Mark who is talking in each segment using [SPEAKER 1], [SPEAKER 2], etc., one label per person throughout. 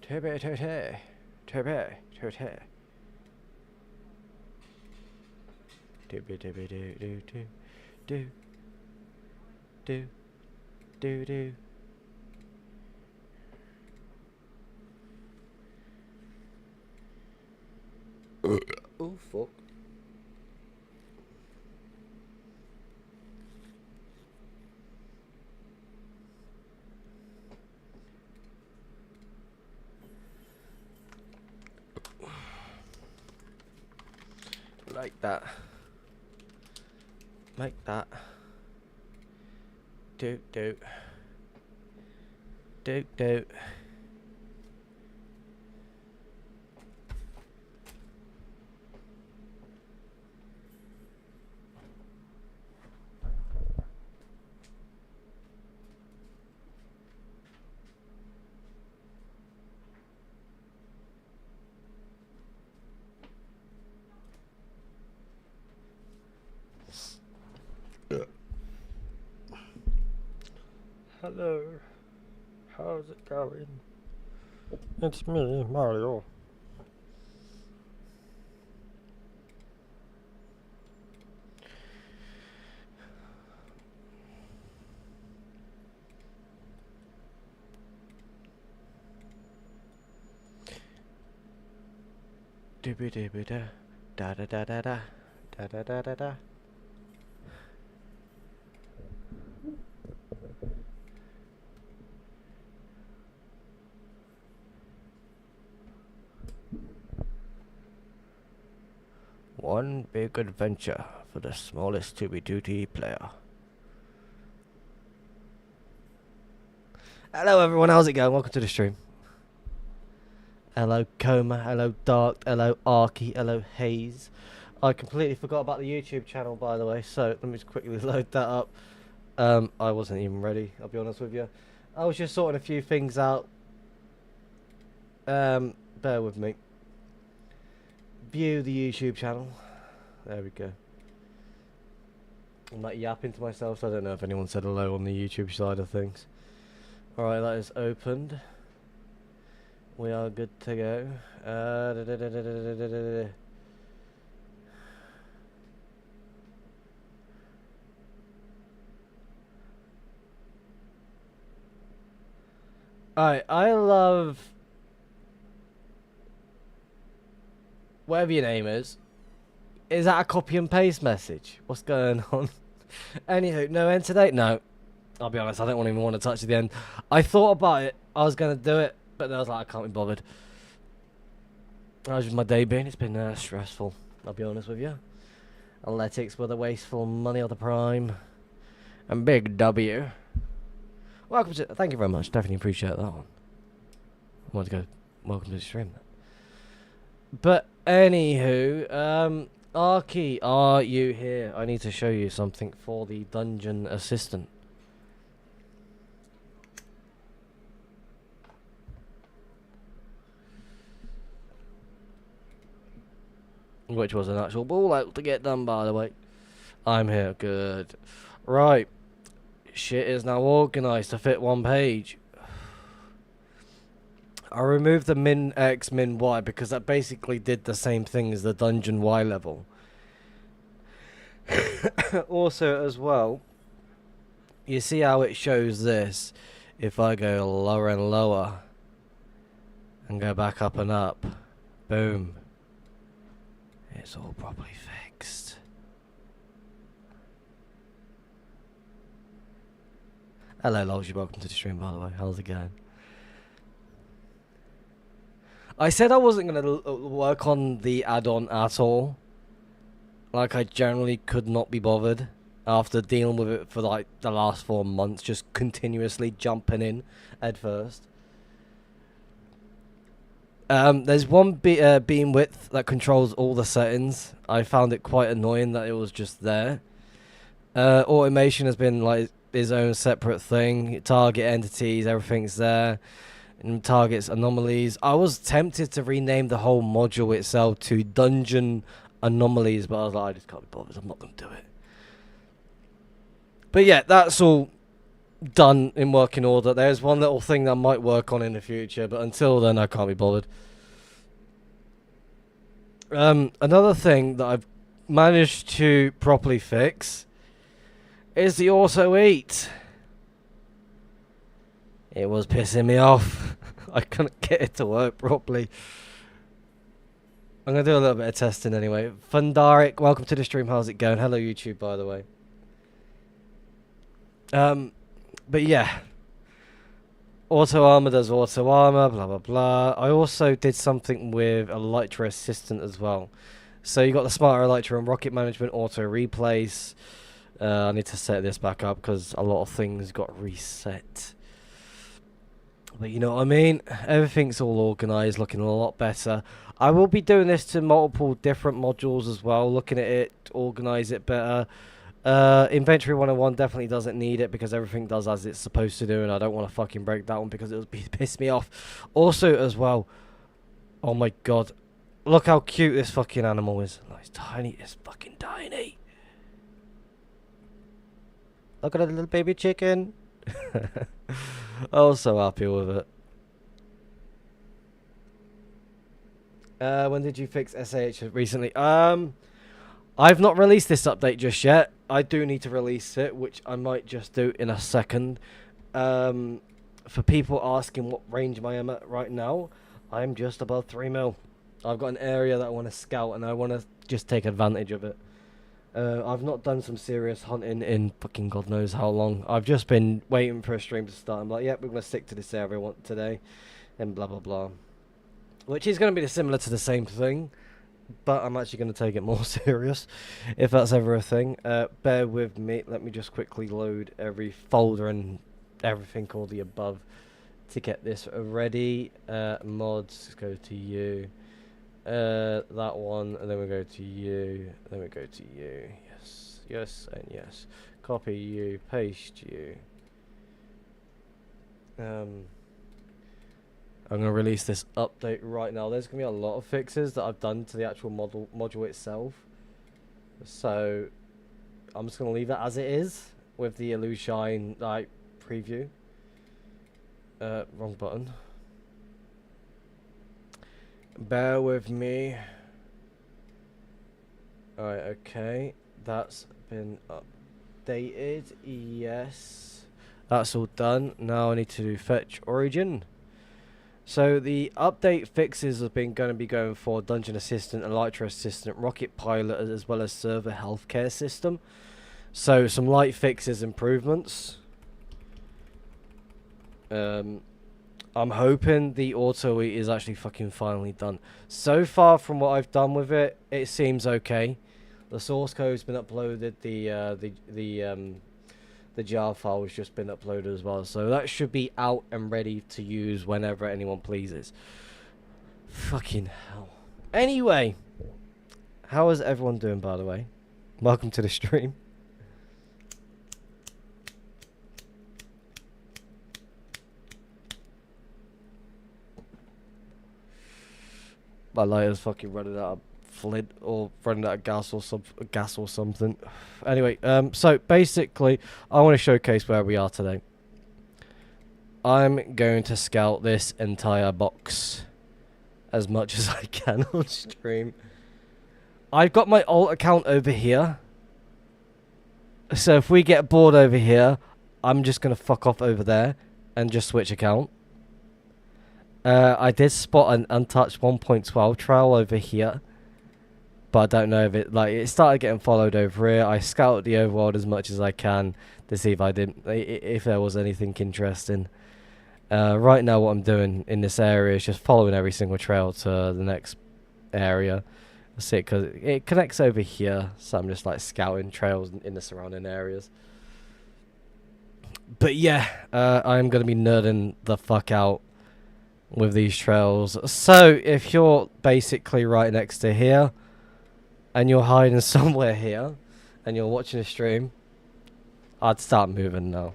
[SPEAKER 1] Tibby titty. Tibby titty. Tibby tibby do do do do do do do. Oh fuck. Like that. Like that. Do do. Do do. Hello, how's it going? It's me, Mario. Dooby dooby da da da da da da da da da da da. One big adventure for the smallest Tubi-Duty player. Hello everyone, how's it going? Welcome to the stream. Hello Coma, hello Dark, hello Arky, hello Haze. I completely forgot about the YouTube channel by the way, so let me just quickly load that up. I wasn't even ready, I'll be honest with you. I was just sorting a few things out. Bear with me. View the YouTube channel. There we go. I'm like yapping to myself, so I don't know if anyone said hello on the YouTube side of things. Alright, that is opened. We are good to go. Alright, I love whatever your name is. Is that a copy and paste message? What's going on? Anywho, no end today? No. I'll be honest, I don't even want to touch the end. I thought about it. I was going to do it, but then I was like, I can't be bothered. How's my day been? It's been stressful, I'll be honest with you. Athletics with a wasteful money of the prime. And big W. Welcome to... Thank you very much. Definitely appreciate that one. I wanted to go... Welcome to the stream. But anywho, Arky, are you here? I need to show you something for the dungeon assistant. Which was an actual ball out to get done, by the way. I'm here, good. Right. Shit is now organised to fit one page. I removed the min X, min Y because that basically did the same thing as the dungeon Y level. Also, as well, you see how it shows this? If I go lower and lower and go back up and up, boom. It's all properly fixed. Hello, Logs. Welcome to the stream, by the way. How's it going? I said I wasn't going to work on the add-on at all. Like, I generally could not be bothered after dealing with it for, like, the last 4 months. Just continuously jumping in head first. There's one beam width that controls all the settings. I found it quite annoying that it was just there. Automation has been like its own separate thing. Target entities, everything's there. And targets anomalies. I was tempted to rename the whole module itself to Dungeon Anomalies, but I was like, I just can't be bothered. I'm not going to do it. But yeah, that's all done in working order. There's one little thing that I might work on in the future, but until then I can't be bothered. Another thing that I've managed to properly fix is the auto eat. It was pissing me off. I couldn't get it to work properly. I'm going to do a little bit of testing anyway. Fundaric, welcome to the stream. How's it going? Hello YouTube, by the way. But yeah. Auto armor does auto armor, blah blah blah. I also did something with Elytra Assistant as well. So you got the smarter Elytra and rocket management, auto replace. I need to set this back up because a lot of things got reset. But you know what I mean? Everything's all organized, looking a lot better. I will be doing this to multiple different modules as well, looking at it, organize it better. Inventory 101 definitely doesn't need it because everything does as it's supposed to do, and I don't want to fucking break that one because it would piss me off. Also, as well, oh my god, look how cute this fucking animal is. Oh, it's tiny, it's fucking tiny. Look at that little baby chicken. I was so happy with it. When did you fix SAH recently? I've not released this update just yet. I do need to release it, which I might just do in a second. For people asking what range I am at right now, I'm just above 3 mil. I've got an area that I want to scout, and I want to just take advantage of it. I've not done some serious hunting in fucking God knows how long. I've just been waiting for a stream to start. I'm like, yep, we're going to stick to this area today, and blah, blah, blah. Which is going to be similar to the same thing. But I'm actually going to take it more serious, if that's ever a thing. Bear with me. Let me just quickly load every folder and everything, all the above, to get this ready. Mods, go to you. That one, and then we go to you. Then we go to you. Yes, yes, and yes. Copy you, paste you. I'm going to release this update right now. There's going to be a lot of fixes that I've done to the actual module itself. So, I'm just going to leave that as it is with the Illushine like preview. Wrong button. Bear with me. Alright, okay. That's been updated. Yes. That's all done. Now I need to do fetch origin. So the update fixes have been going to be going for Dungeon Assistant, Elytra Assistant, Rocket Pilot, as well as Server Healthcare System. So some light fixes, improvements. I'm hoping the auto eat is actually fucking finally done. So far from what I've done with it, it seems okay. The source code's been uploaded. The jar file has just been uploaded as well, so that should be out and ready to use whenever anyone pleases. Fucking hell. Anyway, how is everyone doing, by the way? Welcome to the stream. My lighter's fucking running out of flint or running out of gas or something. Anyway, so basically, I want to showcase where we are today. I'm going to scout this entire box as much as I can on stream. I've got my alt account over here. So if we get bored over here, I'm just going to fuck off over there and just switch account. I did spot an untouched 1.12 trail over here, but I don't know if it started getting followed over here. I scouted the overworld as much as I can to see if there was anything interesting. Right now what I'm doing in this area is just following every single trail to the next area. That's it, because it connects over here, so I'm just like scouting trails in the surrounding areas. But yeah, I'm going to be nerding the fuck out with these trails. So if you're basically right next to here and you're hiding somewhere here and you're watching a stream, I'd start moving now.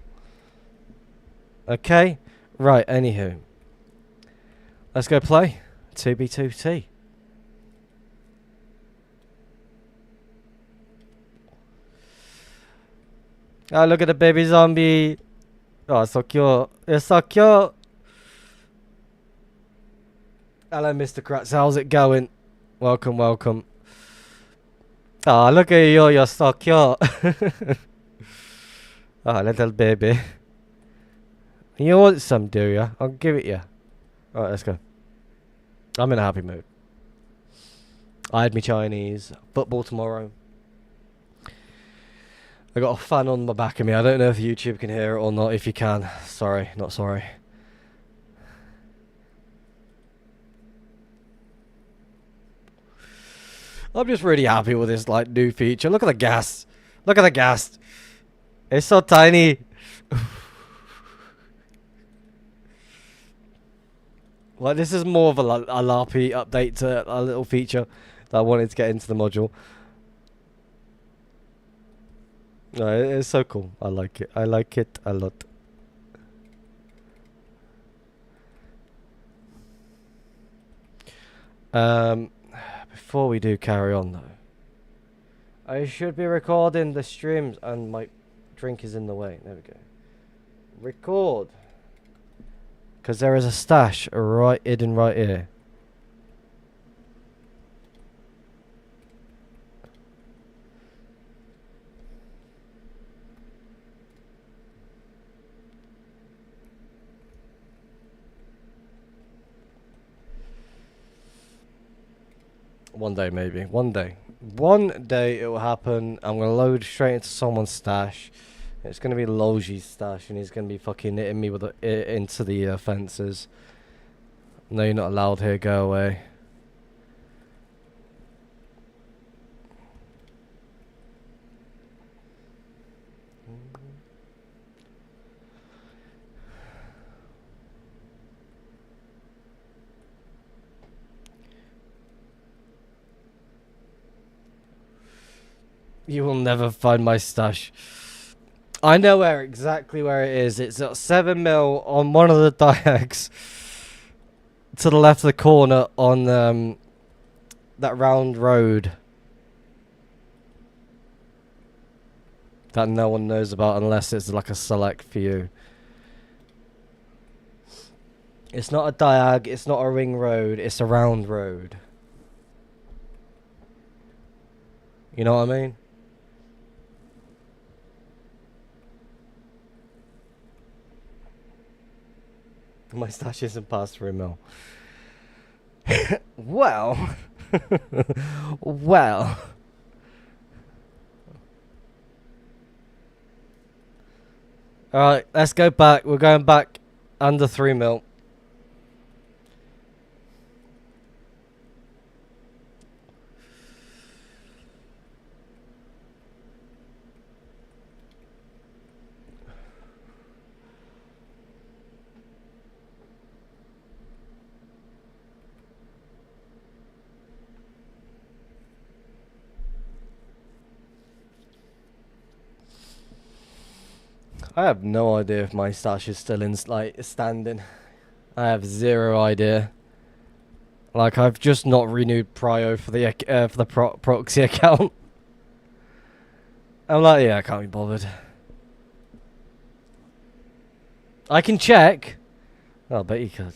[SPEAKER 1] Okay, right, anywho, let's go play 2B2T. Oh, look at the baby zombie. Oh, it's so cute. It's so cute. Hello, Mr. Kratz. How's it going? Welcome, welcome. Oh, look at you. You're so cute. Oh, little baby. You want some, do you? I'll give it you. Alright, let's go. I'm in a happy mood. I had me Chinese. Football tomorrow. I got a fan on my back of me. I don't know if YouTube can hear it or not. If you can. Sorry, not sorry. I'm just really happy with this like new feature. Look at the gas. Look at the gas. It's so tiny. Like, this is more of a LARPy update to a little feature that I wanted to get into the module. No, it's so cool. I like it. I like it a lot. Before we do carry on though, I should be recording the streams and my drink is in the way. There we go. Record. Because there is a stash right hidden right here. One day, maybe. One day. One day it will happen. I'm going to load straight into someone's stash. It's going to be Logi's stash, and he's going to be fucking hitting me with into the fences. No, you're not allowed here. Go away. You will never find my stash. I know exactly where it is. It's at 7 mil on one of the diags. To the left of the corner on that round road. That no one knows about unless it's like a select few. It's not a diag, it's not a ring road, it's a round road. You know what I mean? My stash isn't past 3 mil. Well. Well. Alright, let's go back. We're going back under 3 mil. I have no idea if my stash is still in, like, standing. I have zero idea. Like, I've just not renewed Prio for the proxy account. I'm like, yeah, I can't be bothered. I can check. Oh, I bet you could.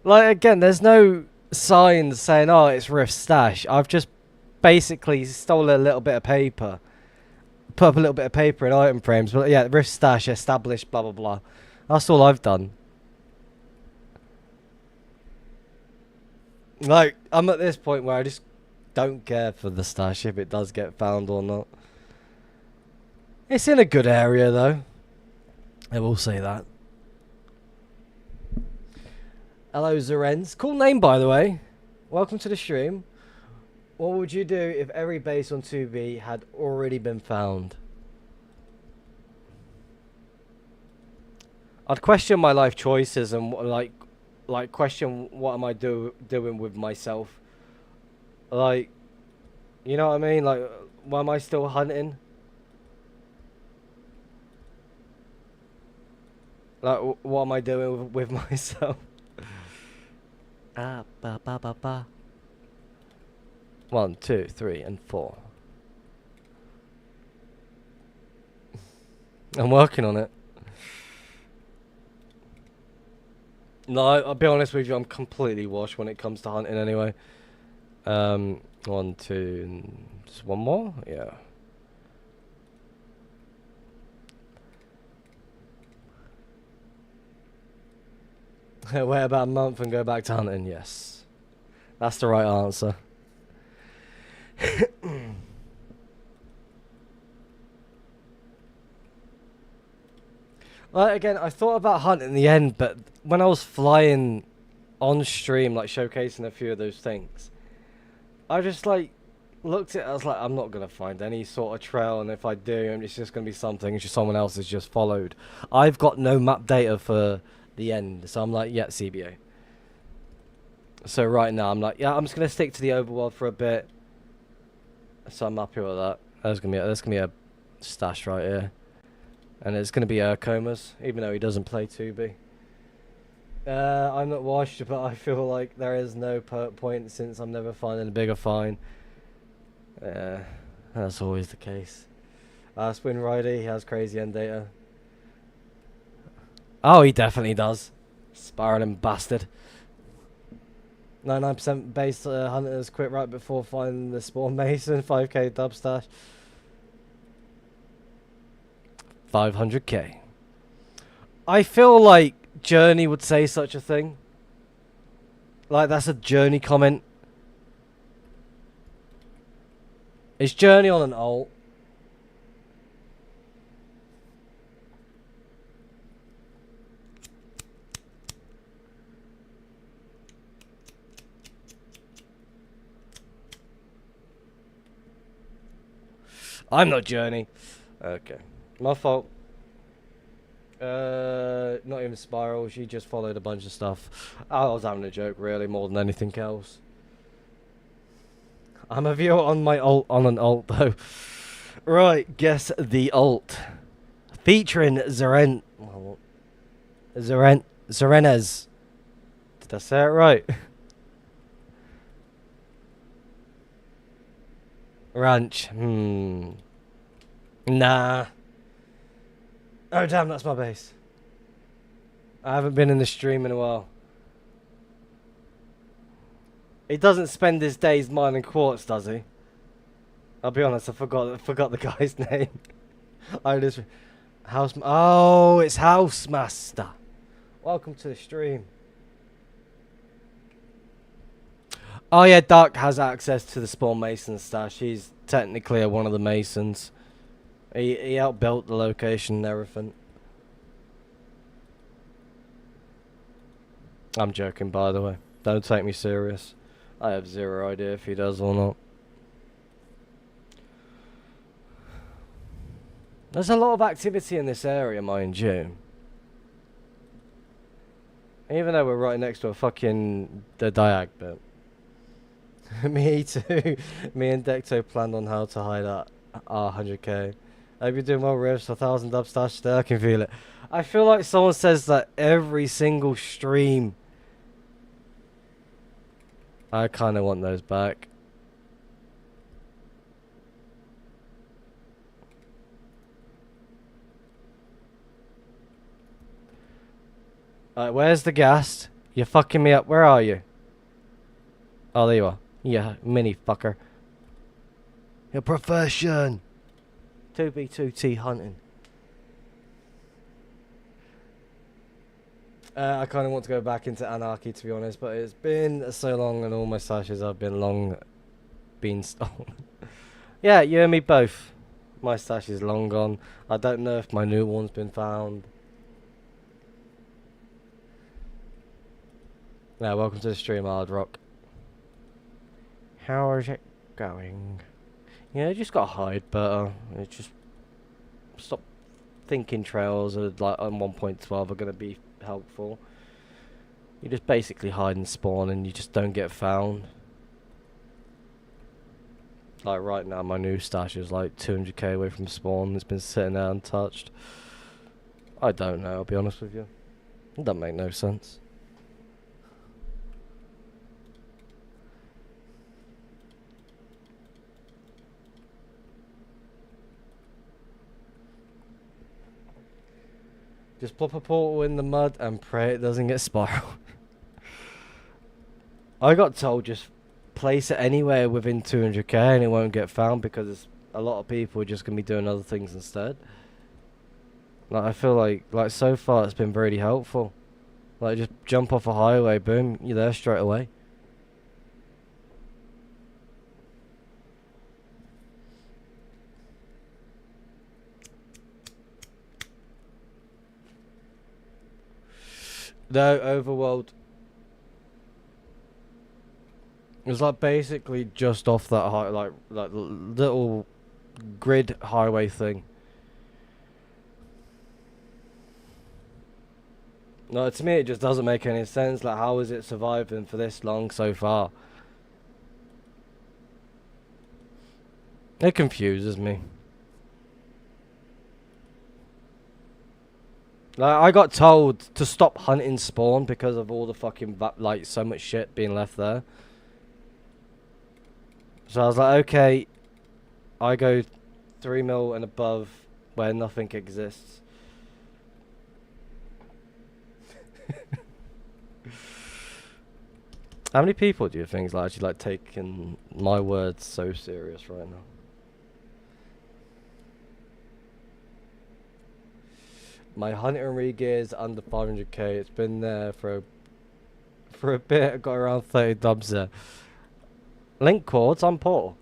[SPEAKER 1] Like, again, there's no signs saying, oh, it's Rift's stash. I've just basically stole a little bit of paper. Put up a little bit of paper in item frames. But yeah, Rift stash established, blah, blah, blah. That's all I've done. Like, I'm at this point where I just don't care for the stash if it does get found or not. It's in a good area, though. I will say that. Hello, Zarenz. Cool name, by the way. Welcome to the stream. What would you do if every base on 2B had already been found? I'd question my life choices and like question what am I doing with myself. Like, you know what I mean? Like, why am I still hunting? Like, what am I doing with myself? Ah, ba ba ba ba. 1, 2, 3, and 4. I'm working on it. No, I'll be honest with you, I'm completely washed when it comes to hunting anyway. One, two, just one more? Yeah. Wait about a month and go back to hunting, yes. That's the right answer. Well, again, I thought about hunting in the end, but when I was flying on stream, like showcasing a few of those things, I just like looked at it, I was like, I'm not going to find any sort of trail, and if I do, it's just going to be something someone else has just followed. I've got no map data for the end, so I'm like, yeah, CBA. So right now, I'm like, yeah, I'm just going to stick to the overworld for a bit. So I'm happy with that. There's gonna be a stash right here. And it's going to be Comas, even though he doesn't play 2B. I'm not washed, but I feel like there is no point since I'm never finding a bigger fine. That's always the case. Spin Rider, he has crazy end data. Oh, he definitely does. Spiraling bastard. 99% base hunters quit right before finding the spawn mason. 5k dub stash. 500k. I feel like Journey would say such a thing. Like, that's a Journey comment. Is Journey on an ult? I'm not Journey. Okay. My fault. Not even Spiral. She just followed a bunch of stuff. I was having a joke, really, more than anything else. I'm a viewer on my ult, on an ult, though. Right, guess the ult. Featuring Zeren... Zerenez. Did I say it right? Ranch. Nah. Oh, damn, that's my base. I haven't been in the stream in a while. He doesn't spend his days mining quartz, does he? I'll be honest, I forgot the guy's name. I just... Oh, it's Housemaster. Welcome to the stream. Oh yeah, Dark has access to the Spawn Mason stash. He's technically one of the Masons. He outbuilt the location and everything. I'm joking, by the way. Don't take me serious. I have zero idea if he does or not. There's a lot of activity in this area, mind you. Even though we're right next to a fucking... the Diag bit. Me too. Me and Decto planned on how to hide at 100k. Hope you're doing well, Rivs. 1,000 dub stash today. I can feel it. I feel like someone says that every single stream. I kind of want those back. Alright, where's the gas? You're fucking me up. Where are you? Oh, there you are. Yeah, mini fucker. Your profession. 2B2T hunting. I kind of want to go back into Anarchy, to be honest, but it's been so long and all my stashes have been stolen. Yeah, you and me both. My stash is long gone. I don't know if my new one's been found. Yeah, welcome to the stream, Hard Rock. How is it going? Yeah, you just gotta hide better. It's just stop thinking trails are like on 1.12 are gonna be helpful. You just basically hide and spawn and you just don't get found. Like right now my new stash is like 200k away from spawn. It's been sitting there untouched. I don't know, I'll be honest with you. It doesn't make no sense. Just plop a portal in the mud and pray it doesn't get spiraled. I got told just place it anywhere within 200k and it won't get found because a lot of people are just going to be doing other things instead. Like, I feel like so far it's been really helpful. Like, just jump off a highway, boom, you're there straight away. No, Overworld. It was like basically just off that like little grid highway thing. No, to me it just doesn't make any sense. Like, how is it surviving for this long so far? It confuses me. Like, I got told to stop hunting spawn because of all the fucking like so much shit being left there. So I was like, okay, I go 3 mil and above where nothing exists. How many people do you think is actually like taking my words so serious right now? My hunting rig is under 500k. It's been there for a bit. I got around 30 dubs there. Link cords on Portal.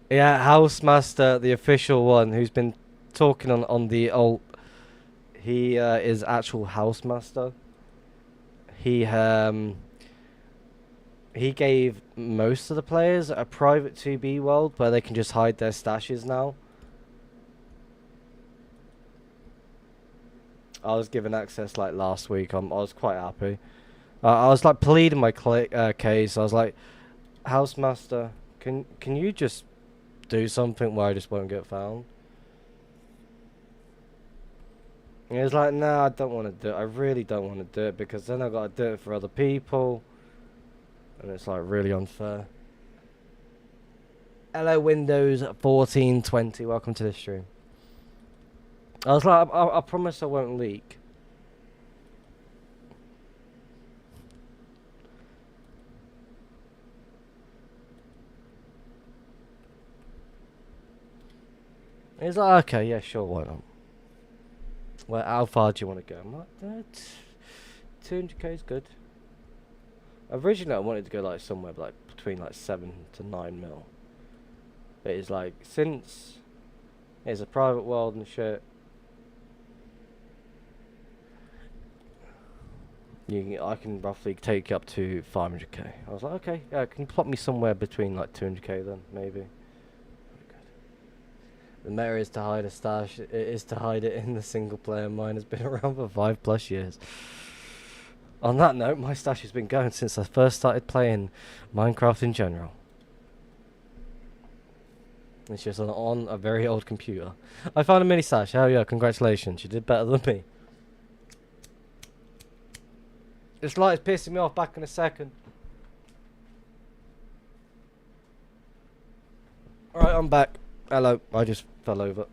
[SPEAKER 1] Yeah, Housemaster, the official one, who's been talking on the alt. He is actual Housemaster. He gave most of the players a private 2B world where they can just hide their stashes now. I was given access like last week. I was quite happy. I was like pleading my case. I was like, Housemaster, can you just do something where I just won't get found? And he was like, nah, I don't want to do it. I really don't want to do it because then I've got to do it for other people. And it's like really unfair. Hello Windows 1420, welcome to the stream. I was like, I promise I won't leak. He's like, okay, yeah, sure, why not? Well, how far do you want to go? I'm like, 200k is good. Originally, I wanted to go like somewhere like between like 7 to 9 mil. But it's like, since it's a private world and shit, I can roughly take you up to 500k. I was like, okay, yeah, can you plot me somewhere between like 200k then, maybe? The meta is to hide a stash. It is to hide it in the single player. Mine has been around for 5+ years. On that note, my stash has been going since I first started playing Minecraft in general. It's just on a very old computer. I found a mini stash. Hell yeah, congratulations. You did better than me. This light is pissing me off. Back in a second. Alright, I'm back. Hello. I just fell over.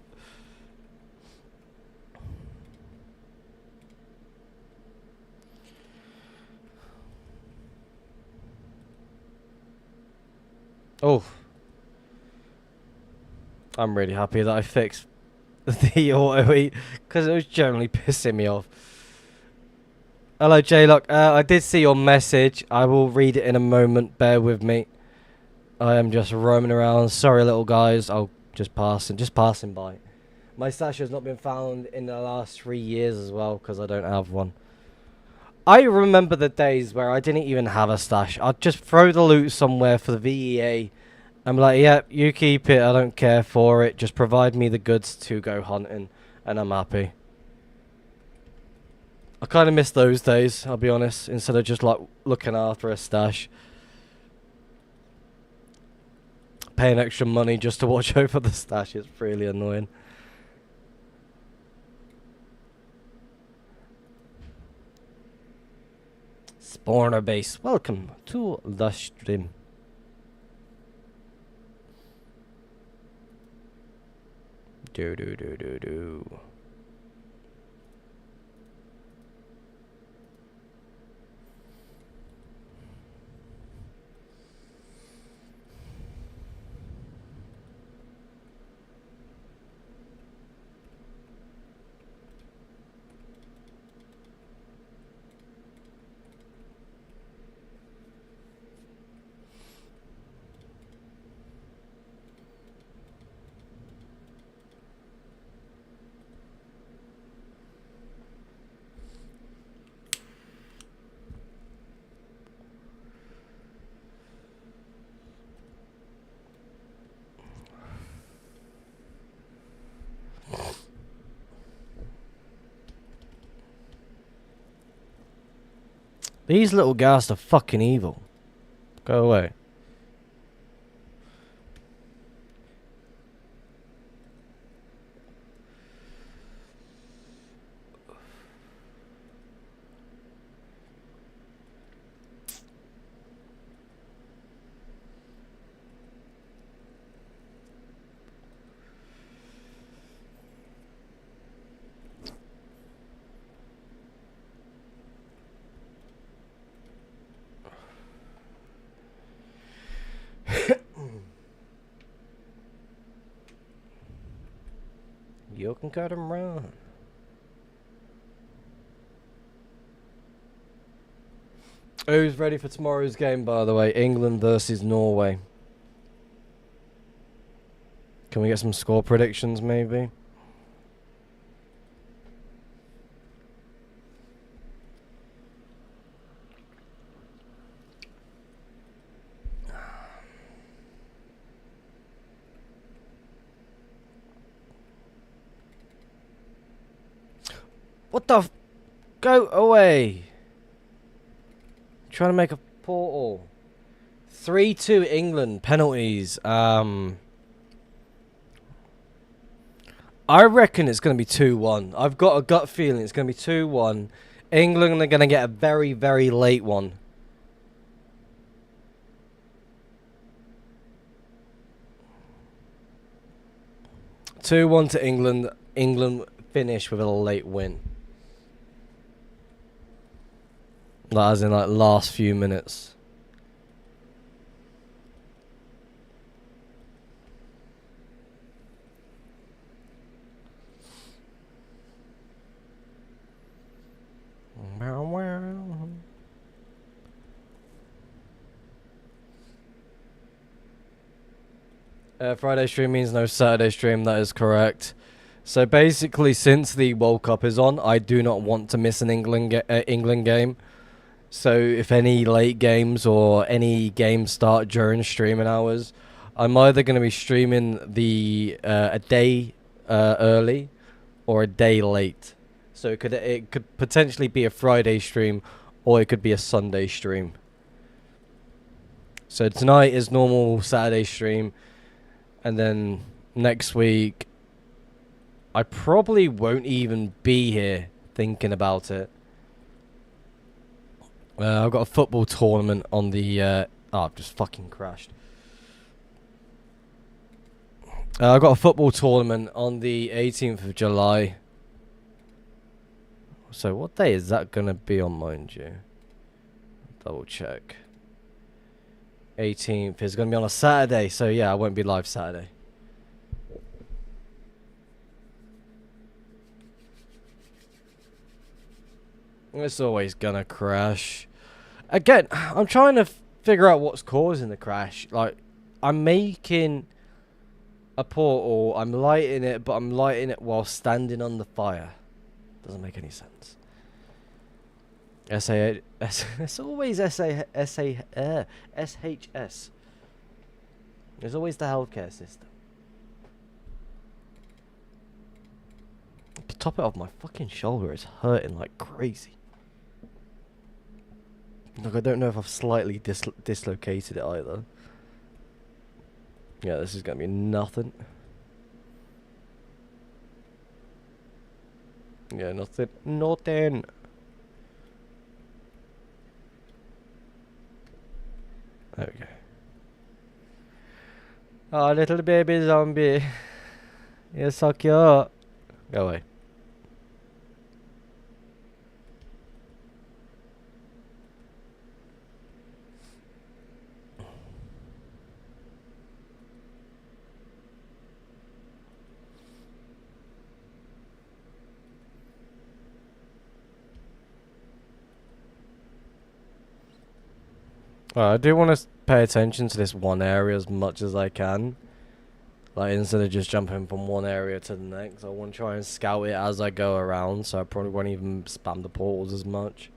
[SPEAKER 1] Oh. I'm really happy that I fixed the auto-eat because it was generally pissing me off. Hello, J-Lock. I did see your message. I will read it in a moment. Bear with me. I am just roaming around. Sorry, little guys. I'll just passing by. My stash has not been found in the last 3 years as well because I don't have one. I remember the days where I didn't even have a stash. I'd just throw the loot somewhere for the VEA. I'm like, yeah, you keep it. I don't care for it. Just provide me the goods to go hunting, and I'm happy. I kind of miss those days, I'll be honest, instead of just like looking after a stash. Paying extra money just to watch over the stash is really annoying. Spawner base, welcome to the stream. Do do do do do. These little ghasts are fucking evil. Go away. You can cut him run. Who's ready for tomorrow's game, by the way? England versus Norway. Can we get some score predictions, maybe? What the go away. Trying to make a portal. 3-2 England. Penalties. I reckon it's going to be 2-1. I've got a gut feeling it's going to be 2-1. England are going to get a very, very late one. (2-1) to England. England finish with a late win. Like, as in, like, last few minutes. Friday stream means no Saturday stream. That is correct. So basically, since the World Cup is on, I do not want to miss an England game. So if any late games or any games start during streaming hours, I'm either going to be streaming the a day early or a day late. So it could potentially be a Friday stream, or it could be a Sunday stream. So tonight is normal Saturday stream, and then next week I probably won't even be here thinking about it. I've got a football tournament on the... I've just fucking crashed. I've got a football tournament on the 18th of July. So what day is that going to be on, mind you? Double check. 18th is going to be on a Saturday, so yeah, I won't be live Saturday. It's always gonna crash. Again, I'm trying to figure out what's causing the crash. Like, I'm making a portal, I'm lighting it, but I'm lighting it while standing on the fire. Doesn't make any sense. It's always SHS. There's always the healthcare system. The top of my fucking shoulder is hurting like crazy. Like, I don't know if I've slightly dislocated it either. Yeah, this is gonna be nothing. Yeah, nothing. Nothing. There we go. Oh, little baby zombie. Yeah, suck you up. Go away. I do want to pay attention to this one area as much as I can. Like, instead of just jumping from one area to the next, I want to try and scout it as I go around, so I probably won't even spam the portals as much.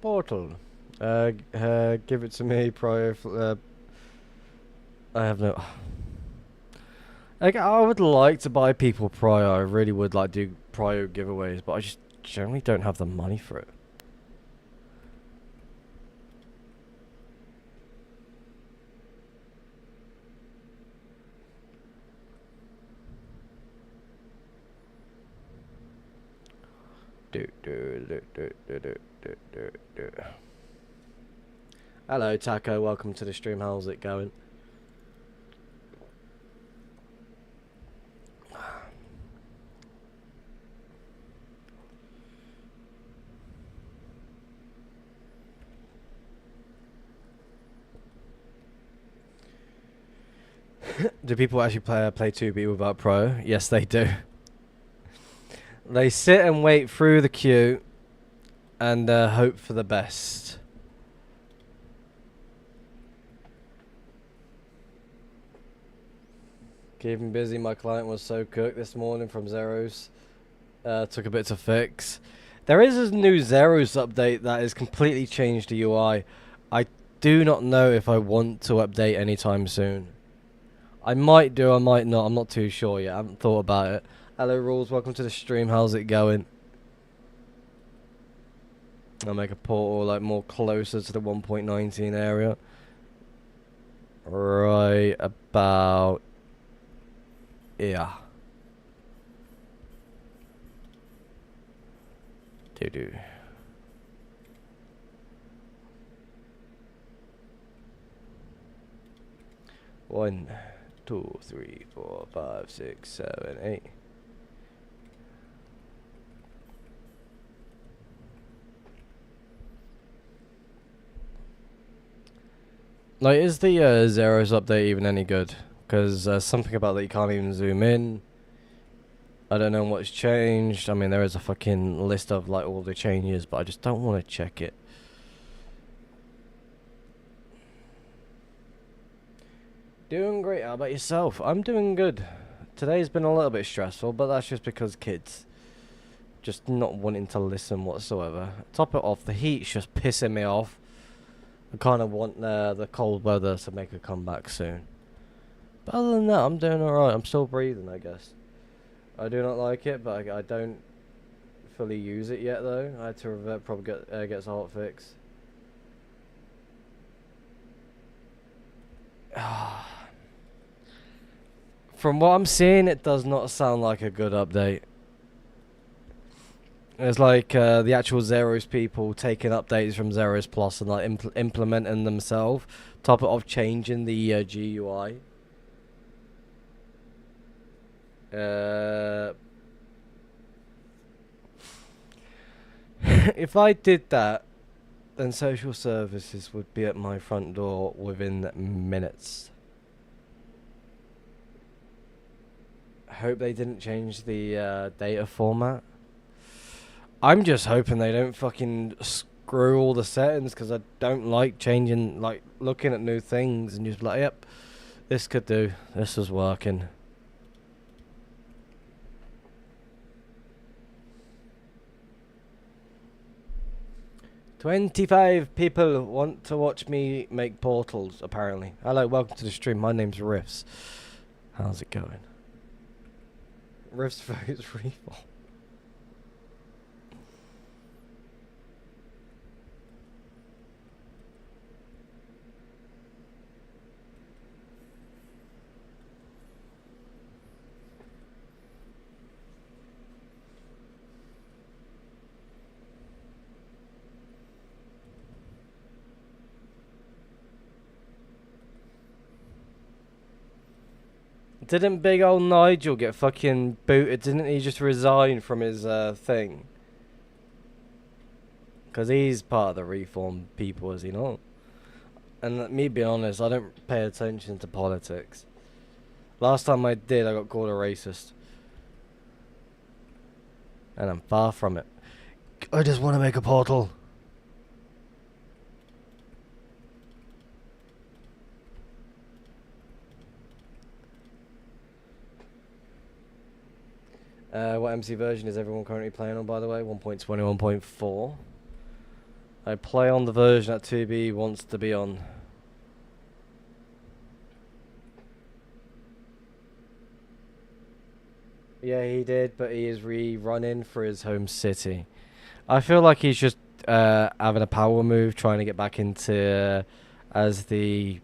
[SPEAKER 1] Portal. Give it to me prior. I have no. Like, I would like to buy people prior. I really would like to do prior giveaways, but I just generally don't have the money for it. Hello, Taco. Welcome to the stream. How's it going? Do people actually play 2B without pro? Yes, they do. They sit and wait through the queue and hope for the best. Keeping busy. My client was so cooked this morning from Zeros. Took a bit to fix. There is a new Zeros update that has completely changed the UI. I do not know if I want to update anytime soon. I might do, I might not. I'm not too sure yet. I haven't thought about it. Hello, Rules. Welcome to the stream. How's it going? I'll make a portal like more closer to the 1.19 area. Right about here. Do. 1, 2, 3, 4, 5, 6, 7, 8. Like, is the Zeros update even any good? Because something about that you can't even zoom in. I don't know what's changed. I mean, there is a fucking list of like all the changes, but I just don't want to check it. Doing great. How about yourself? I'm doing good. Today's been a little bit stressful, but that's just because kids just not wanting to listen whatsoever. Top it off, the heat's just pissing me off. I kind of want the cold weather to make a comeback soon. But other than that, I'm doing alright. I'm still breathing, I guess. I do not like it, but I don't fully use it yet, though. I had to revert, probably get a hot fix. From what I'm seeing, it does not sound like a good update. It's like the actual Zeros people taking updates from Zeros Plus and like implementing themselves. Top it off, changing the GUI. If I did that, then social services would be at my front door within minutes. I hope they didn't change the data format. I'm just hoping they don't fucking screw all the settings, because I don't like changing, like looking at new things and just be like, yep, this could do. This was working. "25 people want to watch me make portals, apparently. Hello, welcome to the stream. My name's Riffs. How's it going? Riffs votes Freefall. Didn't big old Nigel get fucking booted? Didn't he just resign from his thing? Because he's part of the reform people, is he not? And me being honest, I don't pay attention to politics. Last time I did, I got called a racist. And I'm far from it. I just want to make a portal. What MC version is everyone currently playing on, by the way? 1.21.4. I play on the version that 2B wants to be on. Yeah, he did, but he is rerunning for his home city. I feel like he's just having a power move, trying to get back into as the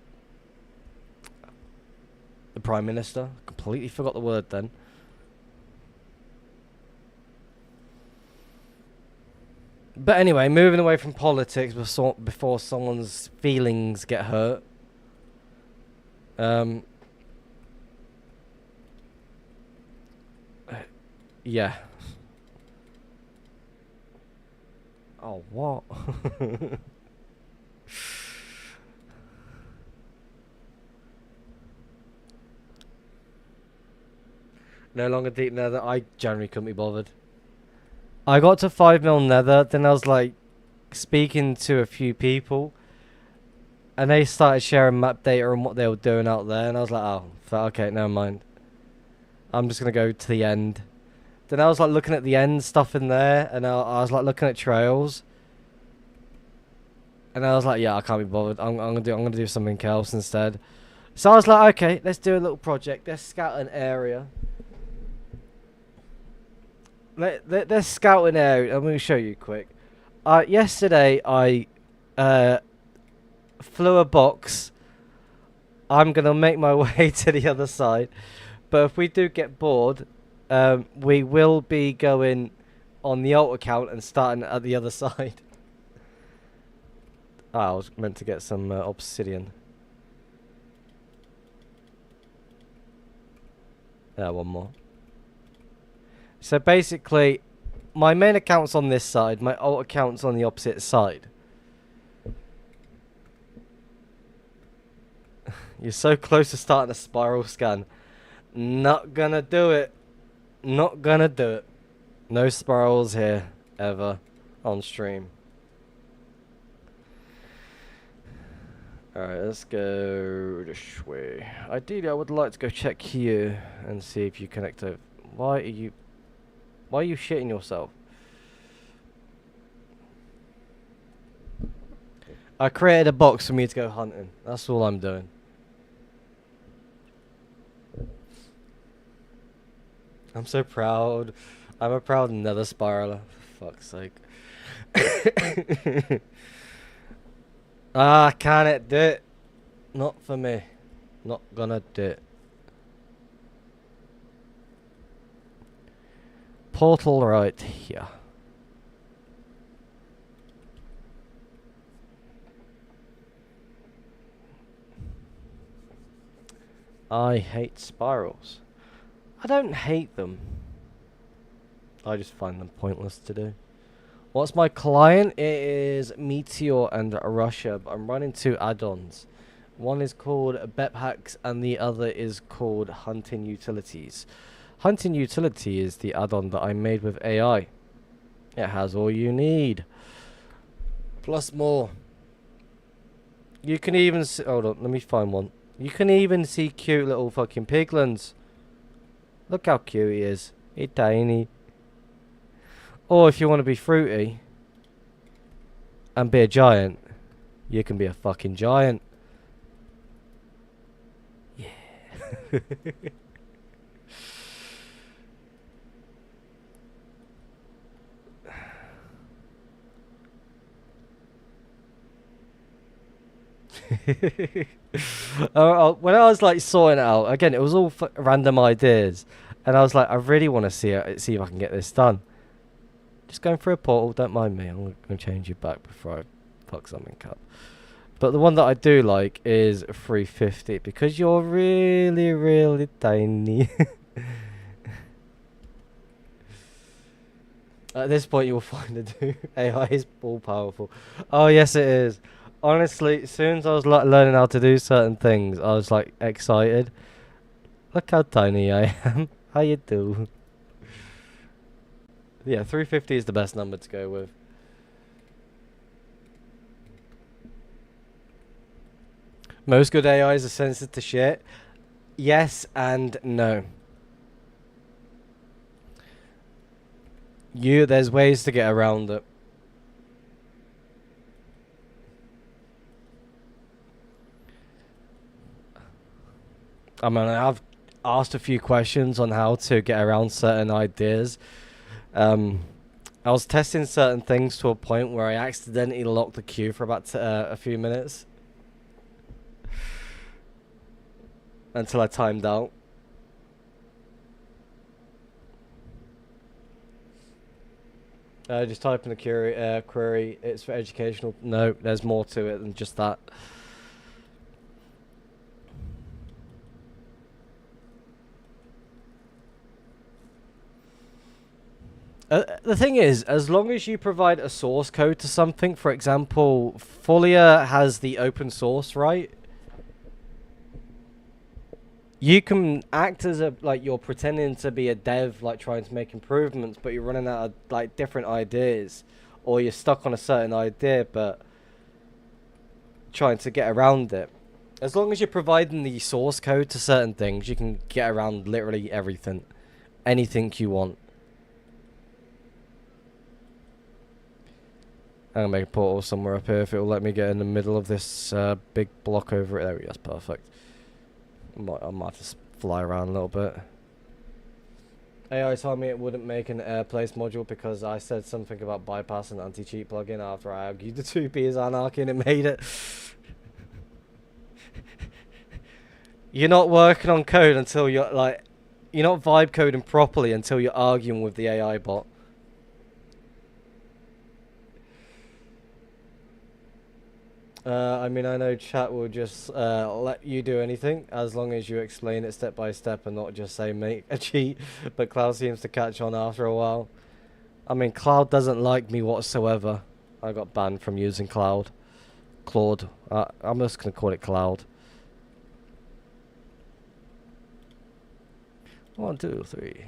[SPEAKER 1] Prime Minister. Completely forgot the word then. But anyway, moving away from politics before someone's feelings get hurt. Yeah. Oh, what? No longer deep nether. I generally couldn't be bothered. I got to 5 mil nether, then I was like speaking to a few people, and they started sharing map data and what they were doing out there, and I was like, oh, okay, never mind. I'm just gonna go to the end. Then I was like looking at the end stuff in there, and I was like looking at trails, and I was like, yeah, I can't be bothered. I'm gonna do something else instead. So I was like, okay, let's do a little project. Let's scout an area. Let's scout an area. I'm going to show you quick. Yesterday, I flew a box. I'm going to make my way to the other side. But if we do get bored, we will be going on the alt account and starting at the other side. I was meant to get some obsidian. Yeah, one more. So basically, my main account's on this side, my alt account's on the opposite side. You're so close to starting a spiral scan. Not gonna do it. Not gonna do it. No spirals here, ever, on stream. Alright, let's go this way. Ideally, I would like to go check here and see if you connect over. Why are you shitting yourself? I created a box for me to go hunting. That's all I'm doing. I'm so proud. I'm a proud nether spiraler. For fuck's sake. Can it do it? Not for me. Not gonna do it. Portal right here. I hate spirals. I don't hate them. I just find them pointless to do. What's my client? It is Meteor and Russia, but I'm running 2 add-ons. One is called BEP Hacks and the other is called Hunting Utilities. Hunting Utility is the add-on that I made with AI. It has all you need. Plus more. You can even see... Hold on, let me find one. You can even see cute little fucking piglins. Look how cute he is. He's tiny. Or if you want to be fruity and be a giant, you can be a fucking giant. Yeah. When I was like sorting it out, again, it was all random ideas, and I was like, I really want to see if I can get this done. Just going through a portal, don't mind me. I'm gonna change you back before I fuck something up. But the one that I do like is 350 because you're really, really tiny. At this point, you'll find the AI is all powerful. Oh yes, it is. Honestly, as soon as I was like learning how to do certain things, I was like excited. Look how tiny I am. How you do? Yeah, 350 is the best number to go with. Most good AIs are sensitive to shit. Yes and no. There's ways to get around it. I mean, I've asked a few questions on how to get around certain ideas. I was testing certain things to a point where I accidentally locked the queue for about a few minutes until I timed out. Just type in the query. It's for educational. No, there's more to it than just that. The thing is, as long as you provide a source code to something, for example, Folia has the open source, right? You can act as like you're pretending to be a dev, like trying to make improvements, but you're running out of like different ideas, or you're stuck on a certain idea, but trying to get around it. As long as you're providing the source code to certain things, you can get around literally everything, anything you want. I'm gonna make a portal somewhere up here if it'll let me get in the middle of this big block over it. There we go, that's perfect. I might just fly around a little bit. AI told me it wouldn't make an AirPlace module because I said something about bypassing anti-cheat plugin after I argued the 2P is anarchy and it made it. You're not working on code until you're like... You're not vibe coding properly until you're arguing with the AI bot. I mean, I know chat will just let you do anything as long as you explain it step by step and not just say make a cheat. But Cloud seems to catch on after a while. I mean, Cloud doesn't like me whatsoever. I got banned from using Cloud. Claude. I'm just going to call it Cloud. 1, 2, 3.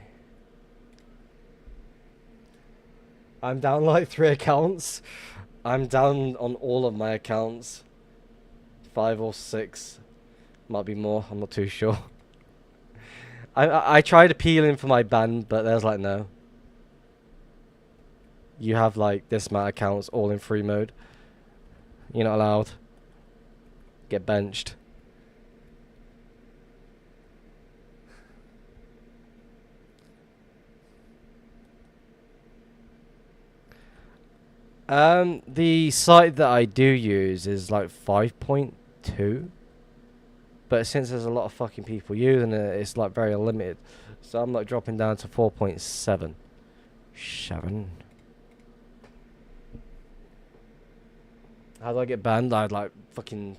[SPEAKER 1] I'm down like 3 accounts. I'm down on all of my accounts. 5 or 6. Might be more, I'm not too sure. I tried appealing for my ban, but there's like no. You have like this amount of accounts all in free mode. You're not allowed. Get benched. The site that I do use is like 5.2. But since there's a lot of fucking people using it, it's like very limited. So I'm like dropping down to 4.7. 7. How do I get banned? I had like fucking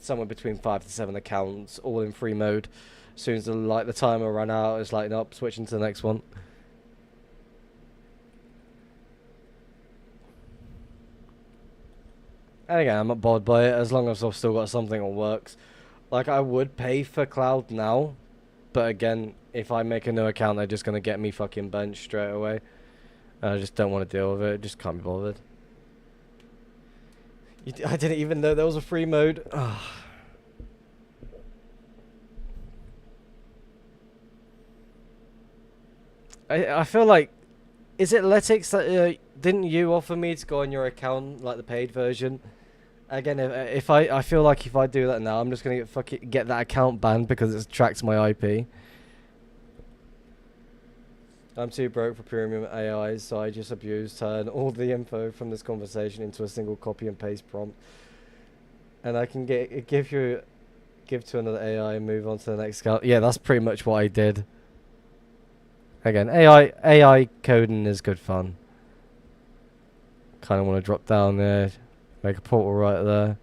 [SPEAKER 1] somewhere between 5 to 7 accounts, all in free mode. As soon as the timer ran out, it's like, nope, switching to the next one. And again, I'm not bothered by it as long as I've still got something that works. Like, I would pay for Cloud now, but again, if I make a new account, they're just going to get me fucking benched straight away. And I just don't want to deal with it. Just can't be bothered. I didn't even know there was a free mode. I feel like... Is it Letix that... didn't you offer me to go on your account, like the paid version? Again, if I feel like if I do that now, I'm just gonna get that account banned because it tracks my IP. I'm too broke for premium AIs, so I just turn all the info from this conversation into a single copy and paste prompt, and I can give to another AI and move on to the next account. Yeah, that's pretty much what I did. Again, AI coding is good fun. Kind of want to drop down there. Make a portal right there.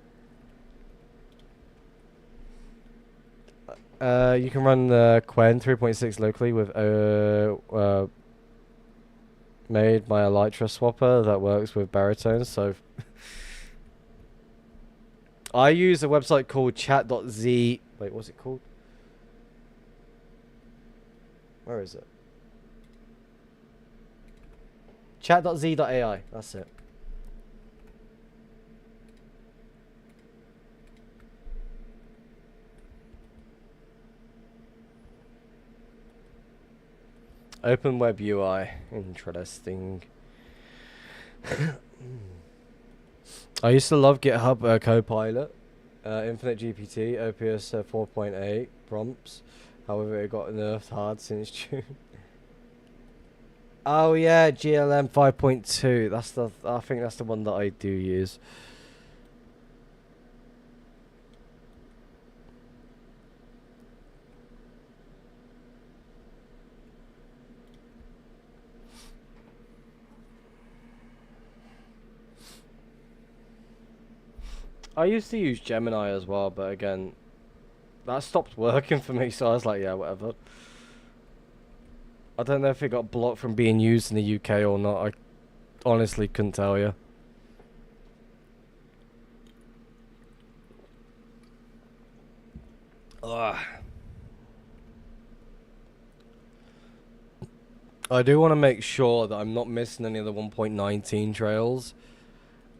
[SPEAKER 1] You can run Quen 3.6 locally with made by Elytra swapper that works with baritones. So I use a website called chat.z. Wait, what's it called? Where is it? Chat.z.ai. That's it. Open web UI. Interesting. I used to love GitHub Copilot, Infinite GPT, OPS 4.8 prompts. However, it got nerfed hard since June. Oh yeah, GLM 5.2. That's the. I think that's the one that I do use. I used to use Gemini as well, but again, that stopped working for me, so I was like, yeah, whatever. I don't know if it got blocked from being used in the UK or not. I honestly couldn't tell you. Ugh. I do want to make sure that I'm not missing any of the 1.19 trails.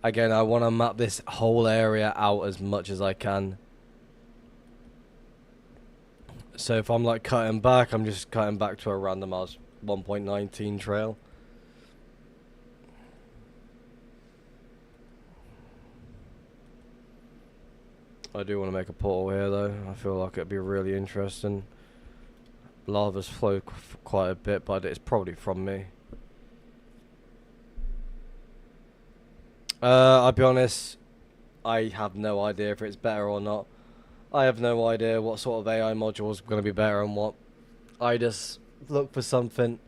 [SPEAKER 1] Again, I want to map this whole area out as much as I can. So if I'm like cutting back, I'm just cutting back to a randomized 1.19 trail. I do want to make a portal here though. I feel like it'd be really interesting. Lava's flowed quite a bit, but it's probably from me. I'll be honest, I have no idea if it's better or not. I have no idea what sort of AI module is going to be better and what. I just look for something.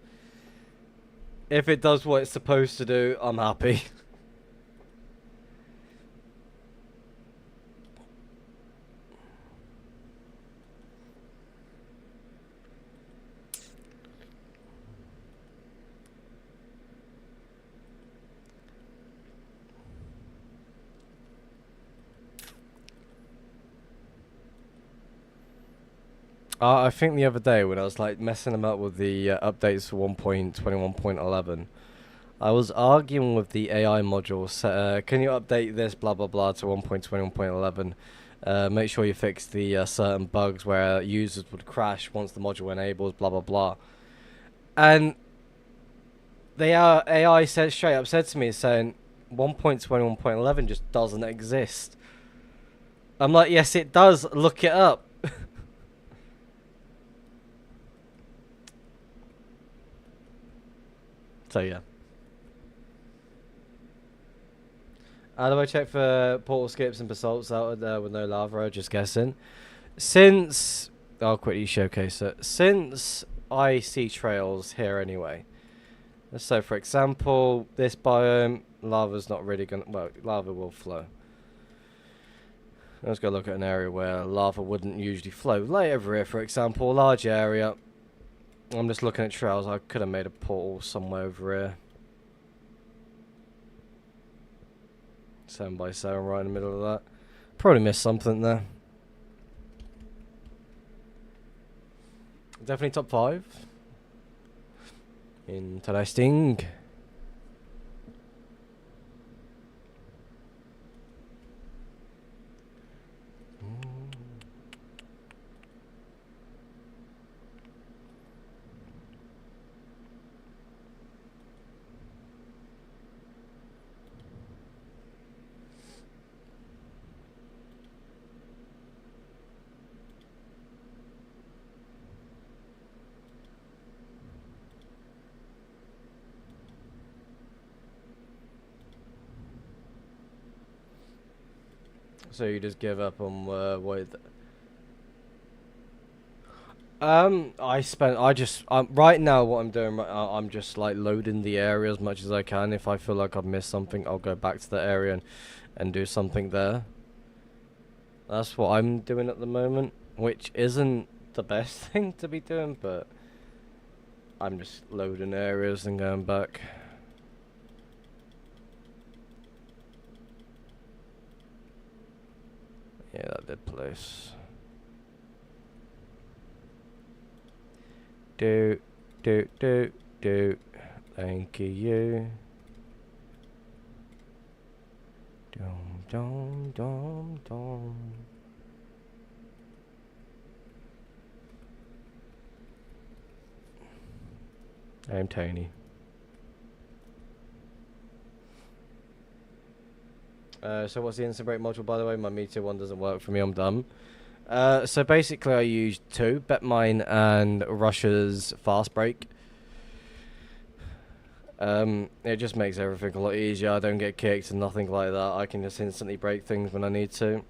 [SPEAKER 1] If it does what it's supposed to do, I'm happy. I think the other day when I was like messing them up with the updates for 1.21.11, I was arguing with the AI module. Can you update this blah blah blah to 1.21.11? Make sure you fix the certain bugs where users would crash once the module enables blah blah blah. And the AI said straight up said to me saying 1.21.11 just doesn't exist. I'm like, yes it does. Look it up. So yeah. How do I check for portal skips and basalts out there with no lava? Just guessing. Since I'll quickly showcase it. Since I see trails here anyway. So for example, this biome, lava's not really gonna. Well, lava will flow. Let's go look at an area where lava wouldn't usually flow. Like over here, for example, large area. I'm just looking at trails. I could have made a portal somewhere over here. 7 by 7 right in the middle of that. Probably missed something there. Definitely top 5. Interesting. So you just give up on what? Right now what I'm doing I'm just like loading the area as much as I can. If I feel like I've missed something, I'll go back to the area and do something there. That's what I'm doing at the moment, which isn't the best thing to be doing, but I'm just loading areas and going back. Yeah, that did place. Do. Thank you. Dum. I'm Tony. So what's the instant break module, by the way? My meter one doesn't work for me, I'm dumb. So basically I used two, BetMine and Russia's fast break. It just makes everything a lot easier. I don't get kicked and nothing like that. I can just instantly break things when I need to.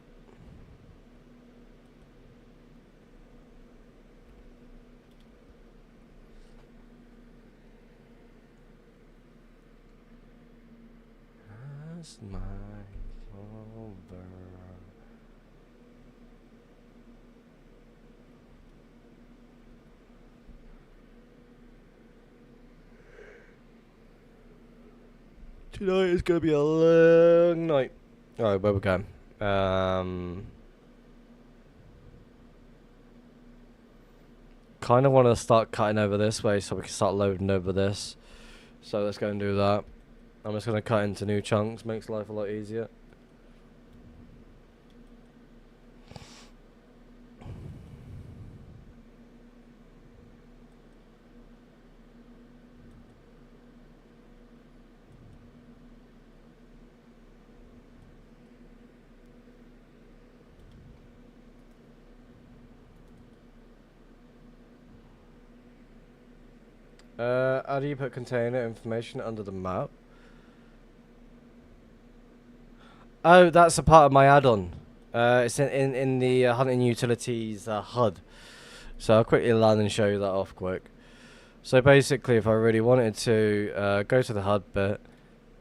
[SPEAKER 1] That's my over. Tonight is gonna be a long night. Alright, where we going? Kind of want to start cutting over this way so we can start loading over this. So let's go and do that. I'm just gonna cut into new chunks, makes life a lot easier. How do you put container information under the map? Oh, that's a part of my add-on. It's in the hunting utilities HUD. So I'll quickly land and show you that off quick. So basically, if I really wanted to go to the HUD bit,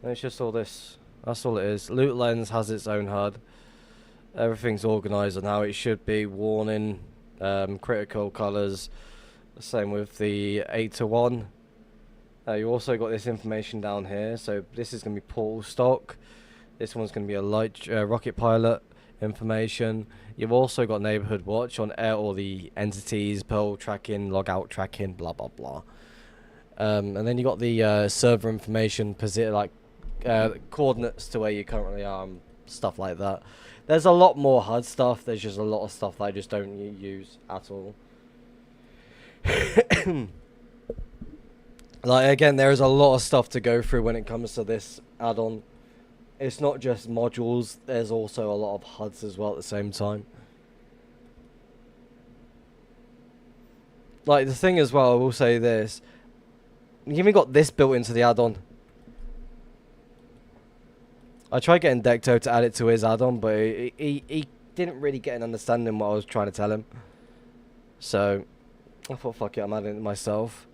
[SPEAKER 1] then it's just all this. That's all it is. Loot Lens has its own HUD. Everything's organised on how it should be. Warning, critical colours. Same with the 8 to 1. You also got this information down here. So this is going to be portal stock. This one's going to be a light rocket pilot information. You've also got neighborhood watch on all the entities, pearl tracking, logout tracking, blah blah blah. And then you got the server information, coordinates to where you currently are, and stuff like that. There's a lot more HUD stuff. There's just a lot of stuff that I just don't use at all. Like, again, there is a lot of stuff to go through when it comes to this add-on. It's not just modules, there's also a lot of HUDs as well at the same time. Like, the thing as well, I will say this. You even got this built into the add-on. I tried getting Decto to add it to his add-on, but he didn't really get an understanding what I was trying to tell him. So, I thought, fuck it, I'm adding it myself.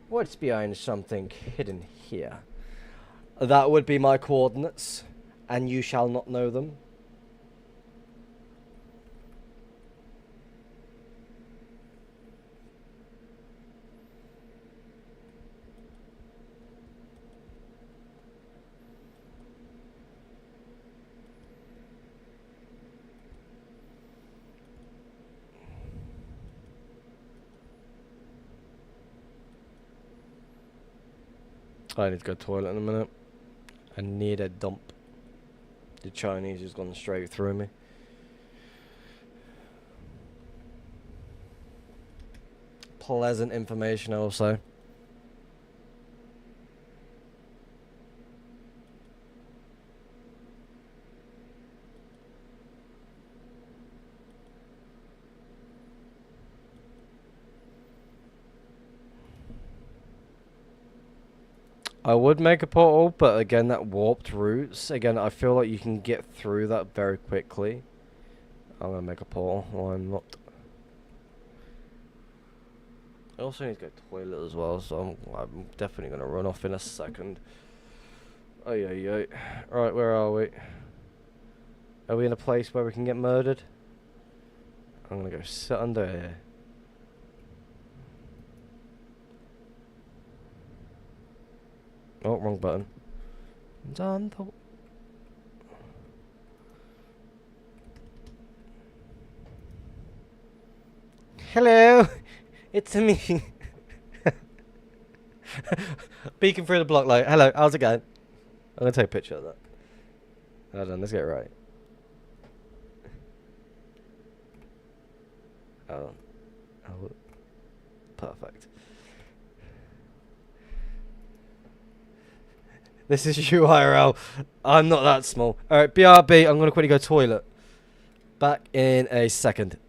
[SPEAKER 1] What's behind something hidden here? That would be my coordinates, and you shall not know them. I need to go to the toilet in a minute. I need a dump. The Chinese has gone straight through me. Pleasant information also. I would make a portal, but again, that warped routes. Again, I feel like you can get through that very quickly. I'm gonna make a portal. Why not? I also need to go to the toilet as well, so I'm definitely gonna run off in a second. Oh yeah. Right, where are we? Are we in a place where we can get murdered? I'm gonna go sit under here. Oh, wrong button. Done. Hello, it's me. Beacon through the block light. Hello, how's it going? I'm gonna take a picture of that. Hold on, let's get it right. Hold on. Oh, perfect. This is you, IRL. I'm not that small. Alright, BRB, I'm gonna quickly go toilet. Back in a second.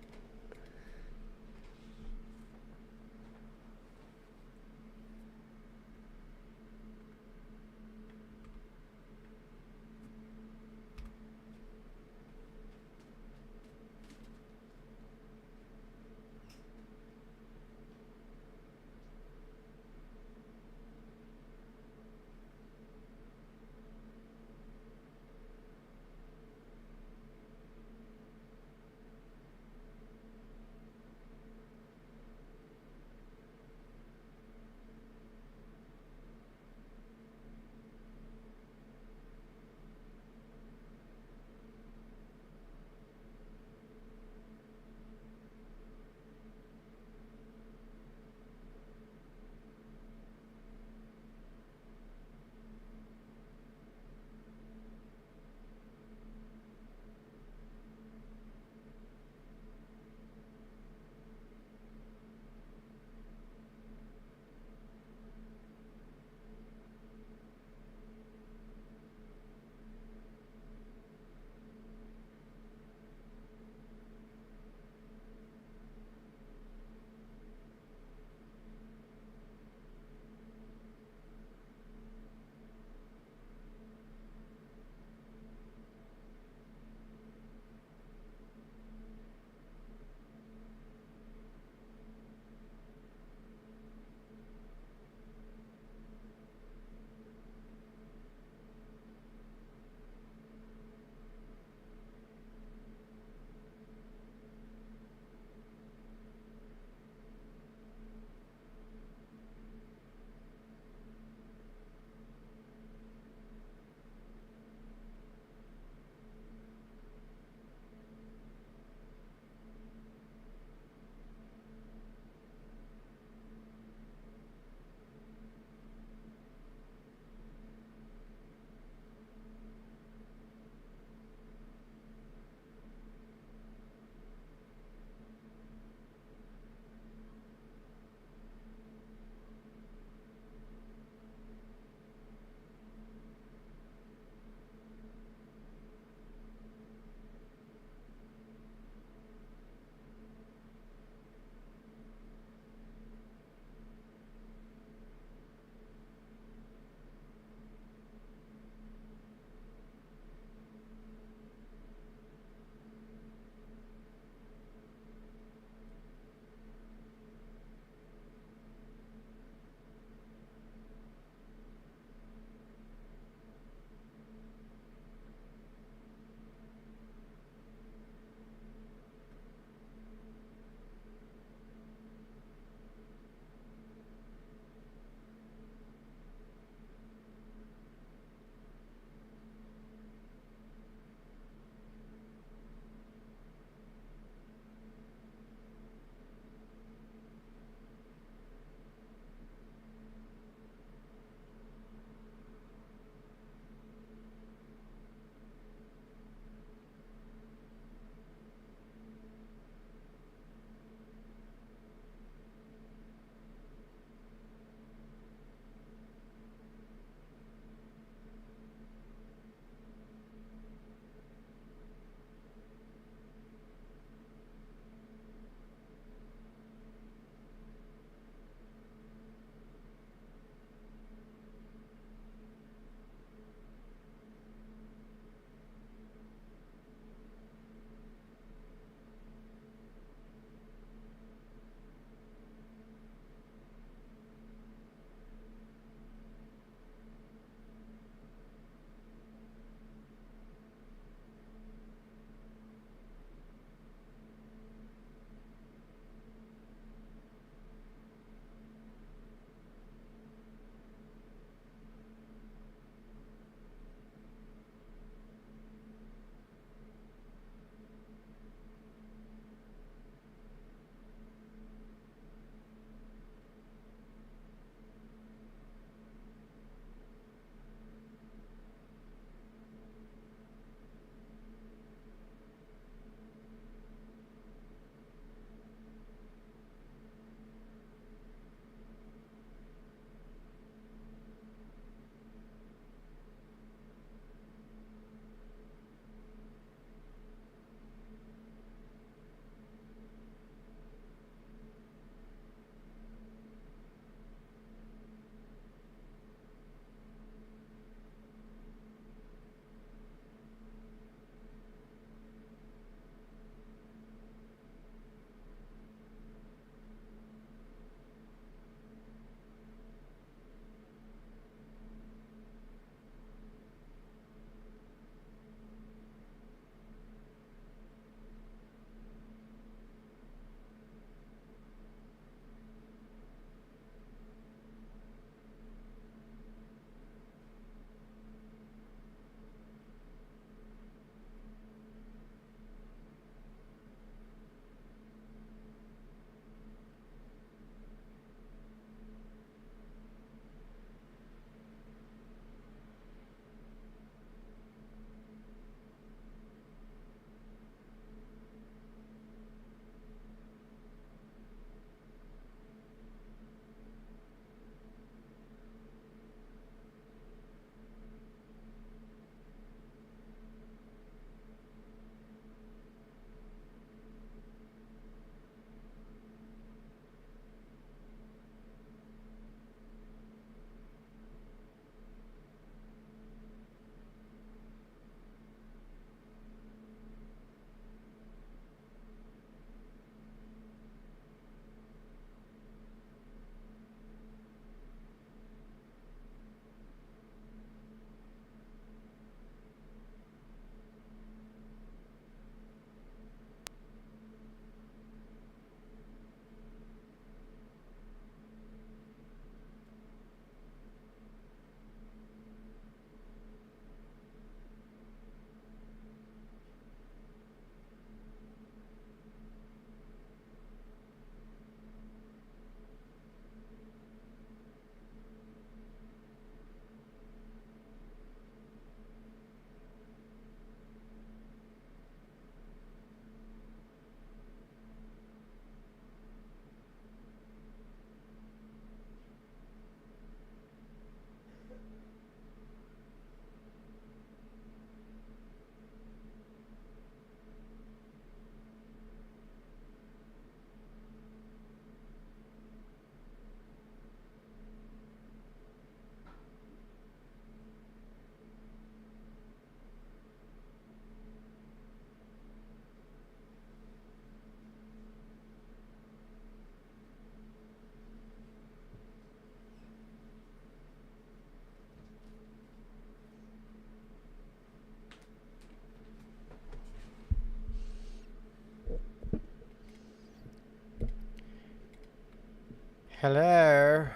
[SPEAKER 1] Hello.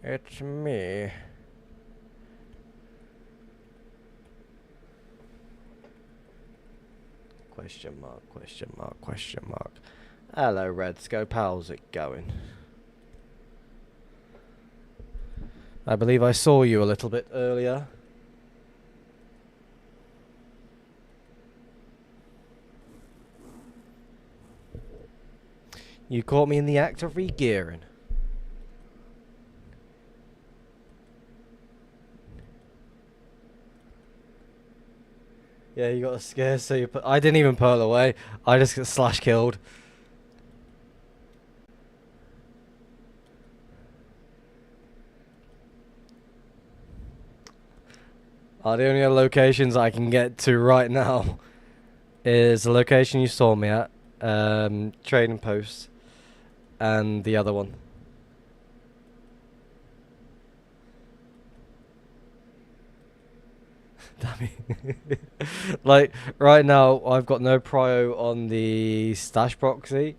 [SPEAKER 1] It's me. Question mark, question mark, question mark. Hello, Red Scope. How's it going? I believe I saw you a little bit earlier. You caught me in the act of re-gearing. Yeah, you got a scare, so you put. I didn't even pearl away. I just got slash killed. The only other locations I can get to right now is the location you saw me at, trading post, and the other one. Damn it. Like, right now, I've got no prio on the stash proxy,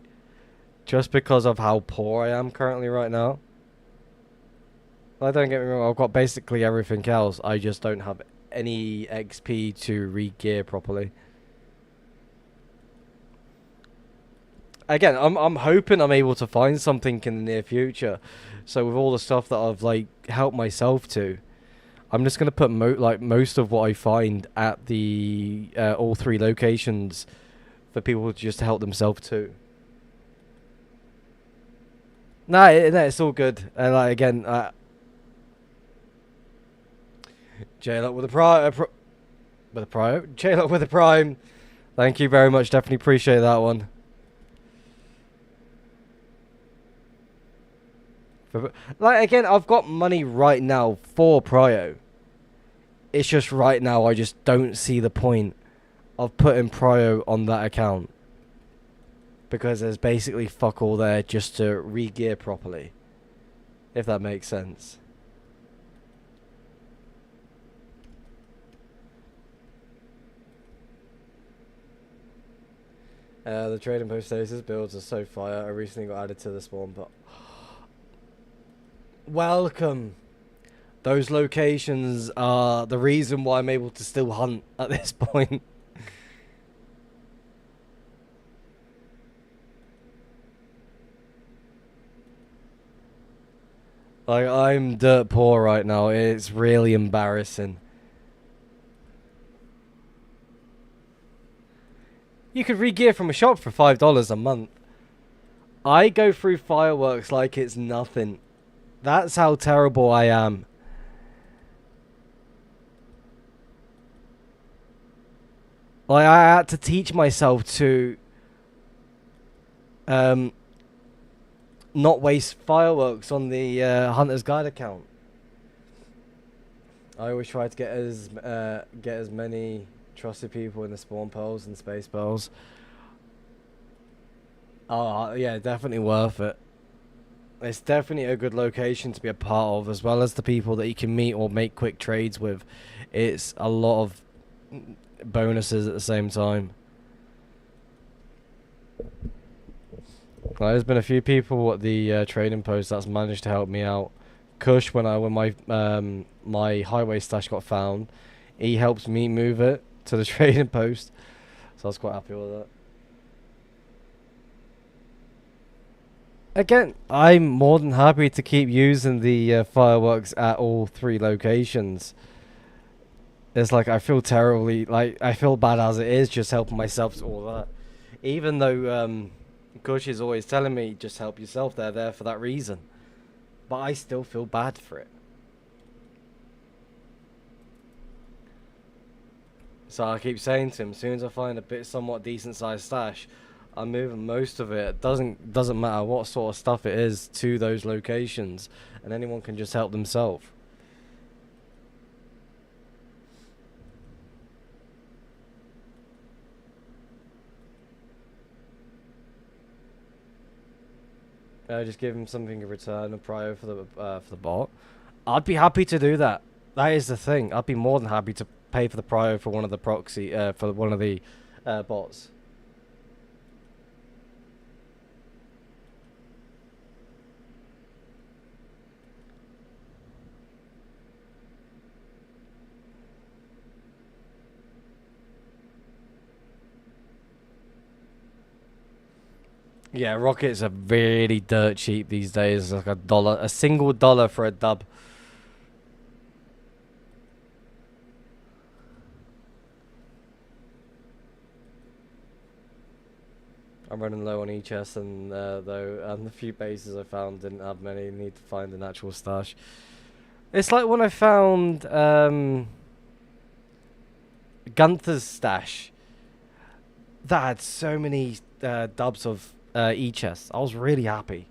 [SPEAKER 1] just because of how poor I am currently right now. Like, don't get me wrong, I've got basically everything else, I just don't have any XP to re-gear properly. Again, I'm hoping I'm able to find something in the near future. So with all the stuff that I've like helped myself to, I'm just gonna put most of what I find at the all 3 locations for people to just help themselves to. No, it's all good. Like again, J-Lock with a prime, with a prime, J-Lock with a prime. Thank you very much. Definitely appreciate that one. Like again, I've got money right now for prio. It's just right now I just don't see the point of putting prio on that account, because there's basically fuck all there just to re-gear properly, if that makes sense. The trading post stasis builds are so fire. I recently got added to the spawn, but welcome. Those locations are the reason why I'm able to still hunt at this point. Like, I'm dirt poor right now. It's really embarrassing. You could re-gear from a shop for $5 a month. I go through fireworks like it's nothing. That's how terrible I am. Like, I had to teach myself to not waste fireworks on the Hunter's Guide account. I always try to get as many trusted people in the spawn pearls and space pearls. Oh yeah, definitely worth it. It's definitely a good location to be a part of, as well as the people that you can meet or make quick trades with. It's a lot of bonuses at the same time. There's been a few people at the trading post that's managed to help me out. Kush, when my my highway stash got found, he helped me move it to the trading post, so I was quite happy with that. Again, I'm more than happy to keep using the fireworks at all 3 locations. It's like I feel terribly, like I feel bad as it is, just helping myself to all that. Even though Kush is always telling me just help yourself, they're there for that reason. But I still feel bad for it. So I keep saying to him, as soon as I find a bit somewhat decent sized stash, I'm moving most of it. Doesn't matter what sort of stuff it is to those locations, and anyone can just help themselves. Just give him something in return, a prio for the bot. I'd be happy to do that. That is the thing. I'd be more than happy to pay for the prio for one of the proxy for one of the bots. Yeah, rockets are really dirt cheap these days. Like a single dollar for a dub. I'm running low on e-chests and though, and the few bases I found didn't have many. Need to find an actual stash. It's like when I found Gunther's stash that had so many dubs of e-chests. I was really happy.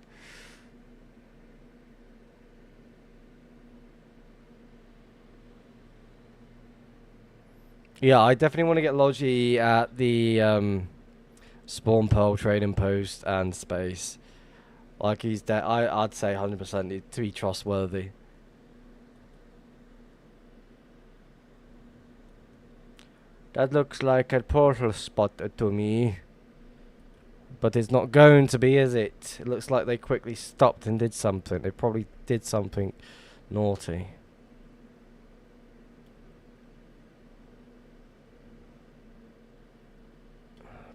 [SPEAKER 1] Yeah, I definitely want to get Logi at the Spawn Pearl Trading Post and Space. Like he's dead. I'd say 100% to be trustworthy. That looks like a portal spot to me. But it's not going to be, is it? It looks like they quickly stopped and did something. They probably did something naughty.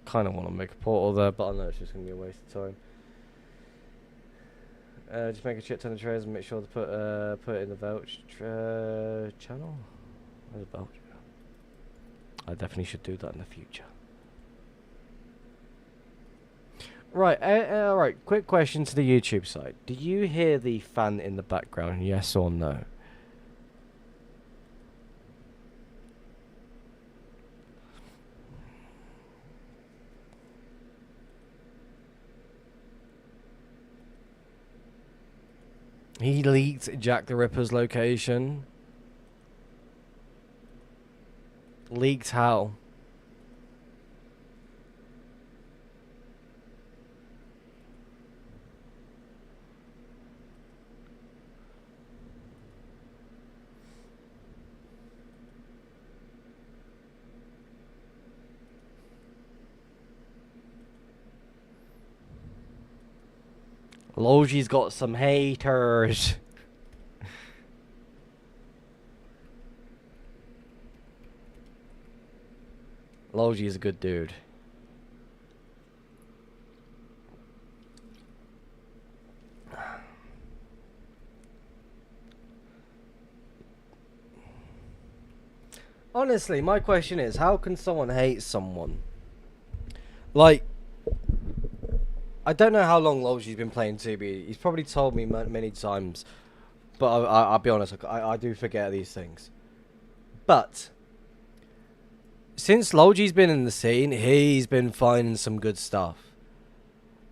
[SPEAKER 1] Kind of want to make a portal there, but I know it's just going to be a waste of time. Just make a shit ton of trays and make sure to put it in the Velch channel. Where's the Velch? I definitely should do that in the future. Right, alright, quick question to the YouTube side. Do you hear the fan in the background, yes or no? He leaked Jack the Ripper's location. Leaked how? Logi's got some haters. Logi is a good dude. Honestly, my question is, how can someone hate someone? Like, I don't know how long Logi's been playing 2B. He's probably told me many times. But I'll be honest, I do forget these things. But since Logi's been in the scene, he's been finding some good stuff.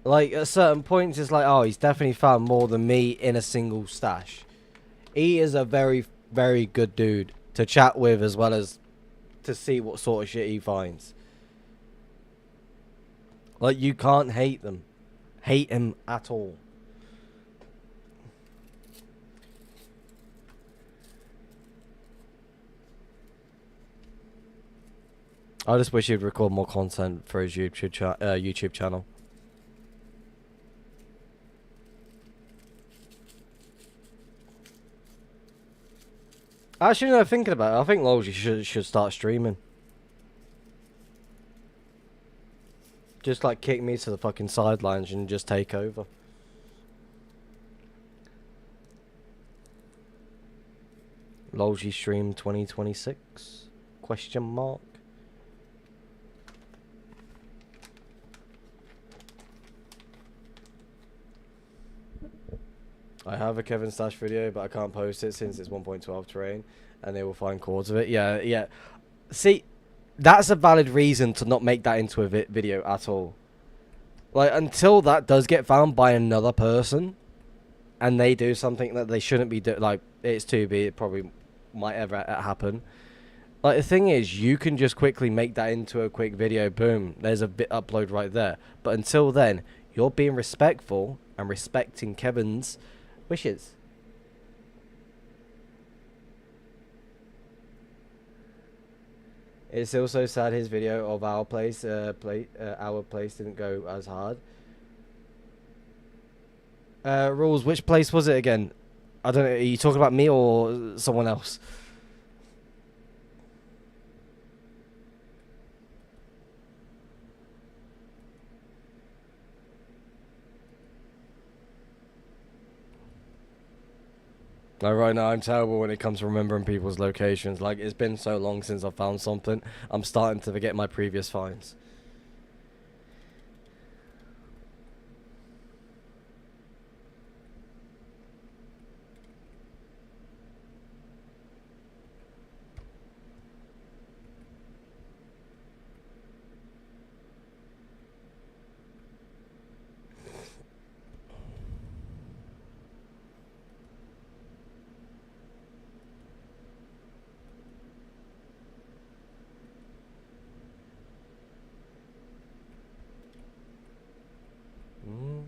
[SPEAKER 1] Like, at certain points, it's like, oh, he's definitely found more than me in a single stash. He is a very, very good dude to chat with, as well as to see what sort of shit he finds. Like, you can't hate them. Hate him at all. I just wish he'd record more content for his YouTube channel. Actually, no, thinking about it, I think Logi should start streaming. Just like kick me to the fucking sidelines and just take over. Logi stream 2026? Question mark. I have a Kevin Stash video, but I can't post it since it's 1.12 terrain, and they will find chords of it. Yeah, yeah. See, that's a valid reason to not make that into a video at all. Like, until that does get found by another person, and they do something that they shouldn't be doing, like, it's 2B, it probably might ever happen. Like, the thing is, you can just quickly make that into a quick video, boom, there's a bit upload right there. But until then, you're being respectful and respecting Kevin's wishes. It's also sad his video of our place, our place didn't go as hard. Rules, which place was it again? I don't know, are you talking about me or someone else? Like right now, I'm terrible when it comes to remembering people's locations. Like, it's been so long since I found something, I'm starting to forget my previous finds. Mm.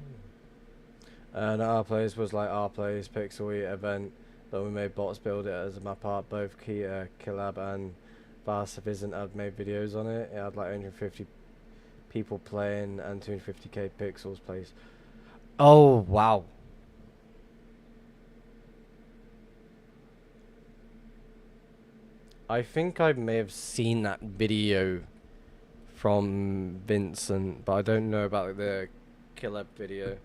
[SPEAKER 1] And our place was like our place Pixel event, but we made bots build it as a map art. Both Killab and Varsifism have made videos on it. It had like 150 people playing and 250k pixels plays. Oh wow. I think I may have seen that video from Vincent, but I don't know about like, the Killab video.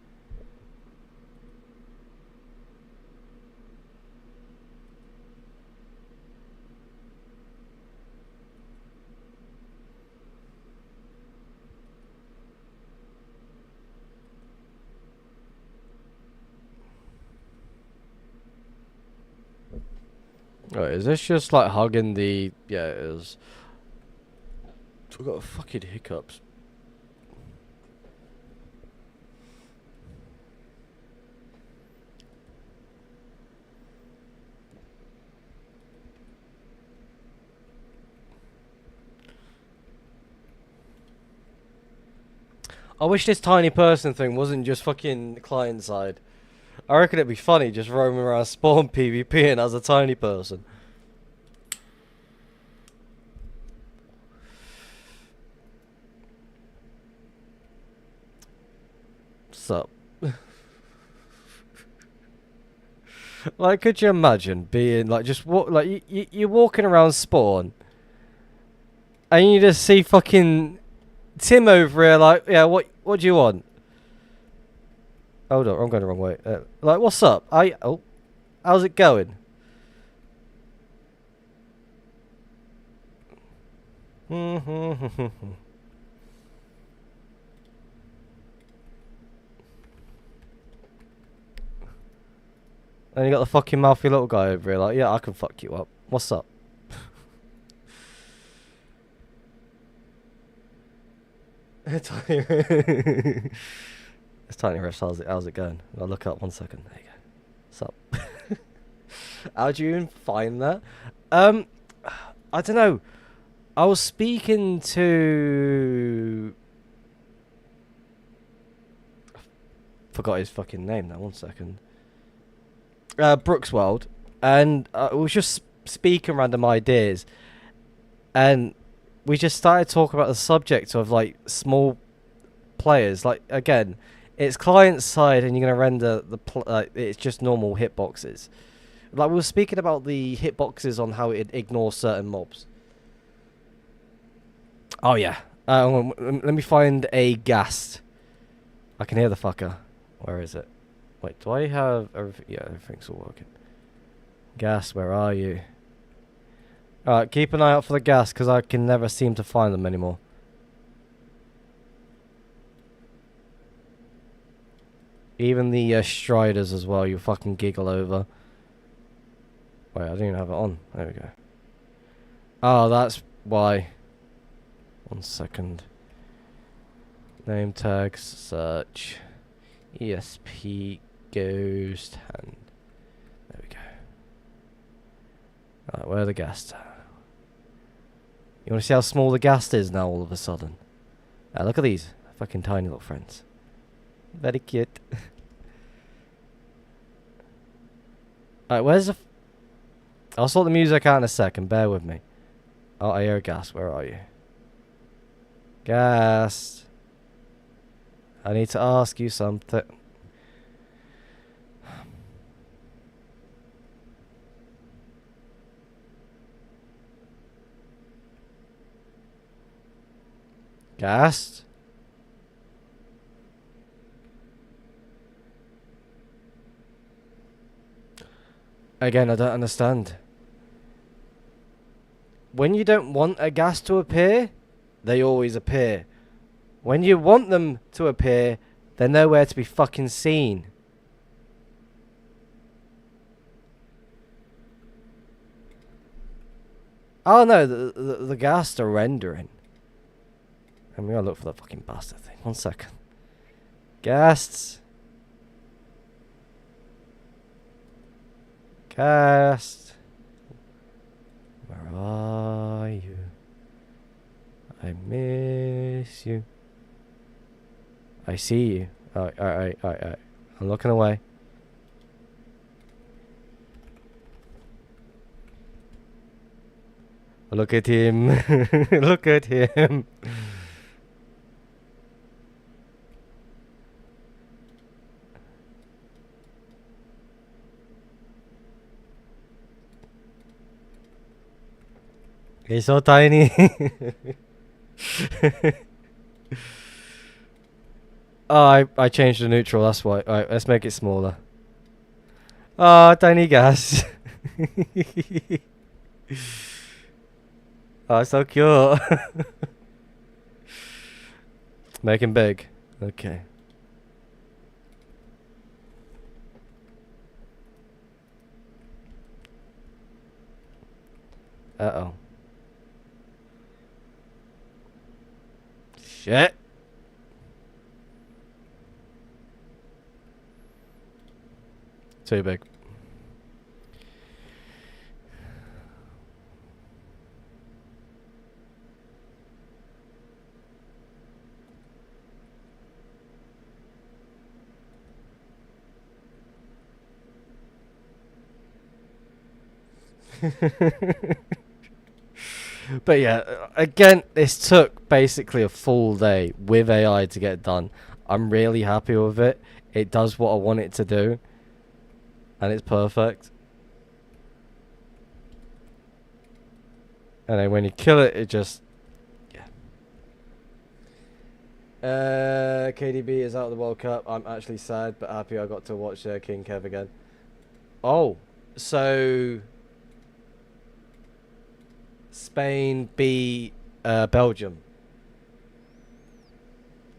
[SPEAKER 1] Oh, is this just like hugging the... Yeah, it is. I got fucking hiccups. I wish this tiny person thing wasn't just fucking client side. I reckon it'd be funny just roaming around spawn PvPing as a tiny person. Sup? Like, could you imagine being like just like you're walking around spawn, and you just see fucking Tim over here like, yeah, what do you want? Hold on, I'm going the wrong way. Like, what's up? How's it going? And you got the fucking mouthy little guy over here like, yeah, I can fuck you up. What's up? It's Tiny Riffs, how's it going? I'll look up 1 second. There you go. What's up? How'd you even find that? I don't know. I was speaking to... Forgot his fucking name now, 1 second. Brookswald. And we was just speaking random ideas. And we just started talking about the subject of like small players. Like, again, it's client side and you're going to render the it's just normal hitboxes. Like, we were speaking about the hitboxes on how it ignores certain mobs. Oh yeah. Let me find a ghast. I can hear the fucker. Where is it? Wait, do I have everything? Yeah, everything's all working. Ghast, where are you? Alright, keep an eye out for the ghast, because I can never seem to find them anymore. Even the Striders as well, you fucking giggle over. Wait, I didn't even have it on. There we go. Oh, that's why. 1 second. Name tags, search. ESP Ghost Hand. There we go. Alright, where are the ghast? You want to see how small the ghast is now all of a sudden? Look at these. Fucking tiny little friends. Very cute. Alright, where's the... I'll sort the music out in a second. Bear with me. Oh, I hear a ghast. Where are you? Ghast. I need to ask you something. Ghast? Again, I don't understand. When you don't want a gas to appear, they always appear. When you want them to appear, they're nowhere to be fucking seen. Oh no, the gas are rendering. I'm gonna look for the fucking bastard thing. 1 second. Ghasts. Cast. Where are you? I miss you. I see you. Alright. I'm looking away. Look at him. Look at him. He's so tiny. Oh, I changed the neutral, that's why. Alright, let's make it smaller. Oh, tiny gas. Oh, so cute. Make him big. Okay. Uh-oh. Shit. Too big. But yeah, again, this took basically a full day with AI to get done. I'm really happy with it. It does what I want it to do. And it's perfect. And then when you kill it, it just... Yeah. KDB is out of the World Cup. I'm actually sad, but happy I got to watch King Kev again. Oh, so... Spain beat Belgium.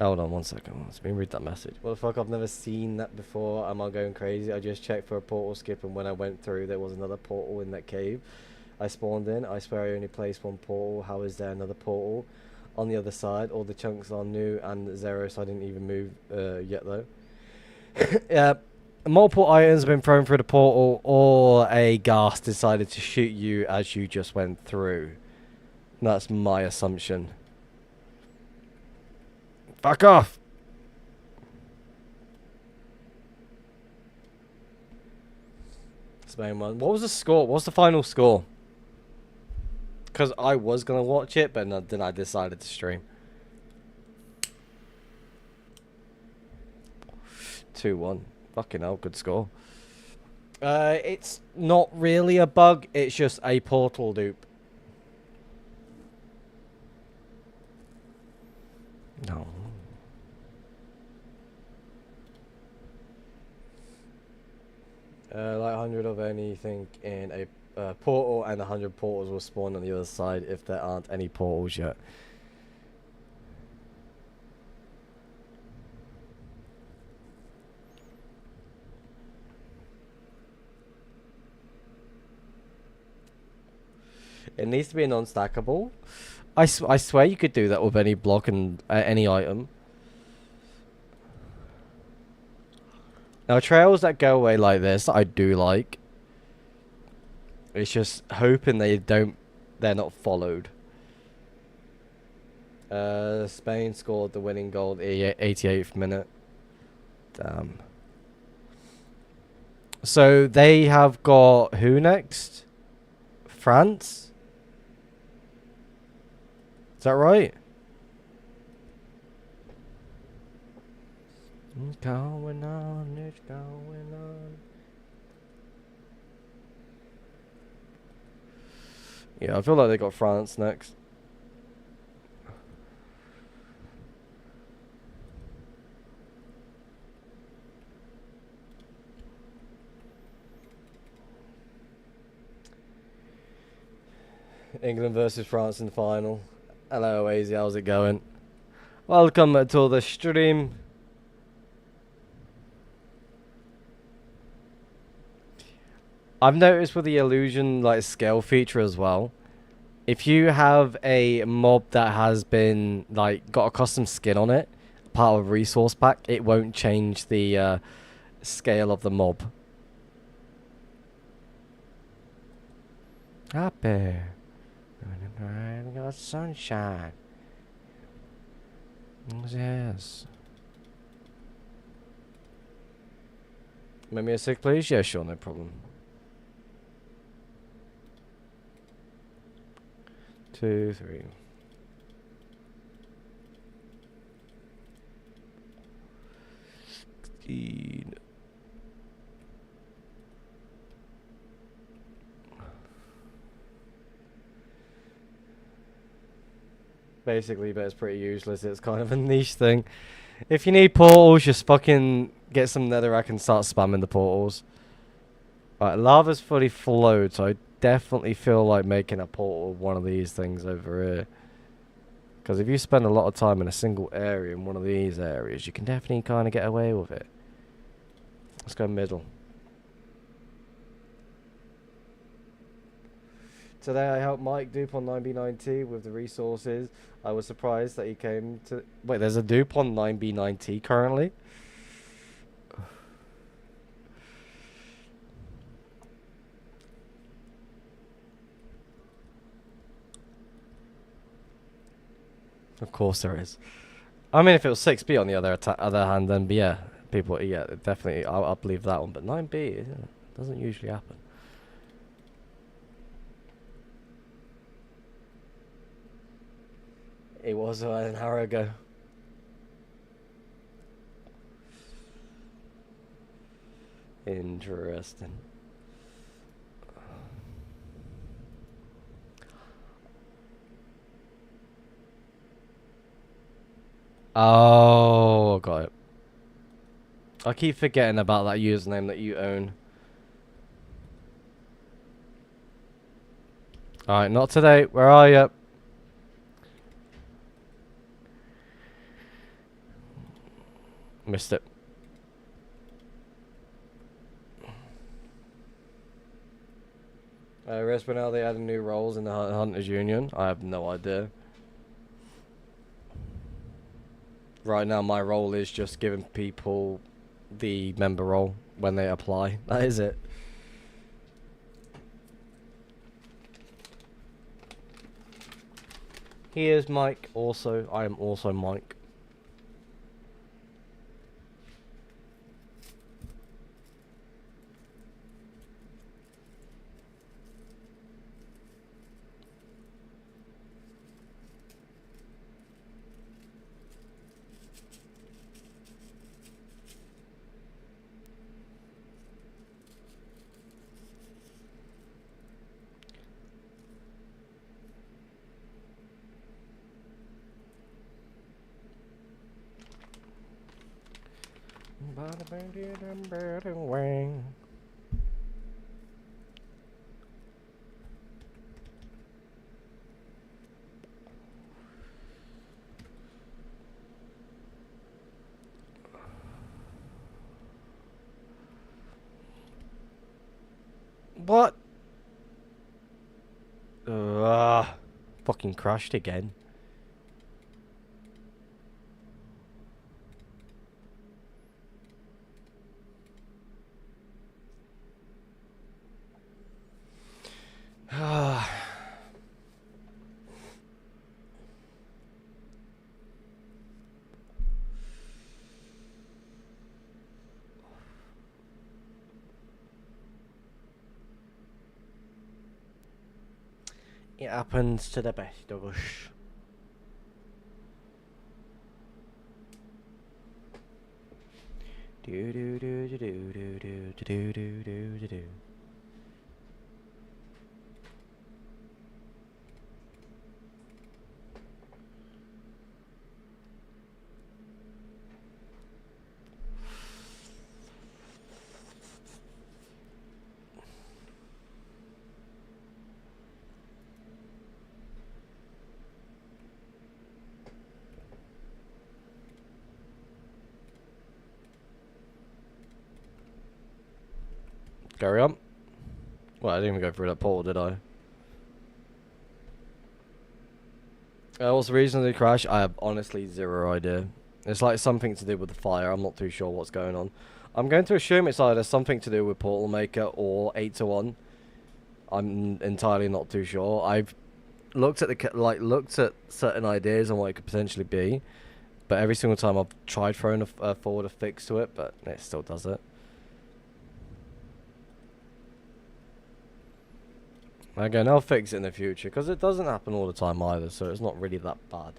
[SPEAKER 1] Hold on 1 second. Let me read that message. What the fuck? I've never seen that before. Am I going crazy? I just checked for a portal skip, and when I went through, there was another portal in that cave I spawned in. I swear I only placed one portal. How is there another portal on the other side? All the chunks are new and zero, so I didn't even move yet though. Yeah. Multiple items have been thrown through the portal, or a ghast decided to shoot you as you just went through. That's my assumption. Fuck off! Spain won. What was the score? What was the final score? Because I was going to watch it, but then I decided to stream. 2-1. Fucking hell, good score. It's not really a bug, it's just a portal dupe. No. Like 100 of anything in a portal, and 100 portals will spawn on the other side if there aren't any portals yet. It needs to be a non-stackable. I swear you could do that with any block and any item. Now, trails that go away like this, I do like. It's just hoping they're not followed. Spain scored the winning goal at the 88th minute. Damn. So they have got who next? France? Is that right? It's going on, it's going on. Yeah, I feel like they got France next. England versus France in the final. Hello, Oazy, how's it going? Welcome to the stream. I've noticed with the illusion like scale feature as well. If you have a mob that has been like got a custom skin on it, part of a resource pack, it won't change the scale of the mob. Happy. Got sunshine. Yes. Make me a sick, please? Yeah, sure, no problem. 2, 3. Basically, but it's pretty useless. It's kind of a niche thing. If you need portals, just fucking get some netherrack and start spamming the portals. Right, lava's fully flowed, so I definitely feel like making a portal of one of these things over here. Because if you spend a lot of time in a single area in one of these areas, you can definitely kind of get away with it. Let's go middle. Today I helped Mike dupe on 9B9T with the resources. I was surprised that he came to... Wait, there's a dupe on 9B9T currently? Of course there is. I mean, if it was 6B on the other hand, then yeah, people, yeah, definitely, I'll believe that one. But 9B, yeah, doesn't usually happen. It was an hour ago. Interesting. Oh, got it. I keep forgetting about that username that you own. Alright, not today. Where are you? Missed it. Respinel, they added new roles in the Hunters Union. I have no idea. Right now, my role is just giving people the member role when they apply. That is it. He is Mike. Also, I am also Mike. What? Fucking crashed again. It happens to the best of us. Do do do do do do do do do do do do. Carry on. Well, I didn't even go through that portal, did I? What's the reason of the crash? I have honestly zero idea. It's like something to do with the fire. I'm not too sure what's going on. I'm going to assume it's either something to do with Portal Maker or 8 to 1. I'm entirely not too sure. I've looked at looked at certain ideas on what it could potentially be, but every single time I've tried throwing forward a fix to it, but it still does it. Again, I'll fix it in the future because it doesn't happen all the time either, so it's not really that bad.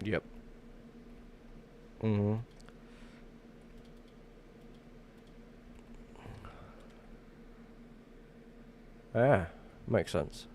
[SPEAKER 1] Yep. Yeah, makes sense.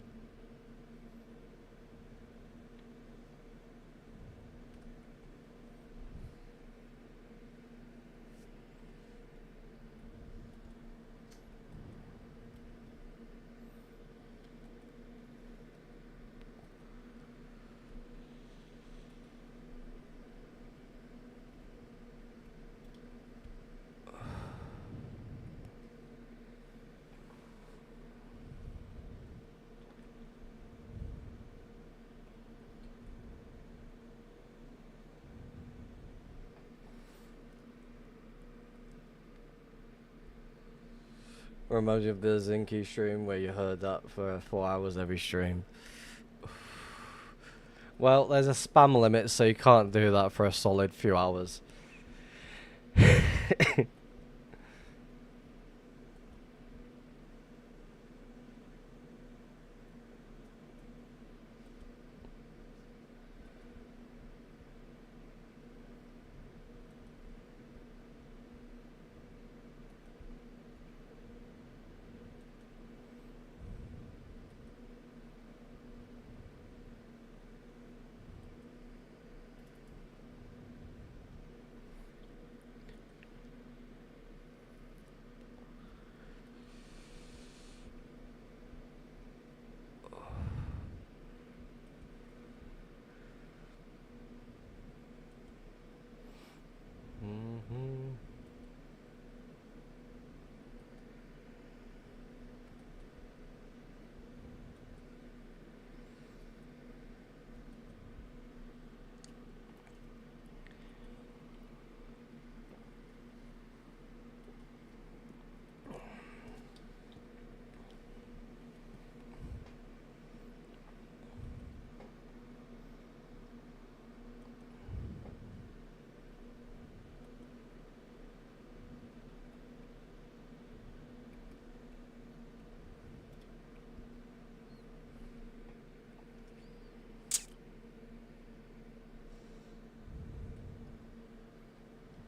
[SPEAKER 1] Reminds me of the Zinky stream where you heard that for 4 hours every stream. Well, there's a spam limit, so you can't do that for a solid few hours.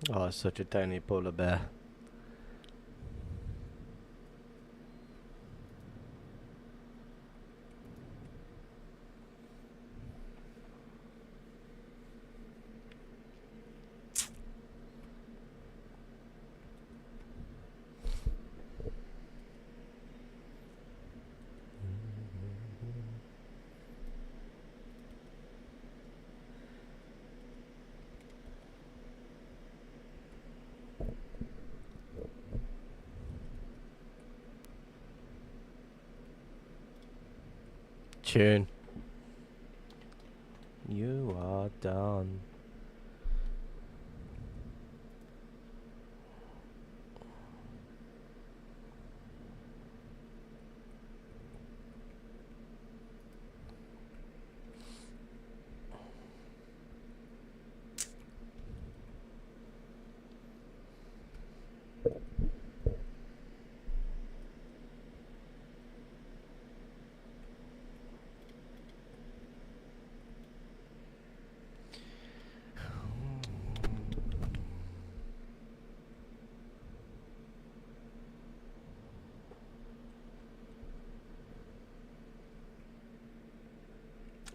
[SPEAKER 1] Oh, such a tiny polar bear. Tune. You are done.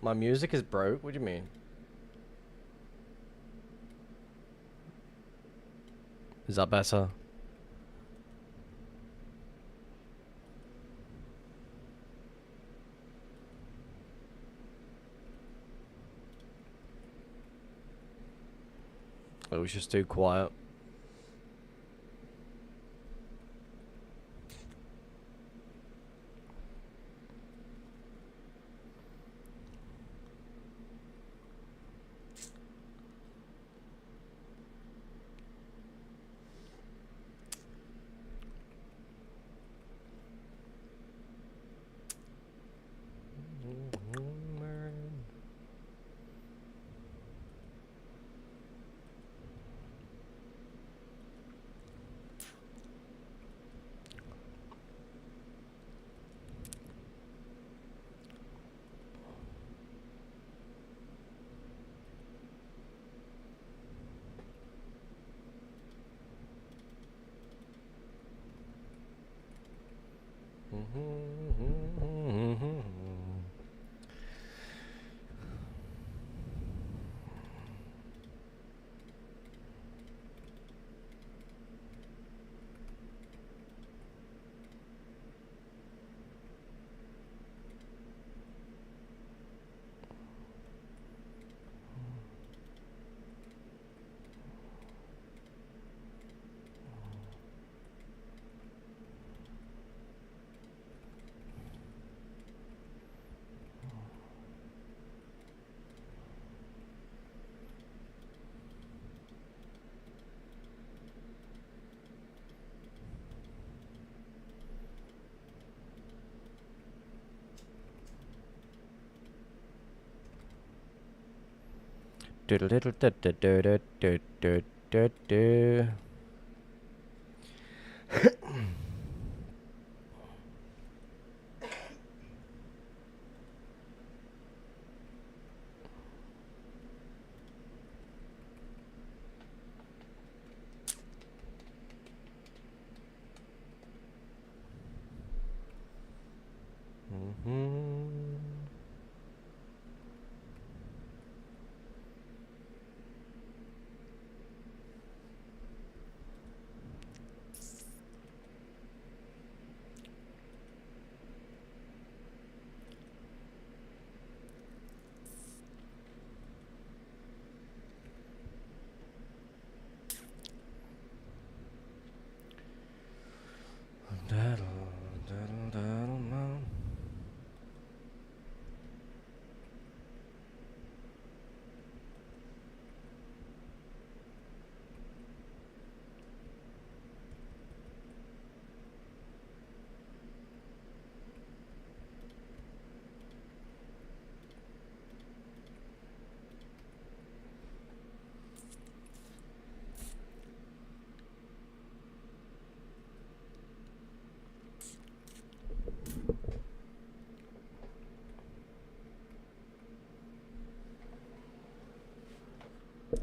[SPEAKER 1] My music is broke? What do you mean? Is that better? It was just too quiet.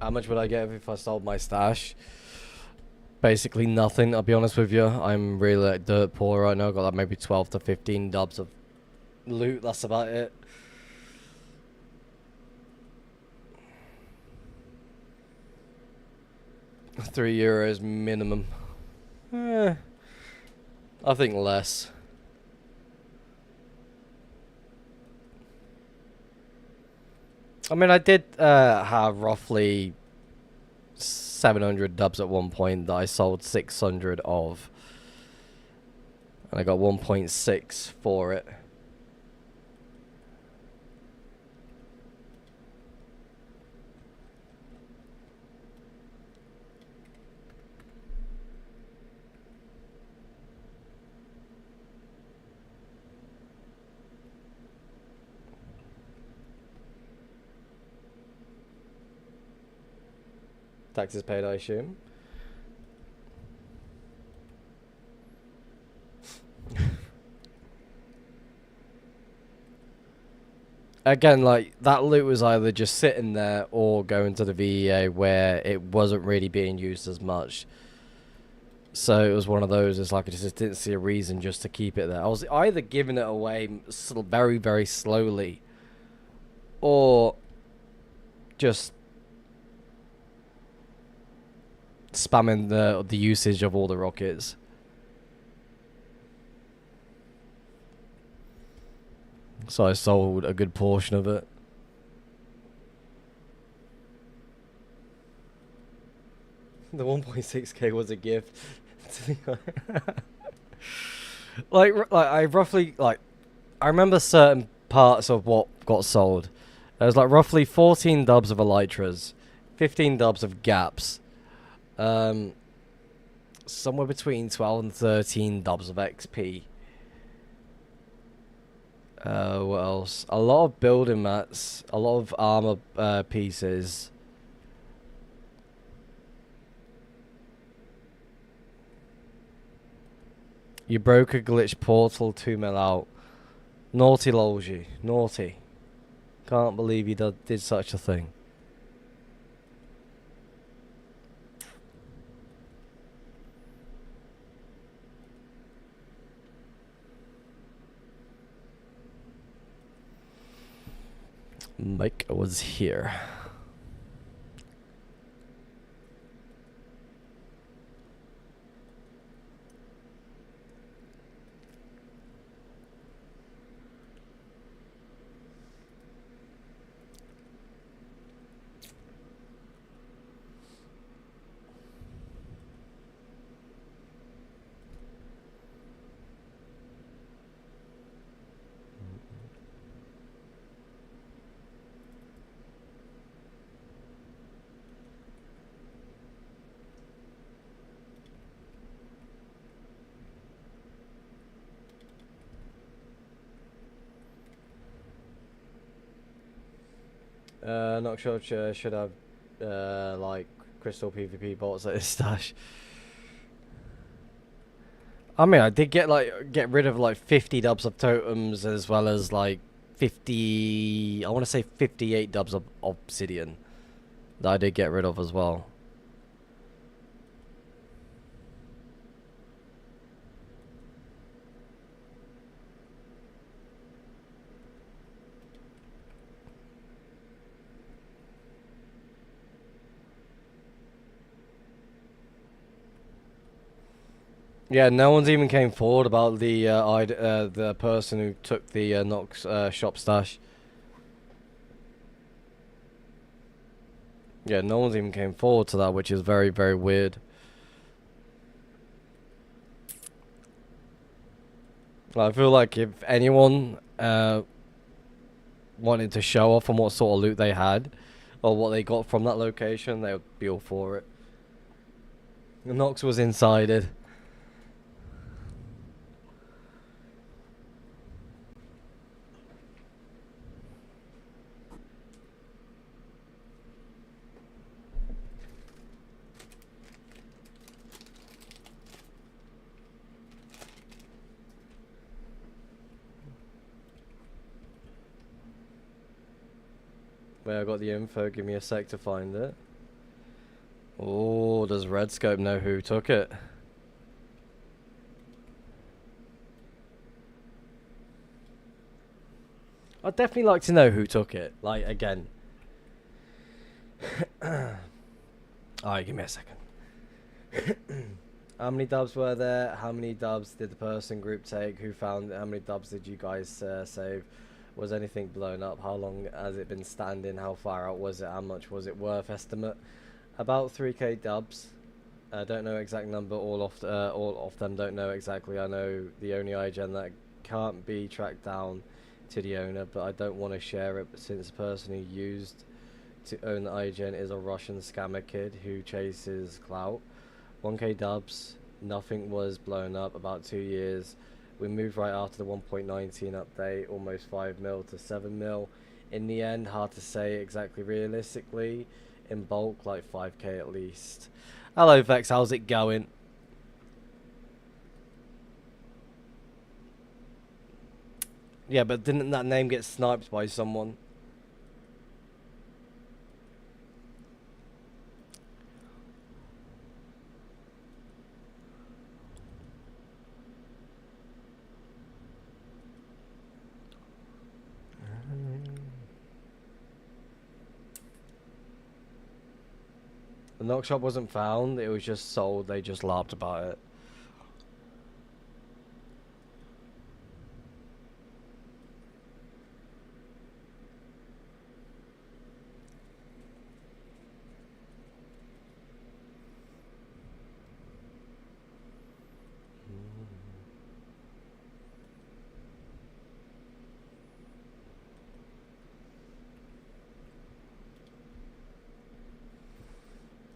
[SPEAKER 1] How much would I get if I sold my stash? Basically nothing, I'll be honest with you. I'm really like dirt poor right now. Got like maybe 12 to 15 dubs of loot. That's about it. €3 minimum. I think less. I mean, I did have roughly 700 dubs at one point that I sold 600 of. And I got 1.6 for it. Taxes paid, I assume. Again, like, that loot was either just sitting there or going to the VEA where it wasn't really being used as much. So it was one of those, it's like I just didn't see a reason just to keep it there. I was either giving it away very, very slowly or just spamming the usage of all the rockets. So I sold a good portion of it. The 1.6k was a gift. like I roughly I remember certain parts of what got sold. There was like roughly 14 dubs of Elytras, 15 dubs of Gaps, somewhere between 12 and 13 dubs of XP. What else? A lot of building mats, a lot of armor pieces. You broke a glitch portal 2 mil out. Naughty Lolgy. Naughty. Can't believe you did such a thing. Mike was here. Not sure should have like crystal PvP bots at his stash. I mean, I did get rid of like 50 dubs of totems as well as like 50. I want to say 58 dubs of obsidian that I did get rid of as well. Yeah, no one's even came forward about the person who took the Nox shop stash. Yeah, no one's even came forward to that, which is very, very weird. I feel like if anyone wanted to show off on what sort of loot they had or what they got from that location, they would be all for it. Nox was insided. Where I got the info, give me a sec to find it. Oh, does Redscope know who took it? I'd definitely like to know who took it. Like, again. Alright, give me a second. How many dubs were there? How many dubs did the person group take? Who found it? How many dubs did you guys save? Was anything blown up? How long has it been standing? How far out was it? How much was it worth? Estimate about 3k dubs. I don't know exact number. All of them don't know exactly. I know the only IGN that can't be tracked down to the owner, but I don't want to share it since the person who used to own the IGN is a Russian scammer kid who chases clout. 1k dubs. Nothing was blown up. About 2 years. We moved right after the 1.19 update, almost 5 mil to 7 mil. In the end, hard to say exactly realistically. In bulk, like 5k at least. Hello Vex, how's it going? Yeah, but didn't that name get sniped by someone? The knock shop wasn't found, it was just sold, they just laughed about it.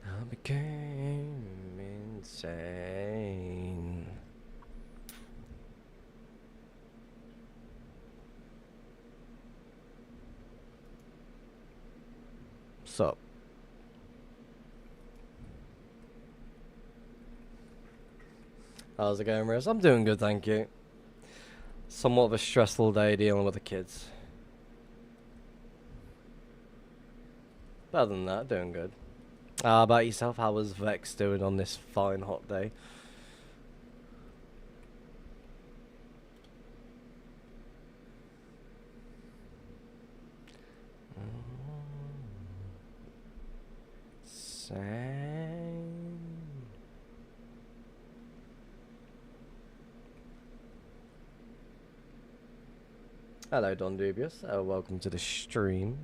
[SPEAKER 1] I became insane. Sup? How's it going, Riz? I'm doing good, thank you. Somewhat of a stressful day dealing with the kids. Other than that, doing good. How about yourself? How was Vex doing on this fine hot day? Same. Hello, Don Dubious. Welcome to the stream.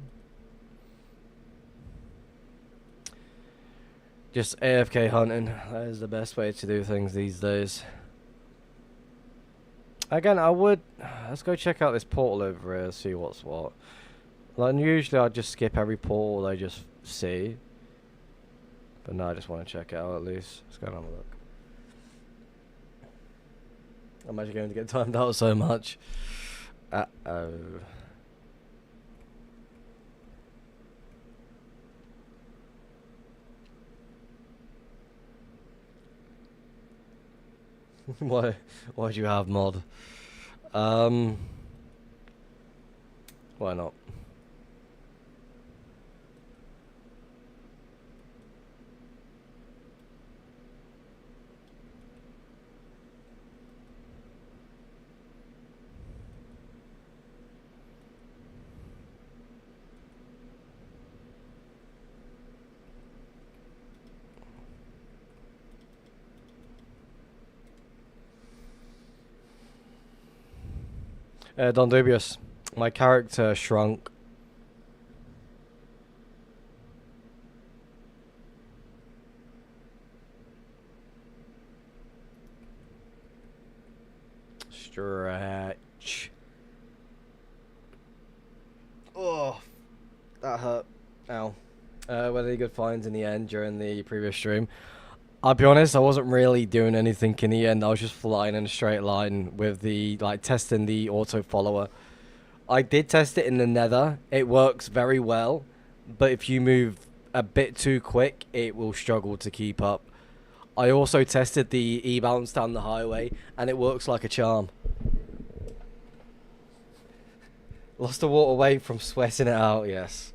[SPEAKER 1] Just AFK hunting. That is the best way to do things these days. Again, I would... Let's go check out this portal over here, see what's what. Like, usually I'd just skip every portal I just see. But no, I just want to check it out at least. Let's go and have a look. I'm actually going to get timed out so much. Uh-oh. Why'd you have mod? Why not? Don Dubious, my character shrunk. Stretch. Oh, that hurt. Ow. Were they good finds in the end during the previous stream? I'll be honest, I wasn't really doing anything in the end. I was just flying in a straight line with the, like, testing the auto follower. I did test it in the nether. It works very well. But if you move a bit too quick, it will struggle to keep up. I also tested the E-bounce down the highway, and it works like a charm. Lost the water weight from sweating it out, yes.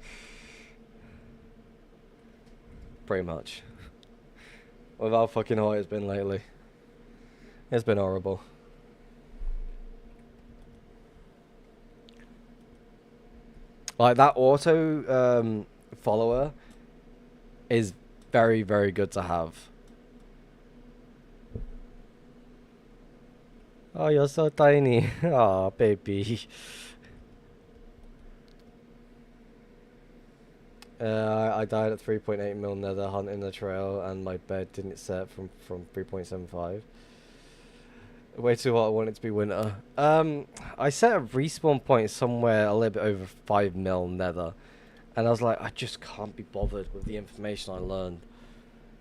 [SPEAKER 1] Pretty much. With how fucking hot it's been lately. It's been horrible. Like, that auto follower is very, very good to have. Oh, you're so tiny. Aw, baby. I died at 3.8 mil nether hunting the trail, and my bed didn't set from 3.75. Way too hot, I want it to be winter. I set a respawn point somewhere a little bit over 5 mil nether, and I was like, I just can't be bothered with the information I learned.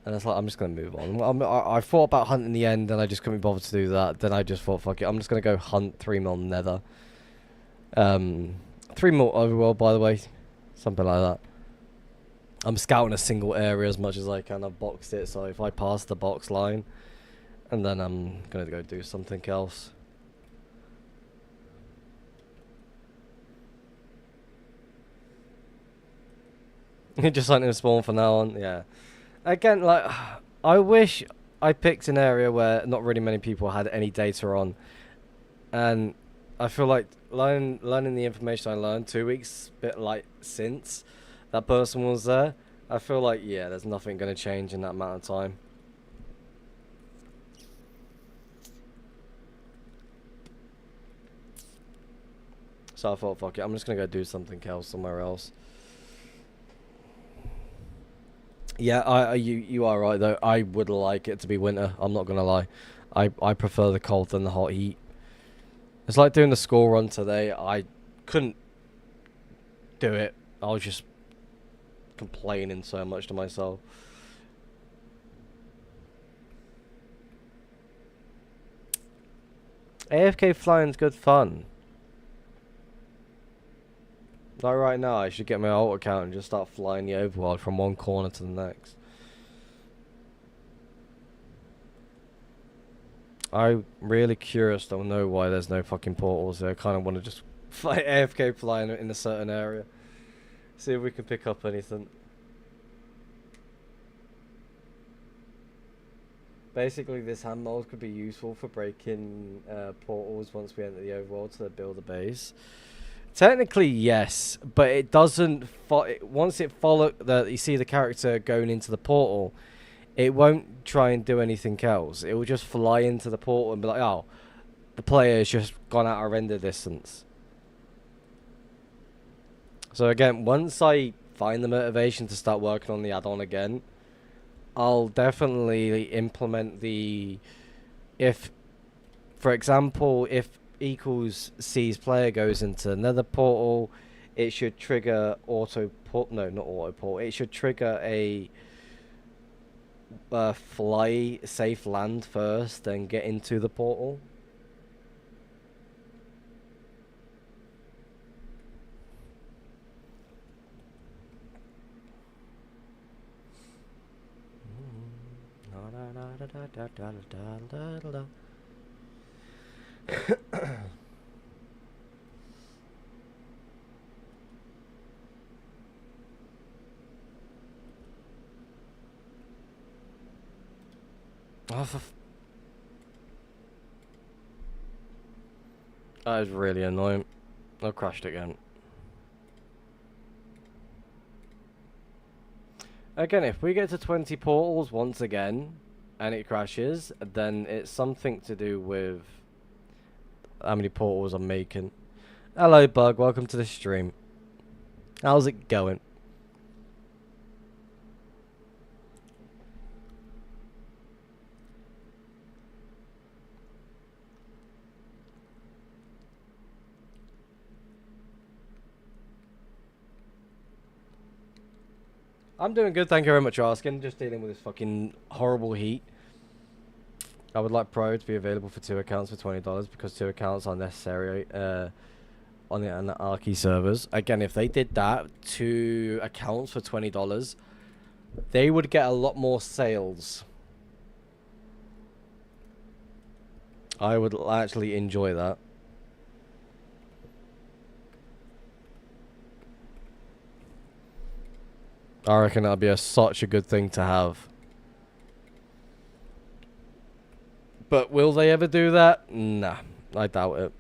[SPEAKER 1] And it's like, I'm just going to move on. I thought about hunting in the end, and I just couldn't be bothered to do that. Then I just thought, fuck it, I'm just going to go hunt 3 mil nether. 3 mil overworld, by the way. Something like that. I'm scouting a single area as much as I can. I've boxed it, so if I pass the box line, and then I'm going to go do something else. Just hunting a spawn from now on, yeah. Again, like, I wish I picked an area where not really many people had any data on. And I feel like learning the information I learned 2 weeks bit like since that person was there, I feel like, yeah, there's nothing going to change in that amount of time. So I thought, fuck it, I'm just going to go do something else somewhere else. Yeah, you are right though. I would like it to be winter. I'm not gonna lie. I prefer the cold than the hot heat. It's like doing the school run today. I couldn't do it. I was just complaining so much to myself. AFK flying's good fun. Like right now, I should get my alt account and just start flying the overworld from one corner to the next. I'm really curious to know why there's no fucking portals there. I kind of want to just fly AFK flying in a certain area. See if we can pick up anything. Basically, this hand mold could be useful for breaking portals once we enter the overworld to build a base. Technically, yes, but it doesn't. Once it you see the character going into the portal, it won't try and do anything else. It will just fly into the portal and be like, "Oh, the player has just gone out of render distance." So again, once I find the motivation to start working on the add-on again, I'll definitely implement the for example, if equals C's player goes into another portal, it should trigger it should trigger a fly safe land first, then get into the portal. Oh, that is really annoying. I crashed again. Again, if we get to 20 portals once again, and it crashes, then it's something to do with how many portals I'm making. Hello, Bug. Welcome to the stream. How's it going? I'm doing good, thank you very much for asking. Just dealing with this fucking horrible heat. I would like Pro to be available for 2 accounts for $20 because 2 accounts are necessary on the Anarchy servers. Again, if they did that, 2 accounts for $20, they would get a lot more sales. I would actually enjoy that. I reckon that'd be such a good thing to have. But will they ever do that? Nah, I doubt it.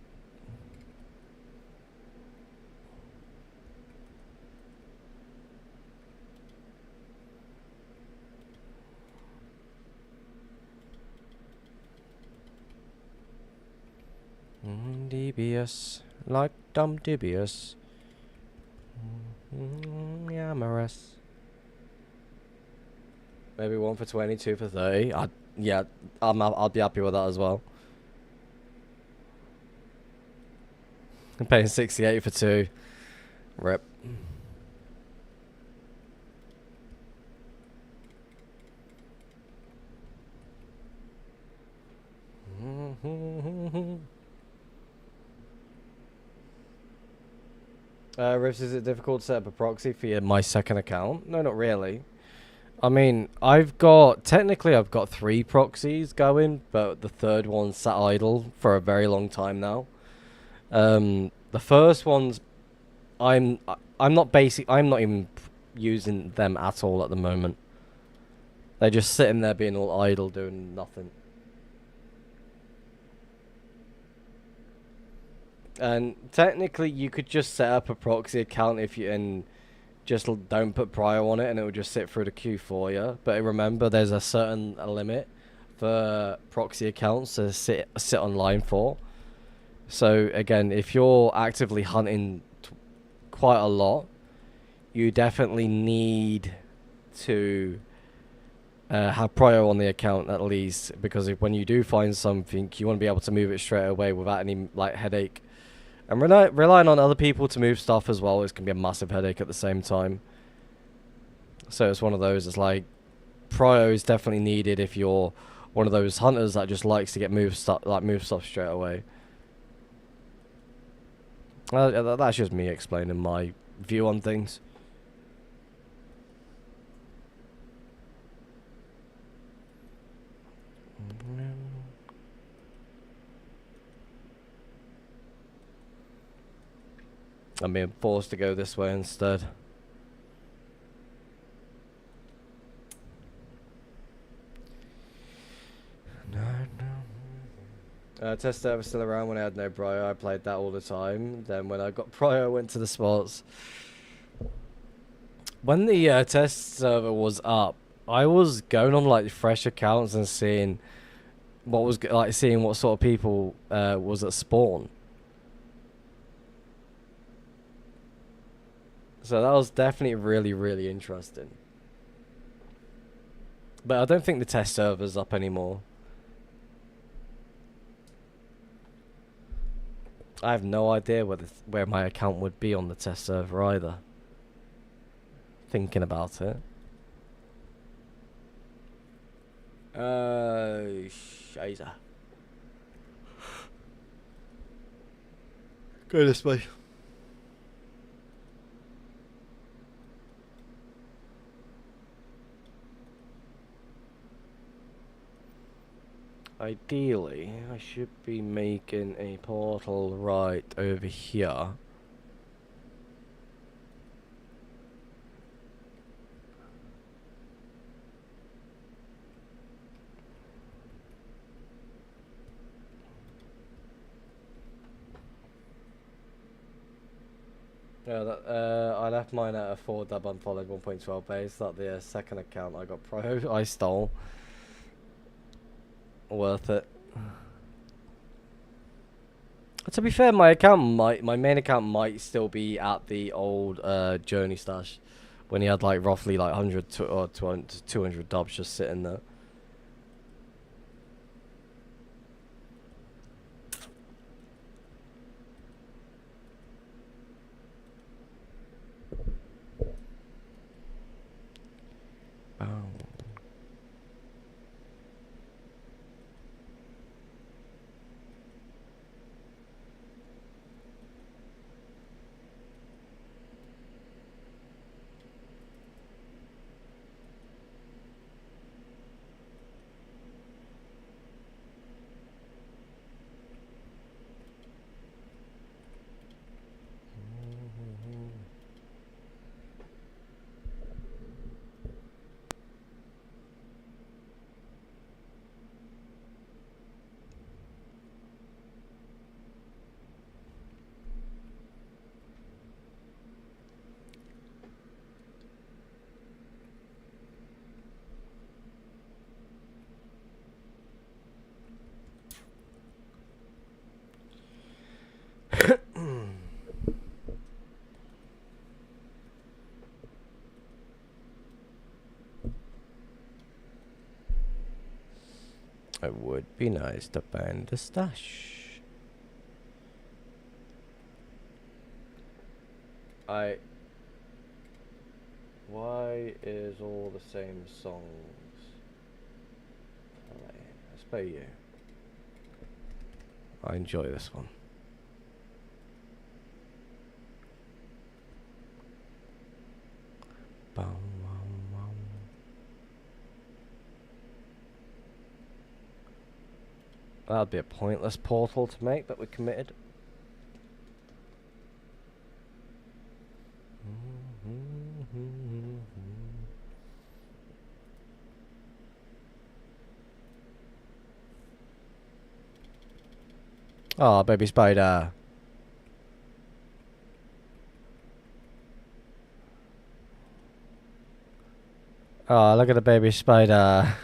[SPEAKER 1] Devious, like dumb dubious. Amorous. Maybe 1 for 20, 2 for 30. Yeah, I'll be happy with that as well. I'm paying 68 for 2. Rip. Riffs, is it difficult to set up a proxy for my second account? No, not really. I mean, technically I've got 3 proxies going, but the third one's sat idle for a very long time now. The first one's, I'm not even using them at all at the moment. They're just sitting there being all idle, doing nothing. And technically, you could just set up a proxy account just don't put Prio on it and it will just sit through the queue for you. But remember, there's a certain limit for proxy accounts to sit online for. So again, if you're actively hunting quite a lot, you definitely need to have Prio on the account at least, because when you do find something, you want to be able to move it straight away without any like headache. And relying on other people to move stuff as well is can be a massive headache at the same time. So it's one of those. It's like Prio is definitely needed if you're one of those hunters that just likes to get move stuff straight away. That's just me explaining my view on things. I'm being forced to go this way instead. Test server was still around when I had no Prio. I played that all the time. Then when I got Prio, I went to the spots. When the test server was up, I was going on like fresh accounts and seeing what was seeing what sort of people was at spawn. So that was definitely really, really interesting. But I don't think the test server's up anymore. I have no idea where my account would be on the test server either. Thinking about it. Scheiße. Go this way. Ideally, I should be making a portal right over here. Yeah, I left mine at a 4 dub unfollowed 1.12 base. That the second account I got I stole. Worth it. To be fair, my main account might still be at the old Journey stash when he had like roughly like 100 or 200 dubs just sitting there. It would be nice to find a stash. Why is all the same songs? Let's play you. I enjoy this one. Bum, bum, bum. That'd be a pointless portal to make, but we're committed. Oh, baby spider. Oh, look at the baby spider.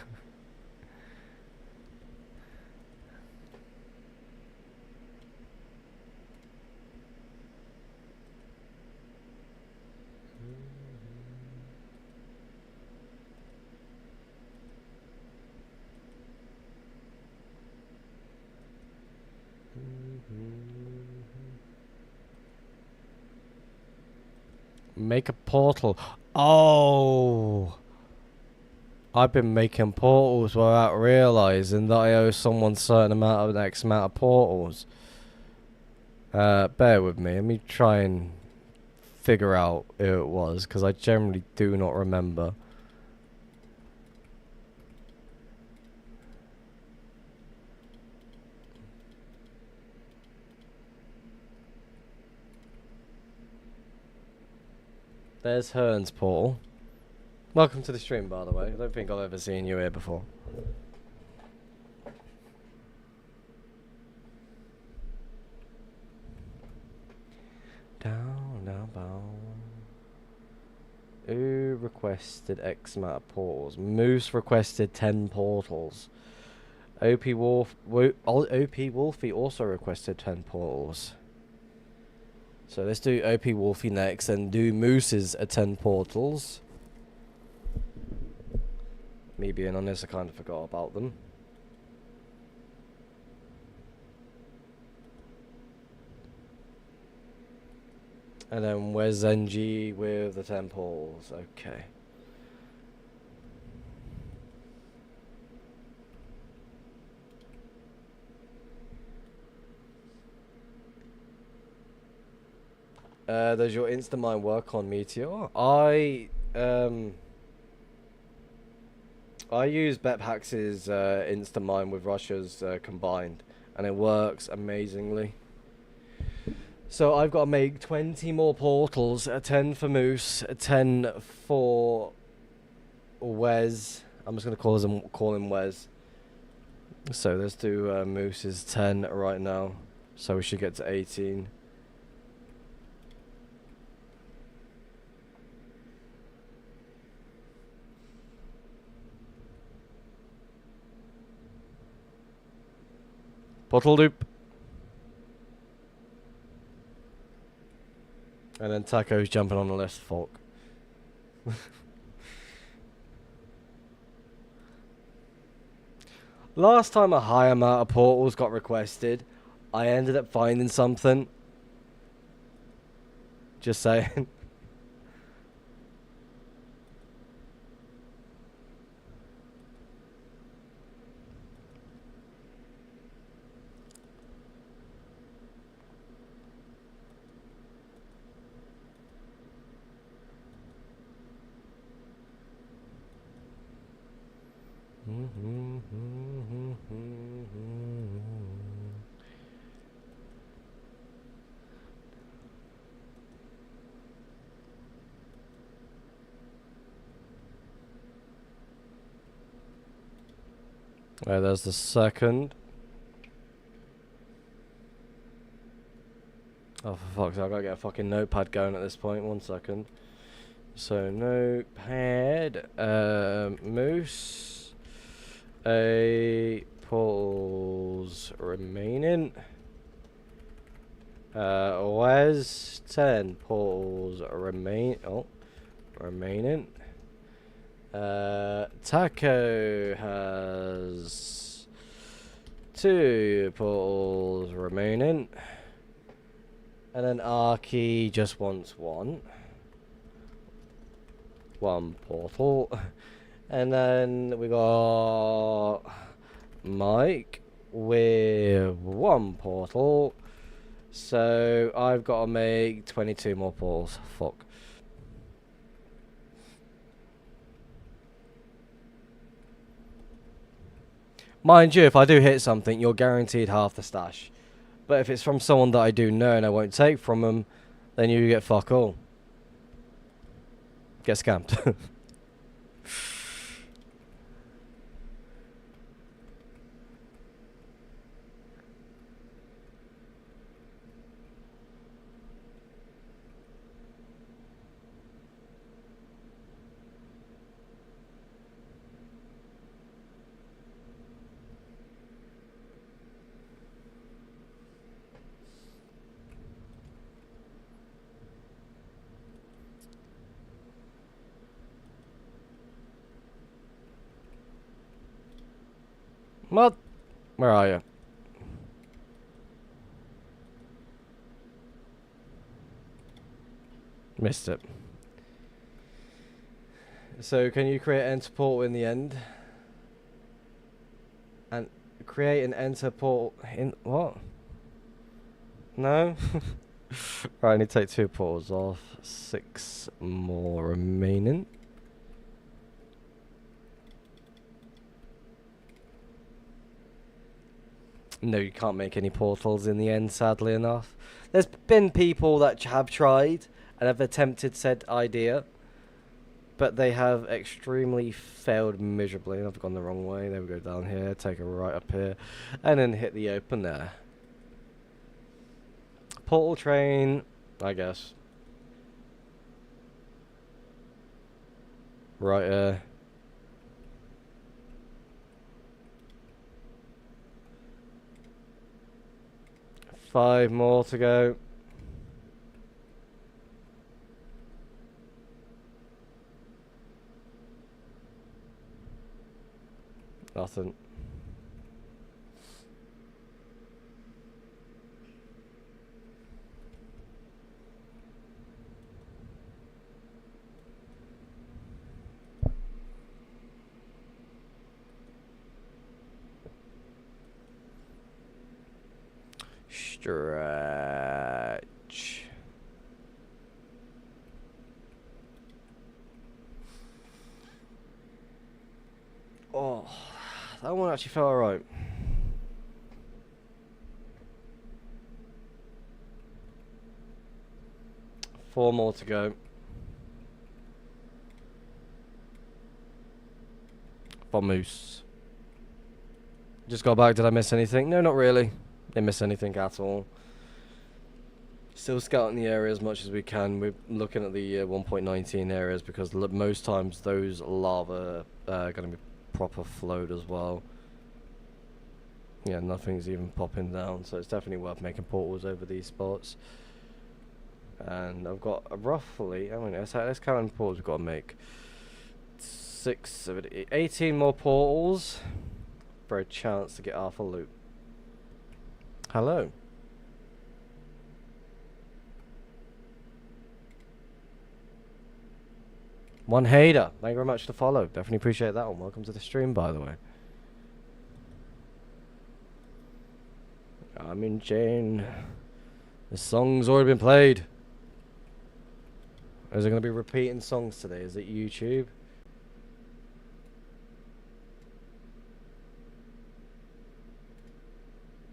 [SPEAKER 1] Make a portal. Oh! I've been making portals without realising that I owe someone certain amount of X amount of portals. Bear with me. Let me try and figure out who it was, because I generally do not remember. There's Hearn's portal. Welcome to the stream, by the way. I don't think I've ever seen you here before. Down, down, down. Who requested X amount of portals? Moose requested 10 portals. OP Wolfie also requested 10 portals. So let's do OP Wolfie next and do Moose's 10 portals. Me being honest, I kind of forgot about them. And then where's Zenji with the 10 portals? Okay. Does your Instamind work on Meteor? I use Betpax's Instamind with Russia's combined, and it works amazingly. So I've got to make 20 more portals, 10 for Moose, 10 for Wes. I'm just going to call him Wes. So let's do Moose's 10 right now. So we should get to 18. Portal loop. And then Taco's jumping on the list, fuck. Last time a high amount of portals got requested, I ended up finding something. Just saying. Right, there's the second. Oh, for fuck's sake, I gotta get a fucking notepad going at this point. 1 second. So, notepad, Moose, a portals remaining. Wes, 10 portals remaining. Taco has 2 portals remaining. And then Arky just wants 1 portal. And then we got Mike with 1 portal. So I've got to make 22 more portals. Fuck. Mind you, if I do hit something, you're guaranteed half the stash. But if it's from someone that I do know and I won't take from them, then you get fuck all. Get scammed. What? Where are you? Missed it. So can you create enter portal in the end? And create an enter portal in what? No? Right, I need to take 2 portals off. 6 more remaining. No, you can't make any portals in the end, sadly enough. There's been people that have tried and have attempted said idea, but they have extremely failed miserably. And I've gone the wrong way. There we go, down here, take a right up here, and then hit the open there. Portal train, I guess. Right here. Five more to go. Nothing. Stretch. Oh, that one actually felt alright. Four more to go. Moose. Just got back. Did I miss anything? No, not really. Didn't miss anything at all. Still scouting the area as much as we can. We're looking at the 1.19 areas because most times those lava are going to be proper flowed as well. Yeah, nothing's even popping down, so it's definitely worth making portals over these spots. And I've got roughly, I mean, let's count how many portals we've got to make. 6, 7, 8, 18 more portals for a chance to get half a loot. Hello. One hater. Thank you very much for the follow. Definitely appreciate that one. Welcome to the stream, by the way. I'm in Jane. The song's already been played. Is it going to be repeating songs today? Is it YouTube?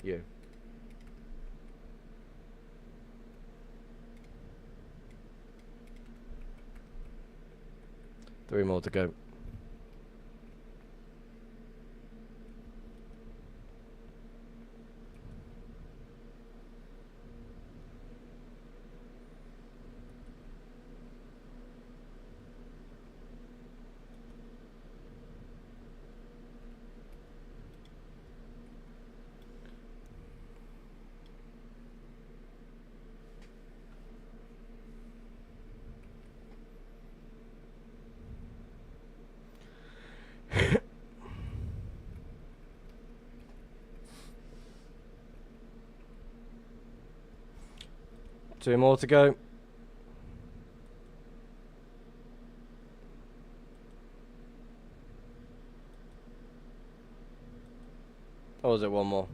[SPEAKER 1] You. Three more to go. Two more to go. Or was it one more?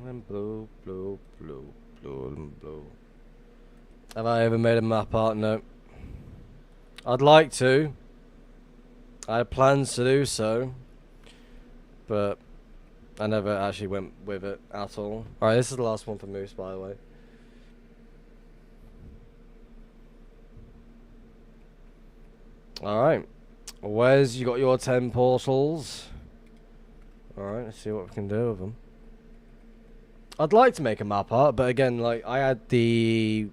[SPEAKER 1] And blue, blue, blue, blue, and blue. Have I ever made a map art? No. I'd like to. I had plans to do so, but I never actually went with it at all. Alright, this is the last one for Moose, by the way. Alright. Where's you got your 10 portals? Alright, let's see what we can do with them. I'd like to make a map art, but again, like, I had the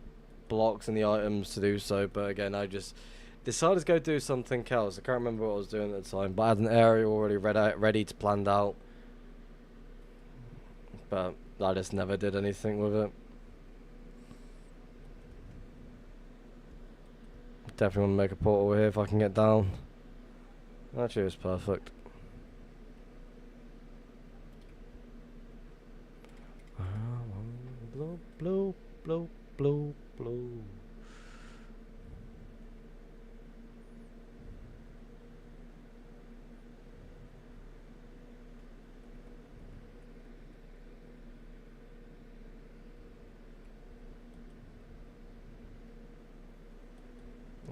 [SPEAKER 1] blocks and the items to do so, but again, I just decided to go do something else. I can't remember what I was doing at the time, but I had an area already ready to planned out. But I just never did anything with it. Definitely want to make a portal here if I can get down. Actually, it's perfect. Blow, blow, blow, blow, blow.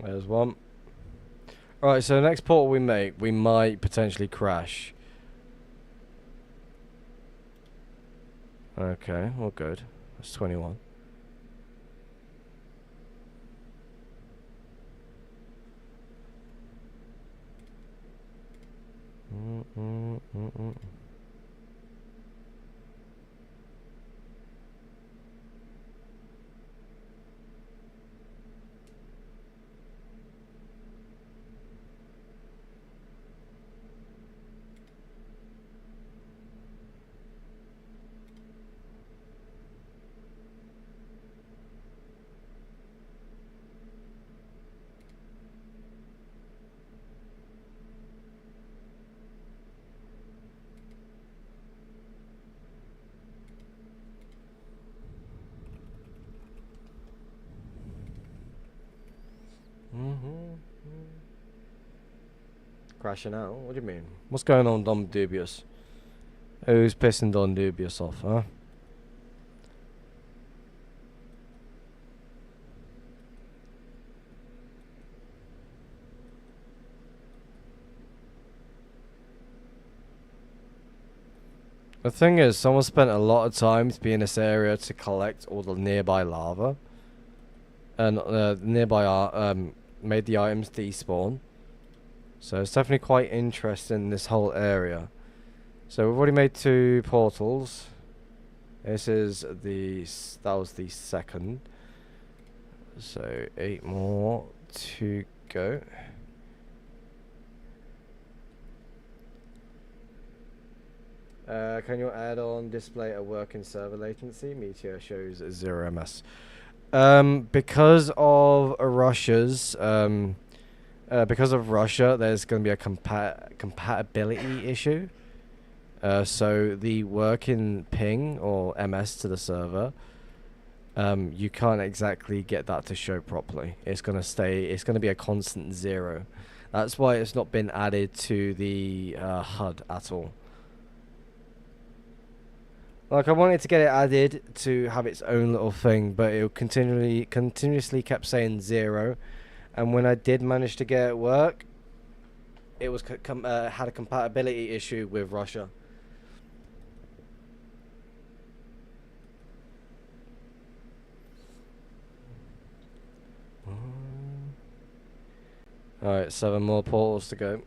[SPEAKER 1] There's one. Alright, so the next portal we make, we might potentially crash. Okay, well good. That's 21. Crashing out? What do you mean? What's going on, Don Dubious? Who's pissing Don Dubious off, huh? The thing is, someone spent a lot of time to be in this area to collect all the nearby lava. And made the items despawn. So it's definitely quite interesting, this whole area. So we've already made 2 portals. This is that was the second. So 8 more to go. Can your add-on display a working server latency? Meteor shows 0 ms. Because of Russia's there's going to be a compatibility issue. So the working ping or ms to the server, you can't exactly get that to show properly. It's going to be a constant 0. That's why it's not been added to the HUD at all. Like, I wanted to get it added to have its own little thing, but it continuously kept saying 0. And when I did manage to get it work, it was had a compatibility issue with Russia. Alright, 7 more portals to go.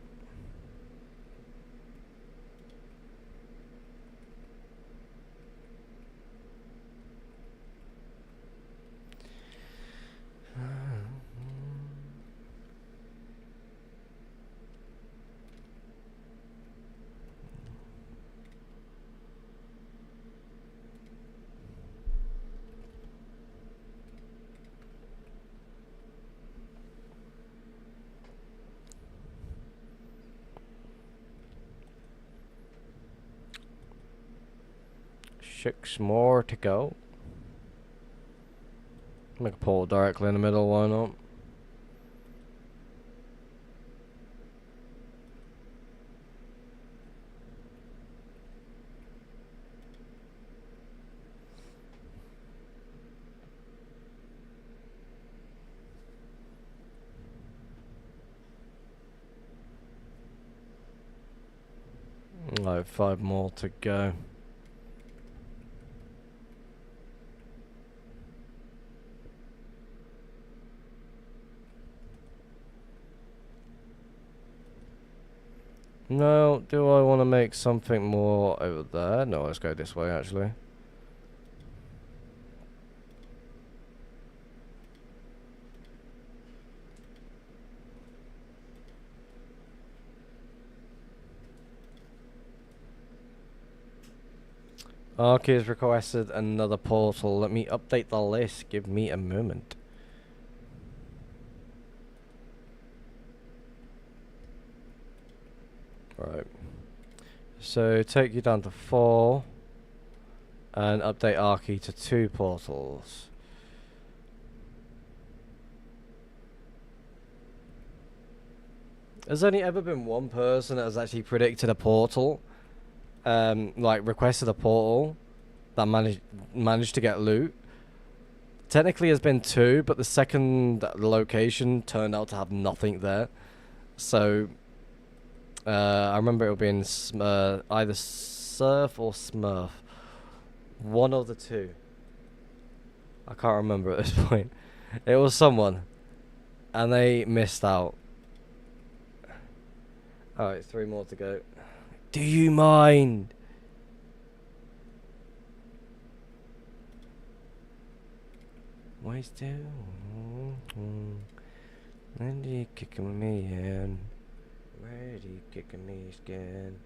[SPEAKER 1] Six more to go. Make a portal directly in the middle, why not? Like 5 more to go. No, do I want to make something more over there? No, let's go this way, actually. Arky has requested another portal. Let me update the list. Give me a moment. Right. So take you down to 4 and update Arky to 2 portals. There's only ever been one person that has actually predicted a portal, like requested a portal that managed to get loot. Technically has been 2, but the second location turned out to have nothing there. So I remember it being either Surf or Smurf. One of the two. I can't remember at this point. It was someone. And they missed out. Alright, 3 more to go. Do you mind? Why still? When do you kicking me in? Where do you kicking me again?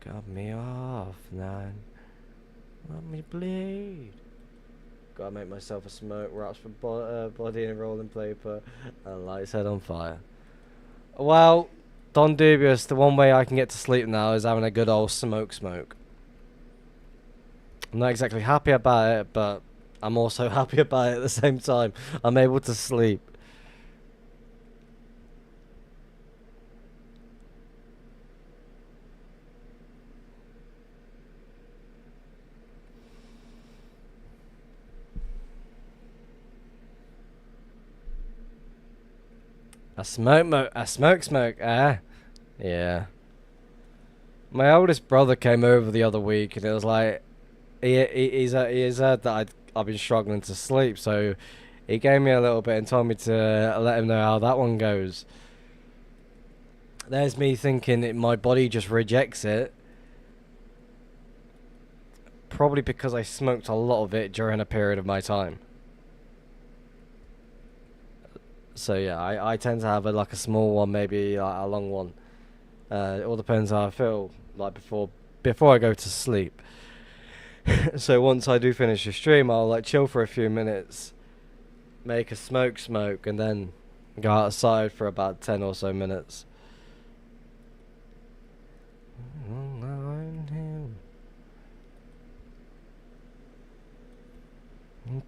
[SPEAKER 1] Got me off, man. Let me bleed. Gotta make myself a smoke wraps for body and rolling paper and light set on fire. Well, Don Dubious, the one way I can get to sleep now is having a good old smoke. I'm not exactly happy about it, but I'm also happy about it at the same time. I'm able to sleep. A smoke, yeah. My oldest brother came over the other week, and it was like, he's heard that I've been struggling to sleep, so he gave me a little bit and told me to let him know how that one goes. There's me thinking my body just rejects it. Probably because I smoked a lot of it during a period of my time. So yeah, I tend to have like a small one, maybe like a long one. It all depends how I feel like before I go to sleep. So once I do finish the stream, I'll like chill for a few minutes, make a smoke, and then go outside for about 10 or so minutes.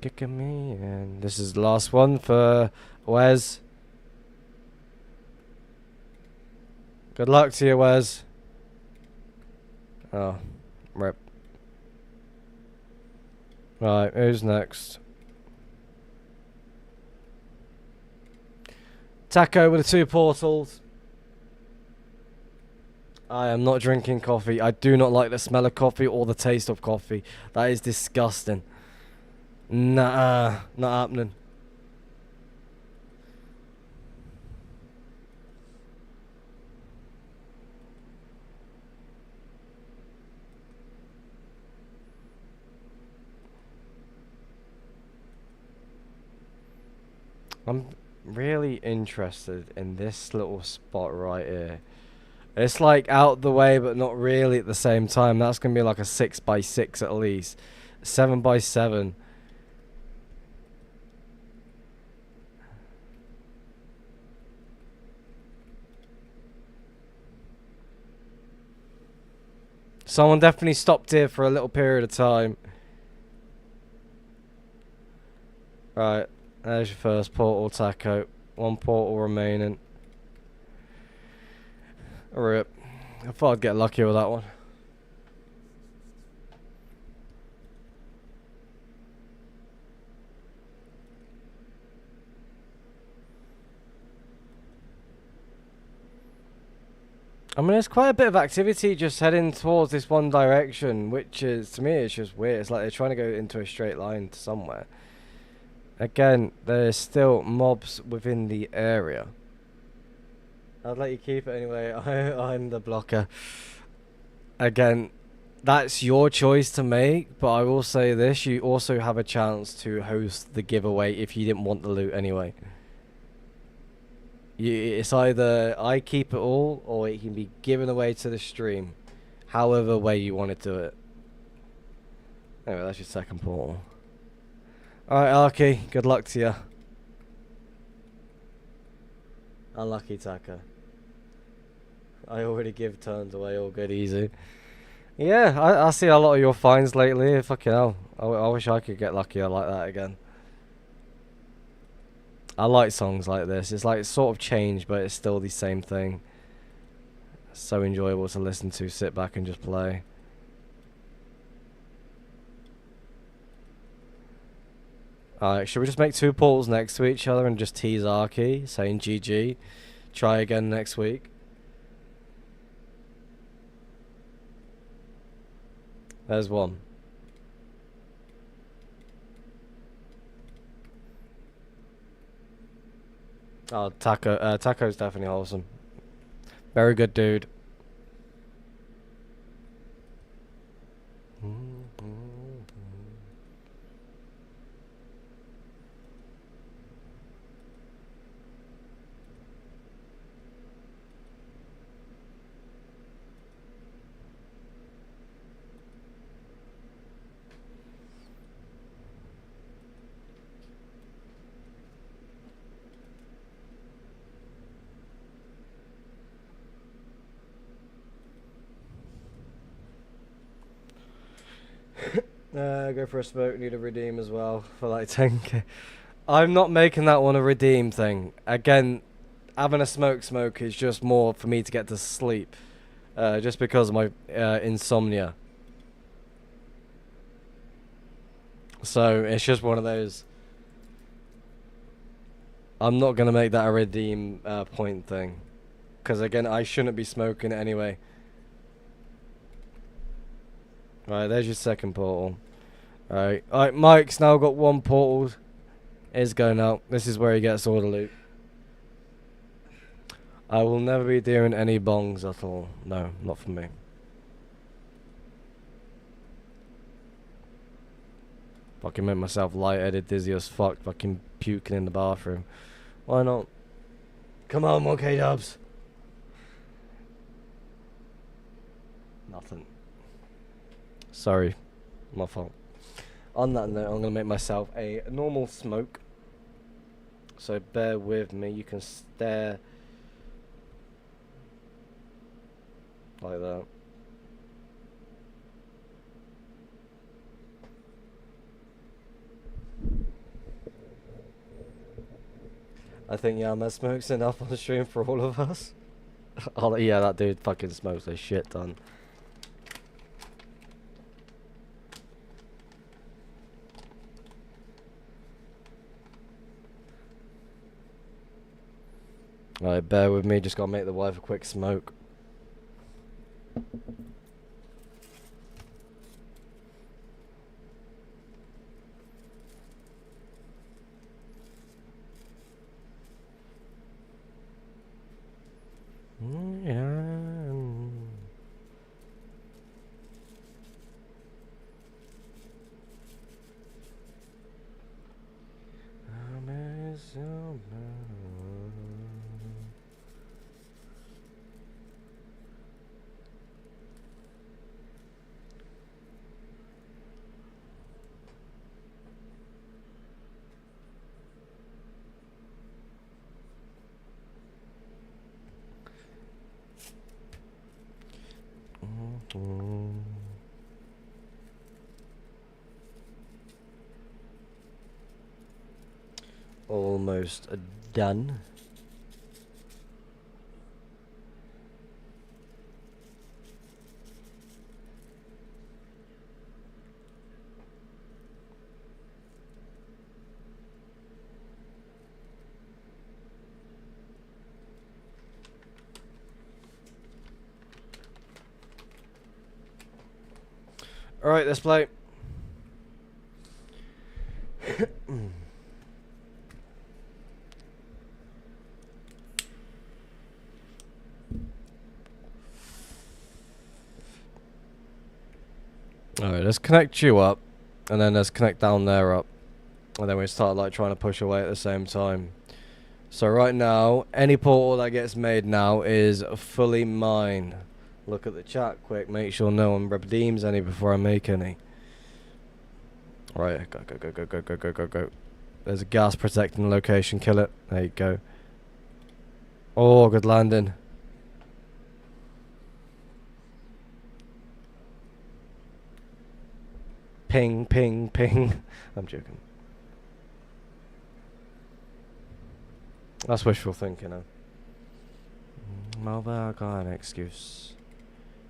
[SPEAKER 1] Kicking me, and this is the last one for Wes. Good luck to you, Wes. Oh, rip. Right, who's next? Taco with the 2 portals. I am not drinking coffee. I do not like the smell of coffee or the taste of coffee. That is disgusting. Nah, not happening. I'm really interested in this little spot right here. It's like out the way, but not really at the same time. That's going to be like a 6x6 at least. 7x7. Someone definitely stopped here for a little period of time. Right, there's your first portal, Taco. 1 portal remaining. Rip. I thought I'd get lucky with that one. I mean, there's quite a bit of activity just heading towards this one direction, which is, to me, it's just weird. It's like they're trying to go into a straight line to somewhere. Again, there's still mobs within the area. I'd let you keep it anyway. I'm the blocker. Again, that's your choice to make, but I will say this, you also have a chance to host the giveaway if you didn't want the loot anyway. It's either I keep it all, or it can be given away to the stream. However way you want to do it. Anyway, that's your second portal. Alright, Arky, good luck to you. Unlucky Taka. I already give turns away all good easy. Yeah, I see a lot of your finds lately. Fucking hell. I wish I could get luckier like that again. I like songs like this. It's like sort of changed, but it's still the same thing. So enjoyable to listen to, sit back and just play. Alright, should we just make 2 portals next to each other and just tease Arky, saying GG? Try again next week. There's one. Oh, Taco's definitely wholesome. Very good dude. Go for a smoke, need a redeem as well for like 10k. I'm not making that one a redeem thing. Again, having a smoke is just more for me to get to sleep. Just because of my insomnia. So it's just one of those. I'm not going to make that a redeem point thing. Because again, I shouldn't be smoking it anyway. Right, there's your second portal. Alright, Mike's now got 1 portal. Is going out. This is where he gets all the loot. I will never be doing any bongs at all. No, not for me. Fucking make myself lightheaded, dizzy as fuck, fucking puking in the bathroom. Why not? Come on, Monkey Dubs. Nothing. Sorry. My fault. On that note, I'm going to make myself a normal smoke. So bear with me. You can stare like that. I think Yama smokes enough on the stream for all of us. Oh yeah, that dude fucking smokes a shit ton. Alright, bear with me, just gotta make the wife a quick smoke. Almost done. Alright, let's play. Alright, let's connect you up. And then let's connect down there up. And then we start like trying to push away at the same time. So right now, any portal that gets made now is fully mine. Look at the chat quick, make sure no one redeems any before I make any. Right, go, go, go, go, go, go, go, go, go. There's a gas protecting location, kill it. There you go. Oh, good landing. Ping, ping, ping. I'm joking. That's wishful thinking, huh? Well, I got an excuse.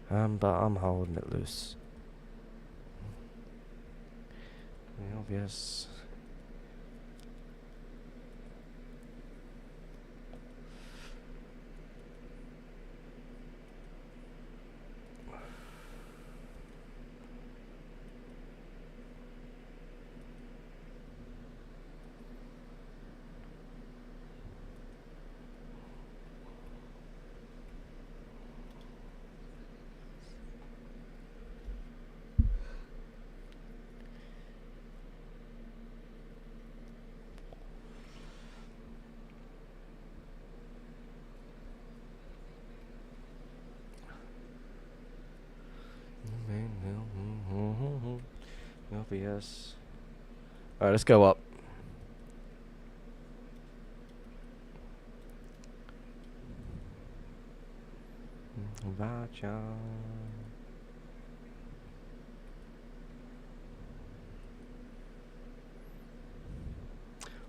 [SPEAKER 1] But I'm holding it loose. The obvious. Obvious. Alright, let's go up.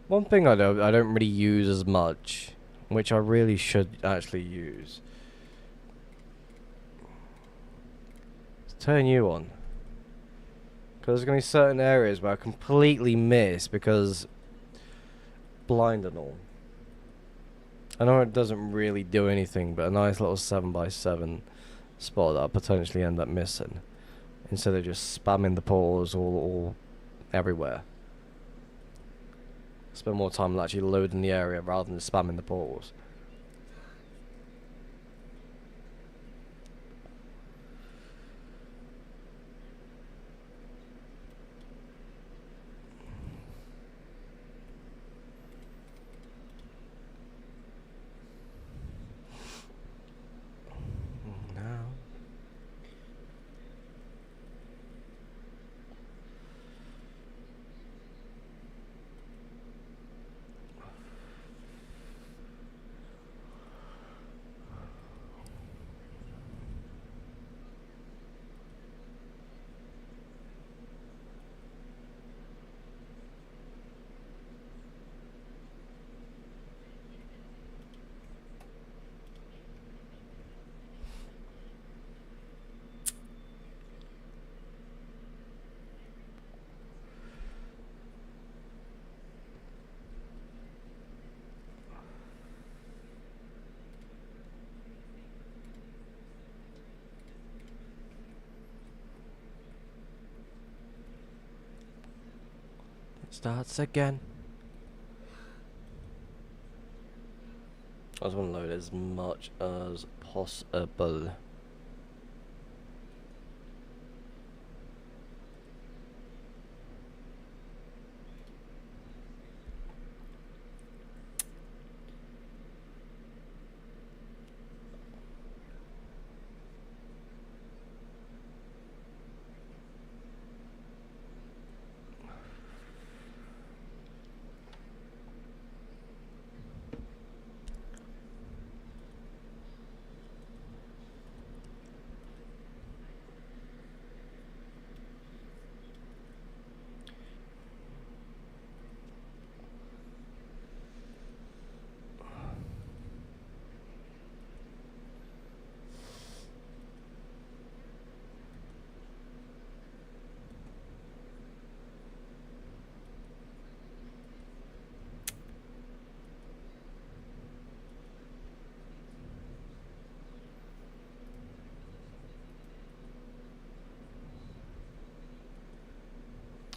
[SPEAKER 1] One thing I don't really use as much, which I really should actually use. Let's turn you on. Because there's going to be certain areas where I completely miss because blind and all. I know it doesn't really do anything, but a nice little 7x7 spot that I'll potentially end up missing. Instead of just spamming the portals all everywhere. Spend more time actually loading the area rather than spamming the portals. Starts again. I just want to load as much as possible.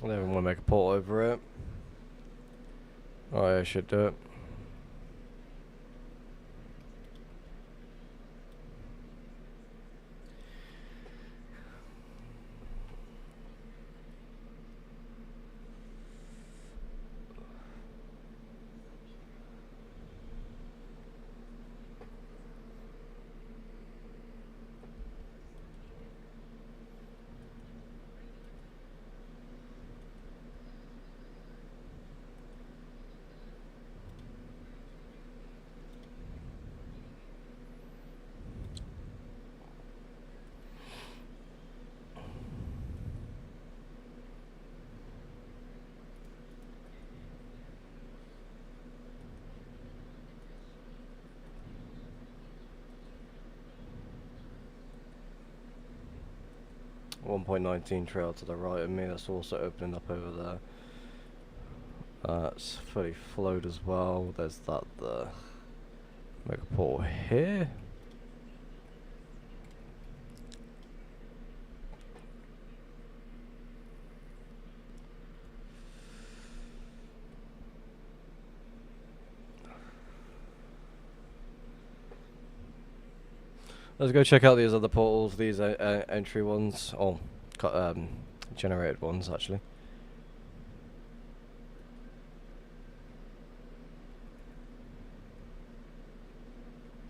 [SPEAKER 1] I don't even want to make a port over it. Oh, yeah, I should do it. 1.19 trail to the right of me. That's also opening up over there. It's fully flowed as well. There's that there. Make a portal here. Let's go check out these other portals, these entry ones, or generated ones actually.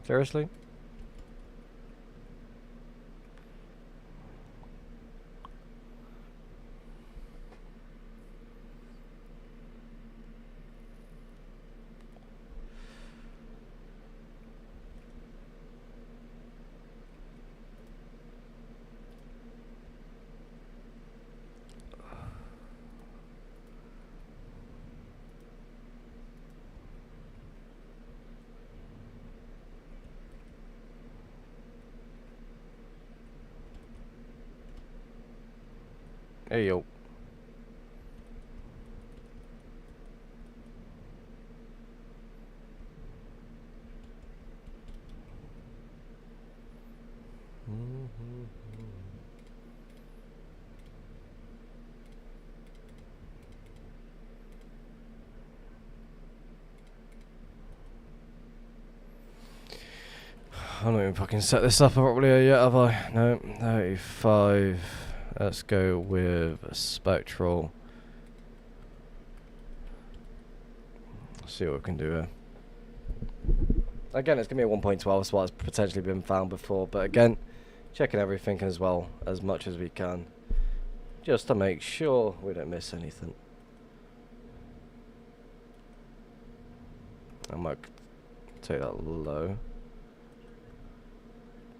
[SPEAKER 1] Seriously? Hey yo. I'm not even fucking set this up properly yet, have I? No, 35. Let's go with a spectral. Let's see what we can do here. Again, it's going to be a 1.12 spot that's potentially been found before, but again, checking everything as well, as much as we can, just to make sure we don't miss anything. I might take that low.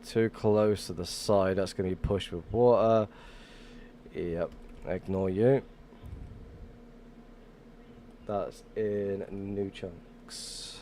[SPEAKER 1] Too close to the side, that's going to be pushed with water. Yep, ignore you. That's in new chunks.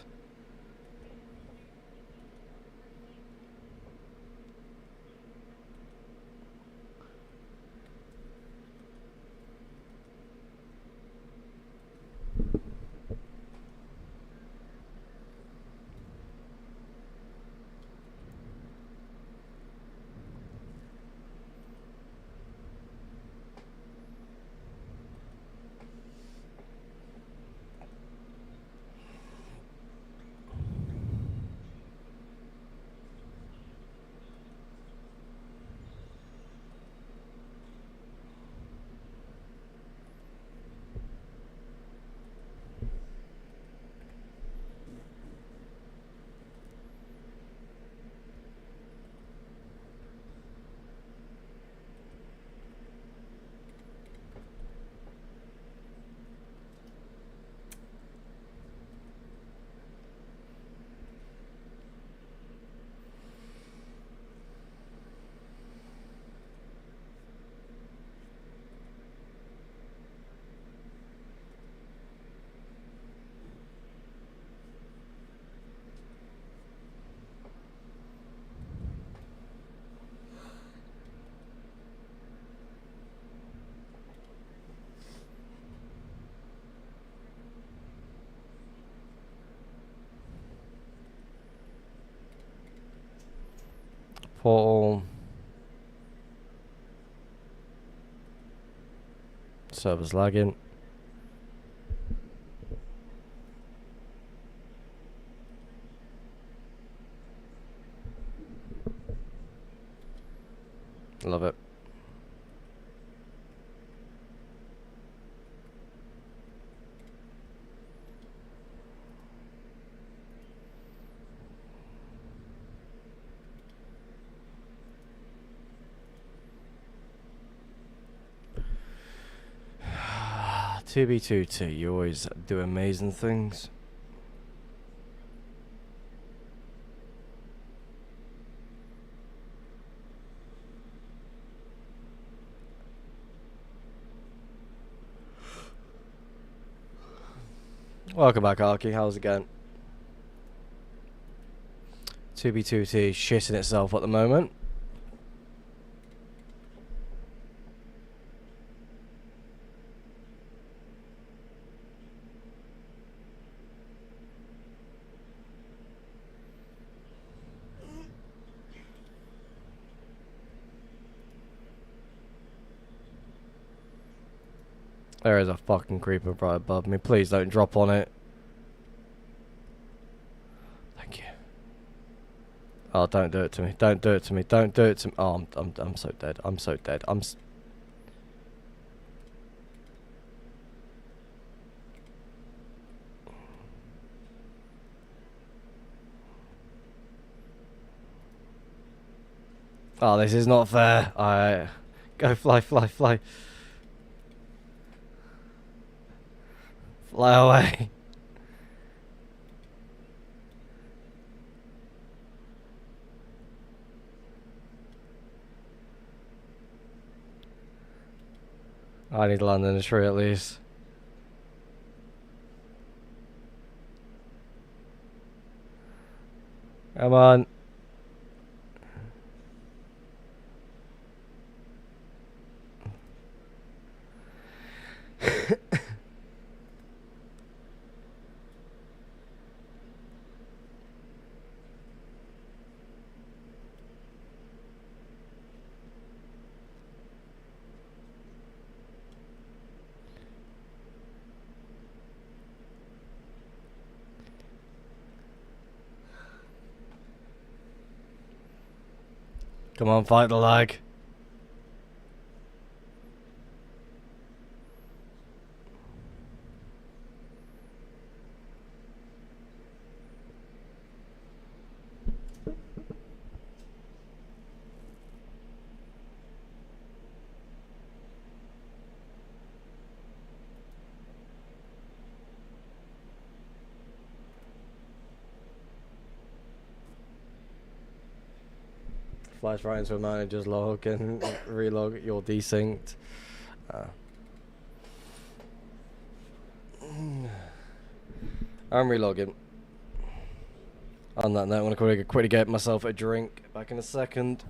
[SPEAKER 1] Portal. Server's lagging. Love it. TB2T, you always do amazing things. Welcome back, Arky. How's it going? 2B2T shitting itself at the moment. There is a fucking creeper right above me. Please don't drop on it. Thank you. Oh, don't do it to me. Don't do it to me. Don't do it to me. Oh, I'm so dead. I'm so dead. Oh, this is not fair. Alright. Go fly, fly, fly. Fly away. I need to land in a tree at least. Come on. Come on, fight the lag. Flies right into a manager's log and relog. You're desynced. I'm relogging. On that note, I'm gonna quickly get myself a drink. Back in a second.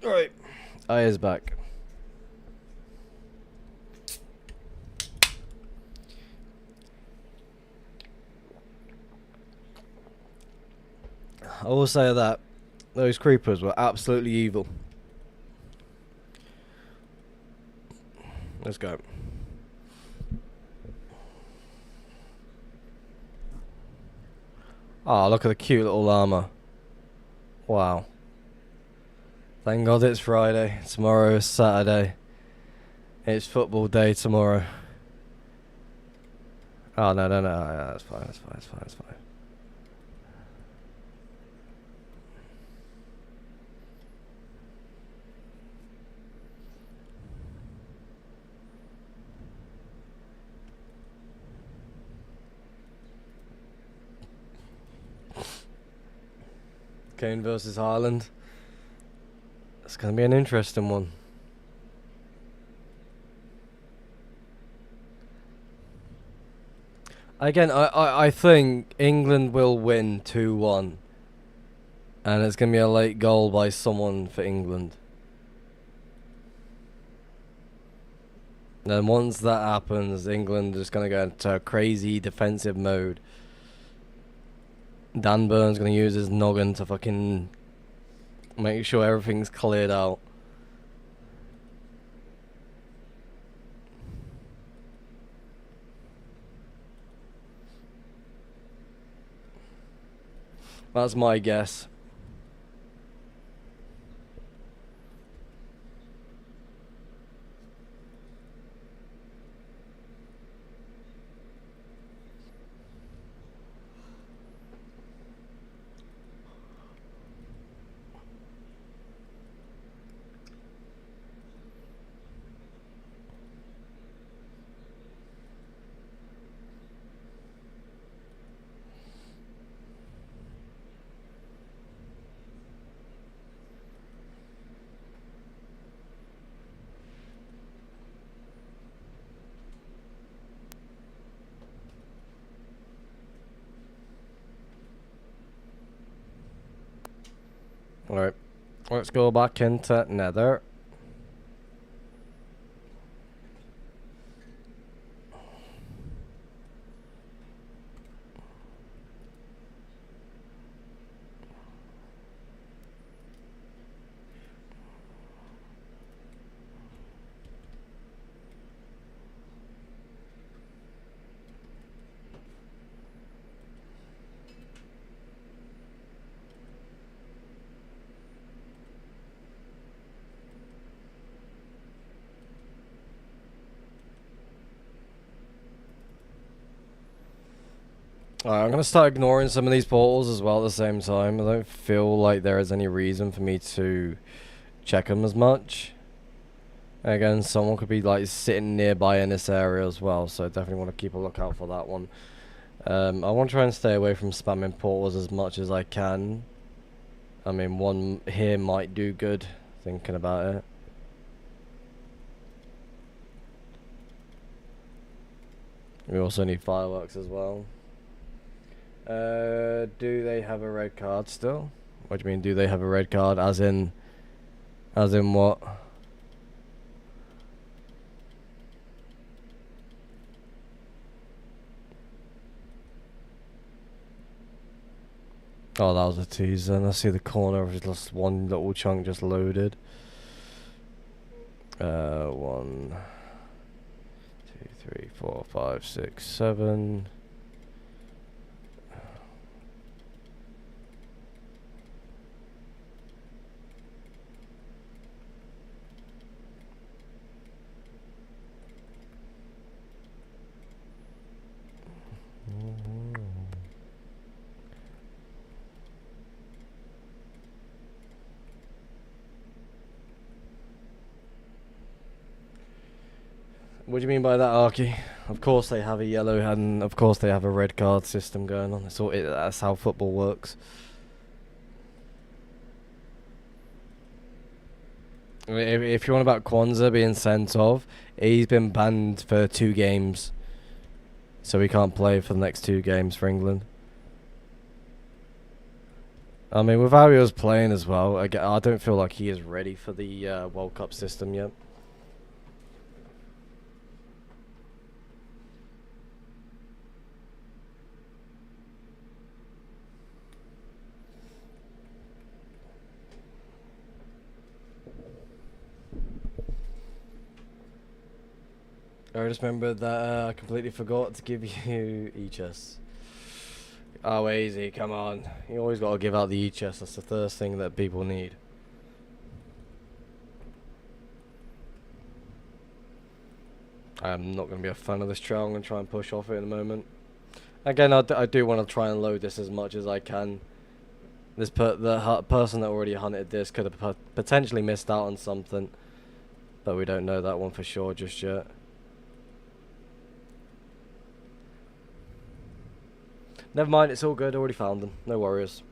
[SPEAKER 1] Alright. I is back. I will say that those creepers were absolutely evil. Let's go. Oh, look at the cute little llama. Wow. Thank God it's Friday. Tomorrow is Saturday. It's football day tomorrow. Oh, no. Yeah, that's fine. Kane versus Haaland. It's going to be an interesting one. Again, I think England will win 2-1. And it's going to be a late goal by someone for England. Then once that happens, England is going to go into a crazy defensive mode. Dan Burns going to use his noggin to fucking make sure everything's cleared out. That's my guess. Alright, let's go back into Nether. Alright, I'm gonna start ignoring some of these portals as well at the same time. I don't feel like there is any reason for me to check them as much. Again, someone could be like sitting nearby in this area as well, so I definitely want to keep a lookout for that one. I want to try and stay away from spamming portals as much as I can. I mean, one here might do good, thinking about it. We also need fireworks as well. Do they have a red card still? What do you mean, do they have a red card? As in what? Oh, that was a teaser. And I see the corner of just one little chunk just loaded. 1, 2, 3, 4, 5, 6, 7. What do you mean by that, Arky? Of course they have a yellow and of course they have a red card system going on. That's how football works. If you're on about Kwanzaa being sent off, he's been banned for 2 games. So he can't play for the next 2 games for England. I mean, with how he was playing as well, I don't feel like he is ready for the World Cup system yet. I just remembered that I completely forgot to give you E-chest. Oh, easy, come on. You always got to give out the E-chest. That's the first thing that people need. I'm not going to be a fan of this trail. I'm going to try and push off it in a moment. Again, I do want to try and load this as much as I can. The person that already hunted this could have potentially missed out on something. But we don't know that one for sure just yet. Never mind, it's all good. Already found them. No worries.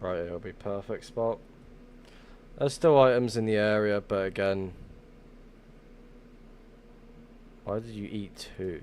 [SPEAKER 1] Right, it'll be perfect spot. There's still items in the area, but again... Why did you eat 2?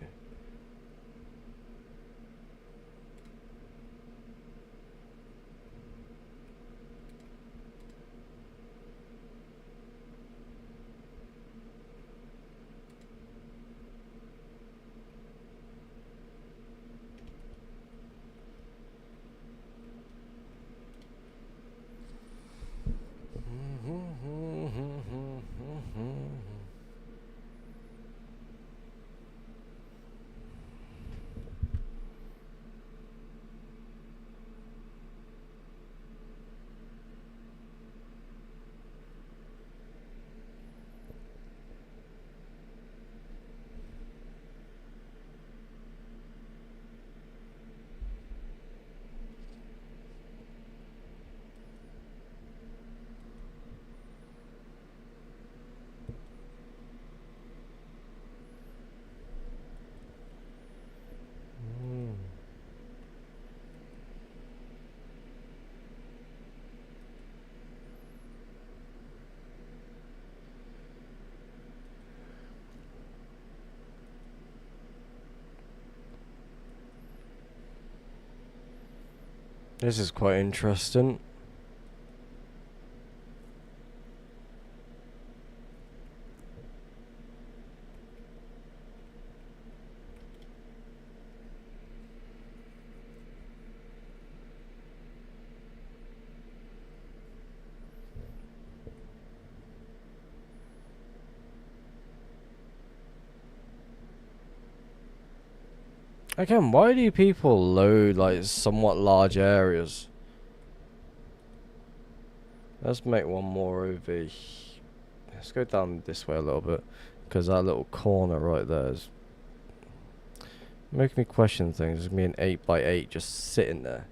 [SPEAKER 1] This is quite interesting. Again, why do people load like somewhat large areas? Let's make one more over. Let's go down this way a little bit, because that little corner right there is making me question things. There's gonna be an 8x8 just sitting there.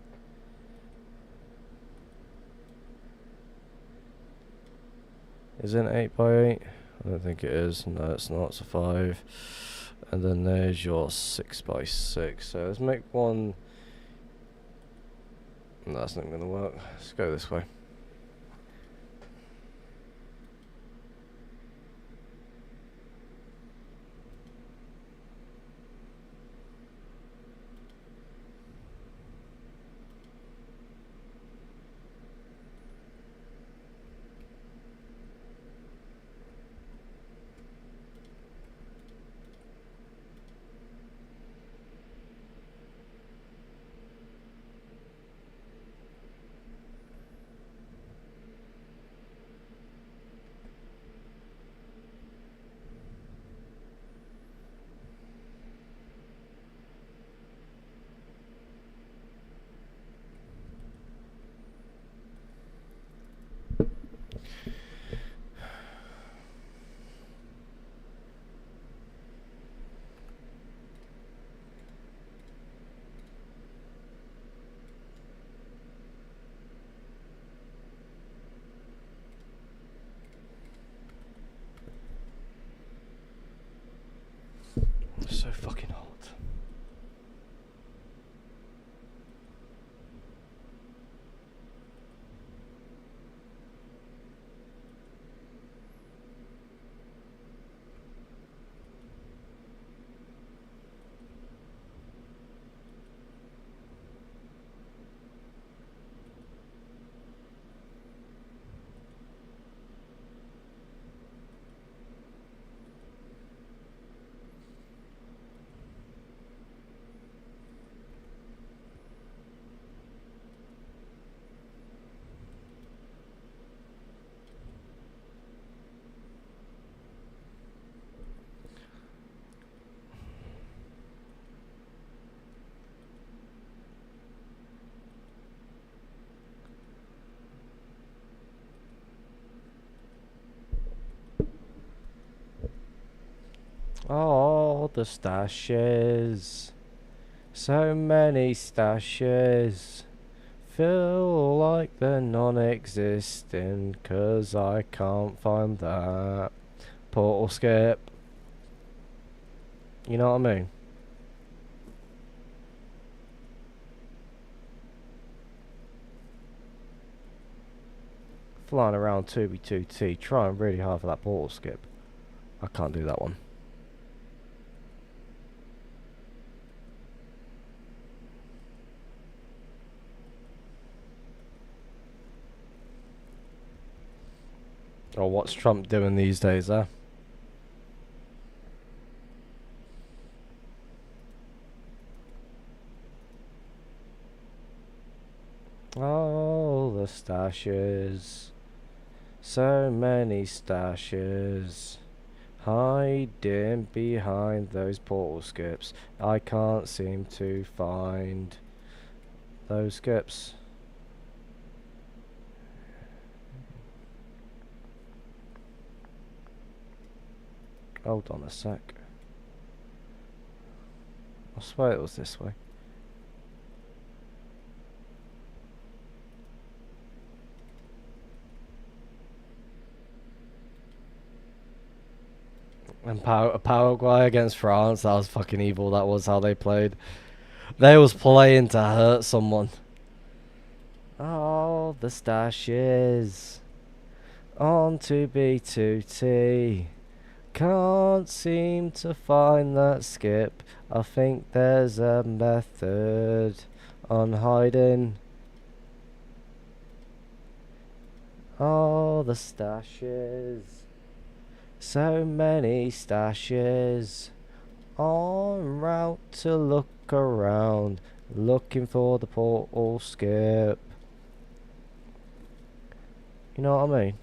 [SPEAKER 1] Is it an 8x8? I don't think it is. No, it's not. It's a 5. And then there's your 6x6. So let's make one. No, that's not going to work. Let's go this way. It's so fucking hot. Oh, the stashes. So many stashes. Feel like they're non-existent, 'cause I can't find that portal skip. You know what I mean? Flying around 2B2T, trying really hard for that portal skip. I can't do that one. Oh, what's Trump doing these days, huh? Oh, the stashes. So many stashes. Hiding behind those portal skips. I can't seem to find those skips. Hold on a sec. I swear it was this way. And Paraguay against France, that was fucking evil. That was how they played. They was playing to hurt someone. Oh, the stashes. On to B2T. Can't seem to find that skip. I think there's a method on hiding All the stashes. So many stashes. En route to look around. Looking for the portal skip. You know what I mean?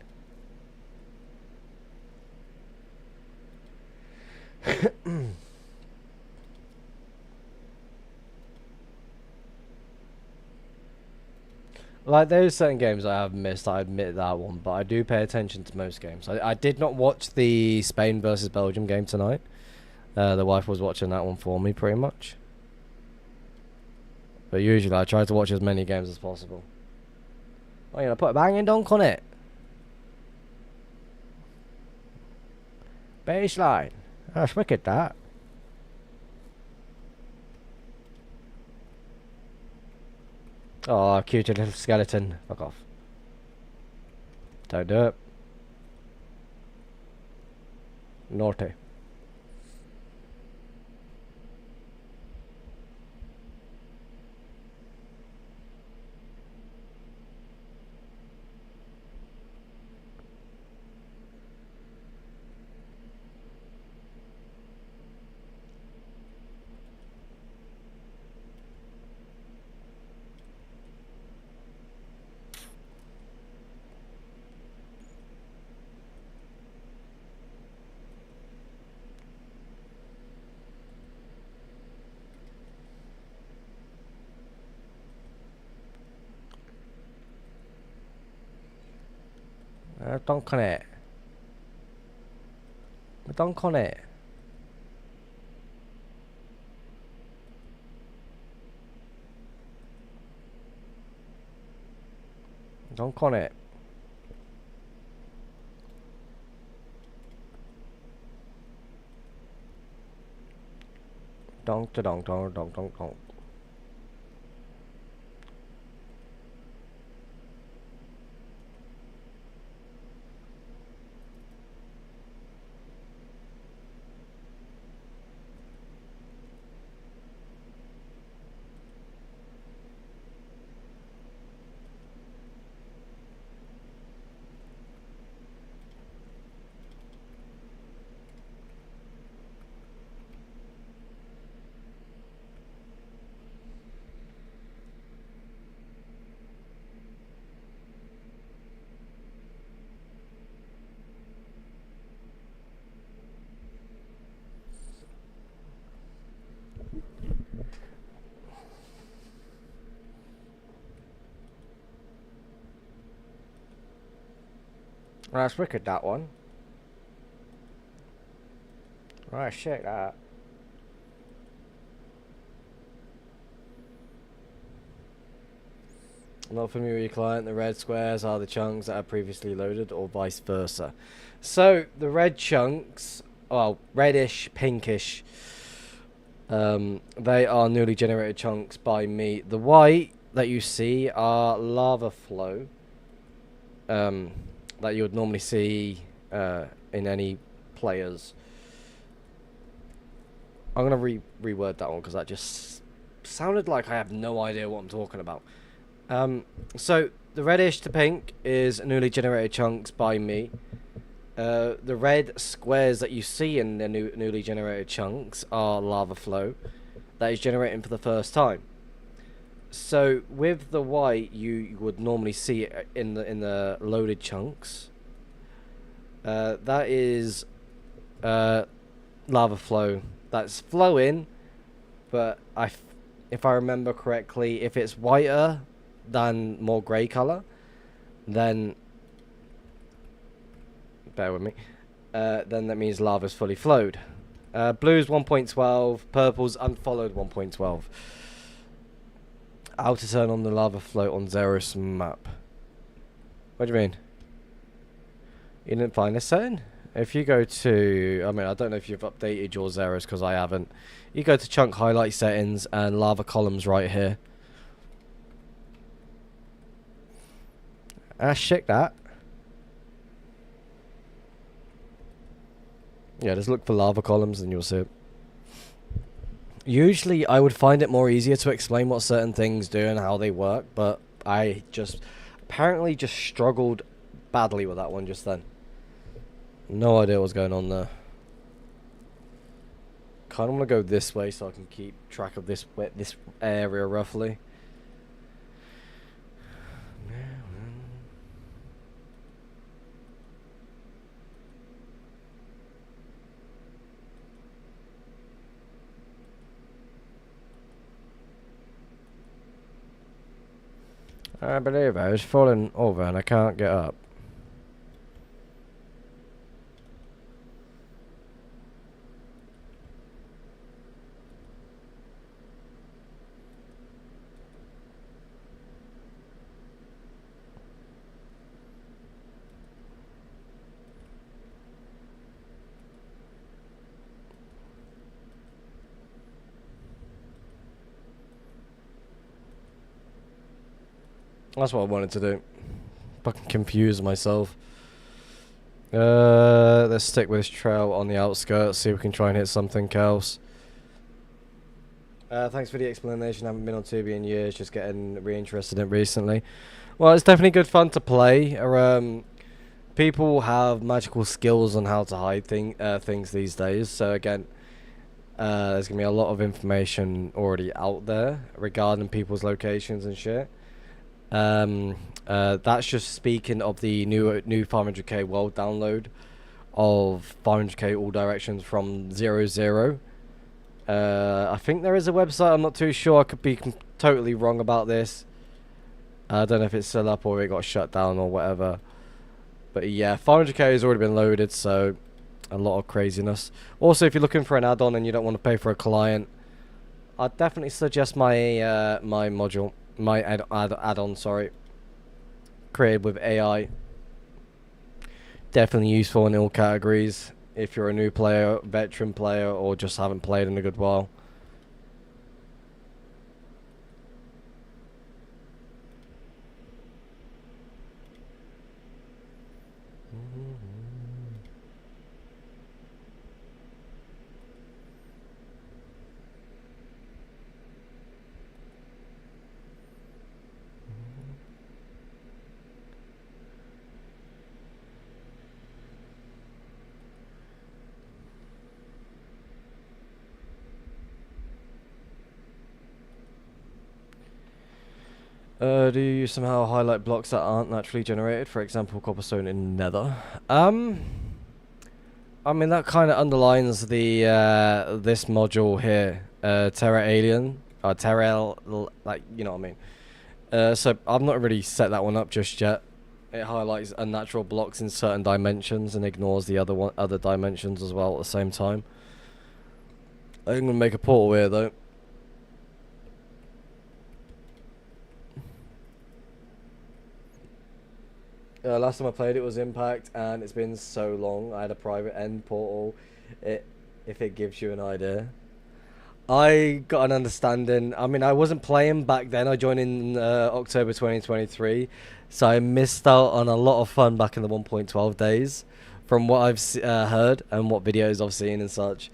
[SPEAKER 1] Like, there's certain games I have missed, I admit that one, but I do pay attention to most games. I did not watch the Spain versus Belgium game tonight. The wife was watching that one for me, pretty much. But usually I try to watch as many games as possible. Oh, you know, put a banging dunk on it. Baseline. That's wicked, that. Oh, cute little skeleton. Fuck off. Don't do it. Naughty. Dunk on it. Dunk on it. Dunk on it. Donk to donk donk donk donk donk. That's wicked, that one. Right, shit, that. Not familiar with your client, the red squares are the chunks that are previously loaded, or vice versa. So, the red chunks, well, reddish, pinkish, they are newly generated chunks by me. The white that you see are lava flow, that you would normally see in any players. I'm going to reword that one because that just sounded like I have no idea what I'm talking about. So the reddish to pink is newly generated chunks by me. The red squares that you see in the newly generated chunks are lava flow that is generating for the first time. So with the white, you would normally see it in the loaded chunks. That is lava flow that's flowing, but if I remember correctly, if it's whiter than more grey colour, then bear with me. Then that means lava's fully flowed. Blue's 1.12, purple's unfollowed 1.12. How to turn on the lava float on Xeros map. What do you mean? You didn't find this setting? If you go to, I mean, I don't know if you've updated your Xeros because I haven't. You go to chunk highlight settings and lava columns right here. Check that. Yeah, just look for lava columns and you'll see it. Usually I would find it more easier to explain what certain things do and how they work, but I just apparently just struggled badly with that one just then. No idea what's going on there. Kind of want to go this way so I can keep track of this area roughly. I believe I was falling over and I can't get up. That's what I wanted to do. Fucking confuse myself. Let's stick with this trail on the outskirts, see if we can try and hit something else. Thanks for the explanation. I haven't been on Tubi in years, just getting reinterested in it recently. Well, it's definitely good fun to play. People have magical skills on how to hide things these days. So again, there's going to be a lot of information already out there regarding people's locations and shit. That's just speaking of the new 500k world download of 500k all directions from 00. I think there is a website, I'm not too sure, I could be totally wrong about this. I don't know if it's still up or it got shut down or whatever. But yeah, 500k has already been loaded, so a lot of craziness. Also, if you're looking for an add-on and you don't want to pay for a client, I'd definitely suggest my my module. My add-on, sorry, created with AI. Definitely useful in all categories. If you're a new player, veteran player, or just haven't played in a good while. Do you somehow highlight blocks that aren't naturally generated? For example, cobblestone in Nether. I mean that kind of underlines the this module here, Terra Alien, or Terra, like you know what I mean. So I've not really set that one up just yet. It highlights unnatural blocks in certain dimensions and ignores the other dimensions as well at the same time. I'm gonna make a portal here though. Last time I played it was Impact, and it's been so long. I had a private end portal. If it gives you an idea. I got an understanding. I mean, I wasn't playing back then. I joined in October 2023, so I missed out on a lot of fun back in the 1.12 days, from what I've heard and what videos I've seen and such.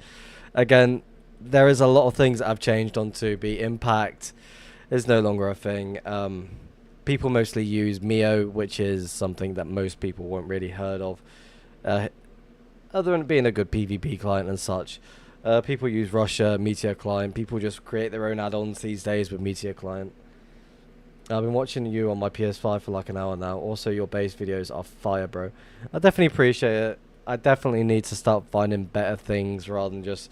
[SPEAKER 1] Again, there is a lot of things that have changed on Tubi. Impact is no longer a thing. People mostly use Mio, which is something that most people won't really heard of, other than being a good PvP client and such. People use Russia, Meteor Client. People just create their own add-ons these days with Meteor Client. I've been watching you on my PS5 for like an hour now. Also, your base videos are fire, bro. I definitely appreciate it. I definitely need to start finding better things rather than just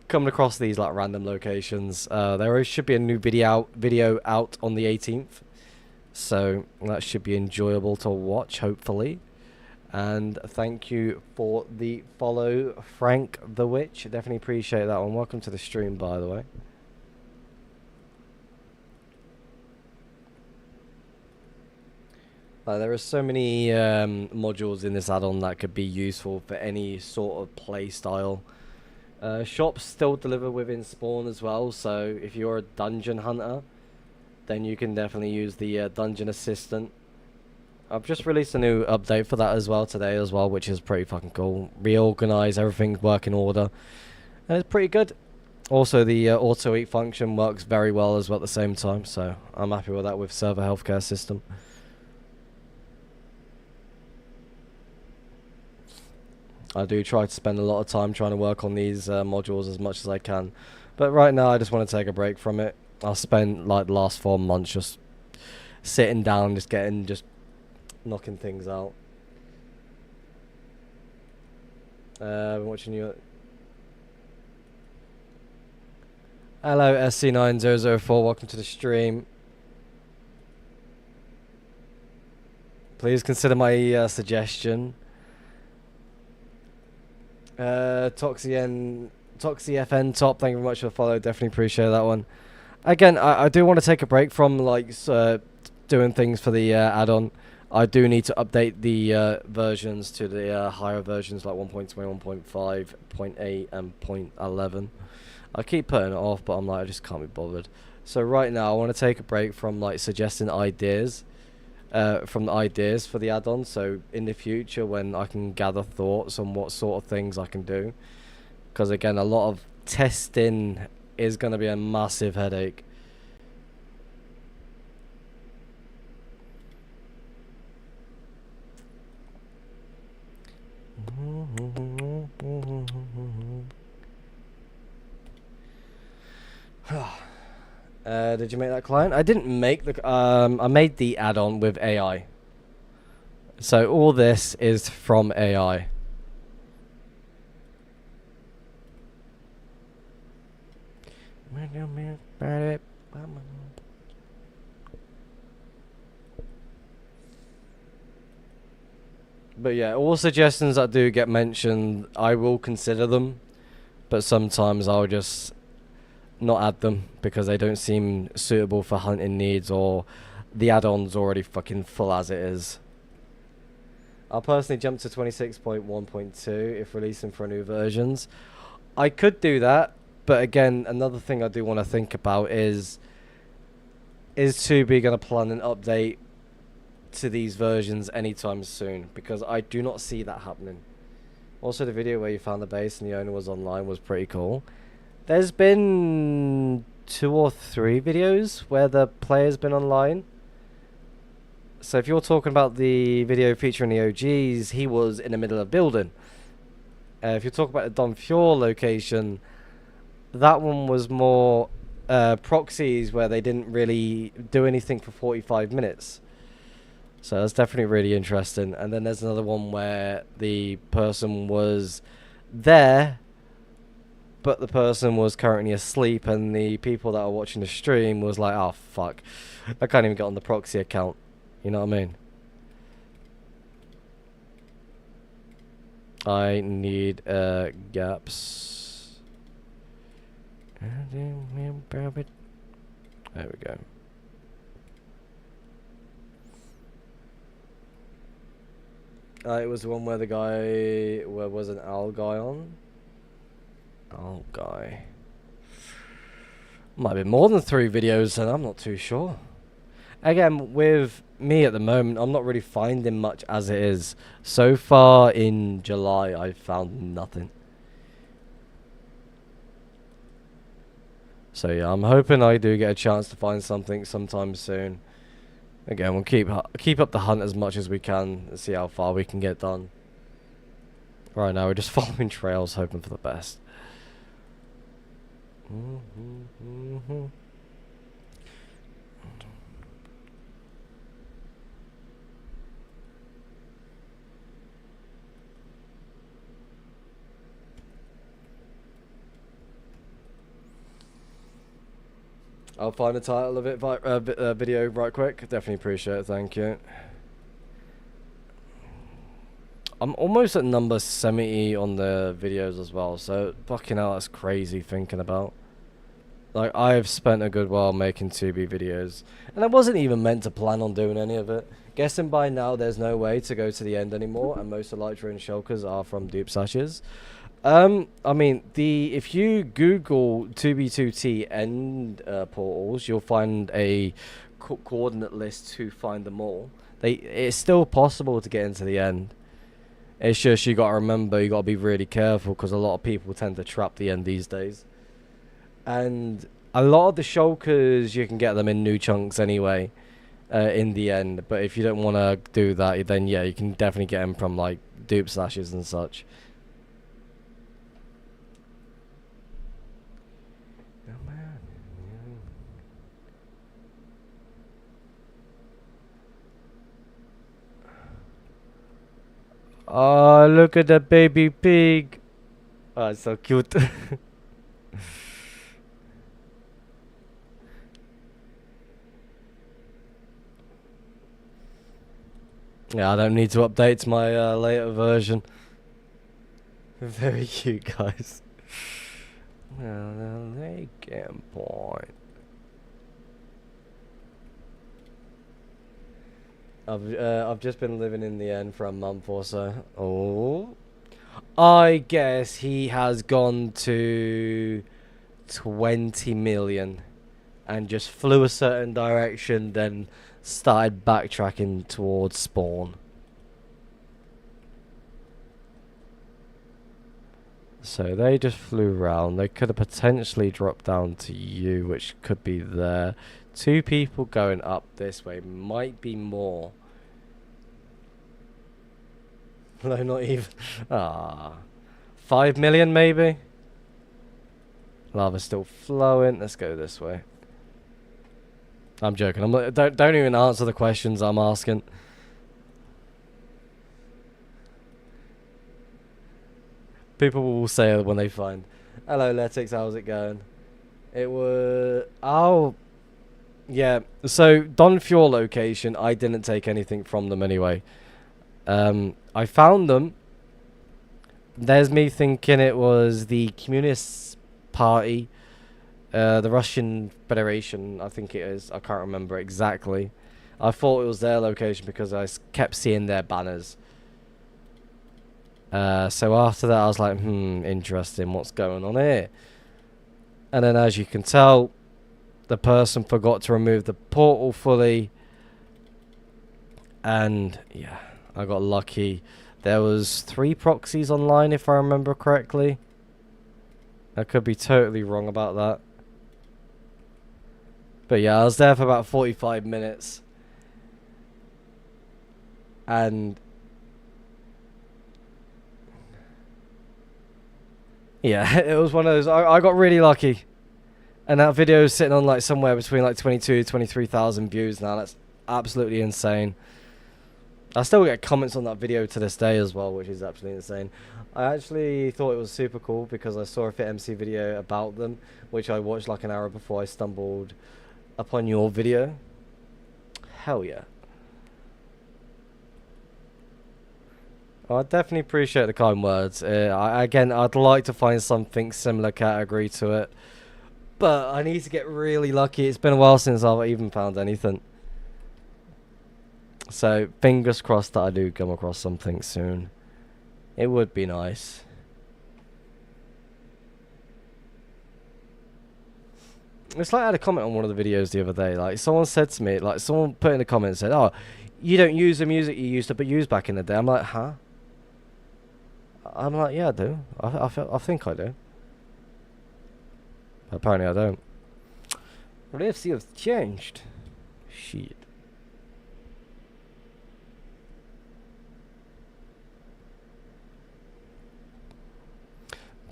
[SPEAKER 1] coming across these like random locations. There should be a new video out on the 18th. So that should be enjoyable to watch, hopefully. And thank you for the follow, Frank the Witch. Definitely appreciate that one. Welcome to the stream, by the way. There are so many modules in this add-on that could be useful for any sort of play style. Shops still deliver within spawn as well, so if you're a dungeon hunter, then you can definitely use the Dungeon Assistant. I've just released a new update for that as well today as well, which is pretty fucking cool. Reorganize, everything work in order. And it's pretty good. Also, the auto-eat function works very well as well at the same time, so I'm happy with that with server healthcare system. I do try to spend a lot of time trying to work on these modules as much as I can. But right now I just want to take a break from it. I spent like the last 4 months just sitting down, just knocking things out. Been watching you. Hello SC9004, welcome to the stream. Please consider my suggestion. ToxyFN top, thank you very much for the follow. Definitely appreciate that one. Again, I do want to take a break from like doing things for the add-on. I do need to update the versions to the higher versions like 1.20, 1.5, 0.8 and 0.11. I keep putting it off, but I'm like, I just can't be bothered. So right now I want to take a break from like suggesting ideas from the ideas for the add-on. So in the future when I can gather thoughts on what sort of things I can do, because again a lot of testing is going to be a massive headache. Did you make that client? I didn't make the I made the add-on with AI. So all this is from AI. But yeah, all suggestions that do get mentioned, I will consider them. But sometimes I'll just not add them because they don't seem suitable for hunting needs, or the add-on's already fucking full as it is. I'll personally jump to 26.1.2 if releasing for new versions. I could do that, but again, another thing I do want to think about is 2B going to plan an update to these versions anytime soon? Because I do not see that happening. Also, the video where you found the base and the owner was online was pretty cool. There's been 2 or 3 videos where the player's been online. So if you're talking about the video featuring the OGs, he was in the middle of building. If you're talking about the Don Fjord location, that one was more proxies where they didn't really do anything for 45 minutes. So that's definitely really interesting. And then there's another one where the person was there, but the person was currently asleep, and the people that are watching the stream was like, oh fuck, I can't even get on the proxy account. You know what I mean? I need gaps. There we go. It was the one where the guy, where was an owl guy on? Owl guy. Might have been more than 3 videos, and I'm not too sure. Again, with me at the moment, I'm not really finding much as it is. So far in July, I've found nothing. So yeah, I'm hoping I do get a chance to find something sometime soon. Again, we'll keep up the hunt as much as we can and see how far we can get done. Right now, we're just following trails, hoping for the best. I'll find the title of it video right quick. Definitely appreciate it, thank you. I'm almost at number 70 on the videos as well, so fucking hell, that's crazy thinking about. Like, I've spent a good while making 2B videos, and I wasn't even meant to plan on doing any of it. Guessing by now there's no way to go to the end anymore, and most Elytra and Shulkers are from dupe sashes. I mean, if you Google 2B2T end portals, you'll find a coordinate list to find them all. It's still possible to get into the end. It's just you gotta remember, you gotta be really careful, because a lot of people tend to trap the end these days. And a lot of the shulkers, you can get them in new chunks anyway, in the end. But if you don't want to do that, then yeah, you can definitely get them from like dupe slashes and such. Oh, look at the baby pig. Oh, it's so cute. Yeah, I don't need to update my later version. Very cute, guys. Well, they can point. I've just been living in the end for a month or so. Oh, I guess he has gone to 20 million and just flew a certain direction, then started backtracking towards spawn. So they just flew around. They could have potentially dropped down to you, which could be there. 2 people going up this way. Might be more. No, not even. Ah, 5 million maybe. Lava's still flowing. Let's go this way. I'm joking. I'm not, don't even answer the questions I'm asking. People will say when they find. Hello, Letix. How's it going? It was. Oh, yeah. So Don Fuel location. I didn't take anything from them anyway. I found them. There's me thinking it was the Communist Party, the Russian Federation, I think it is. I can't remember exactly. I thought it was their location because I kept seeing their banners. So after that, I was like, interesting, what's going on here? And then as you can tell, the person forgot to remove the portal fully. And yeah, I got lucky. There was 3 proxies online, if I remember correctly. I could be totally wrong about that. But yeah, I was there for about 45 minutes. And yeah, it was one of those. I got really lucky. And that video is sitting on like somewhere between like 23,000 views now. That's absolutely insane. I still get comments on that video to this day as well, which is absolutely insane. I actually thought it was super cool because I saw a FitMC video about them, which I watched like an hour before I stumbled upon your video. Hell yeah. I definitely appreciate the kind words. Again, I'd like to find something similar category to it, but I need to get really lucky. It's been a while since I've even found anything. So, fingers crossed that I do come across something soon. It would be nice. It's like I had a comment on one of the videos the other day. Like, someone said to me, like, someone put in a comment and said, oh, you don't use the music you used to use back in the day. I'm like, huh? I'm like, yeah, I do. I think I do. But apparently I don't. Let's see if it's changed. Shit.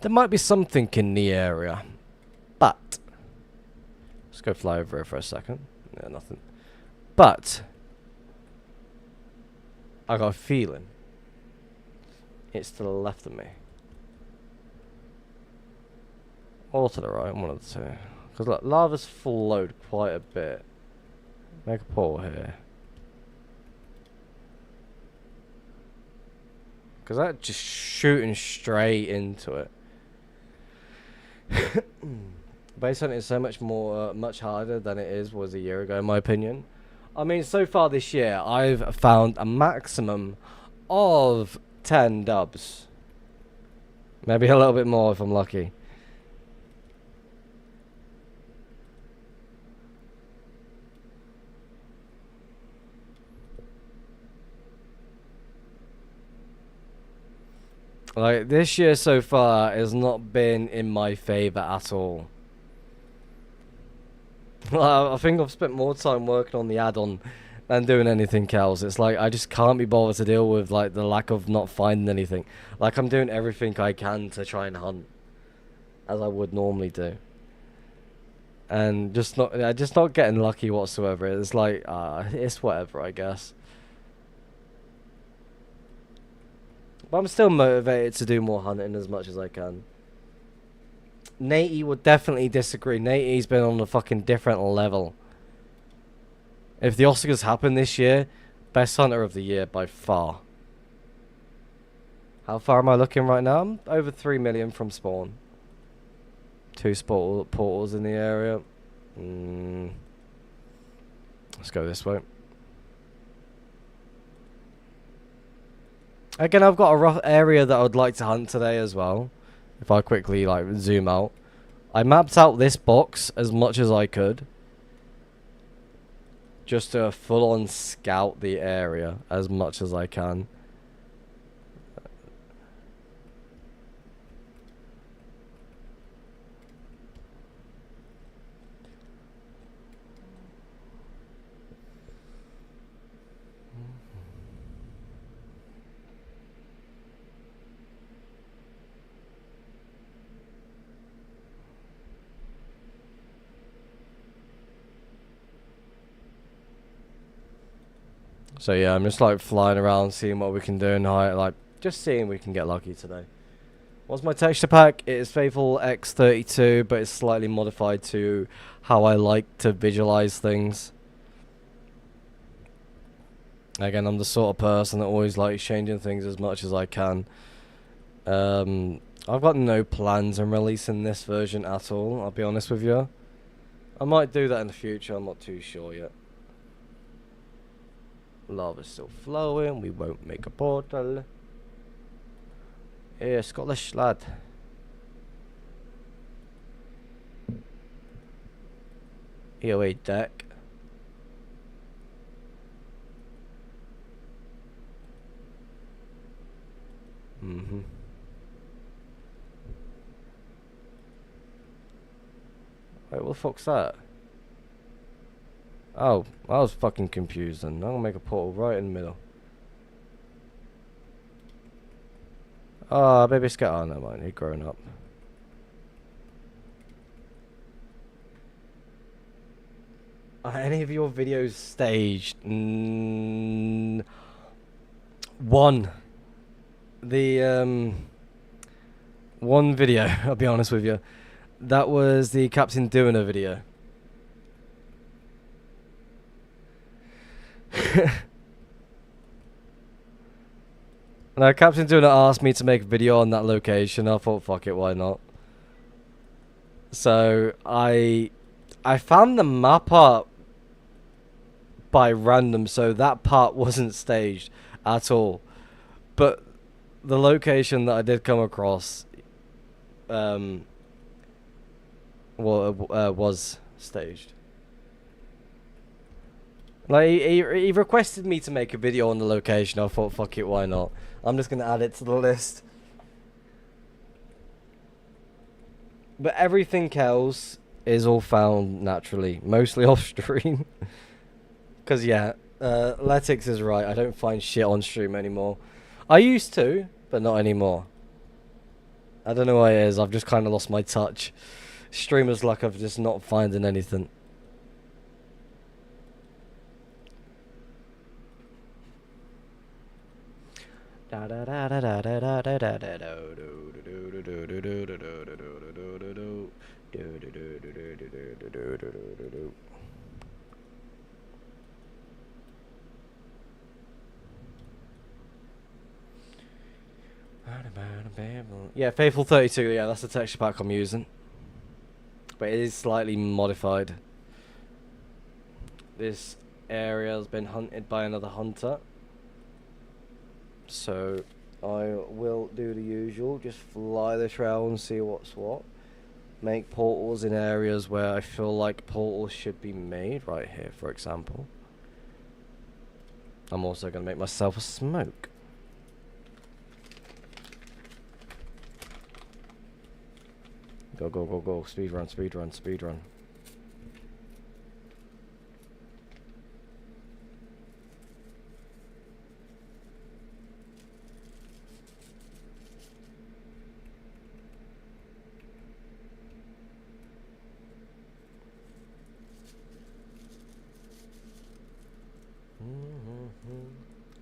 [SPEAKER 1] There might be something in the area, but let's go fly over it for a second. Yeah, nothing. But I got a feeling it's to the left of me, or to the right, one of the two. Because look, lava's flowed quite a bit. Make a portal here. Because that just shooting straight into it. Base hunting is so much more, much harder than it was a year ago, in my opinion. I mean, so far this year, I've found a maximum of 10 dubs. Maybe a little bit more if I'm lucky. Like, this year so far has not been in my favour at all. I think I've spent more time working on the add-on than doing anything else. It's like, I just can't be bothered to deal with, like, the lack of not finding anything. Like, I'm doing everything I can to try and hunt, as I would normally do. And just not getting lucky whatsoever. It's like, it's whatever, I guess. But I'm still motivated to do more hunting as much as I can. Natey would definitely disagree. Natey's been on a fucking different level. If the Oscars happen this year, best hunter of the year by far. How far am I looking right now? I'm over 3 million from spawn. 2 portals in the area. Let's go this way. Again, I've got a rough area that I would like to hunt today as well. If I quickly like zoom out. I mapped out this box as much as I could. Just to full on scout the area as much as I can. So yeah, I'm just like flying around, seeing what we can do, and like just seeing if we can get lucky today. What's my texture pack? It is Faithful X32, but it's slightly modified to how I like to visualize things. Again, I'm the sort of person that always likes changing things as much as I can. I've got no plans on releasing this version at all, I'll be honest with you. I might do that in the future, I'm not too sure yet. Lava's still flowing, we won't make a portal. Yeah, Scottish lad. EOA deck. Wait, what the fuck's that? Oh, I was fucking confused then. I'm gonna make a portal right in the middle. Ah, baby scat. Oh, never mind. He's grown up. Are any of your videos staged? One. The, one video, I'll be honest with you. That was the Captain Doona video. Now, Captain Doona asked me to make a video on that location. I thought, fuck it, why not? So, I found the map up by random, so that part wasn't staged at all. But the location that I did come across was staged. Like, he requested me to make a video on the location. I thought, fuck it, why not? I'm just going to add it to the list. But everything else is all found naturally. Mostly off stream. Because, yeah, Letix is right. I don't find shit on stream anymore. I used to, but not anymore. I don't know why it is. I've just kind of lost my touch. Streamer's luck of just not finding anything. Yeah, Faithful 32, yeah, that's the texture pack I'm using. But it is slightly modified. This area has been hunted by another hunter. So I will do the usual, just fly the trail and see what's what. Make portals in areas where I feel like portals should be made, right here for example. I'm also going to make myself a smoke. Go, go, go, go. Speed run, speed run, speed run.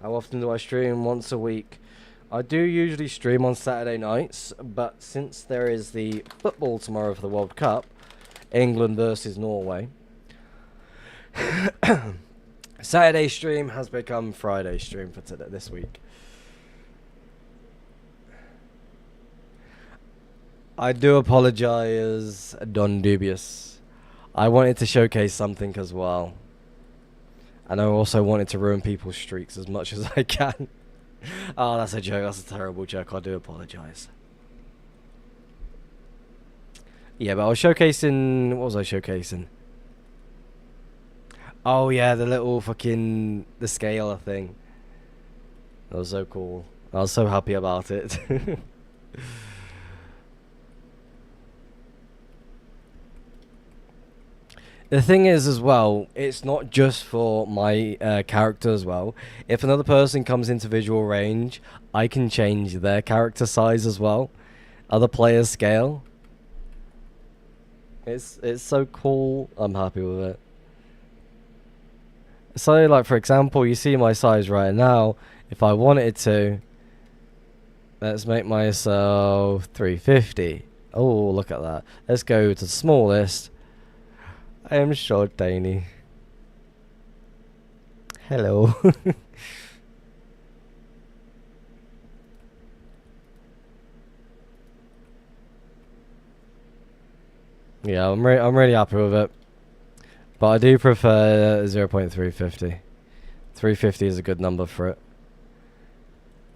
[SPEAKER 1] How often do I stream? Once a week. I do usually stream on Saturday nights, but since there is the football tomorrow for the World Cup, England versus Norway, Saturday stream has become Friday stream for this week. I do apologize, Don Dubious. I wanted to showcase something as well. And I also wanted to ruin people's streaks as much as I can. Oh, that's a joke. That's a terrible joke. I do apologize. Yeah, but I was showcasing... What was I showcasing? Oh, yeah, the little fucking... The scaler thing. That was so cool. I was so happy about it. The thing is, as well, it's not just for my character as well. If another person comes into visual range, I can change their character size as well. Other players' scale. It's so cool. I'm happy with it. So, like, for example, you see my size right now. If I wanted to, let's make myself 350. Oh, look at that. Let's go to the smallest. I am so tiny. Hello. Yeah, I'm really happy with it. But I do prefer 0.350. 350 is a good number for it.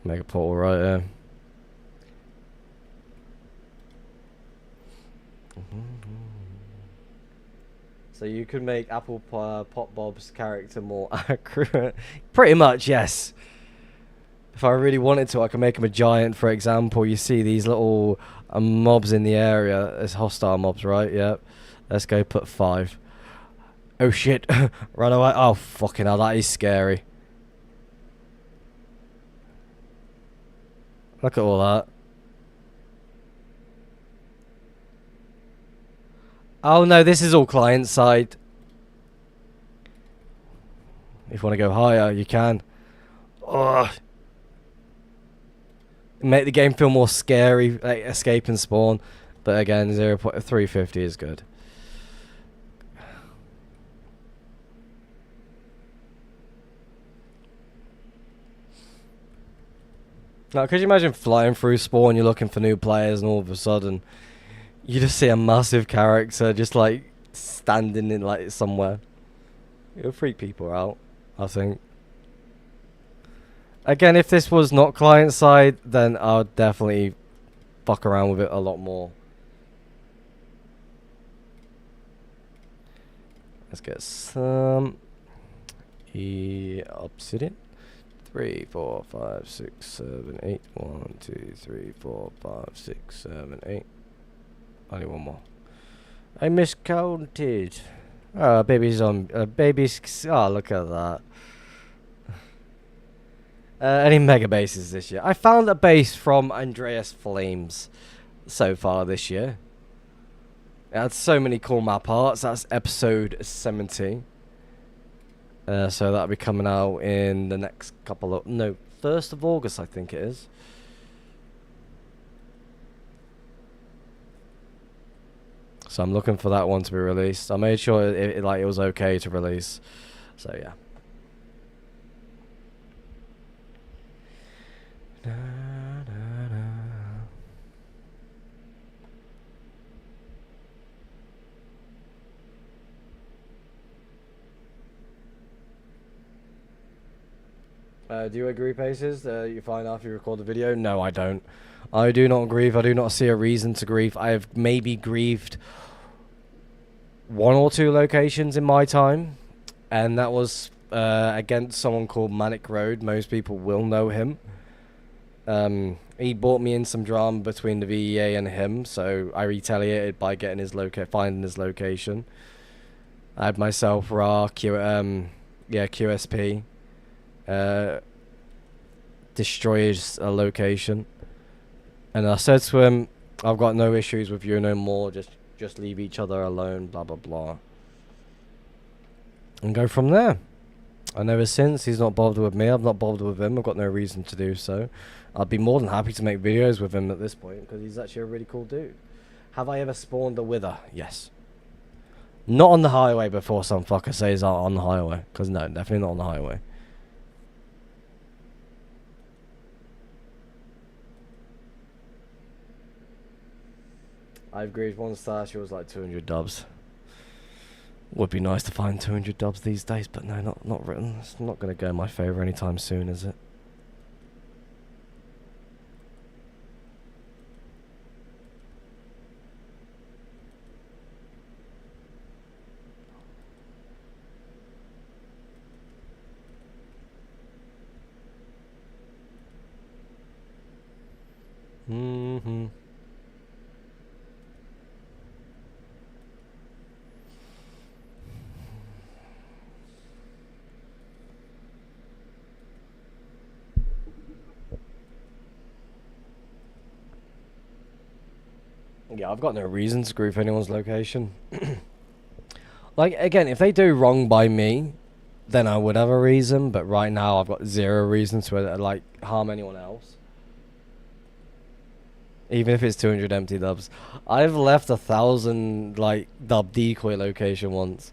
[SPEAKER 1] Make a portal right here. So you could make Apple Pop Bob's character more accurate. Pretty much, yes. If I really wanted to, I could make him a giant, for example. You see these little mobs in the area. It's hostile mobs, right? Yep. Let's go put 5. Oh, shit. Run away. Oh, fucking hell. That is scary. Look at all that. Oh no, this is all client side. If you want to go higher, you can. Ugh. Make the game feel more scary, like escape and spawn. But again, 0.350 is good. Now, could you imagine flying through spawn, you're looking for new players, and all of a sudden you just see a massive character just like standing in like somewhere. It'll freak people out, I think. Again, if this was not client side, then I would definitely fuck around with it a lot more. Let's get some obsidian. 3, 4, 5, 6, 7, 8. 1, 2, 3, 4, 5, 6, 7, 8. Only one more. I miscounted. Oh, baby's on. Baby's. Oh, look at that. Any mega bases this year? I found a base from Andreas Flames so far this year. It had so many cool map arts. That's episode 70. So that'll be coming out in the next couple of... No, 1st of August, I think it is. So I'm looking for that one to be released. I made sure it was okay to release. So yeah. Do you agree, Paces? You find after you record the video? No, I don't. I do not grieve. I do not see a reason to grieve. I have maybe grieved 1 or 2 locations in my time, and that was against someone called Manic Road. Most people will know him. He brought me in some drama between the VEA and him, so I retaliated by getting his finding his location. I had myself QSP destroyed a location, and I said to him, I've got no issues with you no more, just leave each other alone, blah blah blah, and go from there. And ever since, he's not bothered with me. I've not bothered with him. I've got no reason to do so. I'd be more than happy to make videos with him at this point because he's actually a really cool dude. Have I ever spawned a wither? Yes. Not on the highway before some fucker says on the highway. Because no, definitely not on the highway. I've agreed one stash, it was like 200 dubs. Would be nice to find 200 dubs these days, but no, not written. It's not going to go in my favour anytime soon, is it? Mm-hmm. Yeah, I've got no reason to screw for anyone's location. Like, again, if they do wrong by me, then I would have a reason, but right now I've got zero reason to, like, harm anyone else. Even if it's 200 empty dubs. I've left 1,000, like, dub decoy location once,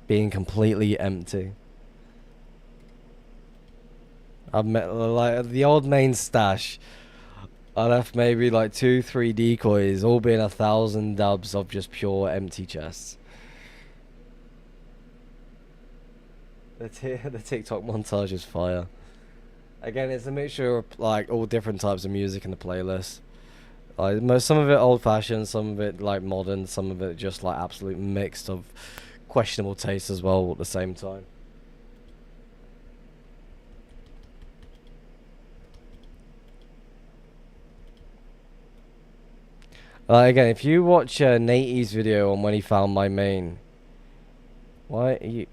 [SPEAKER 1] being completely empty. I've met, like, the old main stash. I left maybe like 2-3 decoys, all being 1,000 dubs of just pure empty chests. The TikTok montage is fire. Again, it's a mixture of like all different types of music in the playlist. Like some of it old fashioned, some of it like modern, some of it just like absolute mixed of questionable taste as well at the same time. Again, if you watch Nate's video on when he found my main, why are you?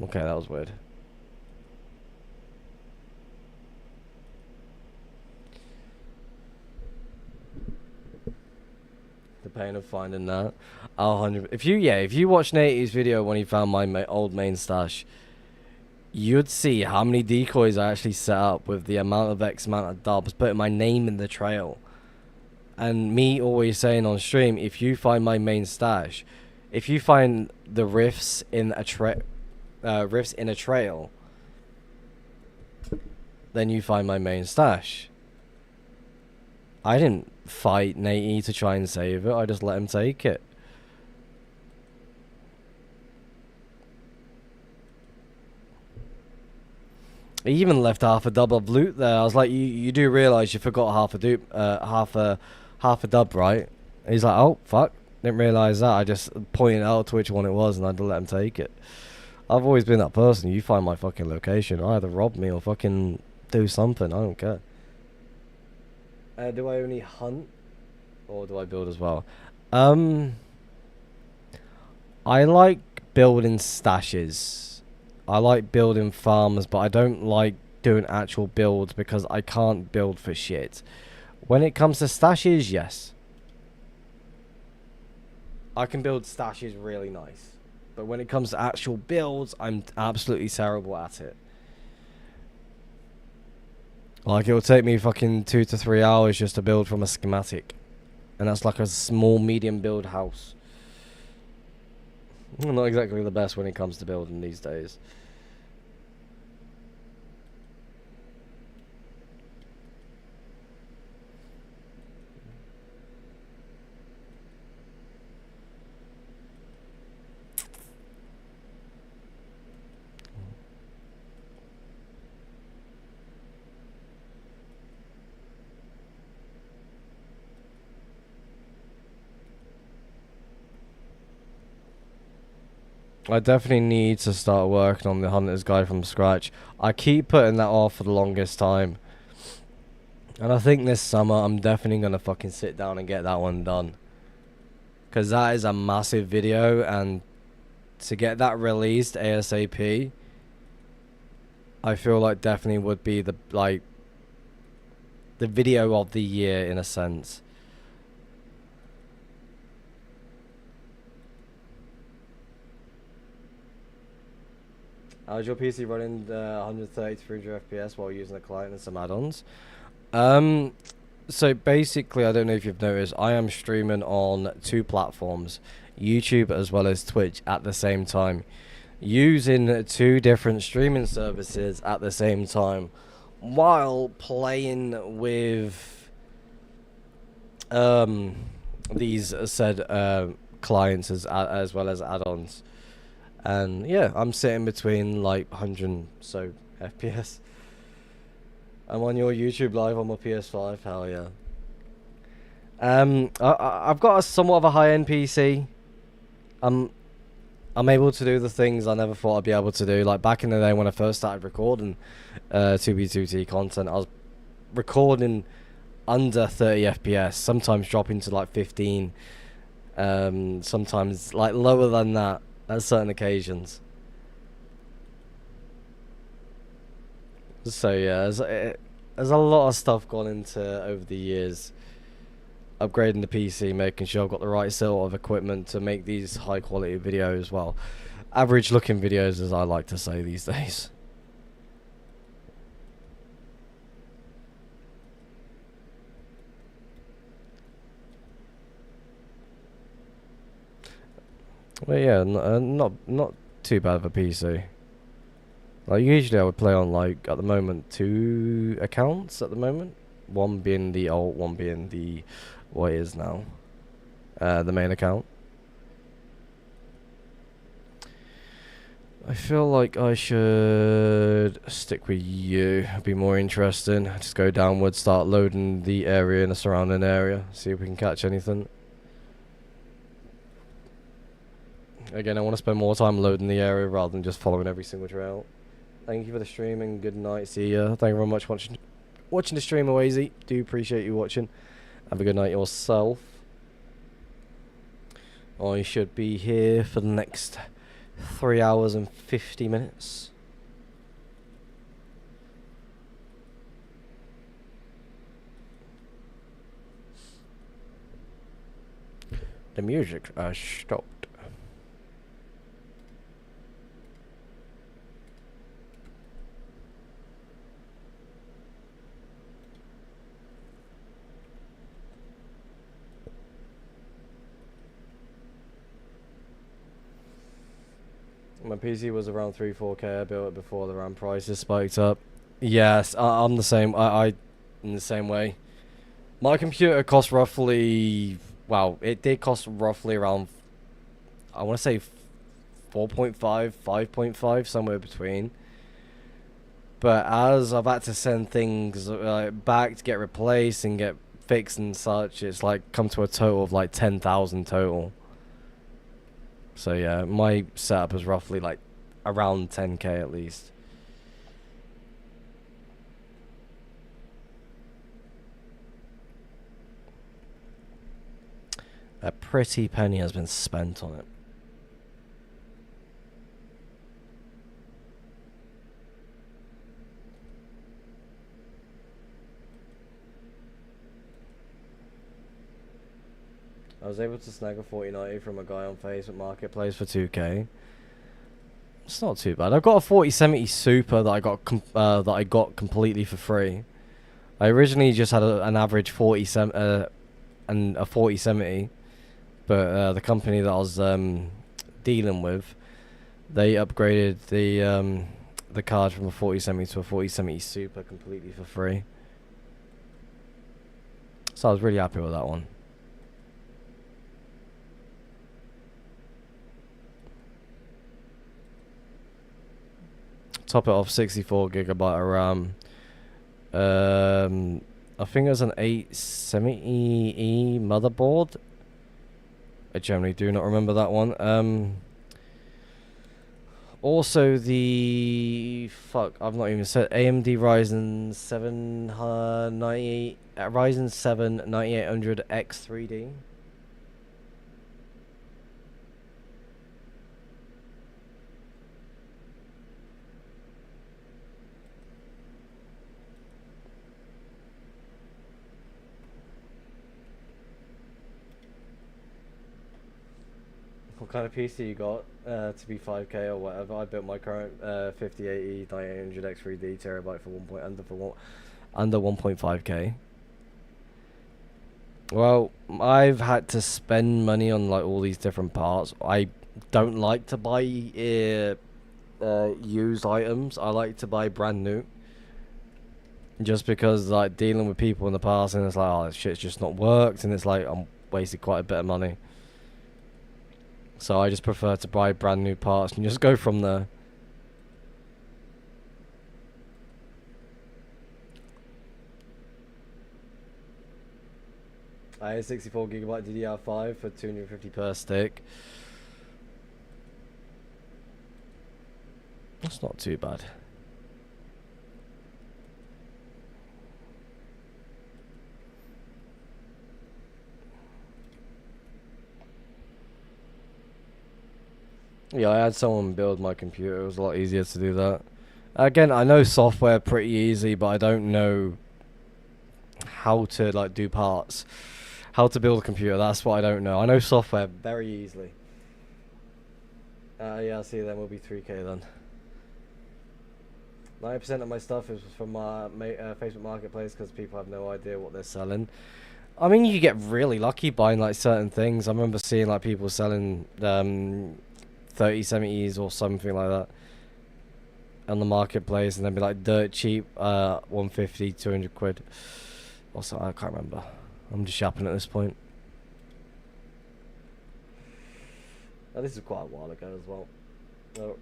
[SPEAKER 1] Okay, that was weird. The pain of finding that. Oh, 100. If you watch Nate's video when he found my old main stash, you'd see how many decoys I actually set up with the amount of X amount of dubs, putting my name in the trail. And me always saying on stream, if you find my main stash, if you find the rifts in a trail, then you find my main stash. I didn't fight Nate to try and save it, I just let him take it. He even left half a dub of loot there. I was like, you do realise you forgot half a dub, right? And he's like, oh, fuck. Didn't realise that. I just pointed out to which one it was and I had to let him take it. I've always been that person. You find my fucking location, either rob me or fucking do something. I don't care. Do I only hunt? Or do I build as well? I like building stashes. I like building farms, but I don't like doing actual builds because I can't build for shit. When it comes to stashes, yes. I can build stashes really nice. But when it comes to actual builds, I'm absolutely terrible at it. Like, it'll take me fucking 2 to 3 hours just to build from a schematic. And that's like a small, medium build house. Not exactly the best when it comes to building these days. I definitely need to start working on the Hunter's Guide from scratch. I keep putting that off for the longest time. And I think this summer I'm definitely going to fucking sit down and get that one done. Because that is a massive video, and to get that released ASAP, I feel like definitely would be the video of the year in a sense. How's your PC running 130 to 300 FPS while using a client and some add-ons? So basically, I don't know if you've noticed, I am streaming on 2 platforms, YouTube as well as Twitch at the same time, using 2 different streaming services at the same time, while playing with these said clients as well as add-ons. And yeah, I'm sitting between like 100 and so FPS. I'm on your YouTube live on my PS5. Hell yeah. I've got a somewhat of a high-end PC. I'm able to do the things I never thought I'd be able to do. Like back in the day when I first started recording 2B2T content, I was recording under 30 FPS, sometimes dropping to like 15, sometimes like lower than that at certain occasions. So yeah, there's a lot of stuff gone into over the years, upgrading the PC, making sure I've got the right sort of equipment to make these high quality videos, well, average looking videos as I like to say these days. Well, yeah, not too bad of a PC. Like usually I would play on like at the moment 2 accounts at the moment, one being the alt, one being the what is now the main account. I feel like I should stick with you. It'd be more interesting. Just go downwards, start loading the area and the surrounding area, see if we can catch anything. Again, I want to spend more time loading the area rather than just following every single trail. Thank you for the stream and good night. See ya. Thank you very much for watching the stream, Oazy. Do appreciate you watching. Have a good night yourself. I should be here for the next 3 hours and 50 minutes. The music stopped. My PC was around 3-4K. I built it before the RAM prices spiked up. Yes, I'm the same. I in the same way. My computer cost roughly, well, it did cost roughly around, I want to say 4.5, 5.5, somewhere between. But as I've had to send things back to get replaced and get fixed and such, it's like come to a total of like 10,000 total. So yeah, my setup is roughly like around 10K at least. A pretty penny has been spent on it. I was able to snag a 4090 from a guy on Facebook Marketplace for 2K. It's not too bad. I've got a 4070 Super that I got completely for free. I originally just had an average 4070 and a 4070, but the company that I was dealing with, they upgraded the card from a 4070 to a 4070 Super completely for free. So I was really happy with that one. Top it off, 64GB of RAM. I think it was an 870E motherboard. I generally do not remember that one. Also the I've not even said AMD Ryzen 7 Ryzen 7 9800X 3D. what kind of PC you got to be 5K or whatever. I built my current 5080 9800 X3D terabyte for under 1.5K. Well, I've had to spend money on like all these different parts. I don't like to buy used items. I like to buy brand new. Just because like dealing with people in the past and it's like, oh, this shit's just not worked, and it's like I'm wasting quite a bit of money. So I just prefer to buy brand new parts and just go from there. I had 64GB DDR5 for 250 per stick. That's not too bad. Yeah, I had someone build my computer. It was a lot easier to do that. Again, I know software pretty easy, but I don't know how to like do parts. How to build a computer, that's what I don't know. I know software very easily. Yeah, I'll see then will be 3K then. 90% of my stuff is from my Facebook Marketplace because people have no idea what they're selling. I mean, you get really lucky buying like certain things. I remember seeing like people selling 3070s or something like that on the marketplace, and they'd be like dirt cheap, 150, 200 quid. Also, I can't remember. I'm just shopping at this point. Oh, this is quite a while ago as well. Oh.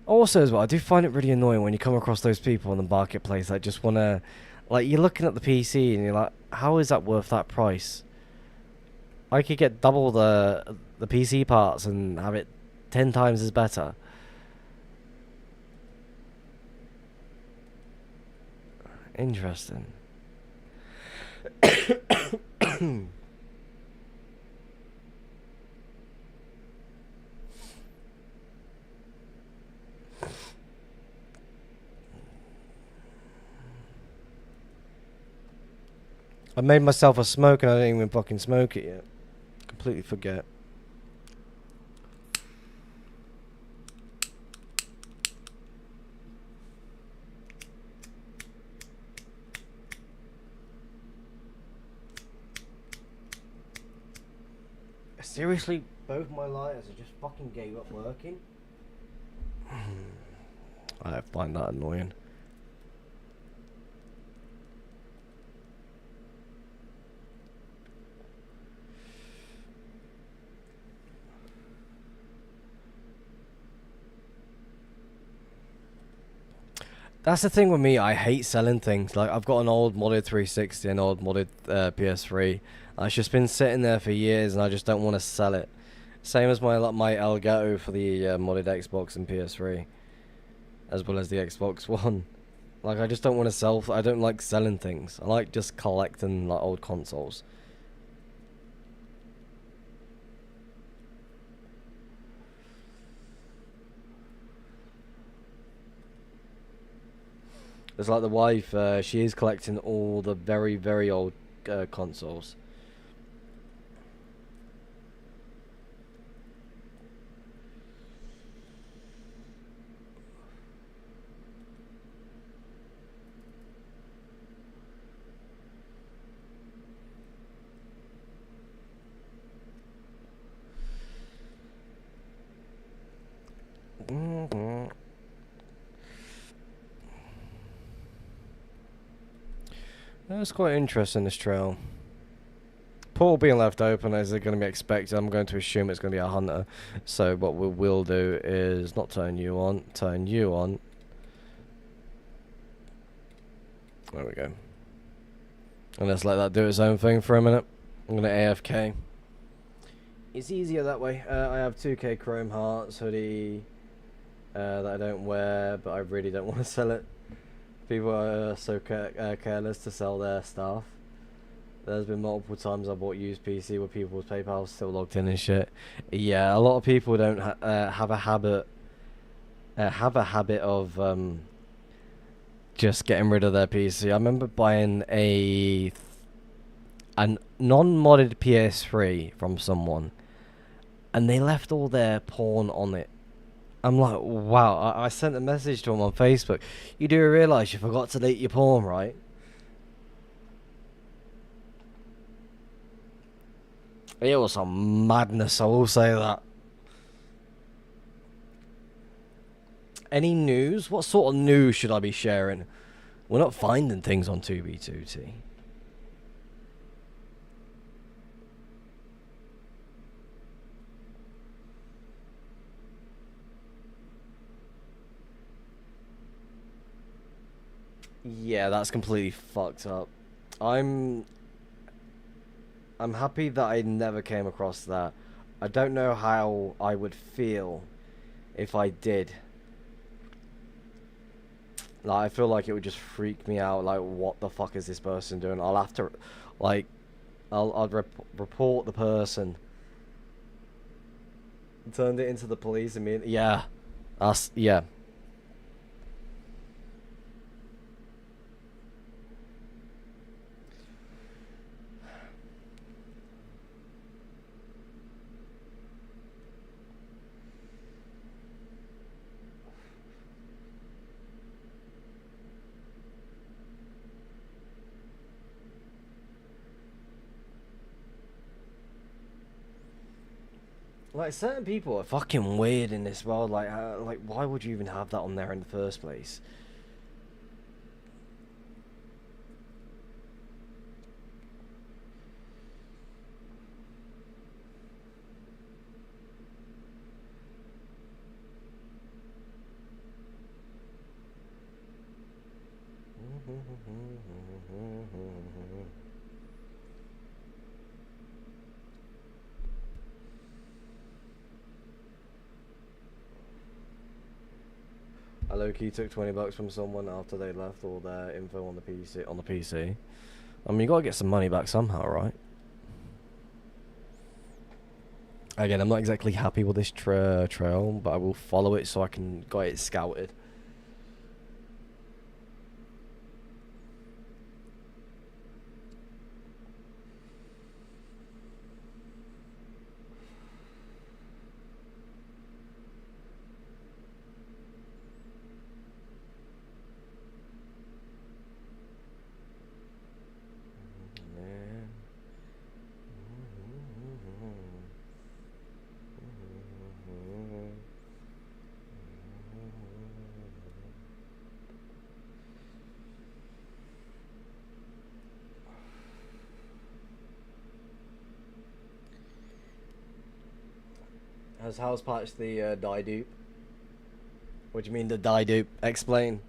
[SPEAKER 1] Also, as well, I do find it really annoying when you come across those people on the marketplace that just want to, like, you're looking at the PC and you're like, how is that worth that price? I could get double the PC parts and have it 10 times as better. Interesting. I made myself a smoke and I didn't even fucking smoke it yet. Completely forget. Seriously, both my lighters are just fucking gave up working. I find that annoying. That's the thing with me, I hate selling things. Like, I've got an old modded 360, an old modded PS3. It's just been sitting there for years and I just don't want to sell it. Same as my Elgato for the modded Xbox and PS3. As well as the Xbox One. Like, I just don't want to sell, I don't like selling things. I like just collecting like old consoles. It's like the wife, she is collecting all the very, very old consoles. That's quite interesting, this trail. Portal being left open, is it going to be expected? I'm going to assume it's going to be a hunter. So what we will do is not turn you on, turn you on. There we go. And let's let that do its own thing for a minute. I'm going to AFK. It's easier that way. I have 2K Chrome Hearts hoodie that I don't wear, but I really don't want to sell it. People are so careless to sell their stuff. There's been multiple times I bought used PC with people's PayPal still logged in and shit. Yeah, a lot of people don't have a habit of just getting rid of their PC. I remember buying a a non-modded PS3 from someone, and they left all their porn on it. I'm like, wow. I sent a message to him on Facebook. You do realise you forgot to delete your porn, right? It was some madness, I will say that. Any news? What sort of news should I be sharing? We're not finding things on 2B2T. Yeah, that's completely fucked up. I'm happy that I never came across that. I don't know how I would feel if I did. Like, I feel like it would just freak me out. Like, what the fuck is this person doing? I'll have to, like, I'll report the person. Turned it into the police immediately. Yeah, yeah. Like, certain people are fucking weird in this world. Like, why would you even have that on there in the first place? I low-key took $20 from someone after they left all their info on the PC. I mean, you gotta get some money back somehow, right? Again, I'm not exactly happy with this trail, but I will follow it so I can get it scouted. Has House patched the die dupe? What do you mean the die dupe? Explain.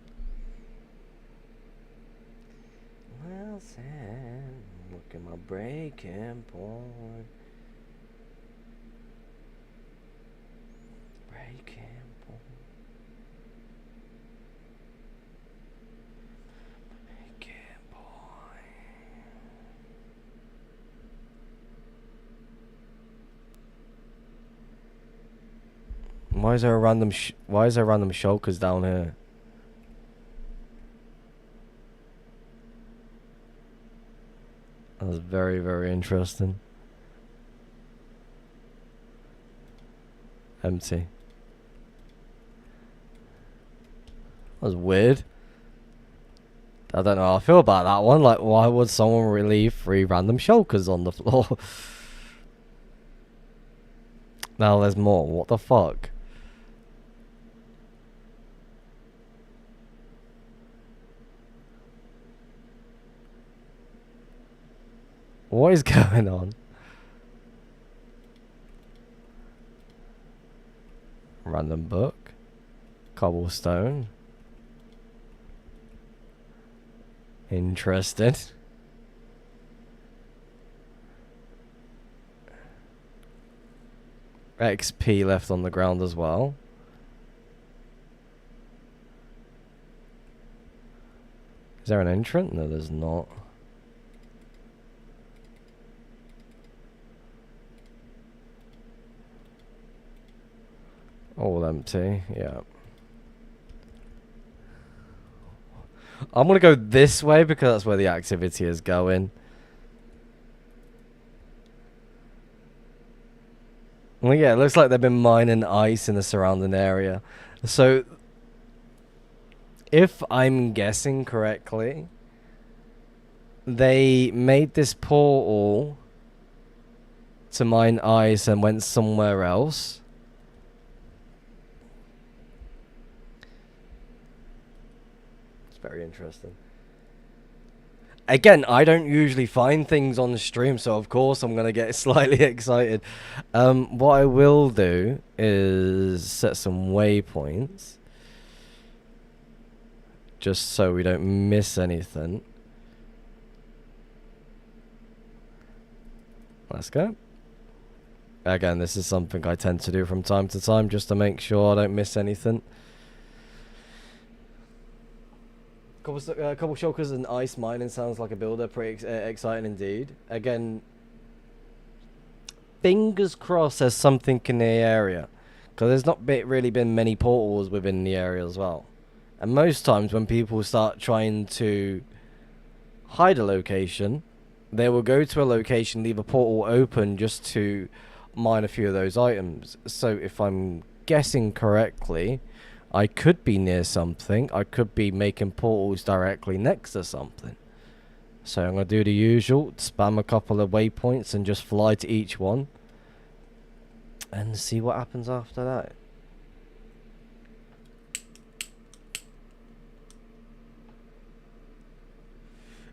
[SPEAKER 1] Well said. Look at my breaking point. Breaking point. Breaking point. Why is there random shulkers down here? That was very, very interesting. Empty. That was weird. I don't know how I feel about that one. Like, why would someone leave 3 random shulkers on the floor? Now there's more. What the fuck? What is going on? Random book. Cobblestone. Interesting. XP left on the ground as well. Is there an entrance? No, there's not. All empty, yeah. I'm gonna go this way because that's where the activity is going. Well, yeah, it looks like they've been mining ice in the surrounding area. So, if I'm guessing correctly, they made this portal to mine ice and went somewhere else. It's very interesting. Again, I don't usually find things on the stream, so of course I'm gonna get slightly excited. What I will do is set some waypoints, just so we don't miss anything. Let's go. Again, this is something I tend to do from time to time, just to make sure I don't miss anything. Couple shulkers and ice mining sounds like a builder. Pretty exciting indeed. Again, fingers crossed there's something in the area, because there's not really been many portals within the area as well. And most times when people start trying to hide a location, they will go to a location, leave a portal open just to mine a few of those items. So if I'm guessing correctly, I could be near something. I could be making portals directly next to something. So I'm going to do the usual, spam a couple of waypoints and just fly to each one. And see what happens after that.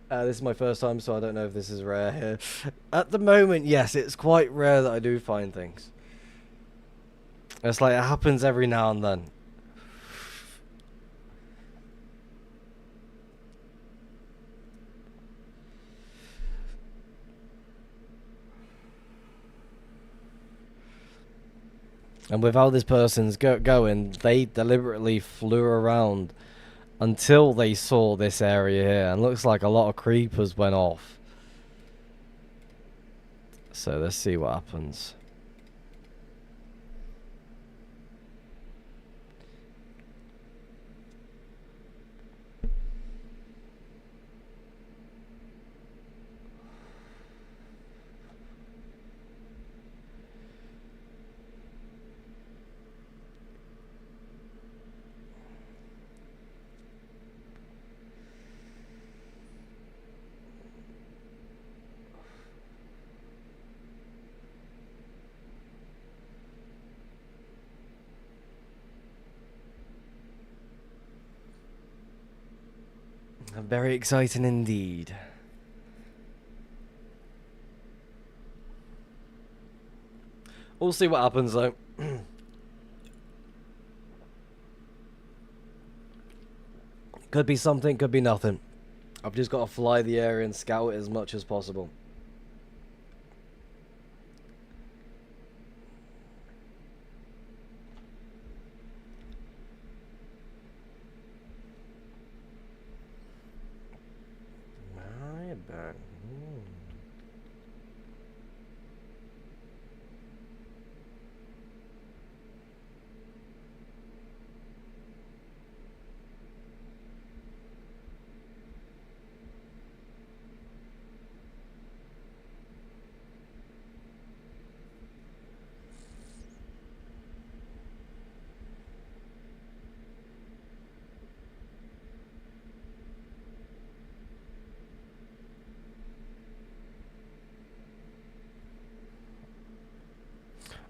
[SPEAKER 1] This is my first time, so I don't know if this is rare here. At the moment, yes, it's quite rare that I do find things. It's like it happens every now and then. And with how this person's going, they deliberately flew around until they saw this area here. And looks like a lot of creepers went off. So let's see what happens. Very exciting indeed. We'll see what happens though. Could be something, could be nothing. I've just got to fly the area and scout it as much as possible.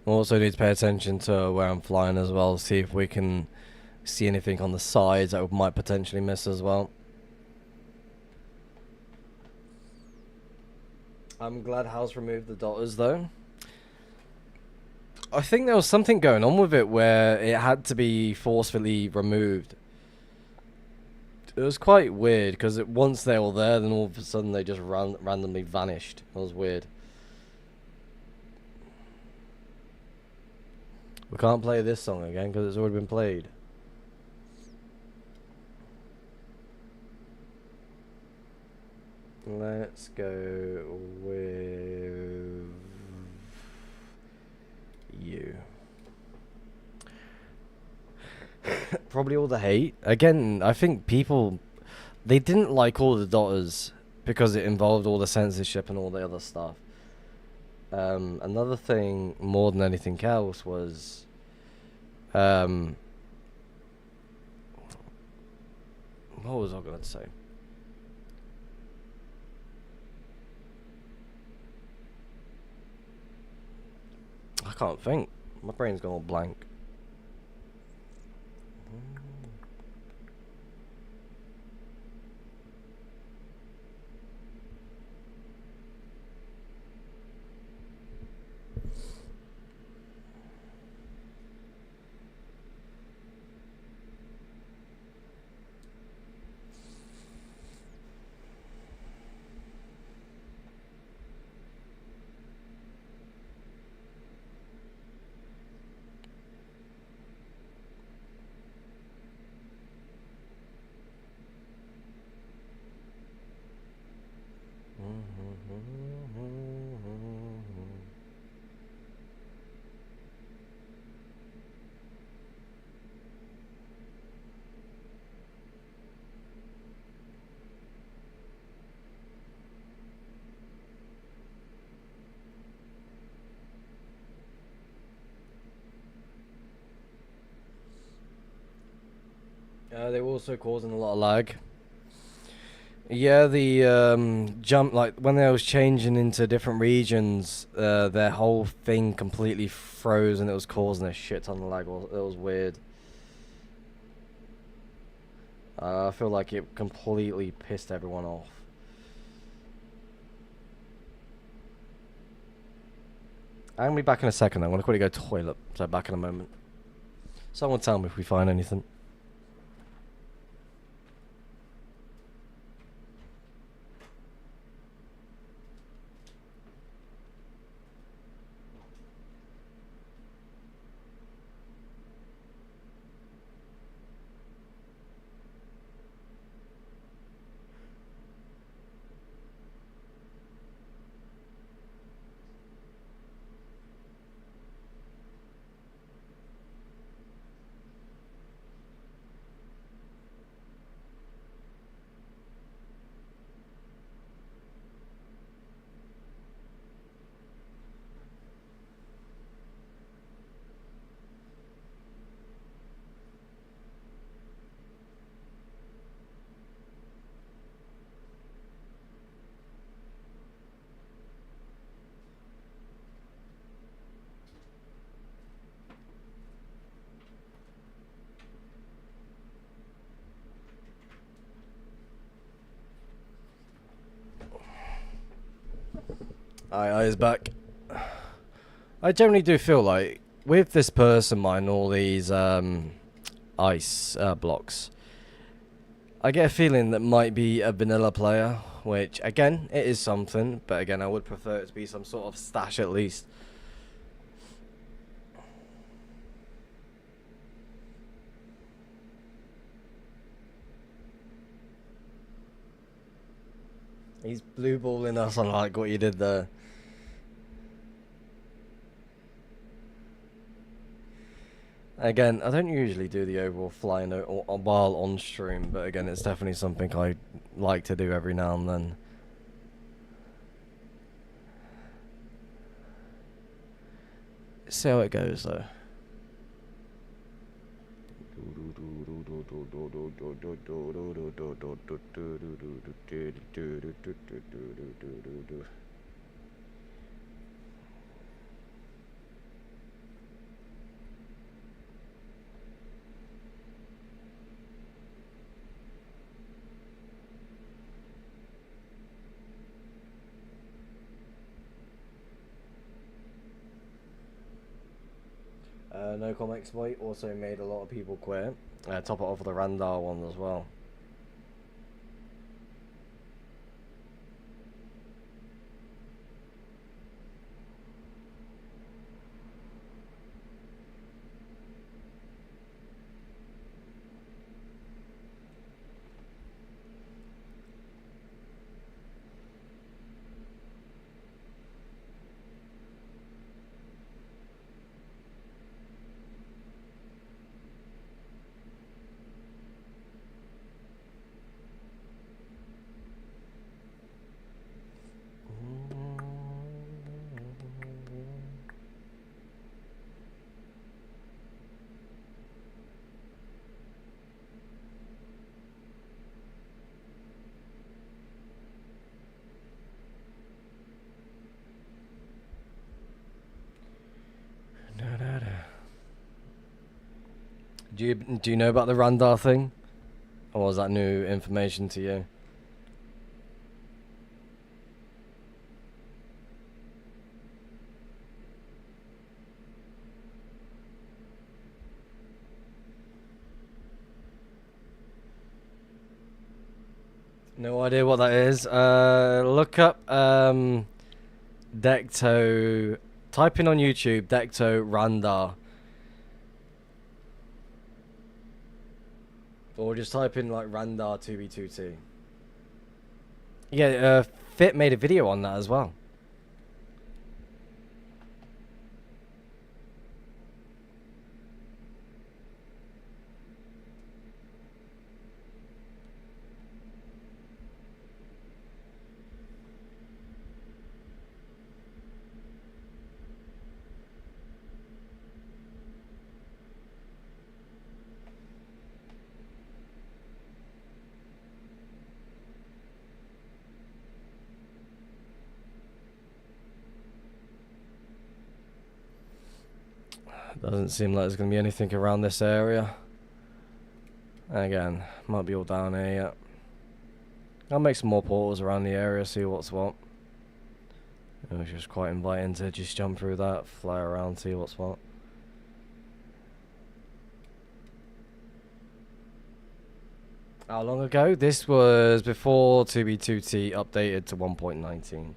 [SPEAKER 1] Also need to pay attention to where I'm flying as well, see if we can see anything on the sides that we might potentially miss as well. I'm glad House removed the dotters though. I think there was something going on with it where it had to be forcefully removed. It was quite weird because once they were there, then all of a sudden they just randomly vanished. It was weird. We can't play this song again because it's already been played. Let's go with you. Probably all the hate. Again, I think people, they didn't like all the daughters because it involved all the censorship and all the other stuff. Another thing, more than anything else, was what was I going to say? I can't think. My brain's gone all blank. They were also causing a lot of lag. Yeah, the jump, like when they was changing into different regions, their whole thing completely froze and it was causing a shit ton of lag. It was weird. I feel like it completely pissed everyone off. I'm gonna be back in a second. I'm gonna quickly go toilet. So back in a moment. Someone tell me if we find anything. Aye, is back. I generally do feel like with this person mine all these ice blocks, I get a feeling that might be a vanilla player, which again it is something, but again I would prefer it to be some sort of stash at least. He's blue balling us on like what you did there. Again, I don't usually do the overall flying while on stream, but again, it's definitely something I like to do every now and then. See how it goes though. No Comic Exploit also made a lot of people quit. Top it off with the Randar one as well. Do you know about the Randar thing? Or was that new information to you? No idea what that is. Look up Decto. Type in on YouTube Decto Randar. Or just type in like Randar 2B2T. Yeah, Fit made a video on that as well. Doesn't seem like there's going to be anything around this area. Again, might be all down here yet. I'll make some more portals around the area, see what's what. It was just quite inviting to just jump through that, fly around, see what's what. How long ago? This was before 2B2T updated to 1.19.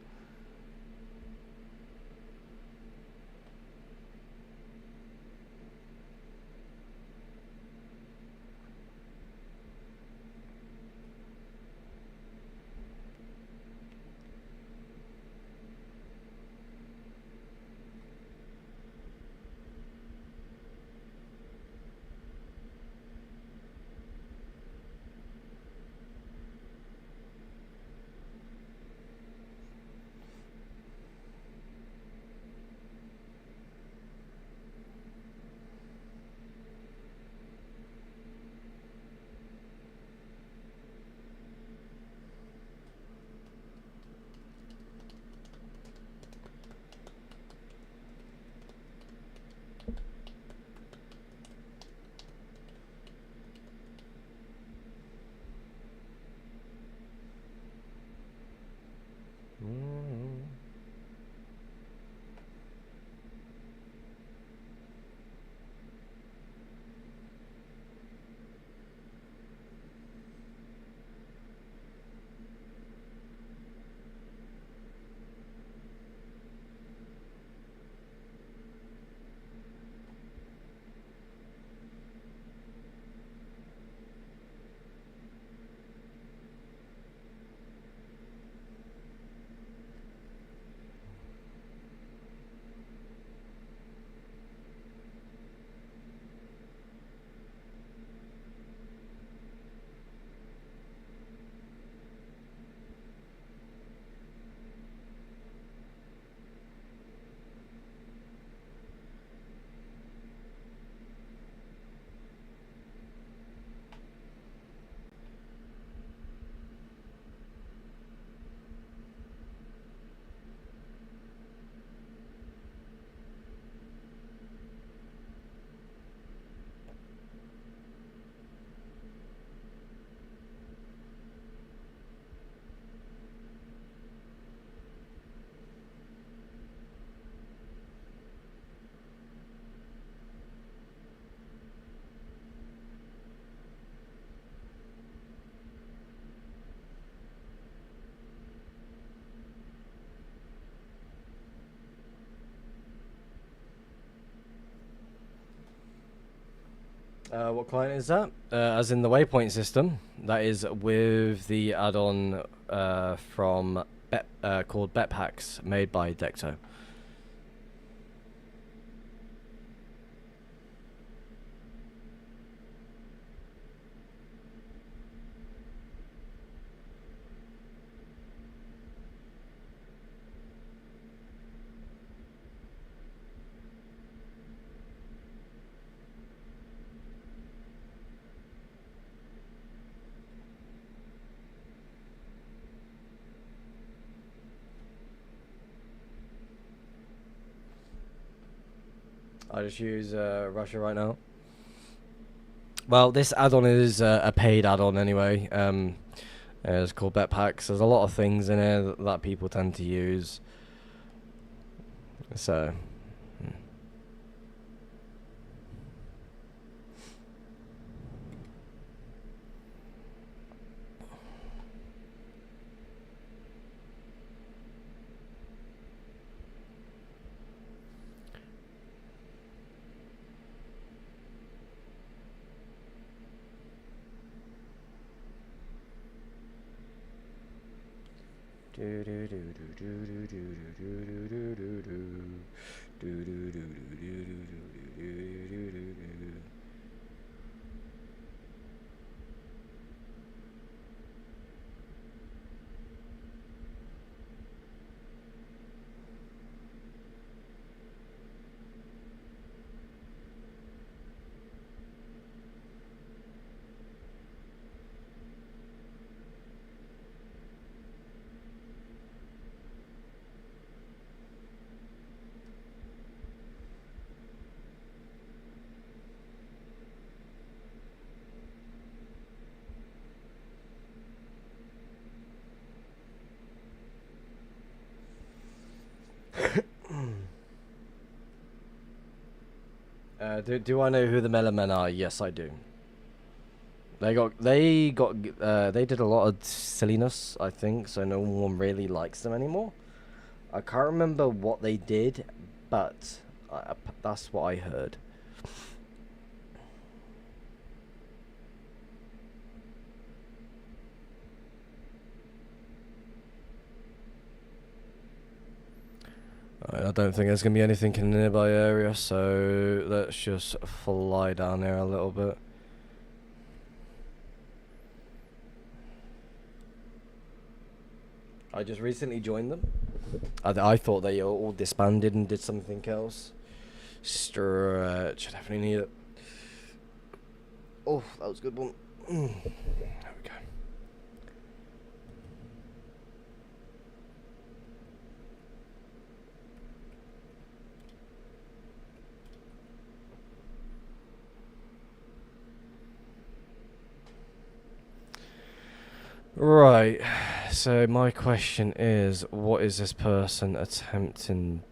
[SPEAKER 1] What client is that? As in the waypoint system. That is with the add-on from called BetPacks, made by Decto. I just use Russia right now. Well, this add-on is a paid add-on anyway. It's called Bet Packs. There's a lot of things in here that people tend to use. So. Do I know who the Melon Men are? Yes, I do. They did a lot of silliness, I think, so no one really likes them anymore. I can't remember what they did, but that's what I heard. I don't think there's going to be anything in the nearby area, so let's just fly down here a little bit. I just recently joined them. I thought they all disbanded and did something else. Stretch, I definitely need it. Oh, that was a good one. There we go. Right, so my question is, what is this person attempting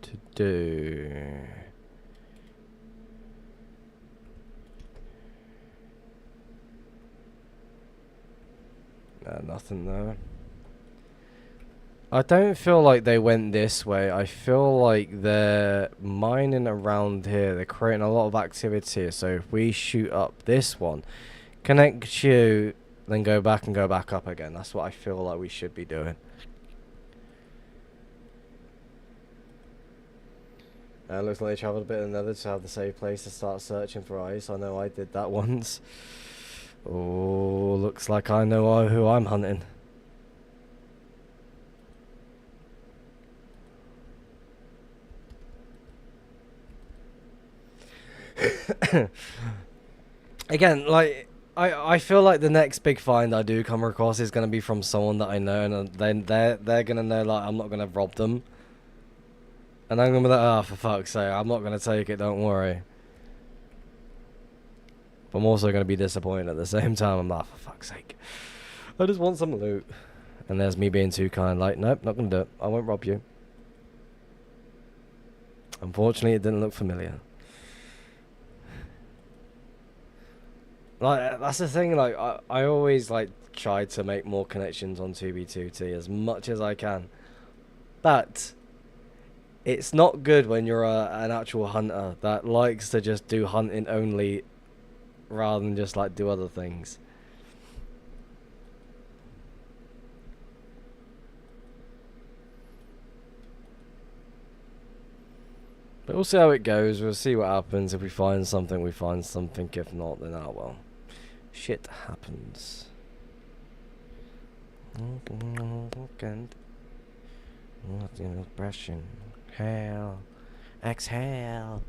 [SPEAKER 1] to do? Nothing there. I don't feel like they went this way. I feel like they're mining around here. They're creating a lot of activity. So if we shoot up this one, connect you, then go back and go back up again. That's what I feel like we should be doing. Looks like they travelled a bit in the nether to have the safe place to start searching for ice. I know I did that once. Oh, looks like I know who I'm hunting. Again, like I feel like the next big find I do come across is gonna be from someone that I know, and then they're gonna know like I'm not gonna rob them, and I'm gonna be like, oh, for fuck's sake, I'm not gonna take it. Don't worry. But I'm also gonna be disappointed at the same time. I'm like, for fuck's sake, I just want some loot. And there's me being too kind. Like, nope, not gonna do it. I won't rob you. Unfortunately, it didn't look familiar. Like, that's the thing, like, I always, like, try to make more connections on 2B2T as much as I can. But it's not good when you're an actual hunter that likes to just do hunting only rather than just, like, do other things. But we'll see how it goes. We'll see what happens. If we find something, we find something. If not, then oh well. Shit happens. Brushing. Hail. Exhale.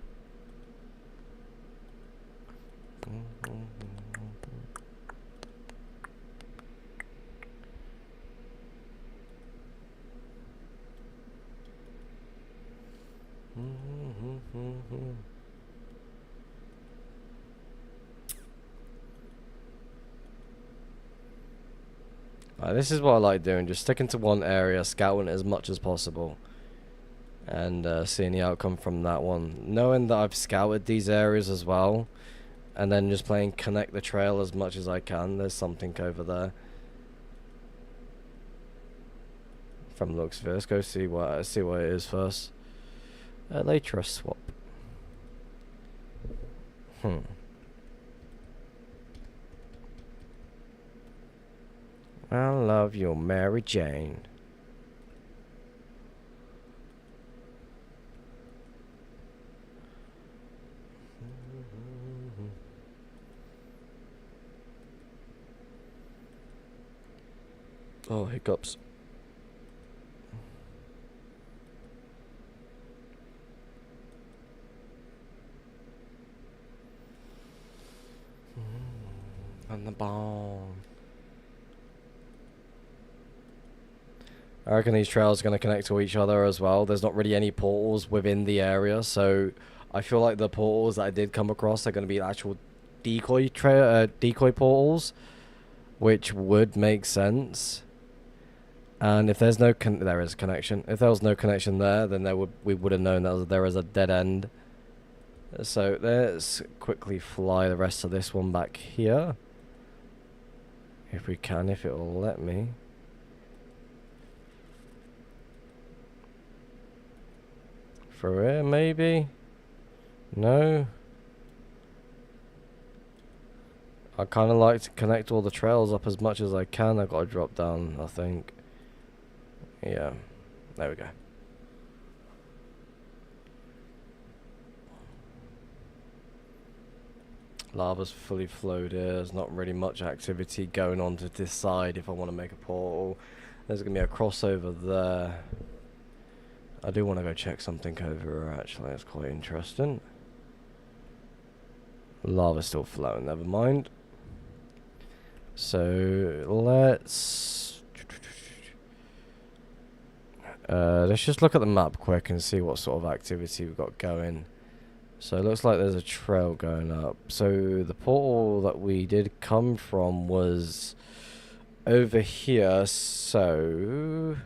[SPEAKER 1] This is what I like doing, just sticking to one area, scouting as much as possible, and seeing the outcome from that one. Knowing that I've scouted these areas as well, and then just playing connect the trail as much as I can. There's something over there. From looks of it, let's go see what it is first. Later a swap. I love you, Mary Jane. Oh, hiccups. And the bomb. I reckon these trails are going to connect to each other as well. There's not really any portals within the area, so I feel like the portals that I did come across are going to be actual decoy portals, which would make sense. And if there's no there is a connection. If there was no connection there, then we would have known that there is a dead end. So let's quickly fly the rest of this one back here, if we can, if it will let me. For here, maybe? No? I kind of like to connect all the trails up as much as I can. I've got to drop down, I think. Yeah. There we go. Lava's fully flowed here. There's not really much activity going on to this side if I want to make a portal. There's going to be a crossover there. I do want to go check something over here, actually. That's quite interesting. Lava's still flowing, never mind. So, let's just look at the map quick and see what sort of activity we've got going. So, it looks like there's a trail going up. So, the portal that we did come from was over here, so...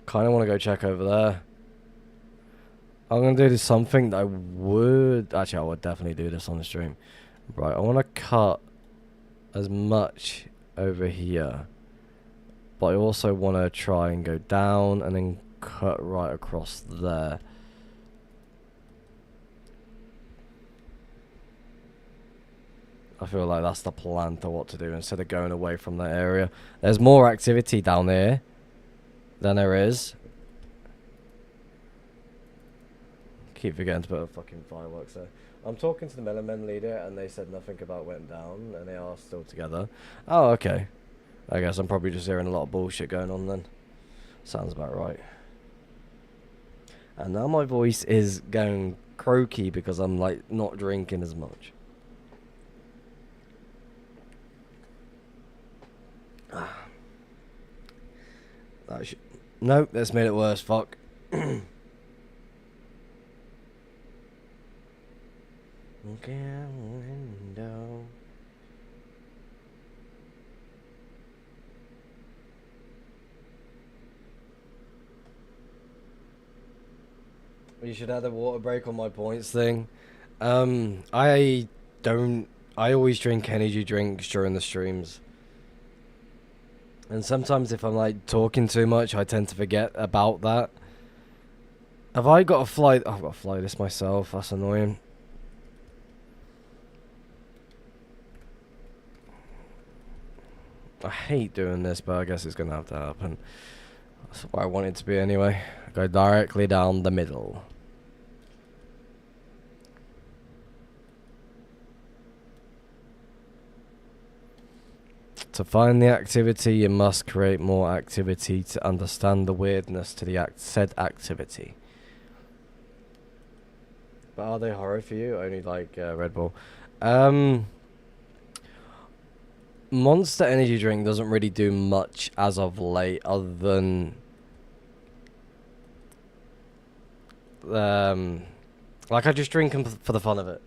[SPEAKER 1] kind of want to go check over there. I'm going to do something that I would... Actually, I would definitely do this on the stream. Right, I want to cut as much over here. But I also want to try and go down and then cut right across there. I feel like that's the plan to what to do instead of going away from that area. There's more activity down here than there is. Keep forgetting to put a fucking fireworks there. I'm talking to the Melon Men leader and they said nothing about went down and they are still together. Oh, okay. I guess I'm probably just hearing a lot of bullshit going on then. Sounds about right. And now my voice is going croaky because I'm like not drinking as much. Nope, that's made it worse, fuck. Okay, window. You should have the water break on my points thing. I always drink energy drinks during the streams. And sometimes if I'm like talking too much, I tend to forget about that. Have I got to fly? Oh, I've got to fly this myself. That's annoying. I hate doing this, but I guess it's going to have to happen. That's what I want it to be anyway. Go directly down the middle. To find the activity, you must create more activity to understand the weirdness to the said activity. But are they horror for you? Only like Red Bull. Monster Energy drink doesn't really do much as of late, other than like I just drink them for the fun of it.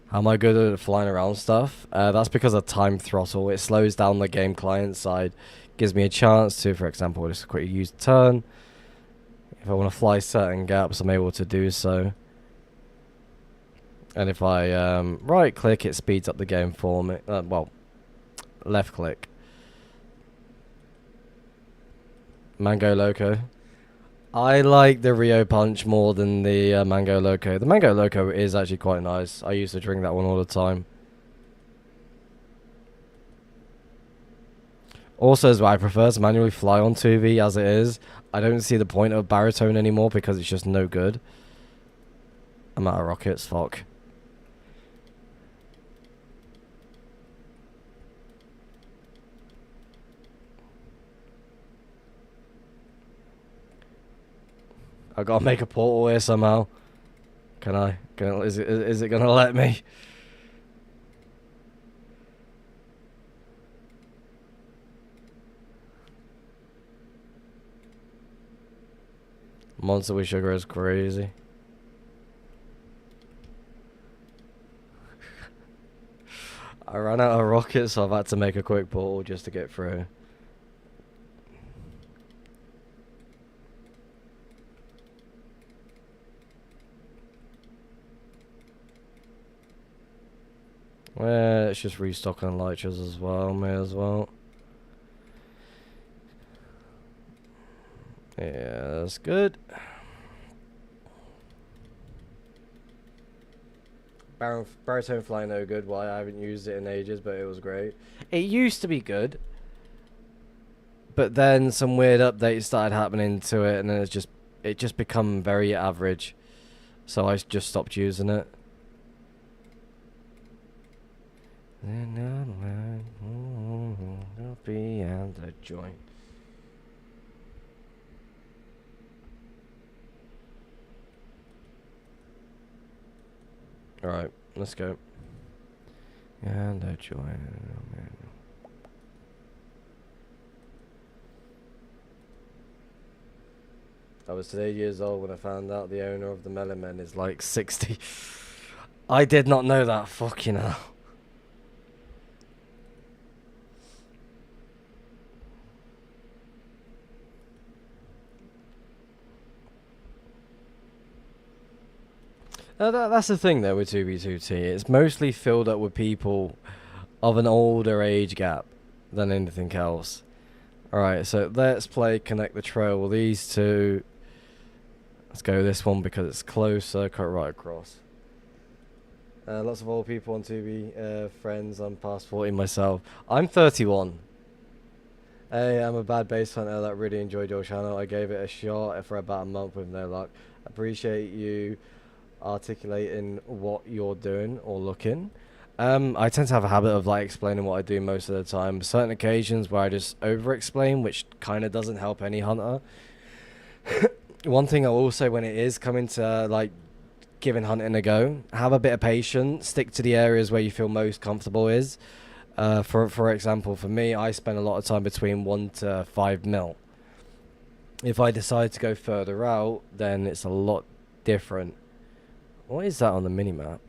[SPEAKER 1] How am I good at flying around stuff? That's because of time throttle. It slows down the game client side, gives me a chance to, for example, just quickly use turn. If I want to fly certain gaps, I'm able to do so. And if I right click, it speeds up the game for me. Well, left click. Mango Loco. I like the Rio Punch more than the Mango Loco. The Mango Loco is actually quite nice. I used to drink that one all the time. Also, as well, I prefer to manually fly on 2V as it is. I don't see the point of baritone anymore because it's just no good. I'm out of rockets, fuck. I gotta make a portal here somehow. Can I? Is it gonna let me? Monster with sugar is crazy. I ran out of rockets, so I've had to make a quick portal just to get through. Well, let's just restock on elytras as well, may as well. Yeah, that's good. Baritone Fly no good. Why I haven't used it in ages, but it was great. It used to be good, but then some weird updates started happening to it, and then it just become very average. So I just stopped using it. Beyond the joint. Alright, let's go. And a joint. I was 8 years old when I found out the owner of the Melon Men is like 60. I did not know that. Fucking hell. That's the thing though with 2B2T. It's mostly filled up with people of an older age gap than anything else. Alright, so let's play Connect the Trail. Well, these two... Let's go this one because it's closer. Cut right across. Lots of old people on 2B. Friends, I'm past 40 myself. I'm 31. Hey, I'm a bad bass hunter that really enjoyed your channel. I gave it a shot for about a month with no luck. Appreciate you articulating what you're doing or looking. I tend to have a habit of like explaining what I do most of the time. Certain occasions where I just over explain, which kind of doesn't help any hunter. One thing I will say when it is coming to like giving hunting a go, have a bit of patience, stick to the areas where you feel most comfortable is. For example, for me, I spend a lot of time between 1 to 5 mil. If I decide to go further out, then it's a lot different. What is that on the minimap?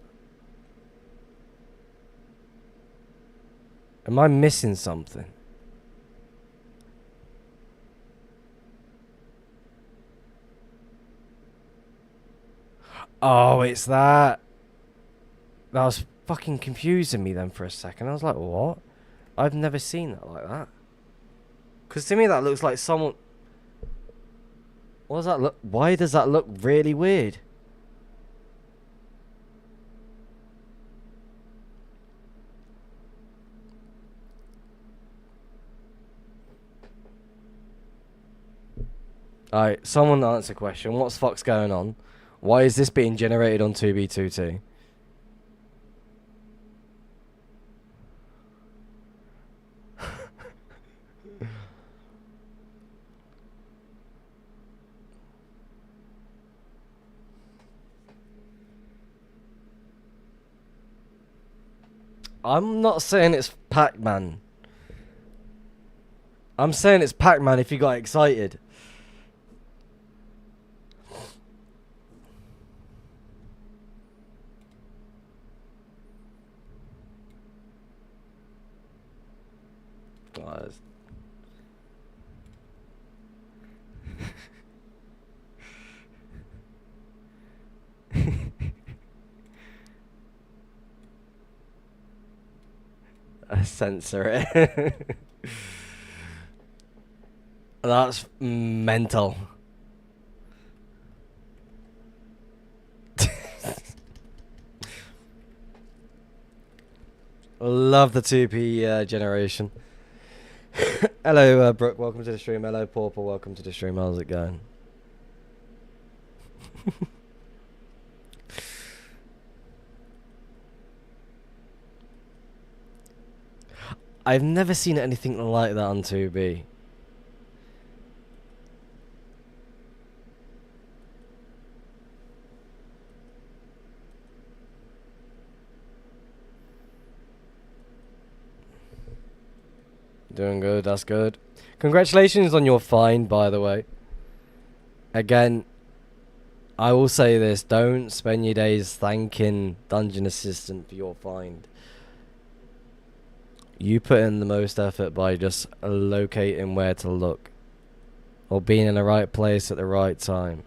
[SPEAKER 1] Am I missing something? Oh, it's that. That was fucking confusing me then for a second. I was like, what? I've never seen that like that. Because to me that looks like someone... What does that look... Why does that look really weird? Alright, someone answer a question. What's fuck's going on? Why is this being generated on 2B2T? I'm not saying it's Pac-Man. I'm saying it's Pac-Man if you got excited. Oh, I censor it. That's mental. Love the 2P generation. Hello, Brooke. Welcome to the stream. Hello, Pauper. Welcome to the stream. How's it going? I've never seen anything like that on 2B. Doing good, that's good. Congratulations on your find, by the way. Again, I will say this, don't spend your days thanking Dungeon Assistant for your find. You put in the most effort by just locating where to look. Or being in the right place at the right time.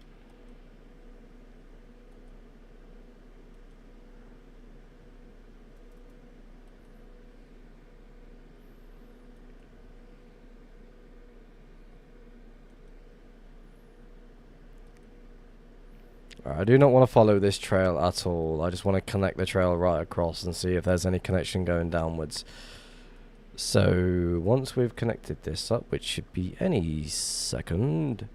[SPEAKER 1] I do not want to follow this trail at all. I just want to connect the trail right across and see if there's any connection going downwards. So, once we've connected this up, which should be any second,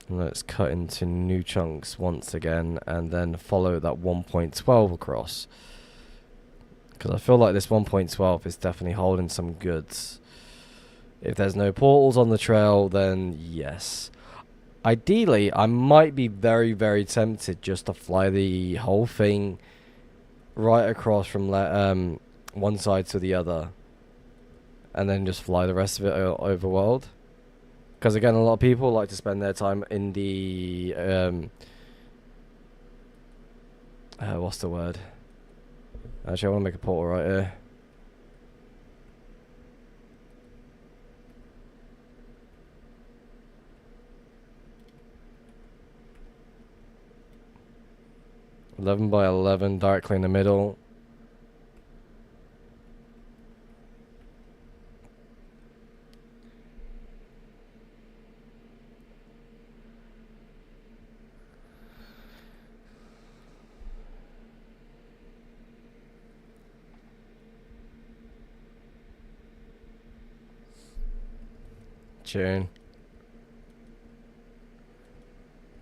[SPEAKER 1] let's cut into new chunks once again and then follow that 1.12 across. Because I feel like this 1.12 is definitely holding some goods. If there's no portals on the trail, then yes. Ideally, I might be very, very tempted just to fly the whole thing right across from one side to the other. And then just fly the rest of it overworld. Because again, a lot of people like to spend their time in the... what's the word? Actually, I want to make a portal right here. (11 by 11) directly in the middle. Tune.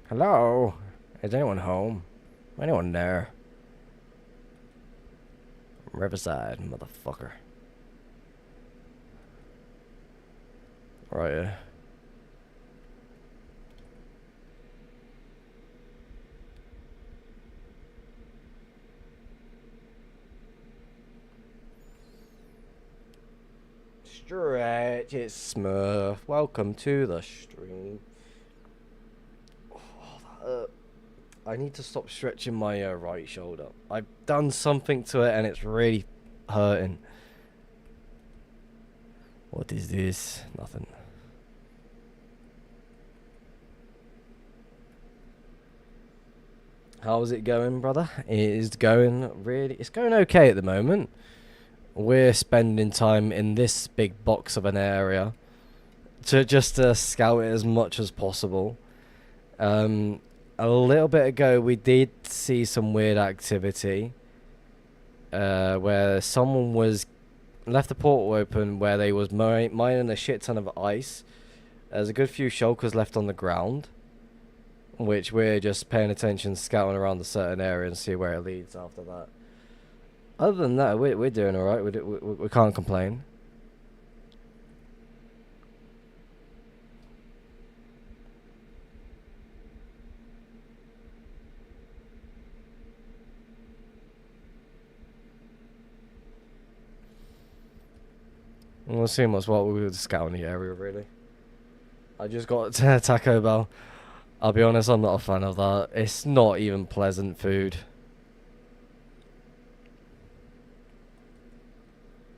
[SPEAKER 1] Hello? Is anyone home? Anyone there? Riverside, motherfucker. Right here. Stretch, it's Smurf. Welcome to the stream. I need to stop stretching my right shoulder. I've done something to it and it's really hurting. What is this? Nothing. How's it going, brother? It is going really... It's going okay at the moment. We're spending time in this big box of an area to just scout it as much as possible. A little bit ago, we did see some weird activity where someone was left the portal open where they was mining a shit ton of ice. There's a good few shulkers left on the ground, which we're just paying attention, scouting around a certain area and see where it leads after that. Other than that, we're doing all right. We can't complain. We'll see what's what. We were scouting the area, really. I just got to Taco Bell. I'll be honest, I'm not a fan of that. It's not even pleasant food.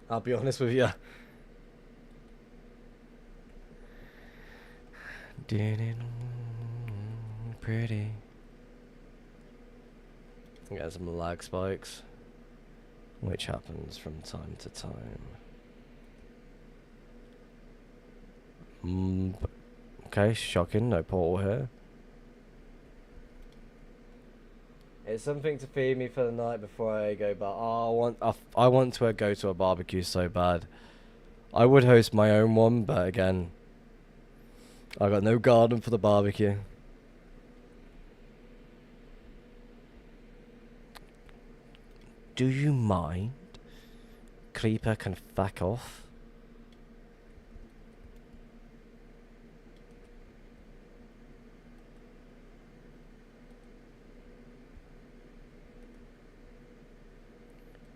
[SPEAKER 1] I'll be honest with you. Pretty. Get some lag spikes, which happens from time to time. Okay, shocking. No portal here. It's something to feed me for the night before I go. But I want to go to a barbecue so bad. I would host my own one, but again, I got no garden for the barbecue. Do you mind? Creeper can fuck off.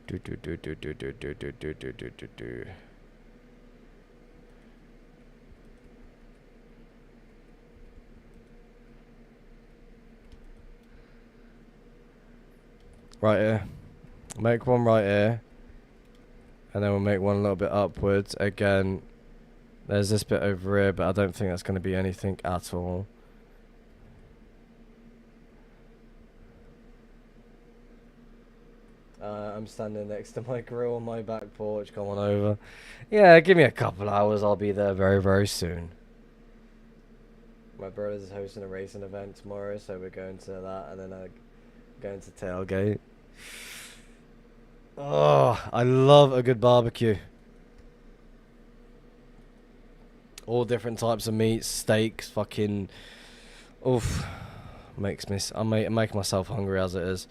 [SPEAKER 1] Do. Right here. Make one right here. And then we'll make one a little bit upwards. Again, there's this bit over here, but I don't think that's going to be anything at all. I'm standing next to my grill on my back porch. Come on over. Yeah, give me a couple hours. I'll be there very, very soon. My brother's hosting a racing event tomorrow, so we're going to that, and then I'm going to tailgate. Oh, I love a good barbecue. All different types of meats, steaks, fucking... Oof. Makes me... I'm making myself hungry as it is.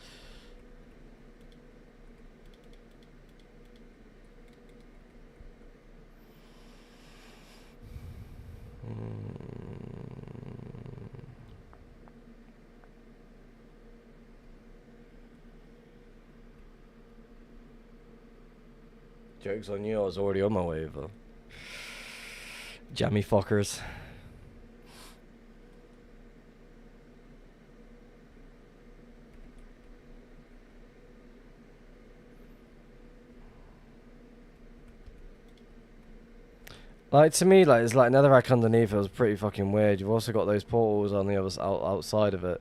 [SPEAKER 1] Joke's on you, I was already on my way over. Jammy fuckers. Like, to me, like, it's like netherrack underneath. It was pretty fucking weird. You've also got those portals on the other outside of it.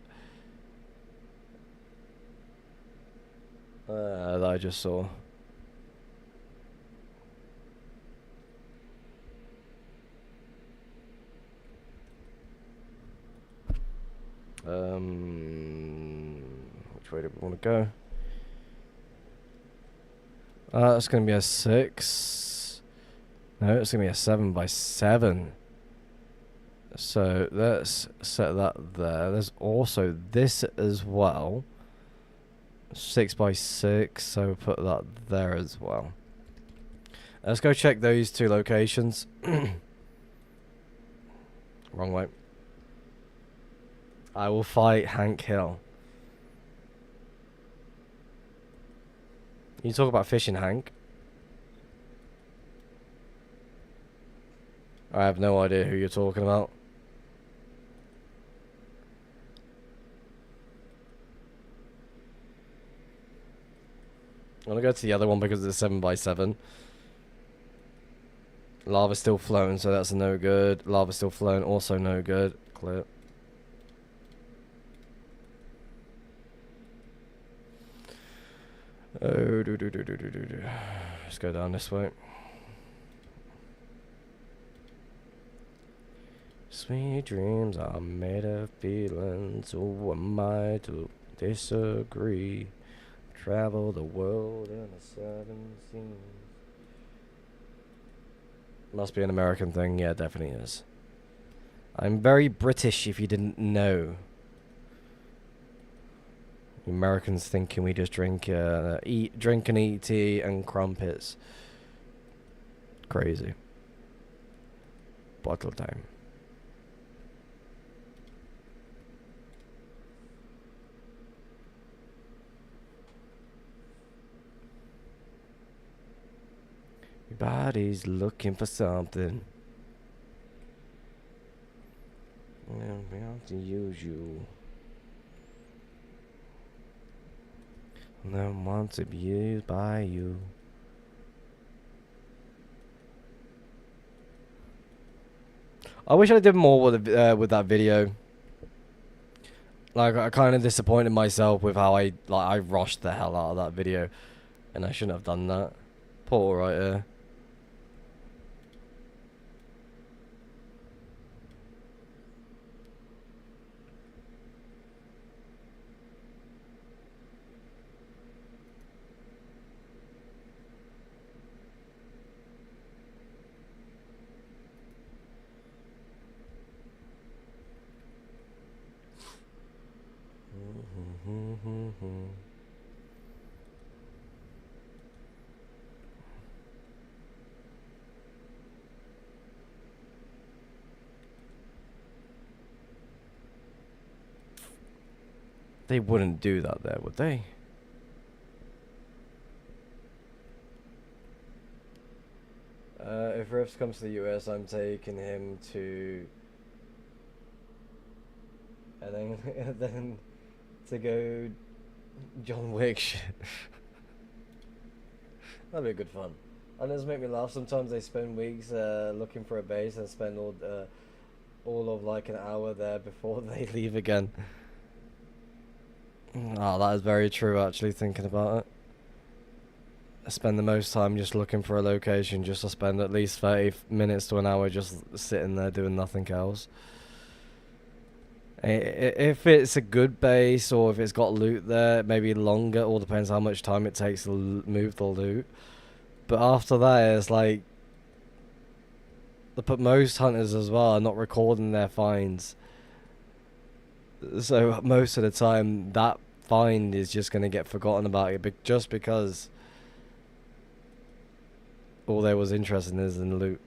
[SPEAKER 1] That I just saw. Which way do we want to go? That's going to be a 6. No, it's going to be a 7 by 7. So let's set that there. There's also this as well. 6 by 6. So we'll put that there as well. Let's go check those two locations. Wrong way. I will fight Hank Hill. You talk about fishing, Hank. I have no idea who you're talking about. I'm gonna go to the other one because it's 7 by 7. Lava's still floating, so that's no good. Lava's still floating, also no good. Clear. Oh, let's go down this way. Sweet dreams are made of feelings. Who am I to disagree? Travel the world in a 7 seas. Must be an American thing. Yeah, definitely is. I'm very British, if you didn't know. Americans thinking we just drink and eat tea and crumpets. Crazy. Bottle time. Everybody's looking for something. And we have to use you. And then want to be used by you. I wish I did more with that video. Like, I kind of disappointed myself with how I rushed the hell out of that video, and I shouldn't have done that. Poor right here. They wouldn't do that there, would they? If Riffs comes to the US, I'm taking him to... And then, and then to go John Wick shit. That'd be good fun. And it does make me laugh. Sometimes they spend weeks looking for a base and spend all of like an hour there before they leave again. Oh, that is very true, actually, thinking about it. I spend the most time just looking for a location, just to spend at least 30 minutes to an hour just sitting there doing nothing else. If it's a good base, or if it's got loot there, maybe longer, all depends how much time it takes to move the loot. But after that, it's like... But most hunters as well are not recording their finds. So most of the time, that find is just going to get forgotten about it, just because all there was interesting is in the loot.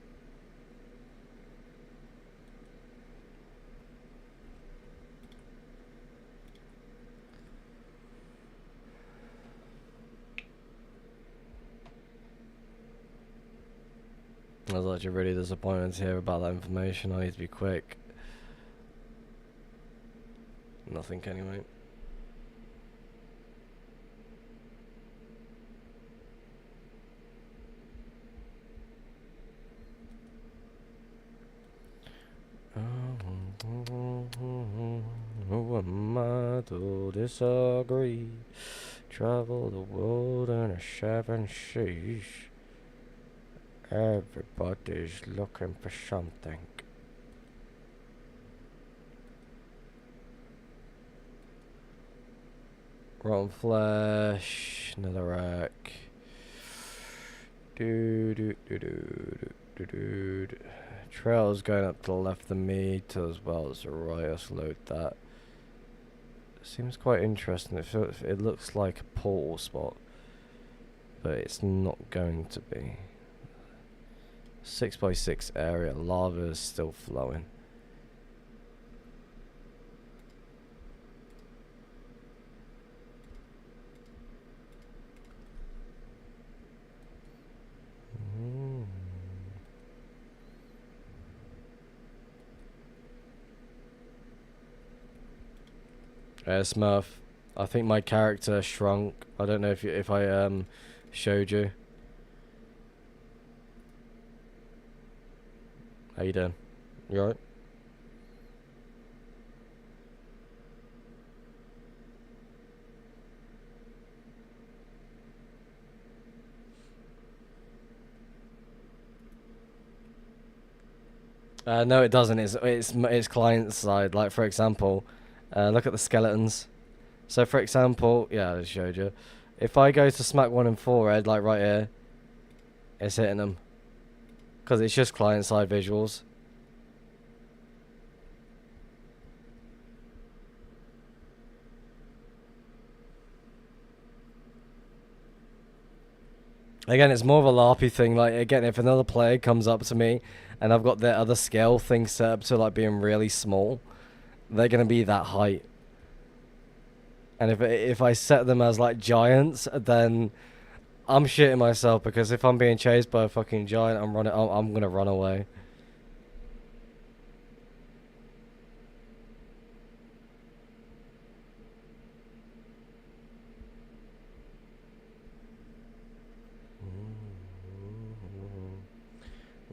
[SPEAKER 1] I was actually really disappointed to hear about that information. I need to be quick. Nothing anyway. Who am I to disagree? Travel the world in a 7 seas. Everybody's looking for something. Rotten flesh, netherrack. Trail's going up to the left of me to as well as the right. Let's load that. Seems quite interesting. It looks like a portal spot, but it's not going to be. 6x6 area. Lava is still flowing. Smurf, I think my character shrunk. I don't know if I showed you. How you doing? You alright? No, it doesn't. It's client side. Like, for example, look at the skeletons. So, for example, yeah, I just showed you. If I go to smack one in forehead, like right here, it's hitting them. Because it's just client side visuals. Again, it's more of a LARPy thing. Like, again, if another player comes up to me and I've got their other scale thing set up to like being really small, they're gonna be that height. And if I set them as like giants, then I'm shitting myself because if I'm being chased by a fucking giant, I'm gonna run away.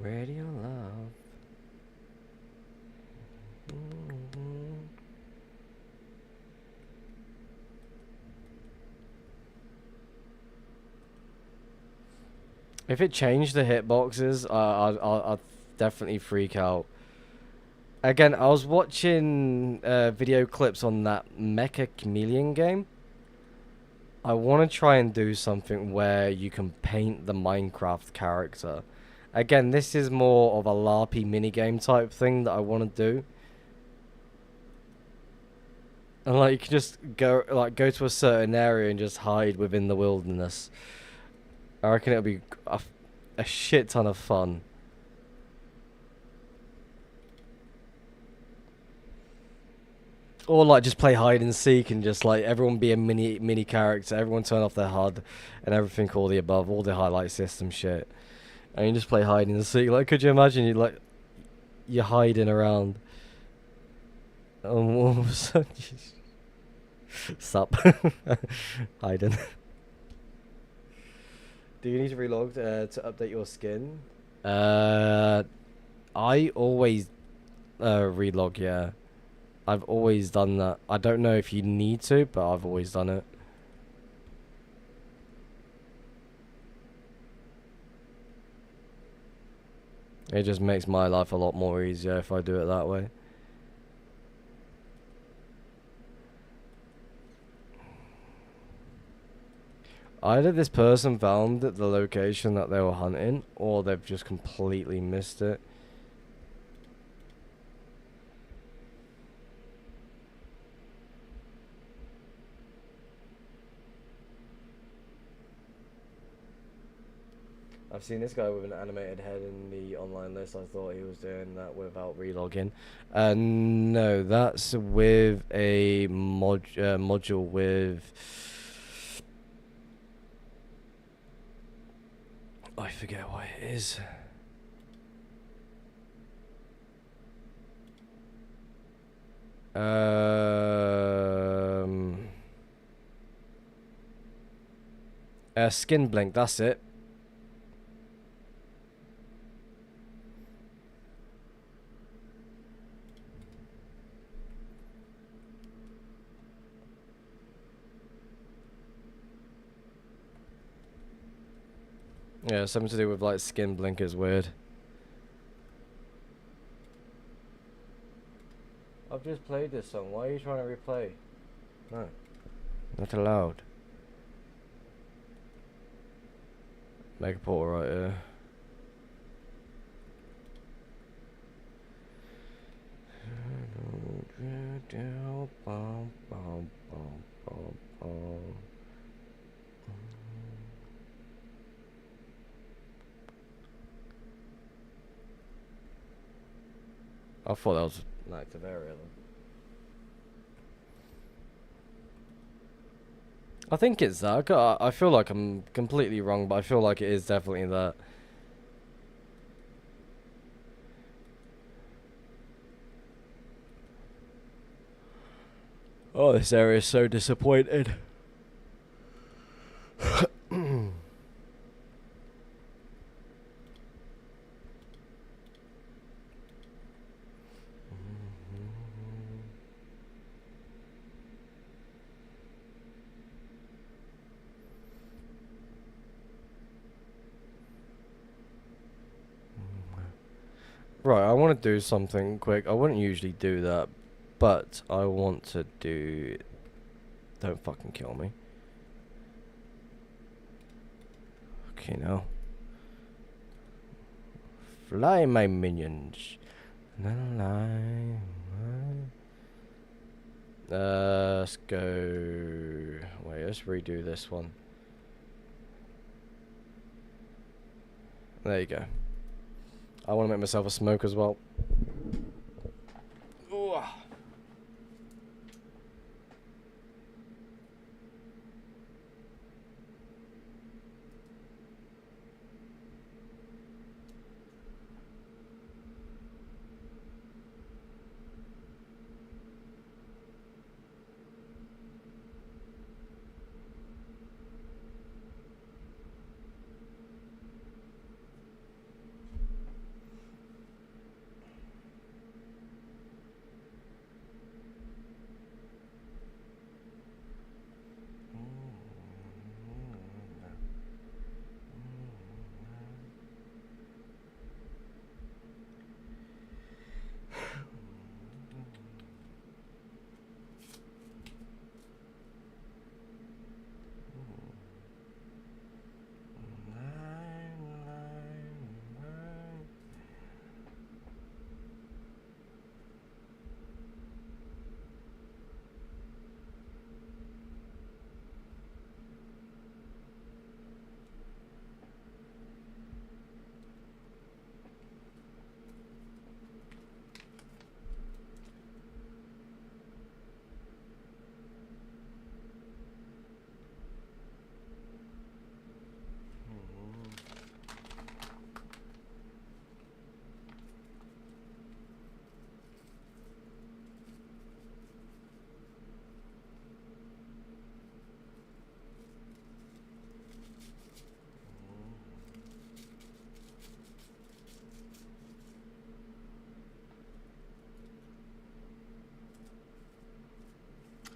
[SPEAKER 1] Radio love. If it changed the hitboxes, I'd definitely freak out. Again, I was watching video clips on that Mecha Chameleon game. I want to try and do something where you can paint the Minecraft character. Again, this is more of a LARPy minigame type thing that I want to do. And like you can just go to a certain area and just hide within the wilderness. I reckon it'll be a shit ton of fun. Or like just play hide and seek and just like everyone be a mini character, everyone turn off their HUD and everything, all the above, all the highlight system shit. And you just play hide and seek. Like, could you imagine you're hiding around and all of a sudden sup hiding. Do you need to relog to update your skin? I always relog, yeah. I've always done that. I don't know if you need to, but I've always done it. It just makes my life a lot more easier if I do it that way. Either this person found the location that they were hunting, or they've just completely missed it. I've seen this guy with an animated head in the online list. I thought he was doing that without relogging. No, that's with a module with... I forget what it is. Skin blink, that's it. Yeah, something to do with like skin blink is weird. I've just played this song. Why are you trying to replay? No. Not allowed. Make a portal right here. I thought that was an active area then. I think it's that. I feel like I'm completely wrong, but I feel like it is definitely that. Oh, this area is so disappointed. Right, I want to do something quick. I wouldn't usually do that, but I want to do... Don't fucking kill me. Okay, now. Fly, my minions. Let's go... Wait, let's redo this one. There you go. I want to make myself a smoke as well. Ooh.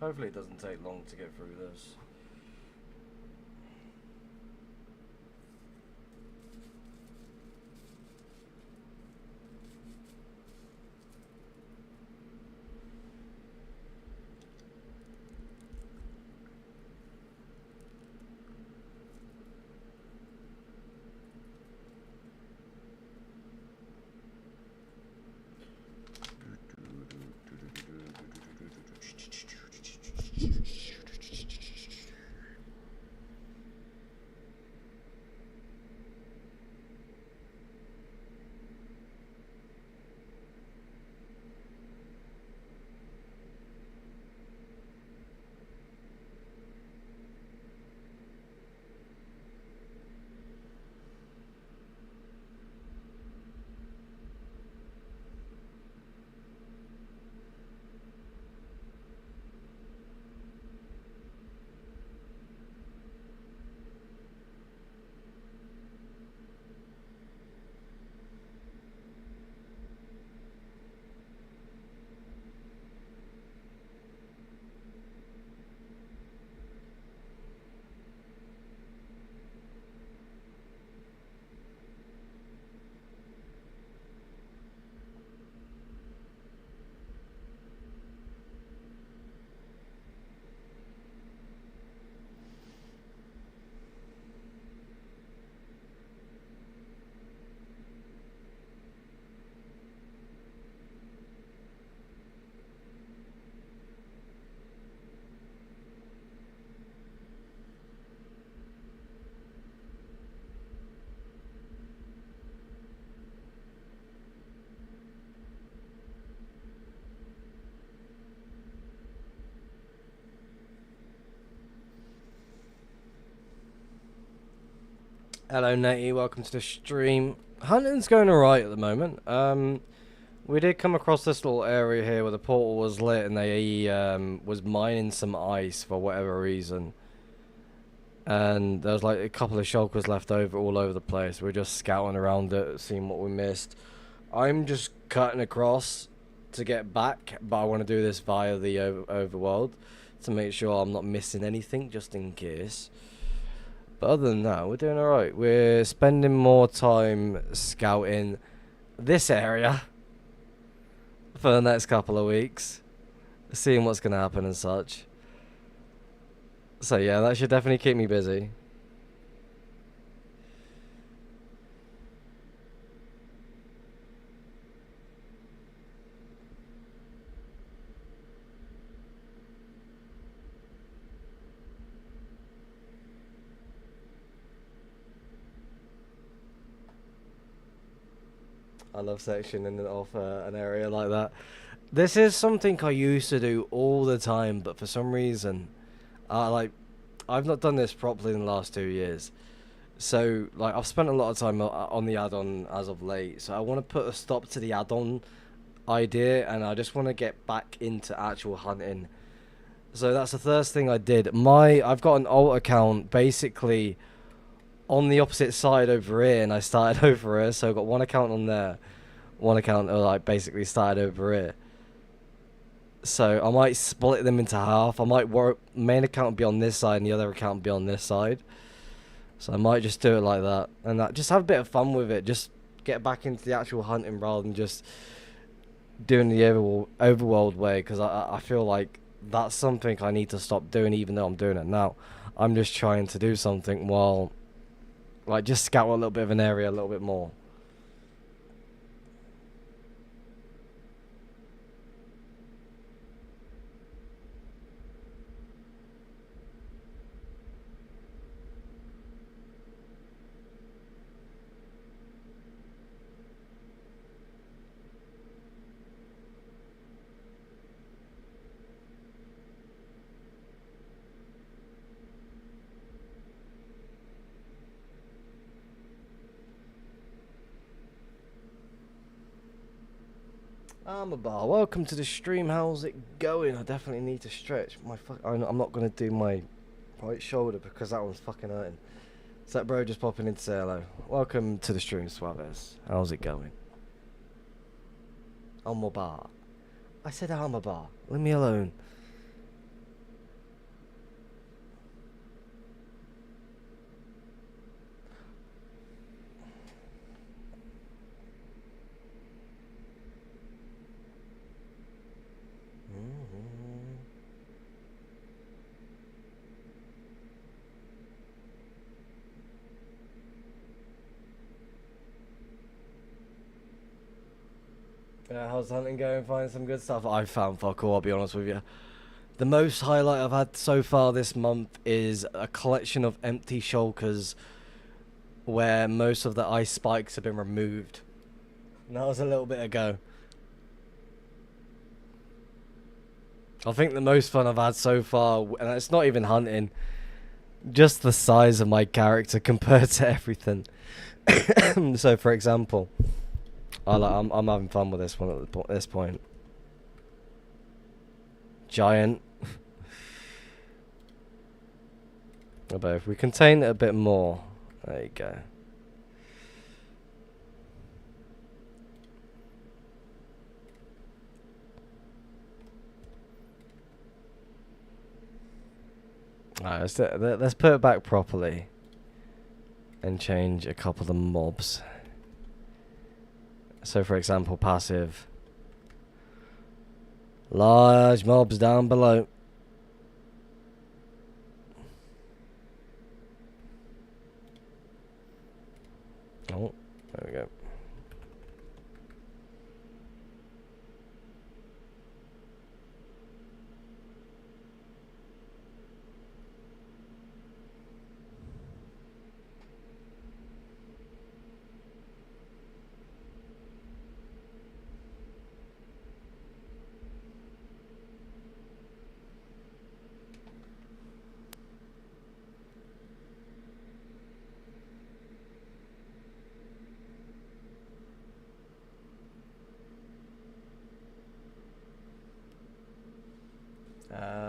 [SPEAKER 1] Hopefully it doesn't take long to get through this. Hello, Natty. Welcome to the stream. Hunting's going alright at the moment. We did come across this little area here where the portal was lit and they was mining some ice for whatever reason. And there was like a couple of shulkers left over all over the place. We're just scouting around it, seeing what we missed. I'm just cutting across to get back, but I want to do this via the overworld to make sure I'm not missing anything, just in case. But other than that, we're doing alright. We're spending more time scouting this area for the next couple of weeks, seeing what's going to happen and such. So yeah, that should definitely keep me busy. I love sectioning it off an area like that. This is something I used to do all the time, but for some reason, I've not done this properly in the last 2 years. So, like, I've spent a lot of time on the add-on as of late. So I want to put a stop to the add-on idea, and I just want to get back into actual hunting. So that's the first thing I did. I've got an alt account basically on the opposite side over here, and I started over here. So I've got one account on there, one account like basically started over here. So I might split them into half. I might main account be on this side and the other account be on this side. So I might just do it like that, and just have a bit of fun with it. Just get back into the actual hunting rather than just doing the overworld way, because I feel like that's something I need to stop doing, even though I'm doing it now. I'm just trying to do something while, like, just scout a little bit of an area a little bit more. Armorbar, welcome to the stream. How's it going? I definitely need to stretch my I'm not gonna do my right shoulder because that one's fucking hurting. Is that bro just popping in to say hello? Welcome to the stream, Suaves. How's it going? Armorbar. I said Armorbar. Leave me alone. Yeah, how's hunting going? Find some good stuff. I found fuck all, I'll be honest with you. The most highlight I've had so far this month is a collection of empty shulkers where most of the ice spikes have been removed. And that was a little bit ago. I think the most fun I've had so far, and it's not even hunting, just the size of my character compared to everything. So, for example, I'm having fun with this one at this point. Giant. But if we contain it a bit more, there you go. Alright, let's put it back properly and change a couple of the mobs. So, for example, passive. Large mobs down below. Oh, there we go.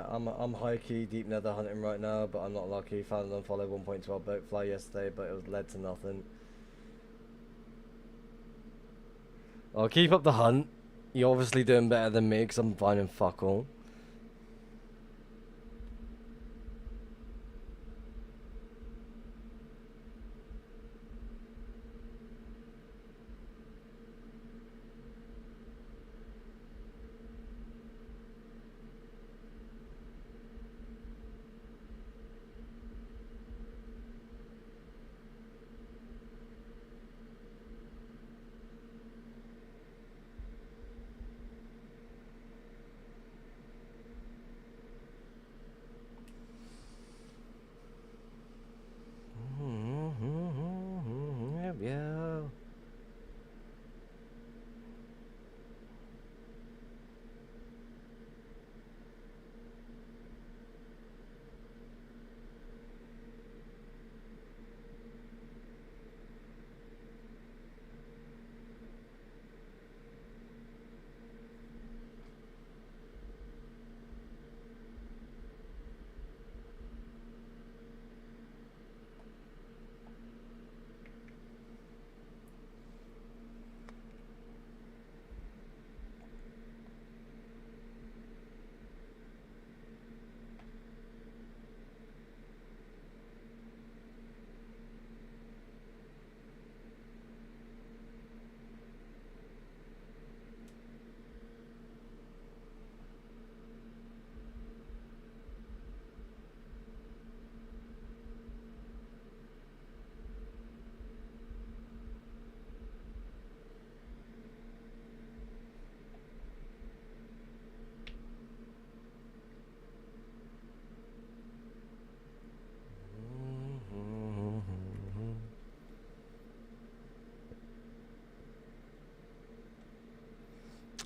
[SPEAKER 1] I'm high key deep nether hunting right now, but I'm not lucky. Found an unfollowed 1.12 boat fly yesterday, but it was led to nothing. I'll keep up the hunt. You're obviously doing better than me because I'm finding fuck all. Yeah.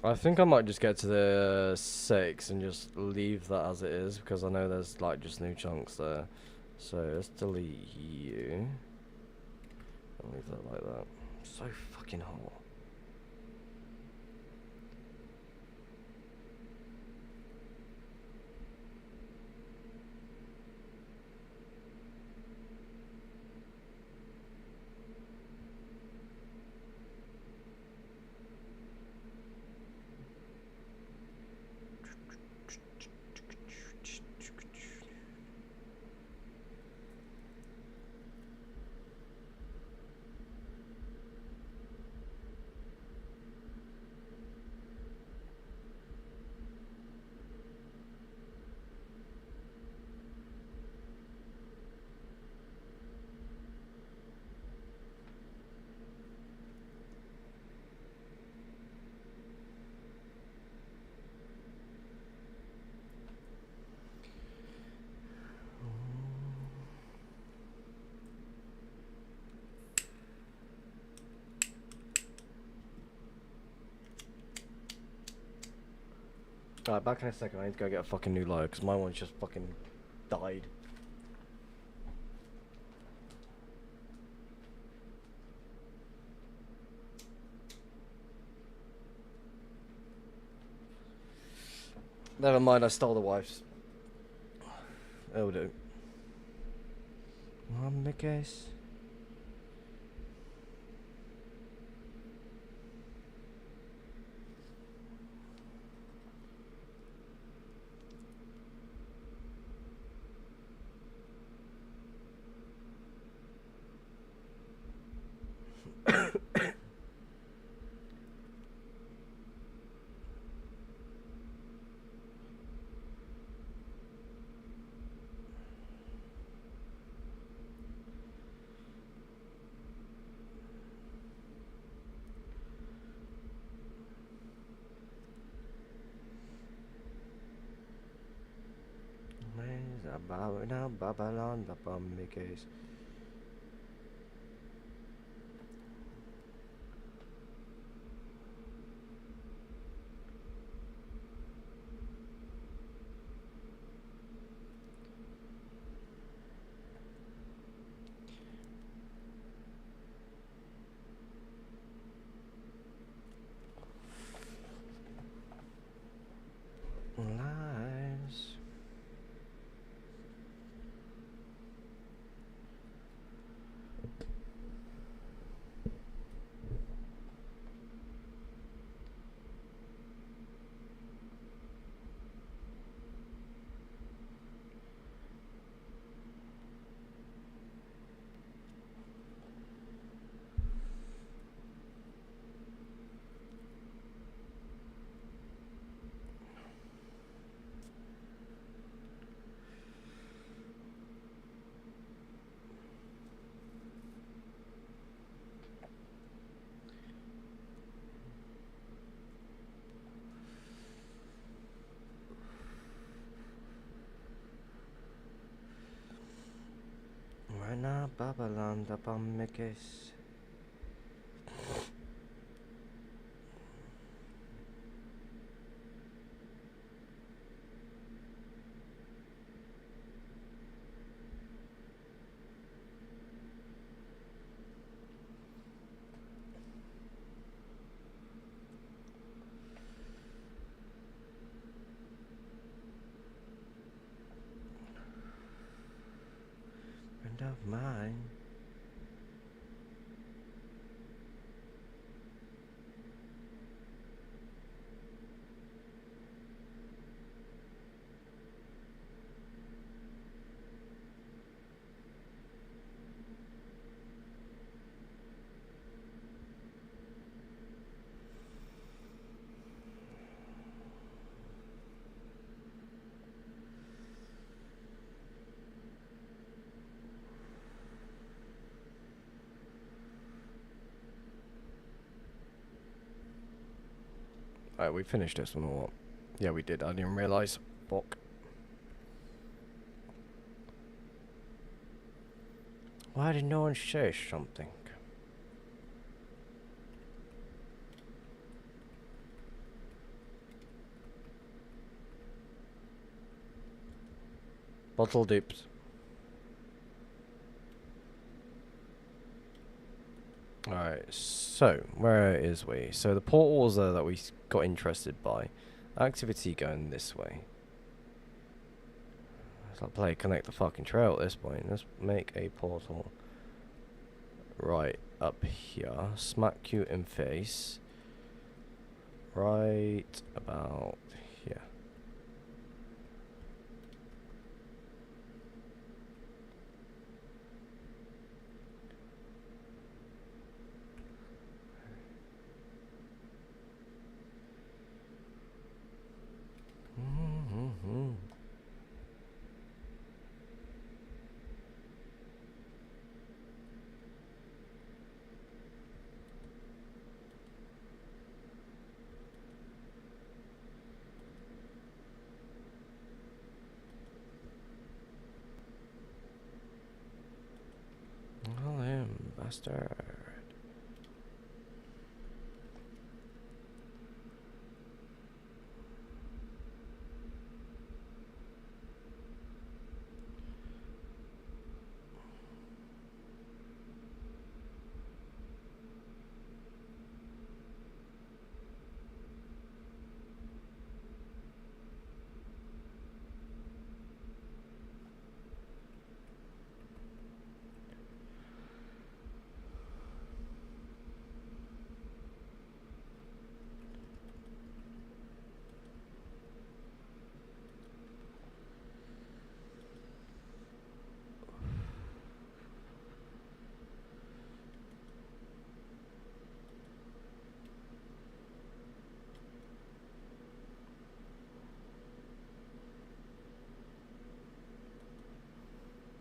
[SPEAKER 1] I think I might just get to the 6 and just leave that as it is, because I know there's like just new chunks there. So let's delete you. I'll leave that like that. So fucking hot. Alright, back in a second. I need to go get a fucking new lighter because my one's just fucking died. Never mind, I stole the wife's. It'll do. On the case. Now Babylon, the bomb case. Lies. Right now, Babylon, the bomb case. Friend of mine. Alright, we finished this one or what? Yeah, we did. I didn't realise. Fuck. Why did no one say something? Bottle dips. Alright, so where is we? So the portals that we got interested by. Activity going this way. It's like play connect the fucking trail at this point. Let's make a portal right up here. Smack you in face. Right about here. Call him, bastard.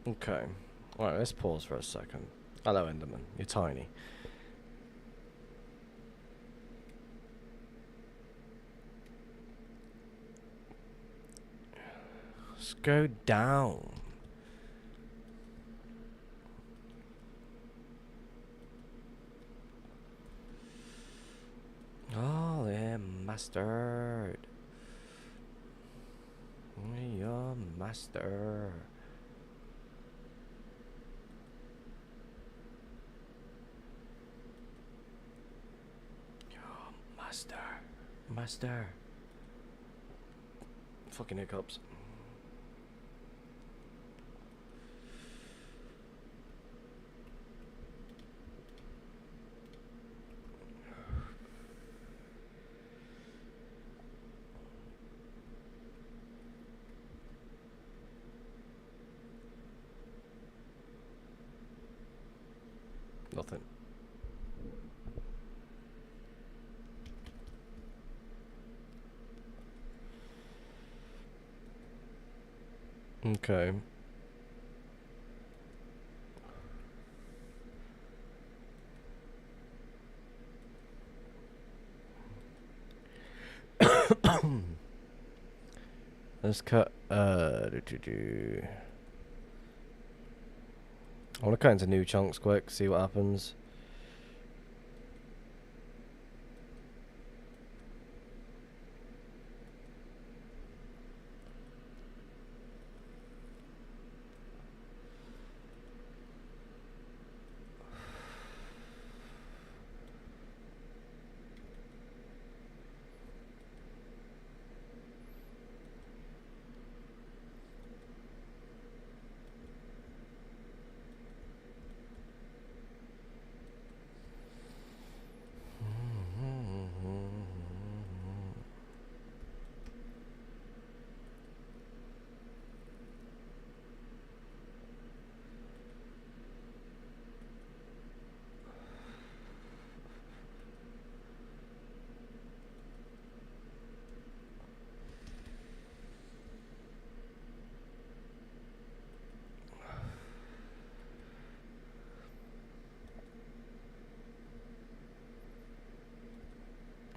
[SPEAKER 1] Okay. Alright, let's pause for a second. Hello, Enderman. You're tiny. Let's go down. Oh, yeah, mustard. Yeah, master. Master. Master. Fucking hiccups. Nothing. Okay. Let's cut. I want to cut into new chunks quick, see what happens.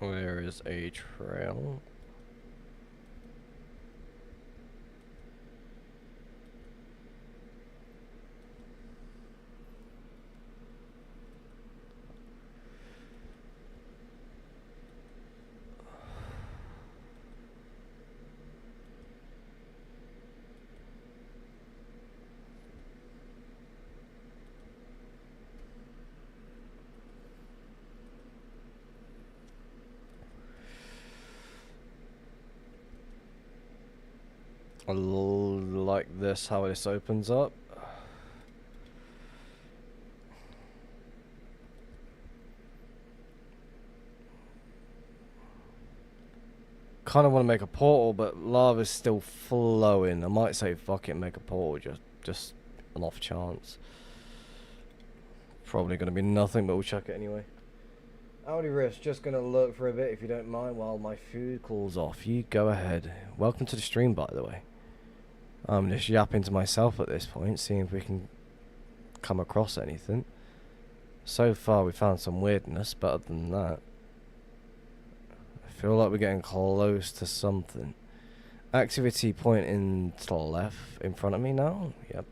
[SPEAKER 1] There is a trail. I like this, how this opens up. Kind of want to make a portal, but lava's still flowing. I might say fuck it, make a portal, just an off chance. Probably going to be nothing, but we'll check it anyway. Audi Riff's just going to look for a bit, if you don't mind, while my food cools off. You go ahead. Welcome to the stream, by the way. I'm just yapping to myself at this point, seeing if we can come across anything. So far, we found some weirdness, but other than that, I feel like we're getting close to something. Activity pointing to the left in front of me now. Yep.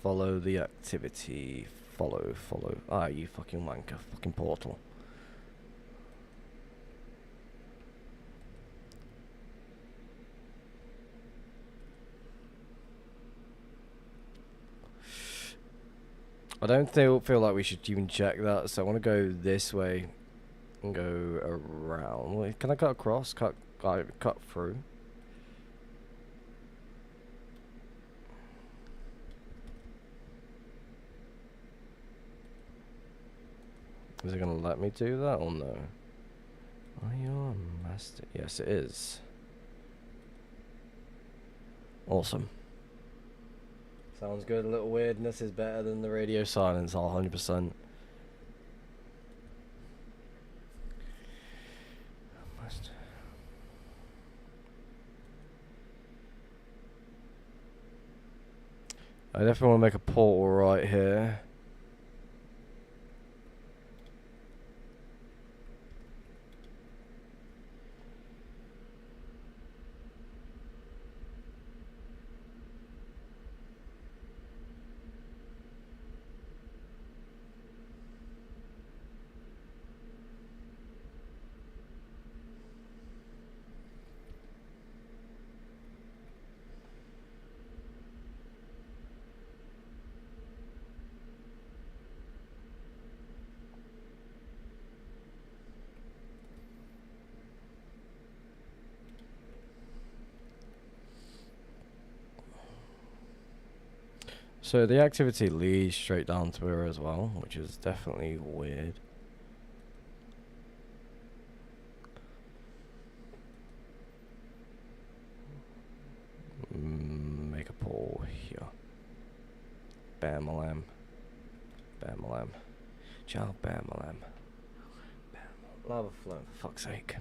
[SPEAKER 1] Follow the activity. Follow. Ah, you fucking wanker. Fucking portal. I don't feel like we should even check that, so I want to go this way and go around. Wait, can I cut across? Cut through? Is it going to let me do that or no? Are you a master? Yes, it is. Awesome. Sounds good. A little weirdness is better than the radio silence, 100%. I definitely want to make a portal right here. So the activity leads straight down to her as well, which is definitely weird. Make a portal here. Bamalam. Bamalam. Child Bamalam. Lava flow, for fuck's sake.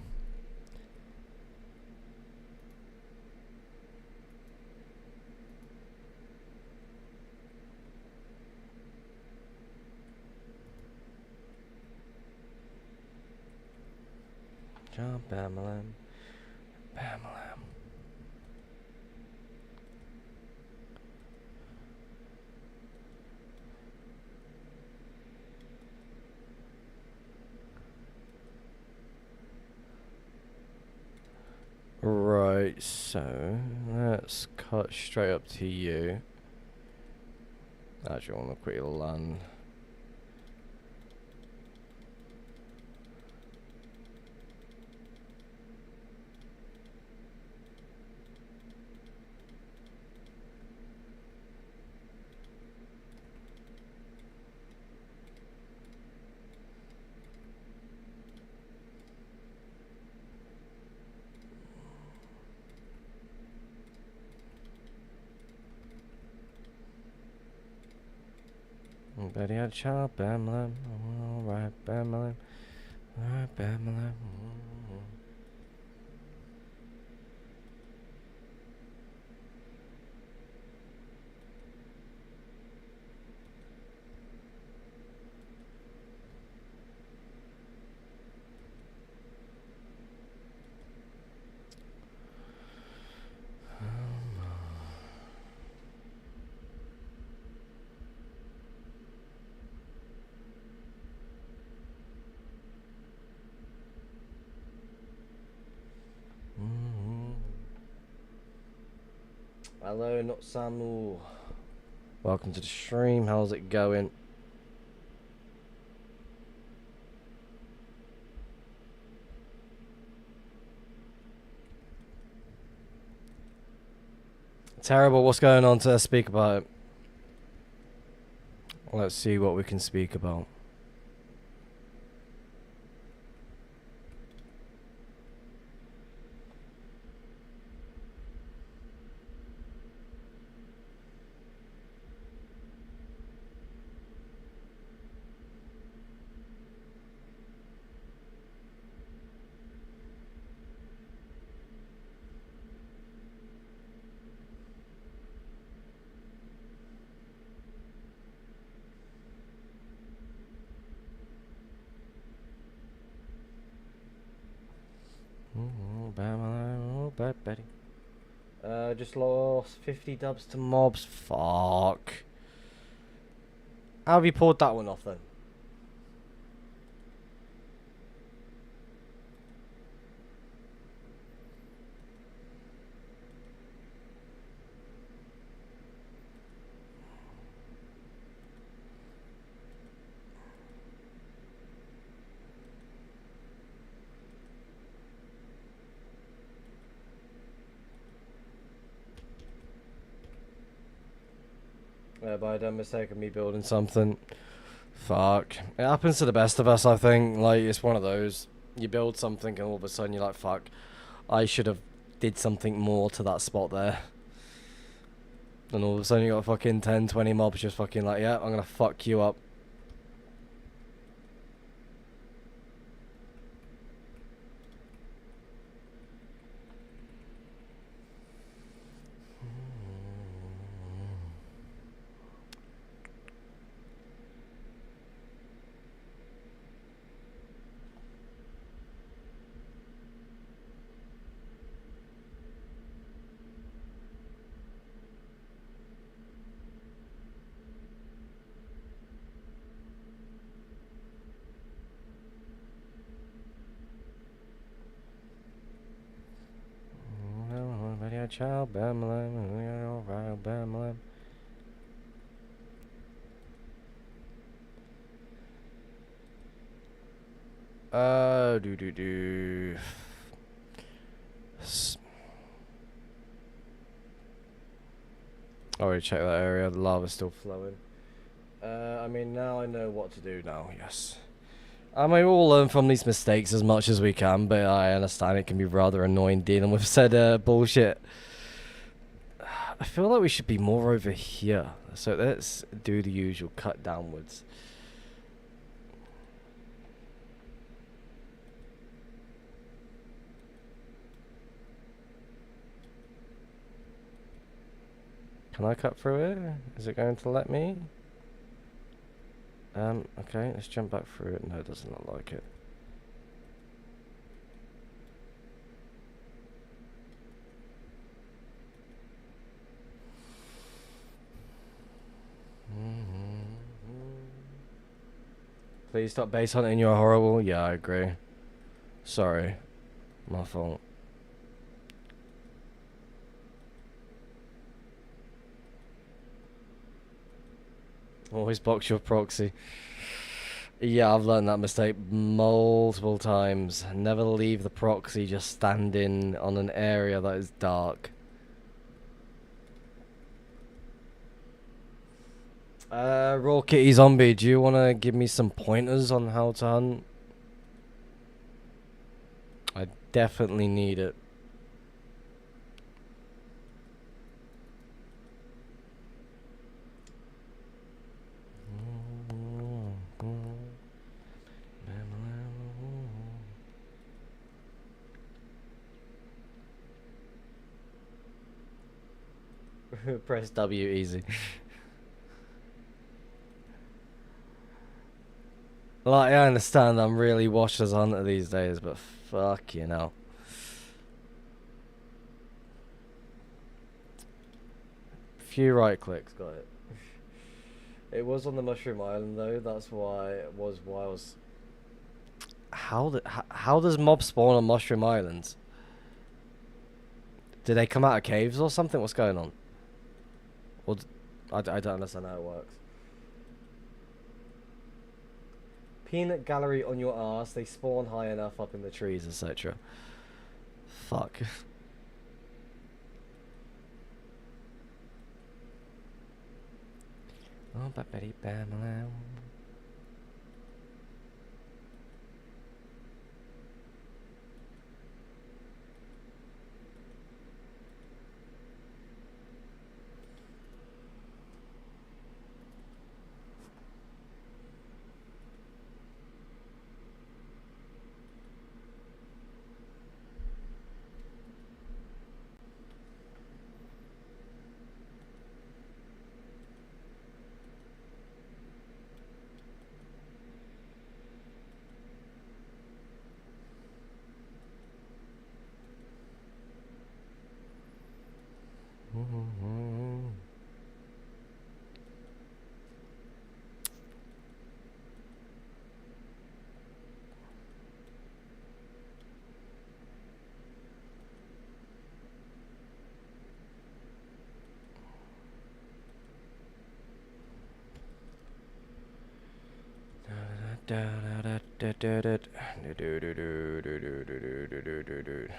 [SPEAKER 1] Child Bamalam. Bamalam. Right, so let's cut straight up to you. Actually, I want to quickly land. Betty had a child, Bamalam. Alright, Bamalam. Alright, Bamalam. Hello, not Samu. Welcome to the stream. How's it going? Terrible. What's going on to speak about it? Let's see what we can speak about. Betty. Just lost 50 dubs to mobs. Fuck. How have you pulled that one off then? By a dumb mistake of me building something. Fuck. It happens to the best of us, I think. Like, it's one of those. You build something and all of a sudden you're like, fuck. I should have did something more to that spot there. And all of a sudden you got fucking 10, 20 mobs just fucking like, yeah, I'm gonna fuck you up. Child, Bamalam. Do. Already checked that area. The lava's still flowing. I mean, now I know what to do now. Yes. I mean, we'll learn from these mistakes as much as we can, but I understand it can be rather annoying dealing with said bullshit. I feel like we should be more over here. So let's do the usual cut downwards. Can I cut through it? Is it going to let me? Okay, let's jump back through it. No, it doesn't look like it. Please stop base hunting, you're horrible. Yeah, I agree. Sorry. My fault. Always box your proxy. Yeah, I've learned that mistake multiple times. Never leave the proxy just standing on an area that is dark. Raw Kitty Zombie, do you want to give me some pointers on how to hunt? I definitely need it. Press W easy. Like, I understand I'm really washed as a hunter these days, but fuck you know. Few right clicks, got it. It was on the Mushroom Island though, that's why it was why I was... How does mob spawn on Mushroom Islands? Do they come out of caves or something? What's going on? Or I don't understand how it works. Peanut gallery on your ass. They spawn high enough up in the trees, etc. Fuck. Oh, Betty Bam.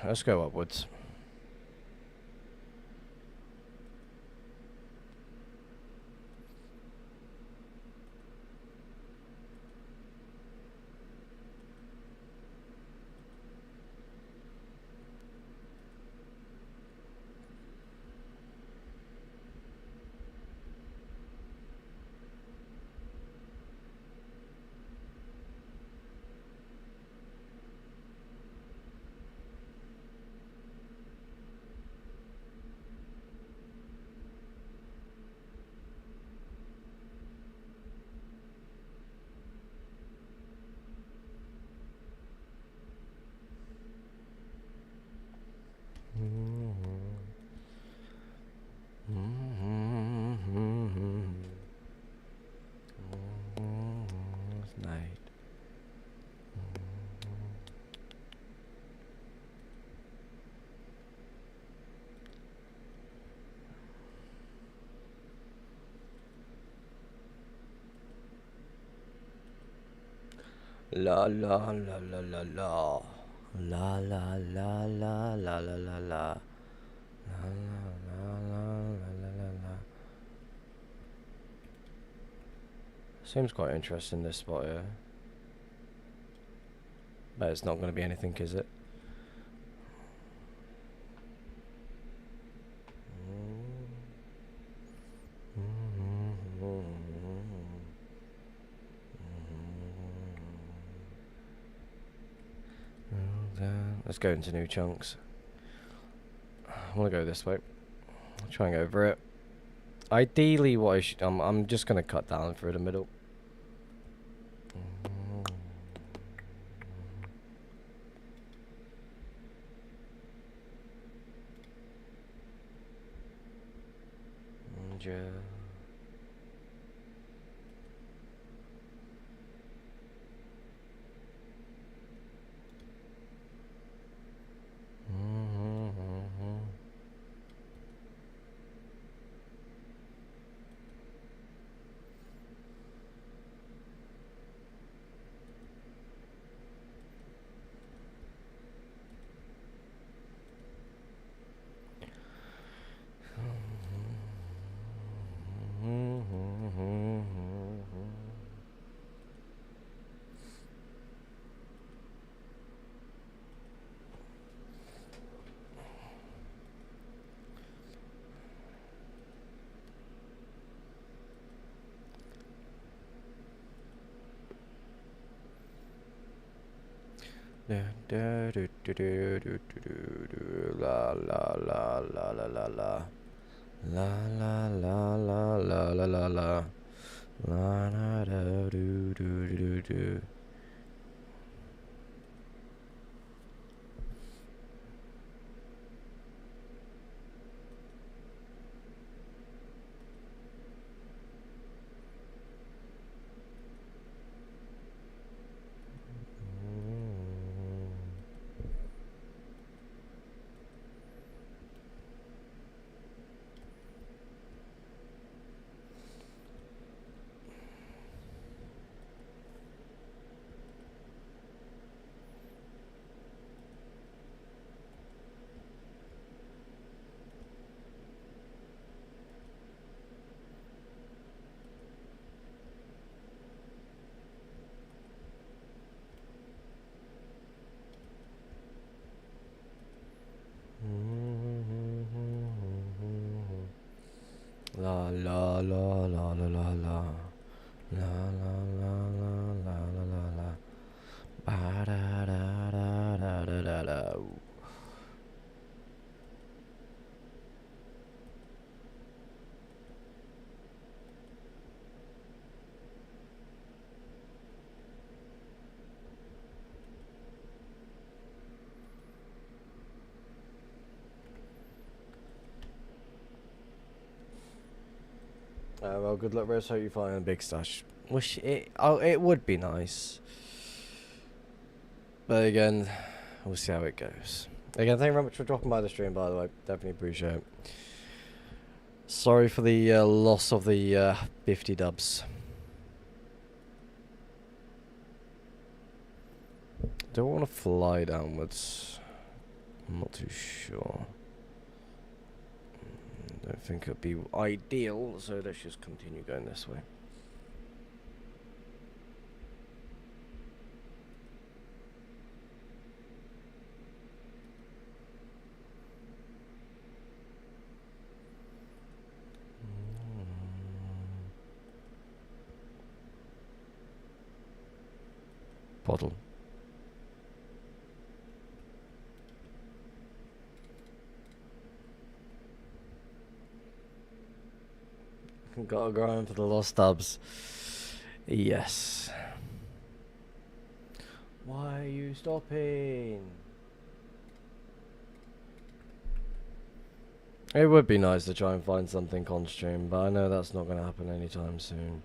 [SPEAKER 1] Let's go upwards. La la la la la la. La la la la la la la la. La la la la la la la. Seems quite interesting, this spot here. But it's not going to be anything, is it? Let's go into new chunks. I want to go this way. I'll try and go over it. Ideally, what I should... I'm just going to cut down through the middle. Yeah. La la la la la la la. La la la la la la la la. La la da do do do do. La la la la la la la. La la la la la la la la. Ba da da da da da da da. Well, good luck, Rose. Hope you find a big stash. Wish it. Oh, it would be nice. But again, we'll see how it goes. Again, thank you very much for dropping by the stream, by the way. Definitely appreciate it. Sorry for the loss of the 50 dubs. Do I want to fly downwards? I'm not too sure. Don't think it'd be ideal, so let's just continue going this way. Bottle. Gotta grind for the lost dubs. Yes. Why are you stopping? It would be nice to try and find something on stream, but I know that's not going to happen anytime soon.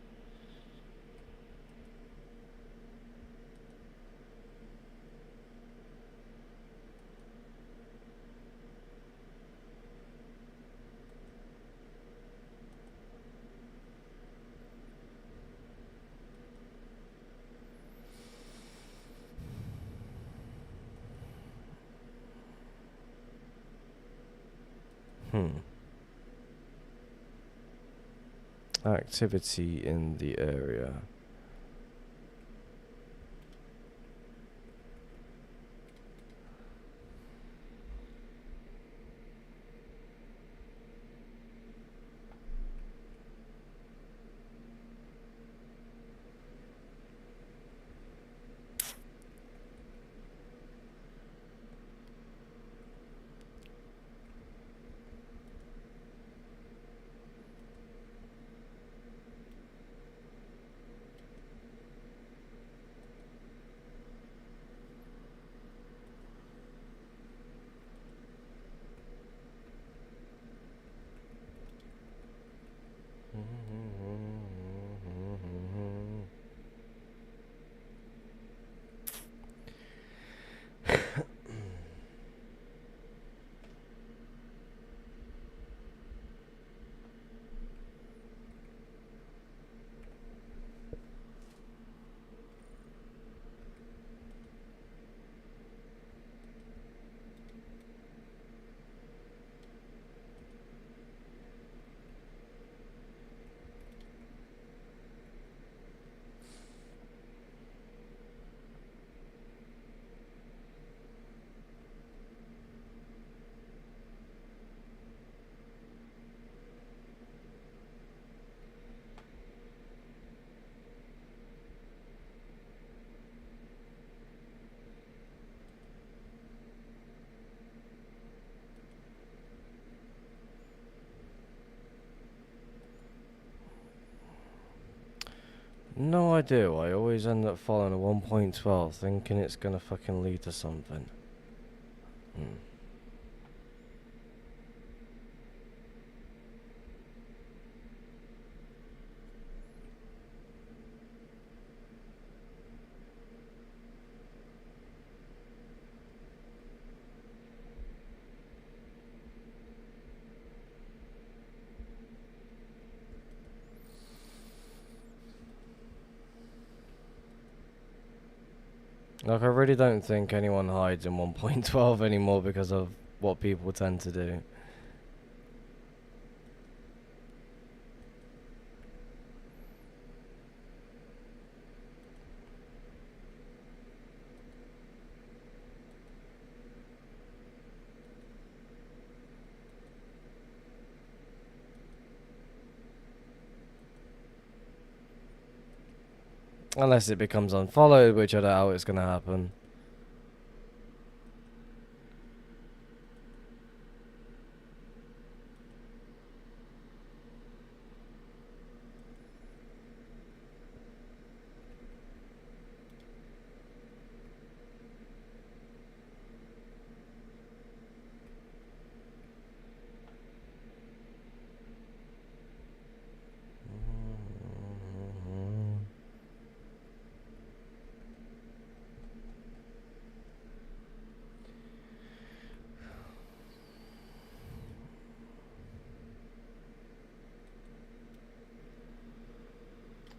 [SPEAKER 1] Activity in the area. No idea. I always end up following a 1.12 thinking it's gonna fucking lead to something. Like, I really don't think anyone hides in 1.12 anymore because of what people tend to do. Unless it becomes unfollowed, which I doubt it's gonna happen.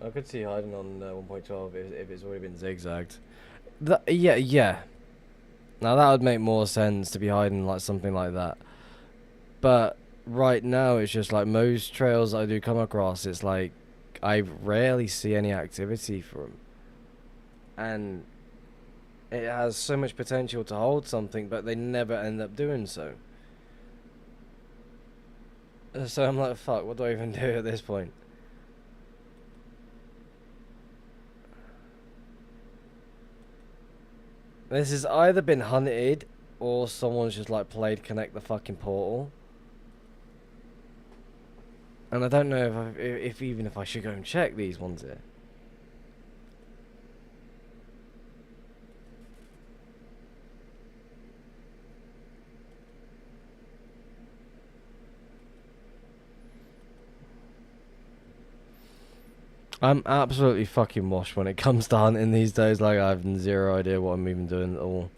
[SPEAKER 1] I could see hiding on 1.12 if it's already been zigzagged. Yeah. Now that would make more sense to be hiding like something like that. But right now it's just like most trails I do come across, it's like I rarely see any activity for them. And it has so much potential to hold something, but they never end up doing so. So I'm like, fuck, what do I even do at this point? This has either been hunted or someone's just like played Connect the fucking portal. And I don't know if even if I should go and check these ones here. I'm absolutely fucking washed when it comes to hunting these days. Like, I have zero idea what I'm even doing at all.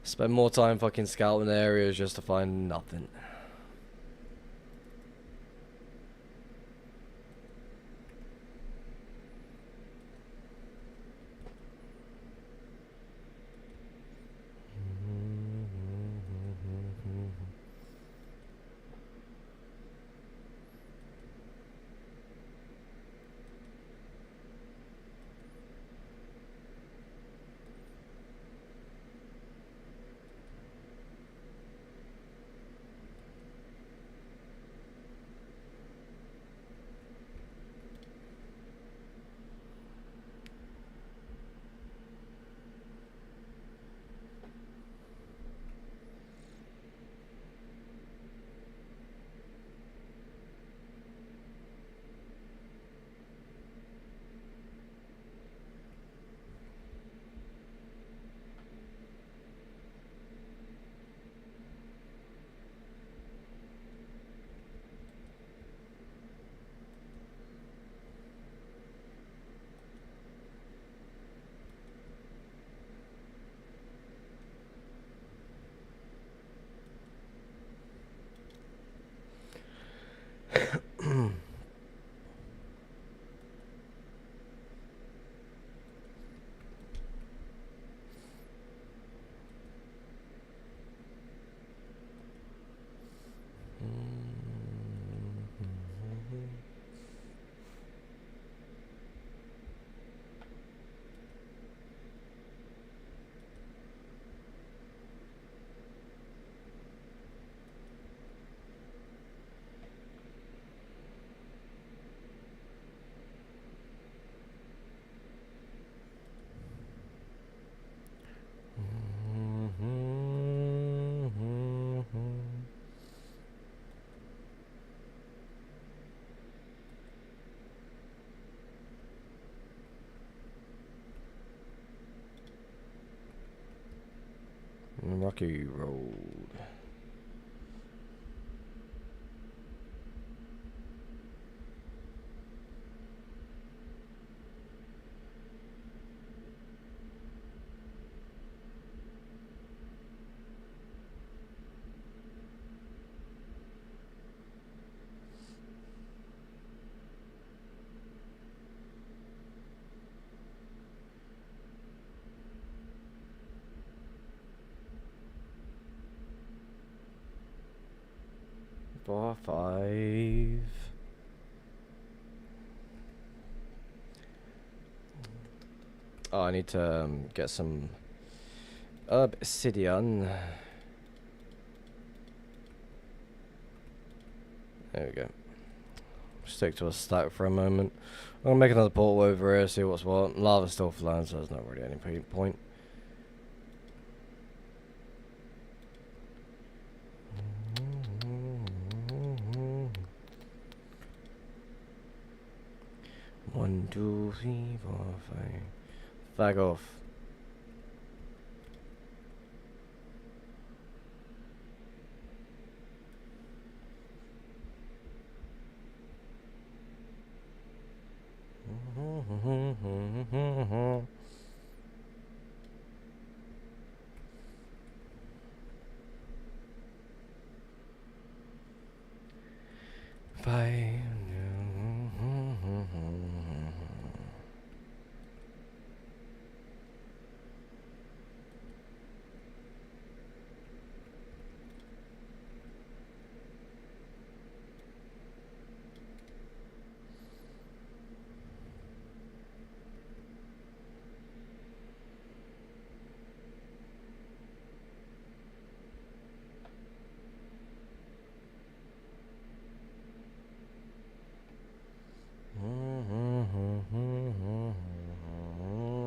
[SPEAKER 1] Spend more time fucking scouting areas just to find nothing. Rocky Road. Four, five. Oh, I need to get some obsidian. There we go. Stick to a stack for a moment. I'm gonna make another portal over here, see what's what. Lava's still flowing, so there's not really any point. One, two, three, four, five. Fag off. Five.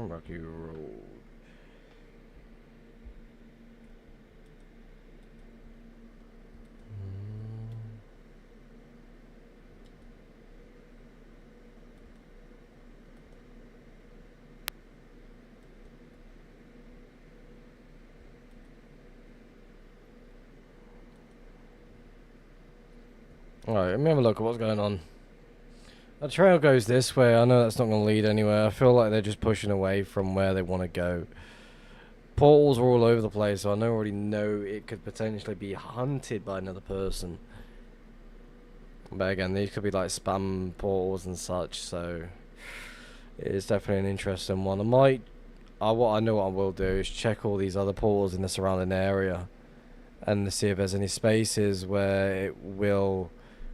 [SPEAKER 1] Rocky Road. Alright, let me have a look at what's going on. The trail goes this way. I know that's not going to lead anywhere. I feel like they're just pushing away from where they want to go. Portals are all over the place, so I already know it could potentially be hunted by another person. But again, these could be like spam portals and such, so it is definitely an interesting one. What I know what I will do is check all these other portals in the surrounding area and see if there's any spaces where it will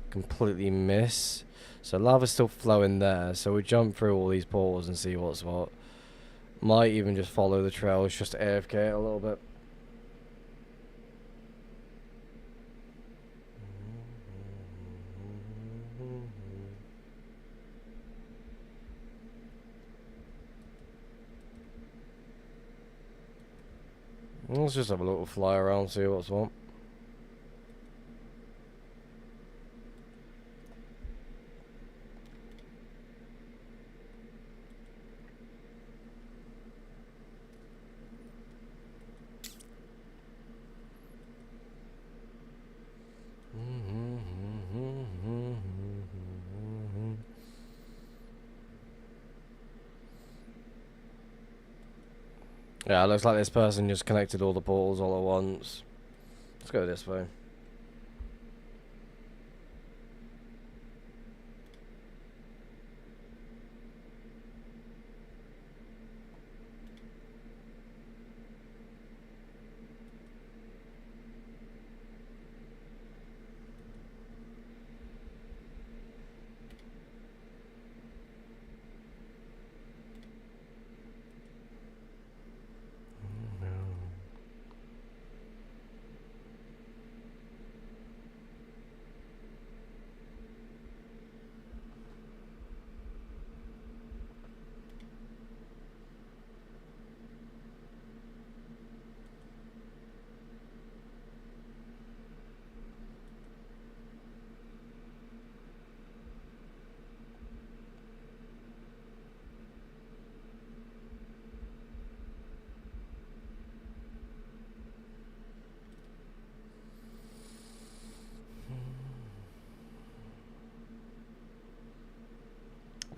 [SPEAKER 1] completely miss. So lava's still flowing there, so we jump through all these portals and see what's what. Might even just follow the trails, just AFK it a little bit. Let's just have a little fly around, see what's what. Yeah, it looks like this person just connected all the portals all at once. Let's go this way.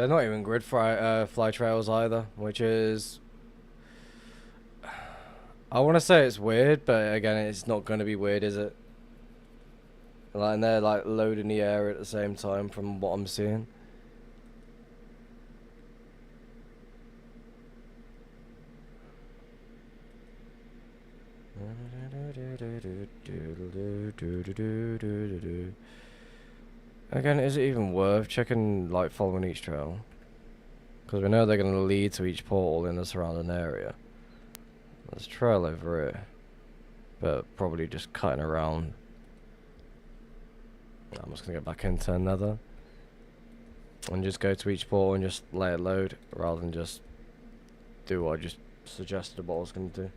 [SPEAKER 1] They're not even grid fly trails either, which is... I want to say it's weird, but again, it's not going to be weird, is it? Like, and they're like loading the air at the same time from what I'm seeing. Again, is it even worth checking, like, following each trail? Because we know they're going to lead to each portal in the surrounding area. There's a trail over here, but probably just cutting around. I'm just going to get back into Nether and just go to each portal and just let it load, rather than just do what I just suggested what I was going to do.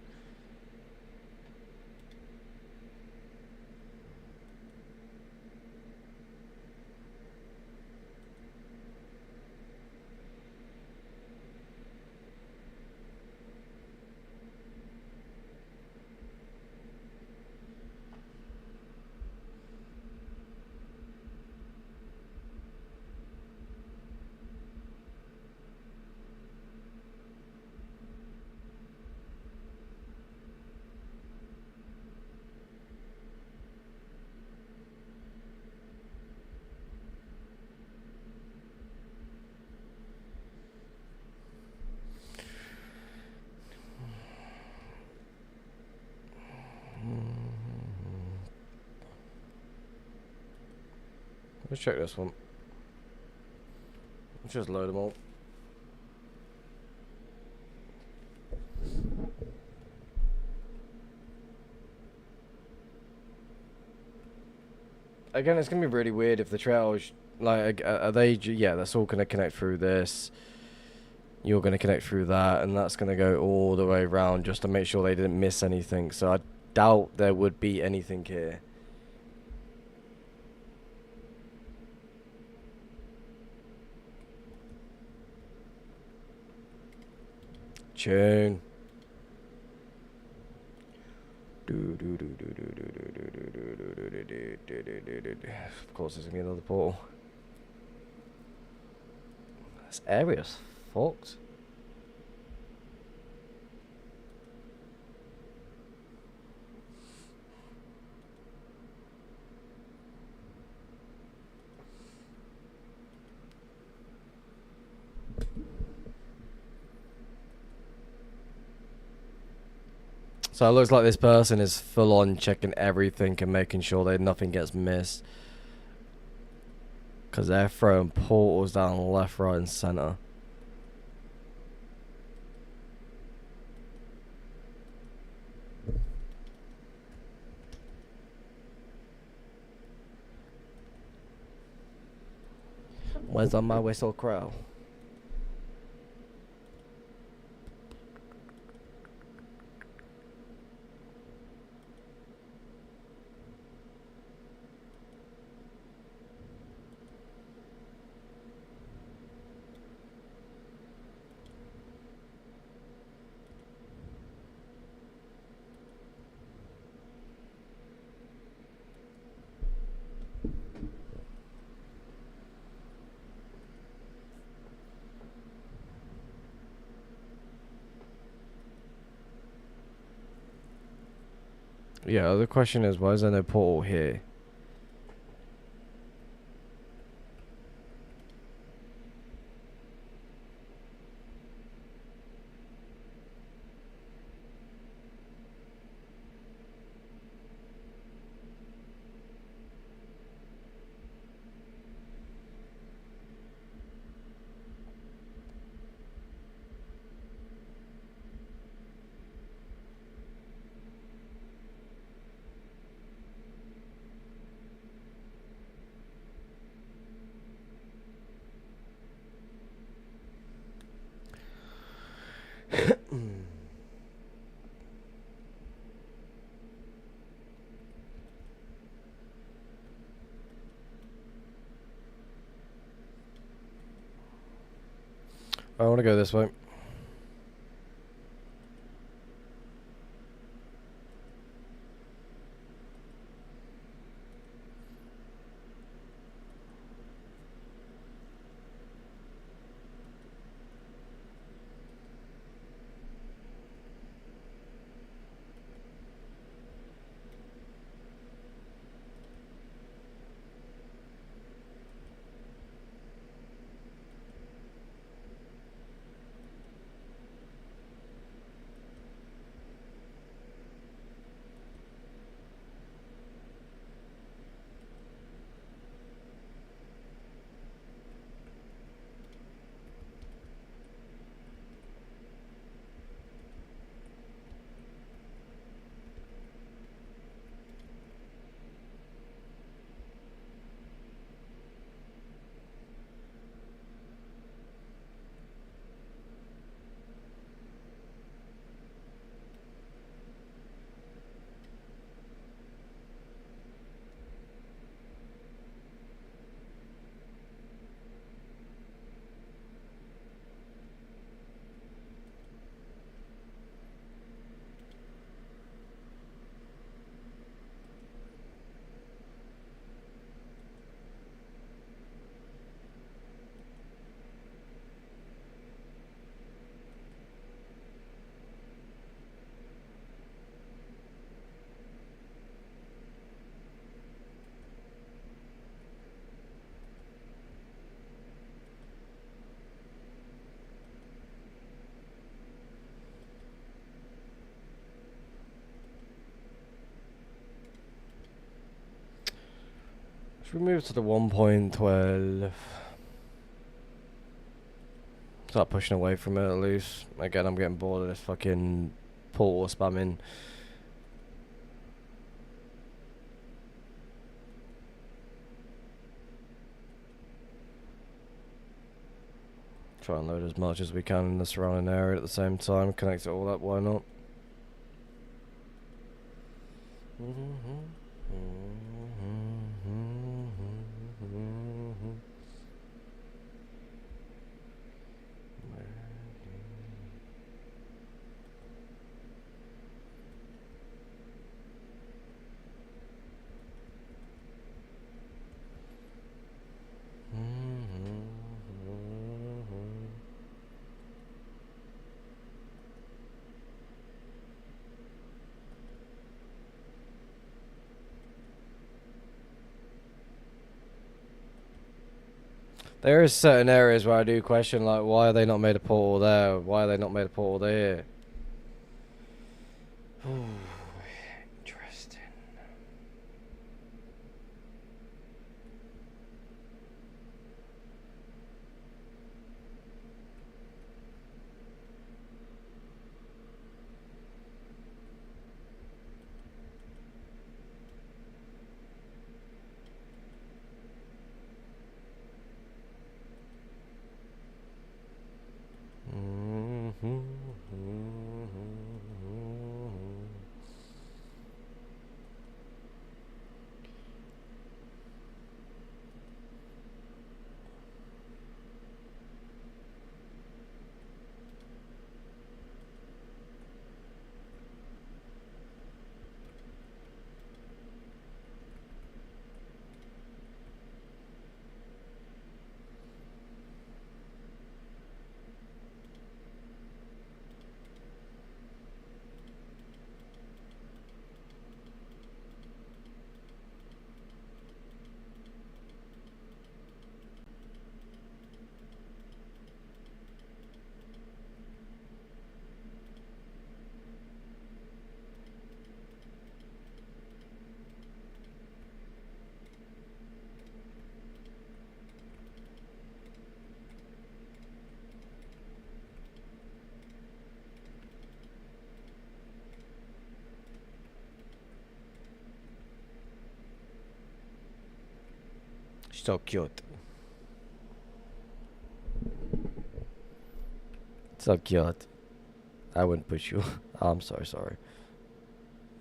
[SPEAKER 1] Let's check this one. Let's just load them all. Again, it's gonna be really weird if the trails, like, are they? Yeah, that's all gonna connect through this. You're gonna connect through that, and that's gonna go all the way around just to make sure they didn't miss anything. So I doubt there would be anything here. Tune. Of course, there's gonna be another portal. This area's fucked. So it looks like this person is full on checking everything and making sure that nothing gets missed. Because they're throwing portals down left, right and centre. Where's on my whistle crow? Yeah, the question is, why is there no portal here? I want to go this way. If we move to the 1.12, start pushing away from it at least. Again, I'm getting bored of this fucking portal spamming. Try and load as much as we can in the surrounding area at the same time. Connect it all up, why not? There is certain areas where I do question, like, why are they not made a portal there? Why are they not made a portal there? Ooh, interesting. So cute. So cute. I wouldn't push you. Oh, I'm sorry.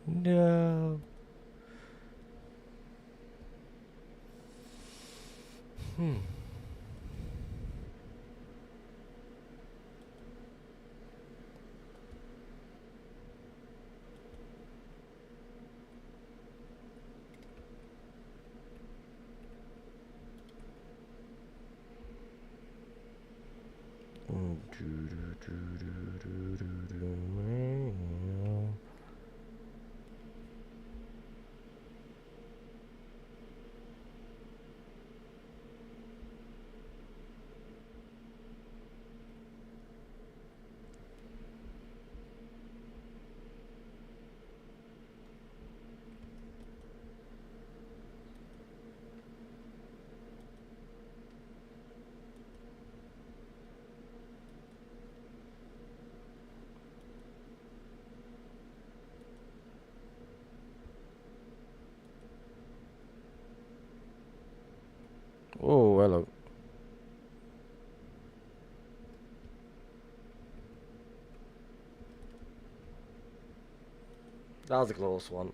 [SPEAKER 1] No. Oh, hello. That was a close one.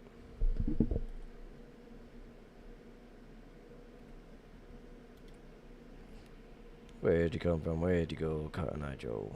[SPEAKER 1] Where'd you come from? Where'd you go, Cotton Eye Joe?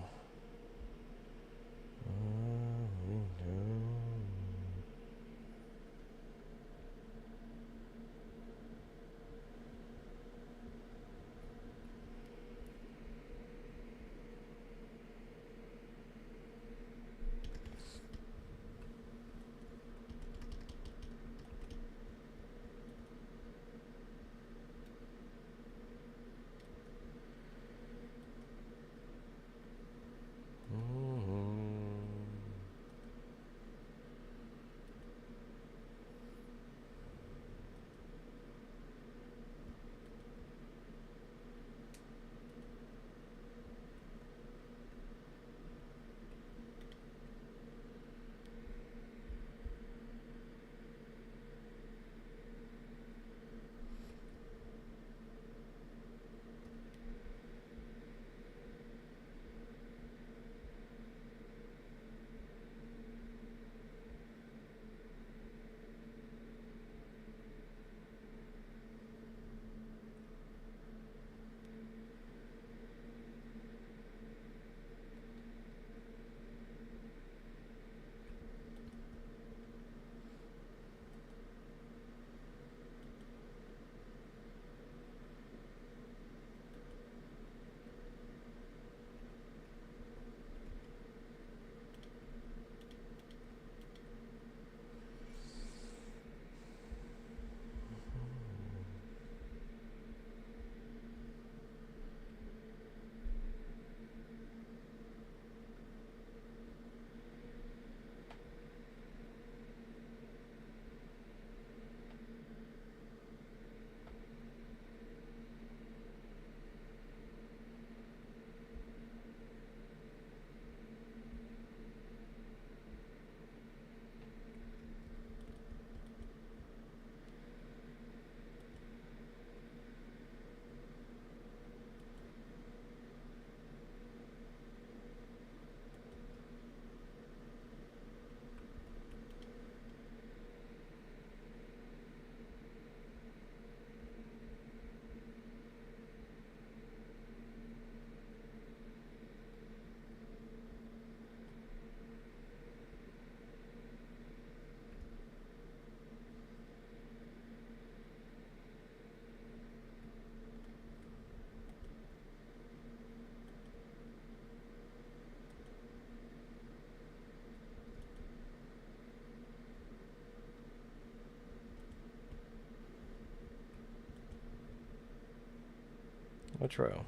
[SPEAKER 1] trail?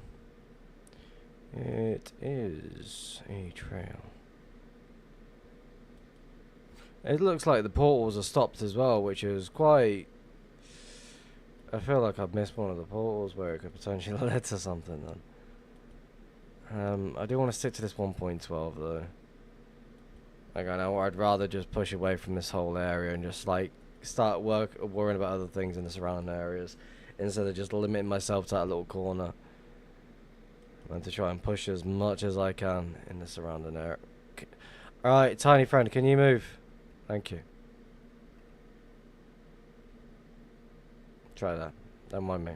[SPEAKER 1] It is a trail. It looks like the portals are stopped as well, which is quite... I feel like I've missed one of the portals where it could potentially lead to something then. I do want to stick to this 1.12 though. Like, I know I'd rather just push away from this whole area and just like start worrying about other things in the surrounding areas instead of just limiting myself to that little corner. And to try and push as much as I can in the surrounding area. Alright, tiny friend, can you move? Thank you. Try that. Don't mind me.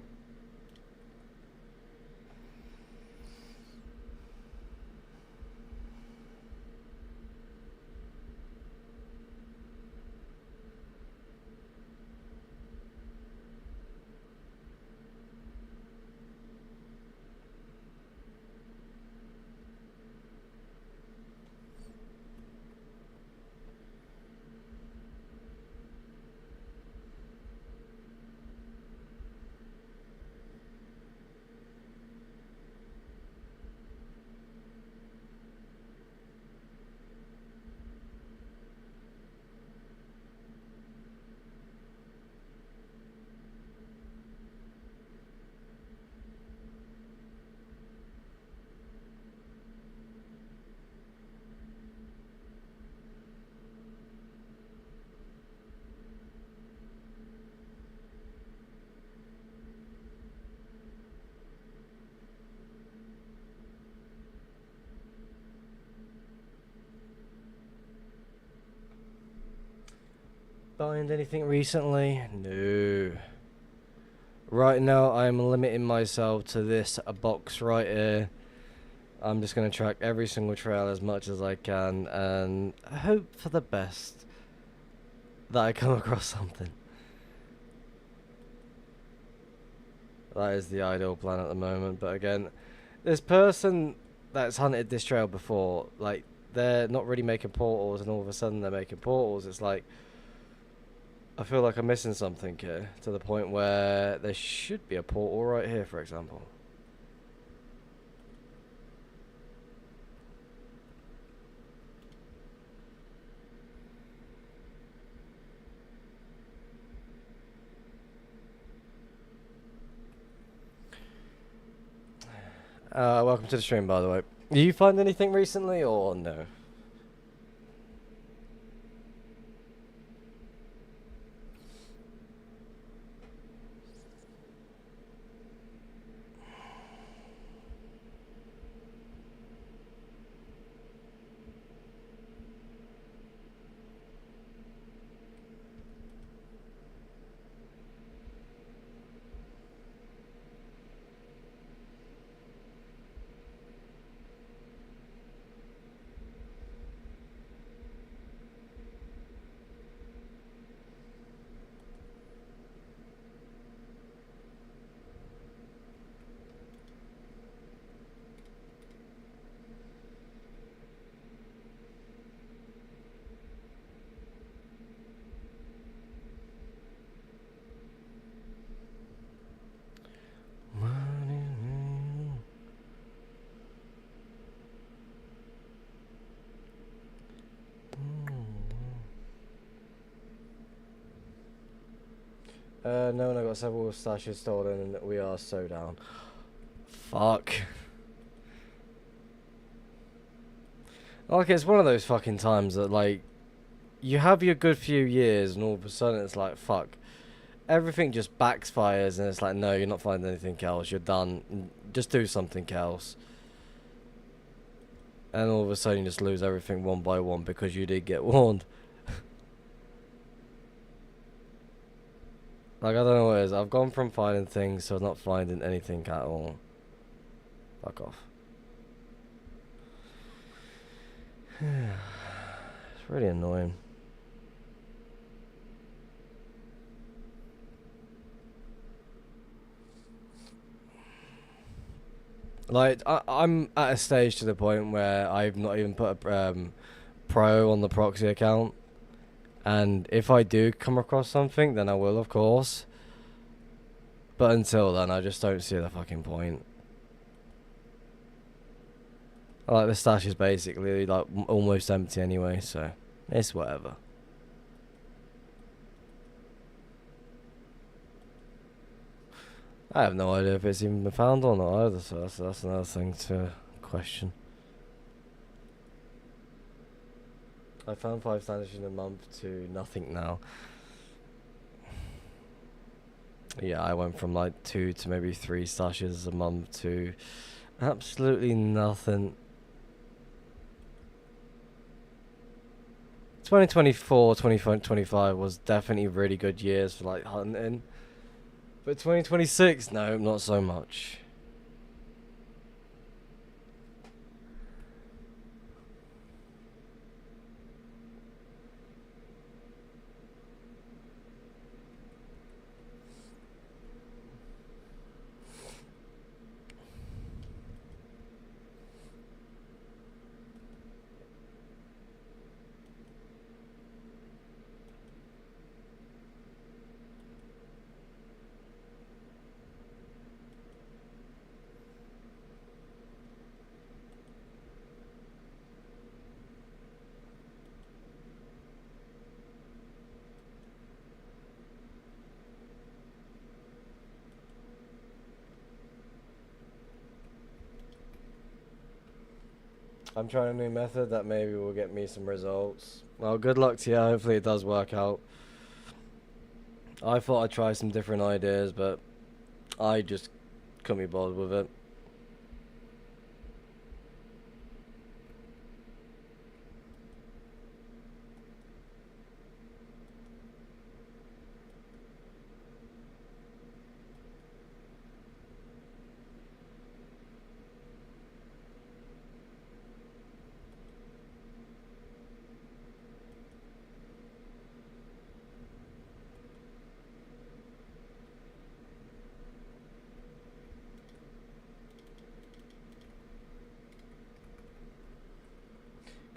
[SPEAKER 1] Find anything recently? No. Right now, I'm limiting myself to this box right here. I'm just going to track every single trail as much as I can and hope for the best that I come across something. That is the ideal plan at the moment, but again, this person that's hunted this trail before, like, they're not really making portals and all of a sudden they're making portals. It's like, I feel like I'm missing something here, to the point where there should be a portal right here, for example. Welcome to the stream, by the way. Did you find anything recently, or no? No, and I got several stashes stolen and we are so down. Fuck. Like, it's one of those fucking times that, like, you have your good few years and all of a sudden it's like, fuck. Everything just backfires and it's like, no, you're not finding anything else, you're done. Just do something else. And all of a sudden you just lose everything one by one because you did get warned. Like, I don't know what it is. I've gone from finding things to not finding anything at all. Fuck off. It's really annoying. Like, I'm at a stage to the point where I've not even put a pro on the proxy account. And if I do come across something, then I will, of course. But until then, I just don't see the fucking point. Like the stash is basically like almost empty anyway, so it's whatever. I have no idea if it's even been found or not either, so that's another thing to question. I found 5 stashes in a month to nothing now. Yeah, I went from like 2 to maybe 3 stashes a month to absolutely nothing. 2024, 2025 was definitely really good years for like hunting. But 2026, no, not so much. I'm trying a new method that maybe will get me some results. Well, good luck to you. Hopefully it does work out. I thought I'd try some different ideas, but I just couldn't be bothered with it.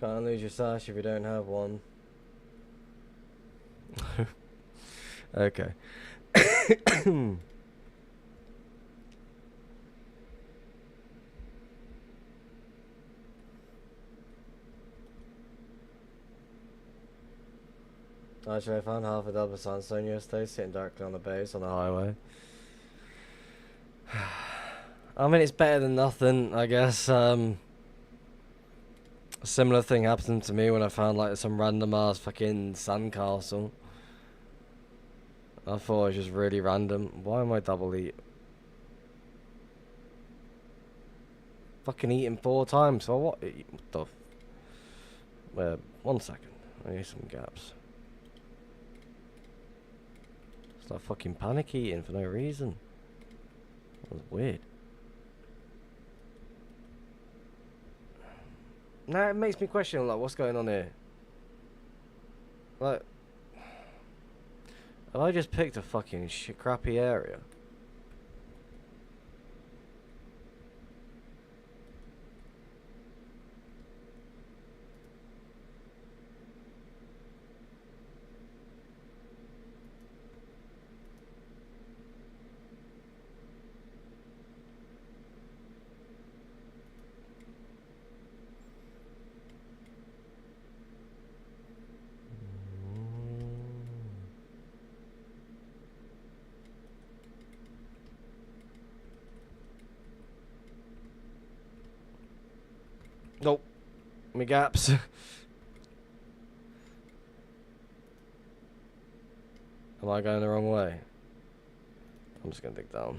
[SPEAKER 1] Can't lose your sash if you don't have one. Okay. Actually, I found half a double sandstone yesterday, sitting directly on the base on the highway. I mean, it's better than nothing, I guess. A similar thing happened to me when I found like some random ass fucking sandcastle. I thought it was just really random. Why am I double eat? Fucking eating 4 times for what? What the? 1 second. I need some gaps. It's like fucking panic eating for no reason. That was weird. Now it makes me question like what's going on here. Like, have I just picked a fucking crappy area? Nope. Me gaps. Am I going the wrong way? I'm just gonna dig down.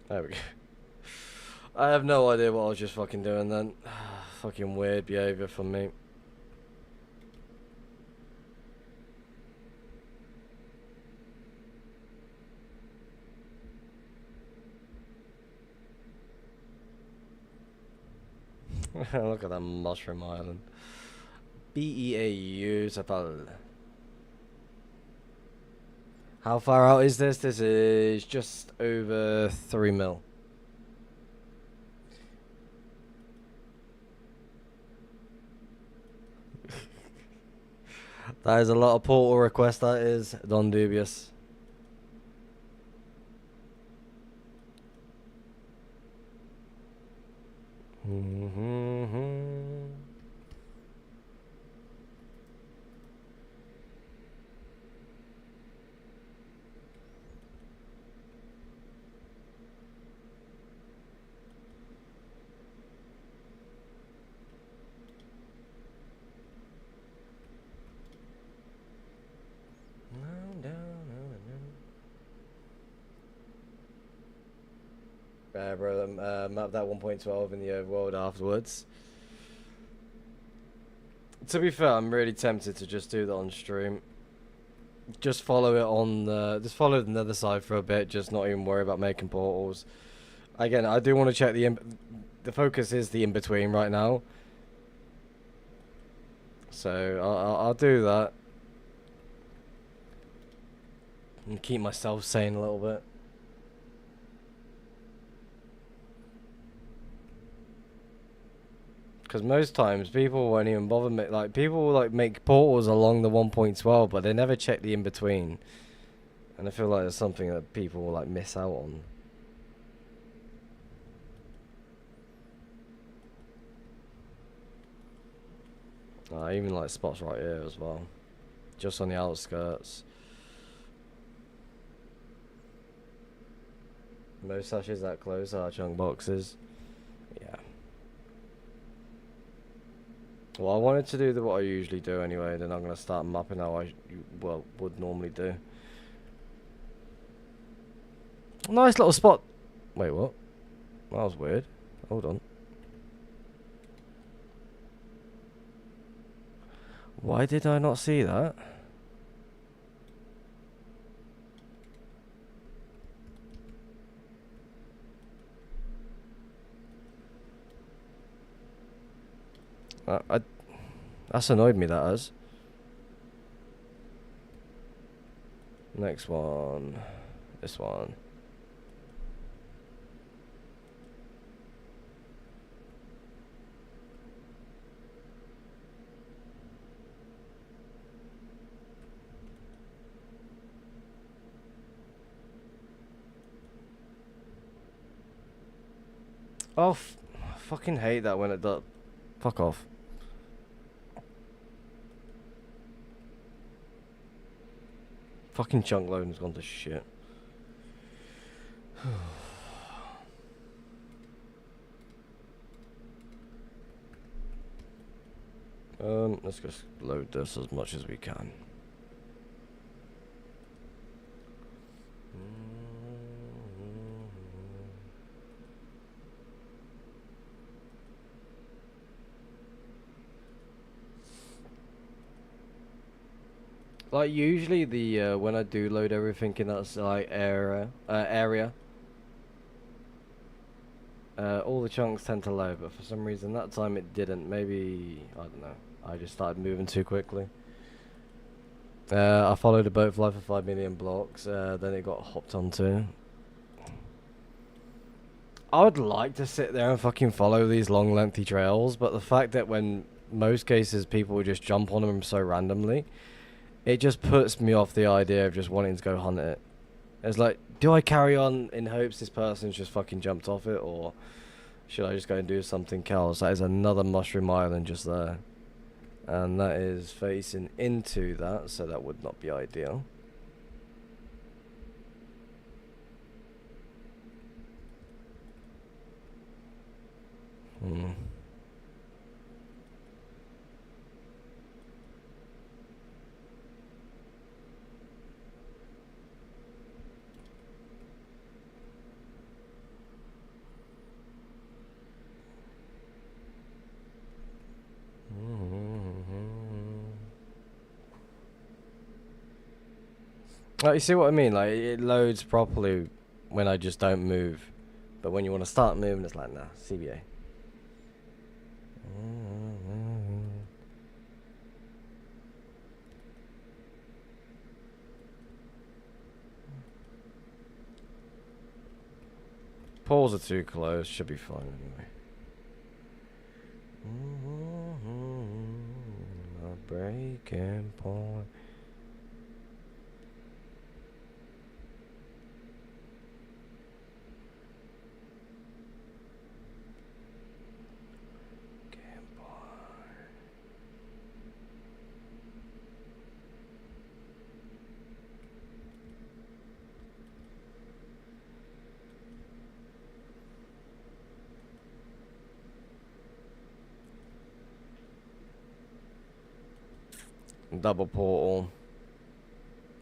[SPEAKER 1] There we go. I have no idea what I was just fucking doing then. Fucking weird behavior from me. Look at that mushroom island. Beau Zapal. How far out is this? This is just over 3 mil. That is a lot of portal requests, that is. Don Dubious. Bro, map that 1.12 in the overworld afterwards. To be fair, I'm really tempted to just do that on stream. Just follow it on the... Just follow the nether side for a bit, just not even worry about making portals. Again, I do want to check the... The focus is the in-between right now. So, I'll do that. And keep myself sane a little bit. Because most times people won't even bother like people will like make portals along the 1.12, but they never check the in between, and I feel like it's something that people will like miss out on. Even like spots right here as well, just on the outskirts. Most sashes that close are chunk boxes. Yeah. Well, I wanted to do what I usually do anyway, then I'm going to start mapping how I would normally do. Nice little spot. Wait, what? That was weird. Hold on. Why did I not see that? That's annoyed me, that has. Next one. This one. Oh, I fucking hate that when it does. Fuck off. Fucking chunk loading's gone to shit. Let's just load this as much as we can. Like usually the when I do load everything in that like area, all the chunks tend to load, but for some reason that time it didn't. Maybe I don't know. I just started moving too quickly. I followed a boat fly for 5 million blocks. Then it got hopped onto. I would like to sit there and fucking follow these long, lengthy trails, but the fact that when most cases people would just jump on them so randomly, it just puts me off the idea of just wanting to go hunt it. It's like, do I carry on in hopes this person's just fucking jumped off it, or should I just go and do something else? That is another mushroom island just there. And that is facing into that, so that would not be ideal. Like, you see what I mean? Like, it loads properly when I just don't move. But when you want to start moving, it's like, nah, CBA. Poles are too close, should be fine anyway. A breaking point. Double portal.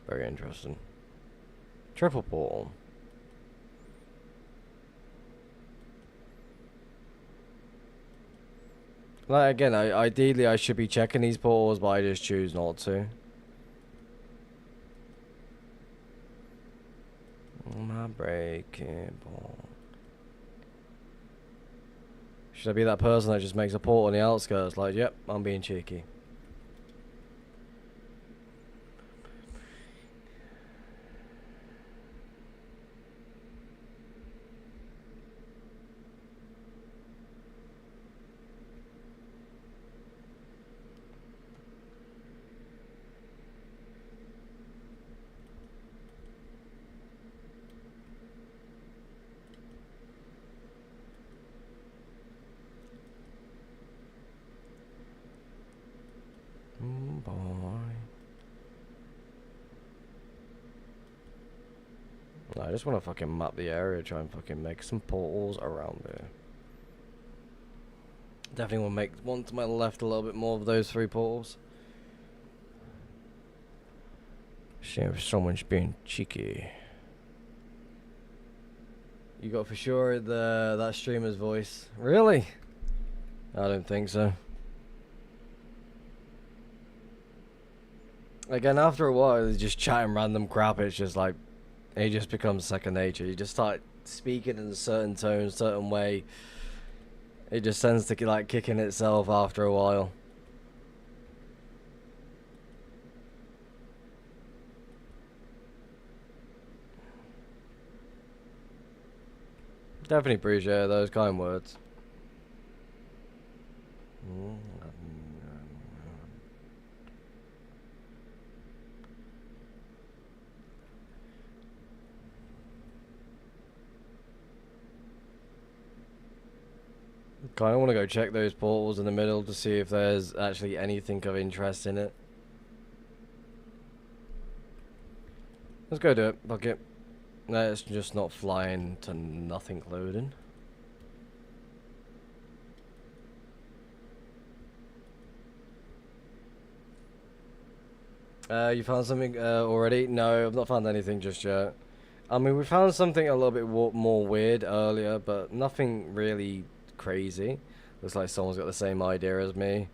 [SPEAKER 1] Very interesting. Triple portal. Like, again, ideally I should be checking these portals, but I just choose not to. My breaking ball. Should I be that person that just makes a portal on the outskirts? Like, yep, I'm being cheeky. Boy. I just want to fucking map the area, try and fucking make some portals around there. Definitely want to make one to my left a little bit more of those 3 portals. Shame if someone's being cheeky. You got for sure that streamer's voice. Really? I don't think so. Again, after a while, just chatting random crap, it's just like, it just becomes second nature. You just start speaking in a certain tone, certain way. It just tends to like kicking itself after a while. Definitely appreciate those kind words. Kind of want to go check those portals in the middle to see if there's actually anything of interest in it. Let's go do it. Fuck it. Let's just not fly into nothing loading. You found something already? No, I've not found anything just yet. I mean, we found something a little bit more weird earlier, but nothing really crazy. Looks like someone's got the same idea as me.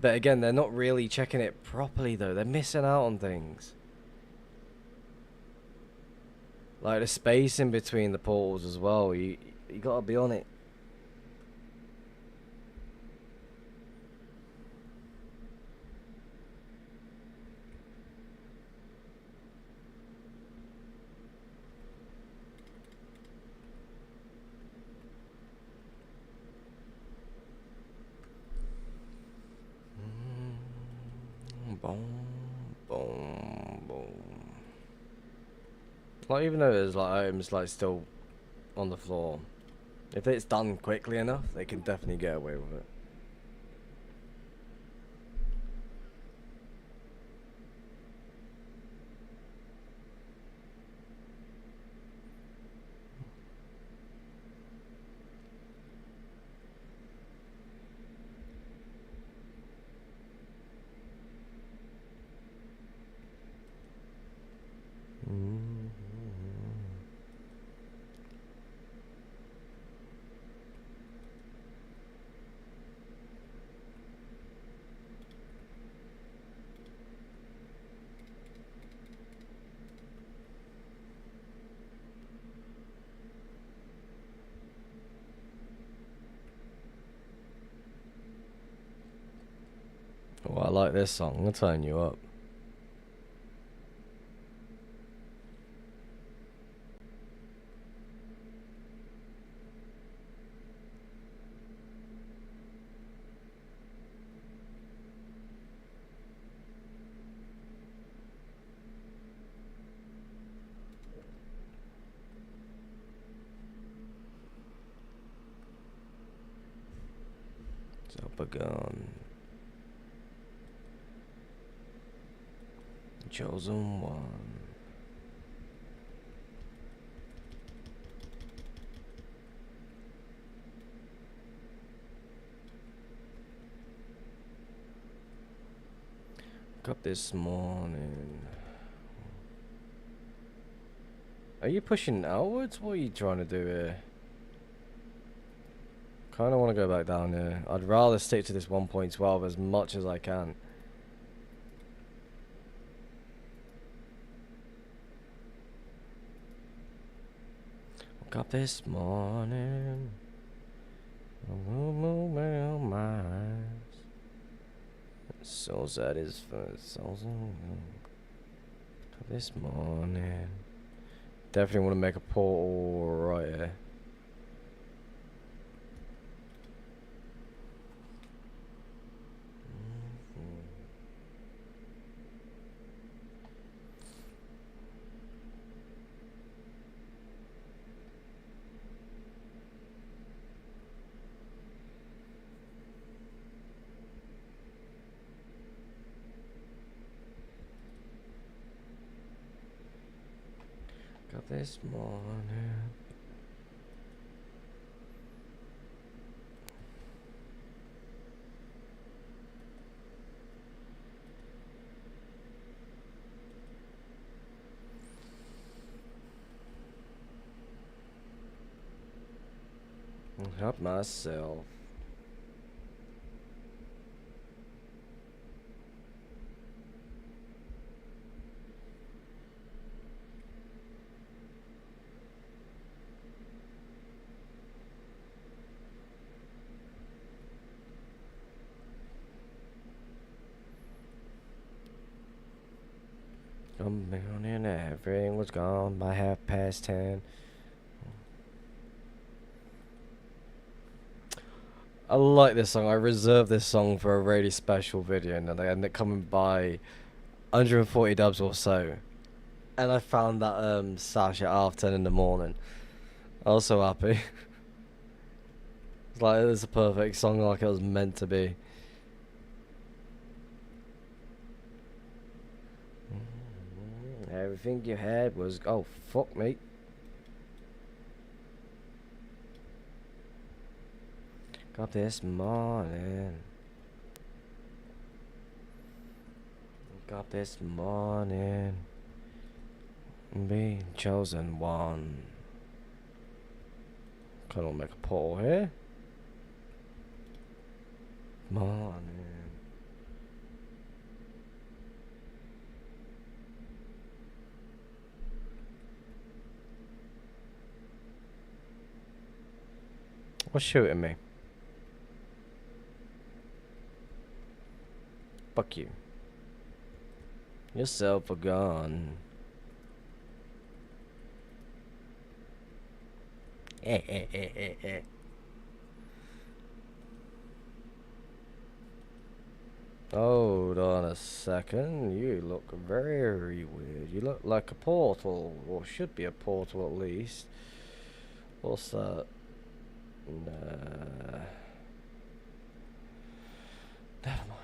[SPEAKER 1] But again, they're not really checking it properly though. They're missing out on things. Like the space in between the portals as well. You gotta be on it. Boom, boom, boom. Like even though there's like items like still on the floor, if it's done quickly enough, they can definitely get away with it. Oh, I like this song. I'm gonna turn you up. Up a gun. Chosen one. Up this morning. Are you pushing outwards? What are you trying to do here? Kind of want to go back down here. I'd rather stick to this 1.12 as much as I can. Woke up this morning. My eyes. So sad is for this morning. Definitely want to make a portal right here. Got this morning. Help myself. And everything was gone by 10:30. I like this song. I reserved this song for a really special video, and they ended up coming by 140 dubs or so. And I found that Sash at 10:30 in the morning. I was so happy. It's like, it's a perfect song, like it was meant to be. Everything you had was... Oh, fuck me. Got this morning. Got this morning. Being chosen one. Kind of make a portal here. Morning. What's shooting me? Fuck you. Yourself a gun. Hold on a second. You look very weird. You look like a portal, or should be a portal at least. What's that? Nah. Never mind.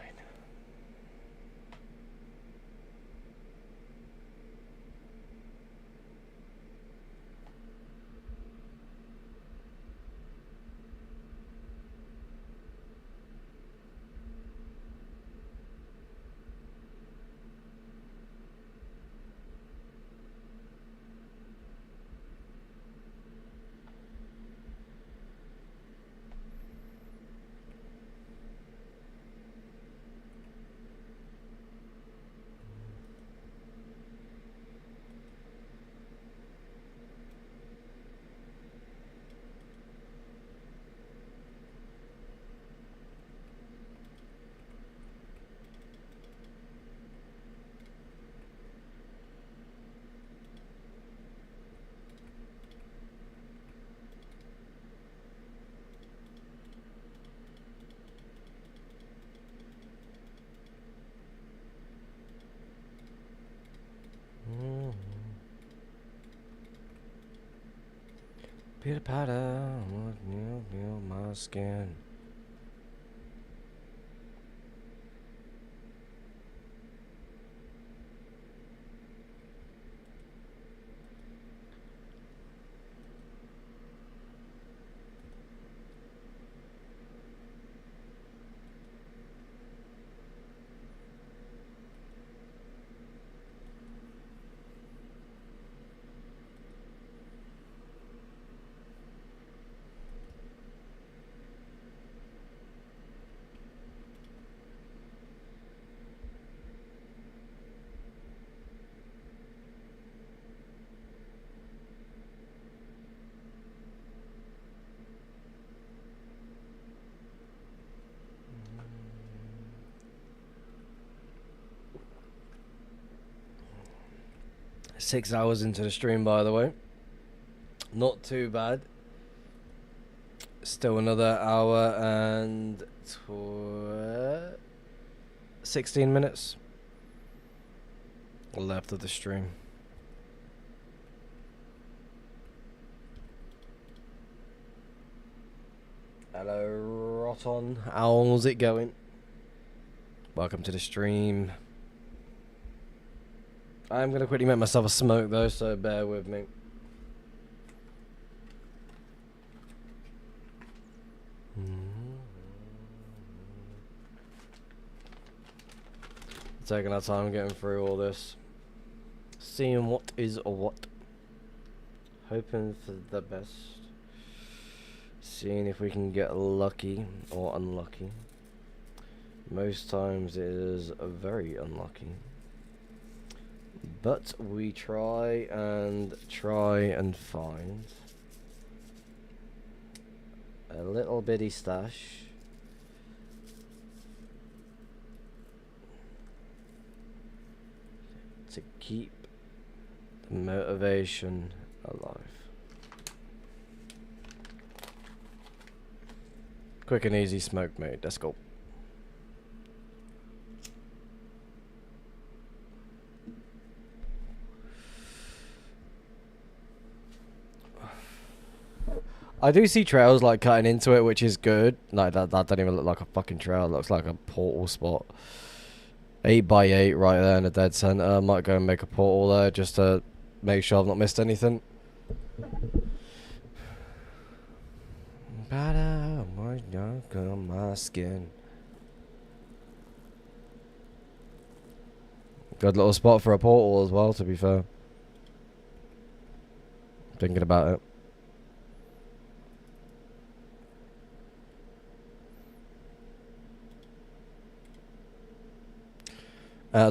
[SPEAKER 1] Peter Potter would kneel my skin. 6 hours into the stream, by the way. Not too bad. Still another hour and 16 minutes left of the stream. Hello, Roton. How's it going? Welcome to the stream. I'm going to quickly make myself a smoke, though, so bear with me. Taking our time getting through all this. Seeing what is or what. Hoping for the best. Seeing if we can get lucky or unlucky. Most times it is very unlucky. But we try and find a little bitty stash. To keep the motivation alive. Quick and easy smoke, mate. Let's go. I do see trails like cutting into it, which is good. Like that doesn't even look like a fucking trail. It looks like a portal spot. 8x8 right there in the dead center. I might go and make a portal there just to make sure I've not missed anything. My skin. Good little spot for a portal as well, to be fair. Thinking about it.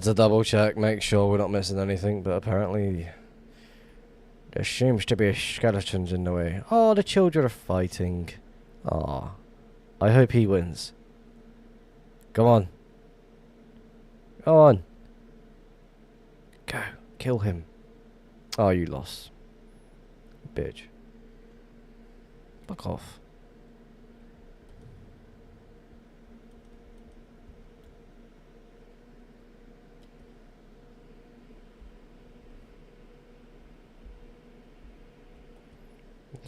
[SPEAKER 1] To double check, make sure we're not missing anything, but apparently there seems to be skeletons in the way. Oh, the children are fighting. Aw. I hope he wins. Come on. Go on. Go. Kill him. Oh, you lost. Bitch. Fuck off.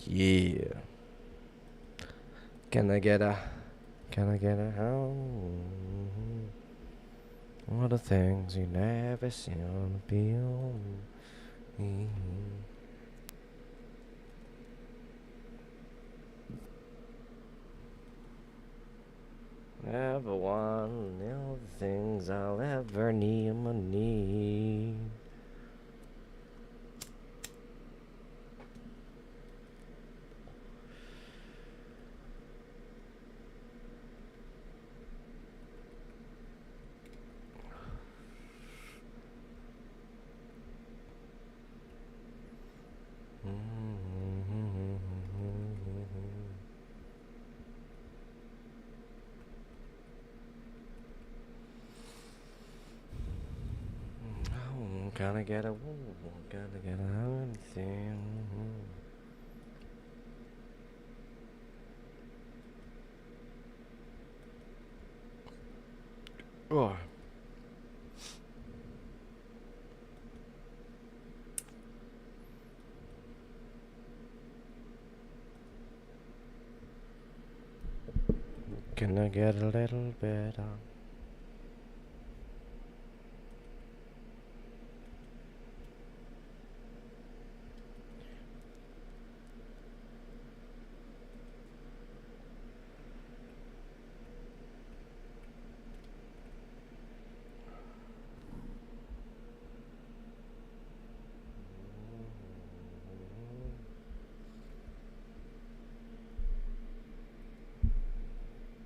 [SPEAKER 1] Yeah. Can I get a home? All the things you never see on the film. Never one of the things I'll ever need on my knee. Gonna get a anything. Oh. Can I get a little better?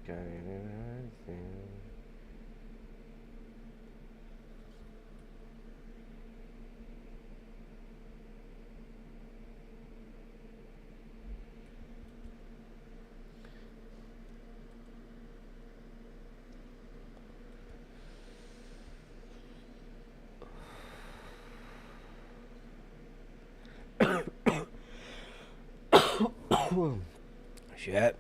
[SPEAKER 1] Can I get anything? Shit.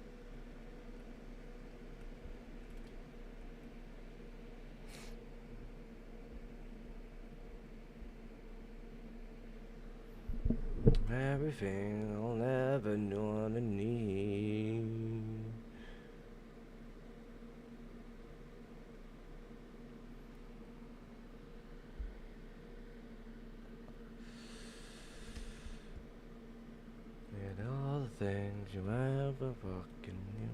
[SPEAKER 1] Everything I'll ever want to need. And all the things you ever fucking knew.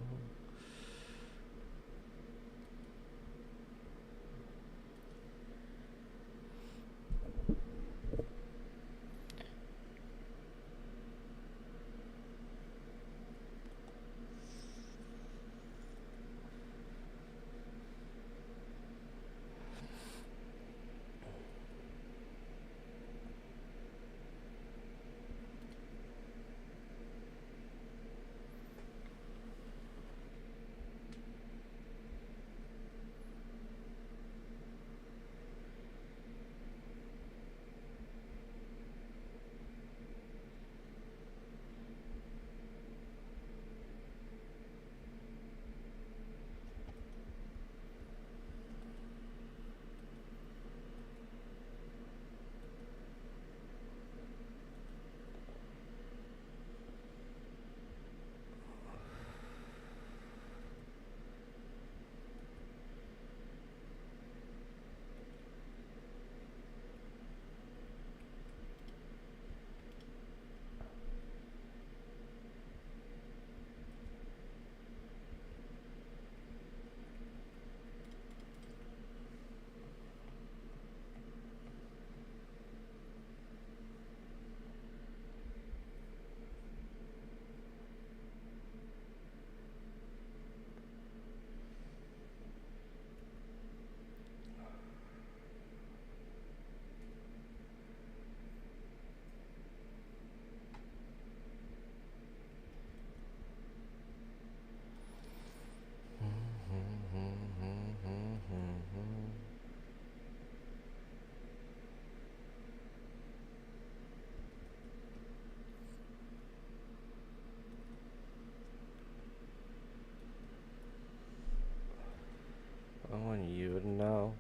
[SPEAKER 1] I want you to know.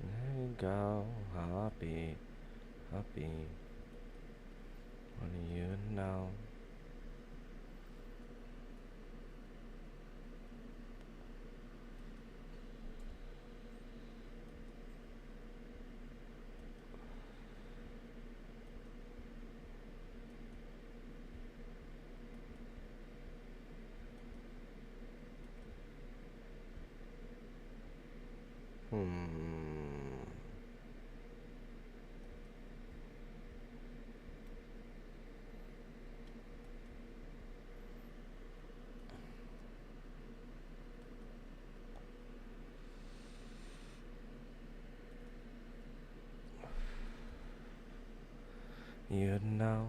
[SPEAKER 1] There you go, happy, happy. Want you to know. You know.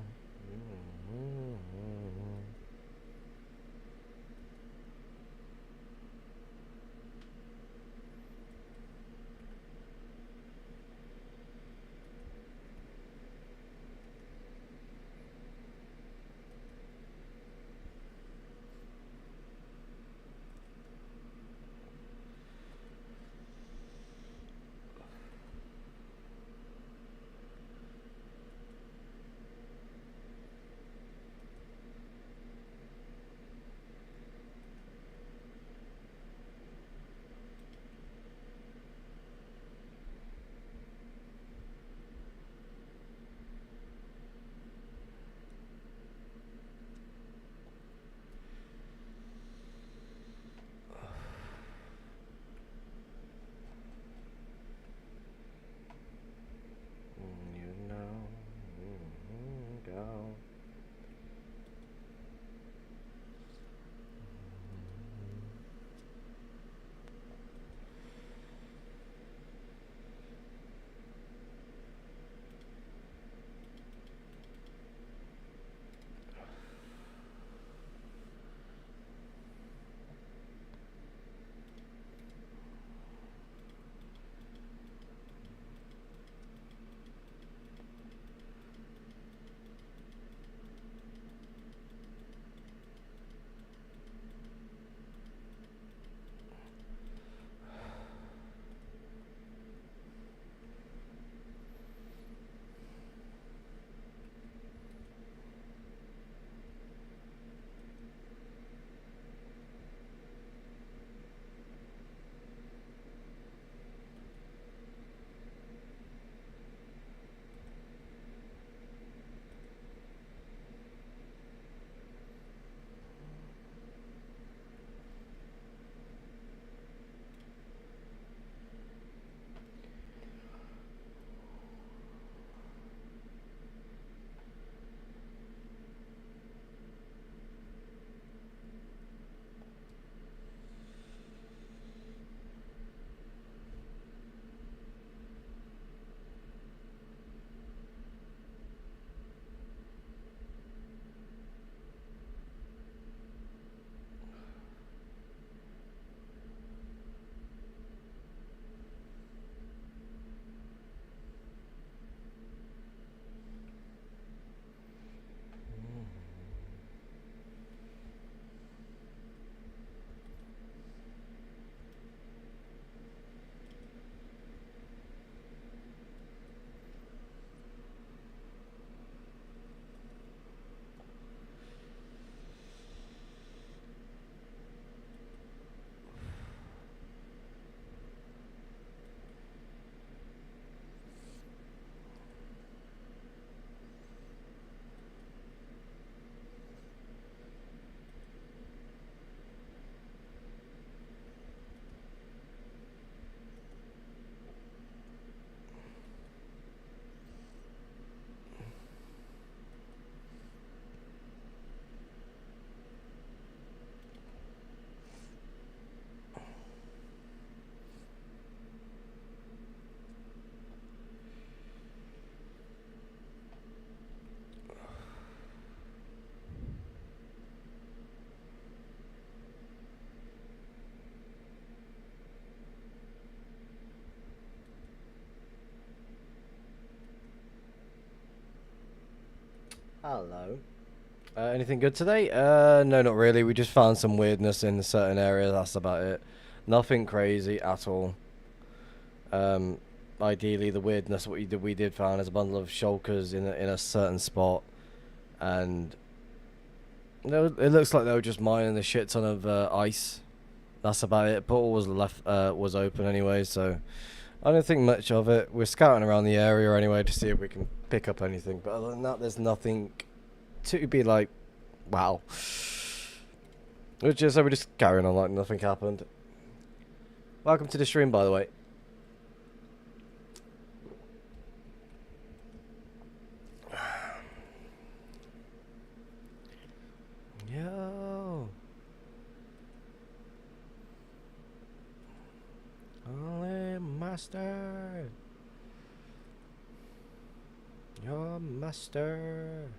[SPEAKER 1] Hello. Anything good today? No, not really. We just found some weirdness in a certain area. That's about it. Nothing crazy at all. Um, Ideally, the weirdness we did find is a bundle of shulkers in a certain spot, and it looks like they were just mining the shit ton of ice. That's about it. Portal was open anyway, so I don't think much of it. We're scouting around the area anyway to see if we can pick up anything. But other than that, there's nothing to be like, wow. We're just carrying on like nothing happened. Welcome to the stream, by the way. Yo. Holy master. Your master.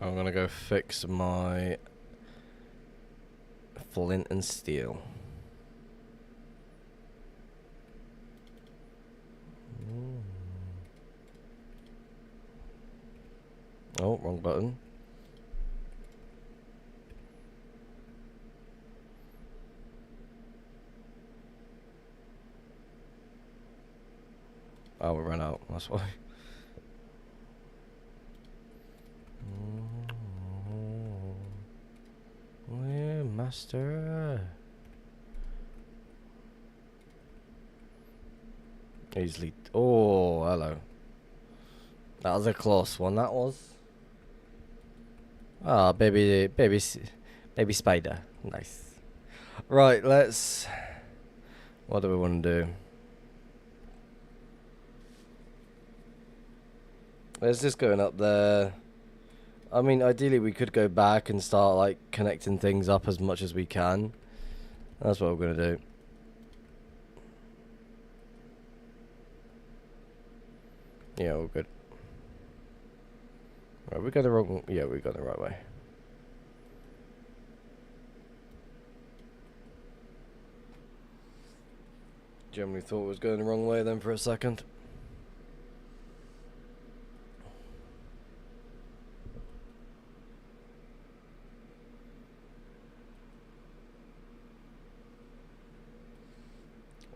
[SPEAKER 1] I'm gonna go fix my flint and steel. Oh, wrong button. Oh, we ran out. That's why. Yeah, master. Easily. Oh, hello. That was a close one. That was. Ah, baby spider. Nice. Right, let's. What do we want to do? Let's just going up there. I mean, ideally we could go back and start like connecting things up as much as we can. That's what we're gonna do. Yeah, all good. Right, we got the wrong. Yeah, we got the right way. Generally thought it was going the wrong way then for a second.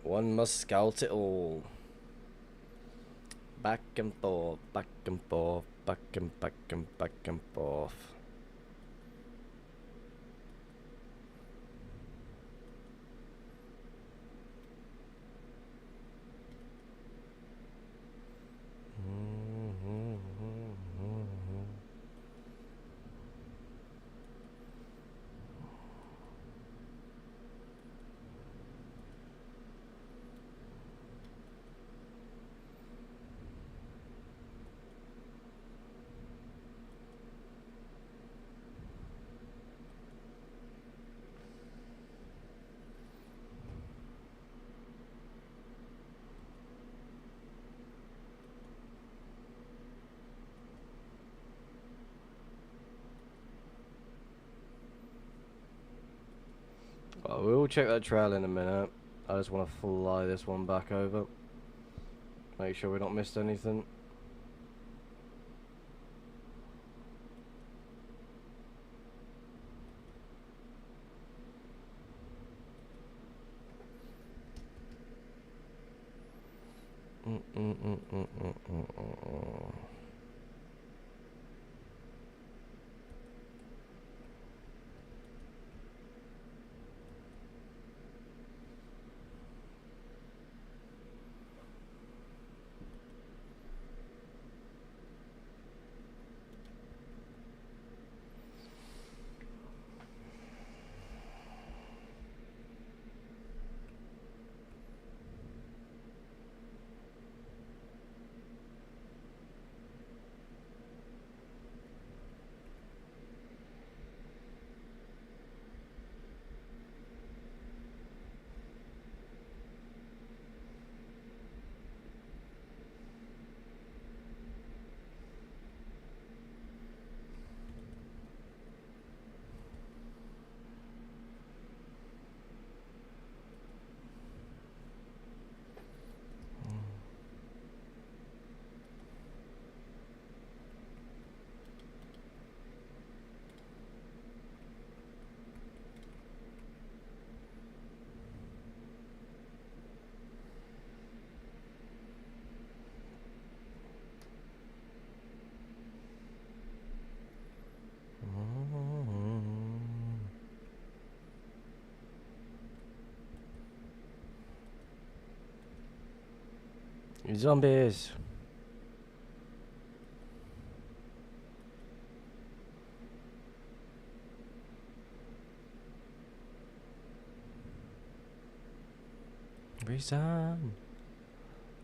[SPEAKER 1] One must scout it all. Back and forth, back and forth, back and forth. Well, we'll check that trail in a minute. I just want to fly this one back over. Make sure we don't miss anything. Zombies. Reason.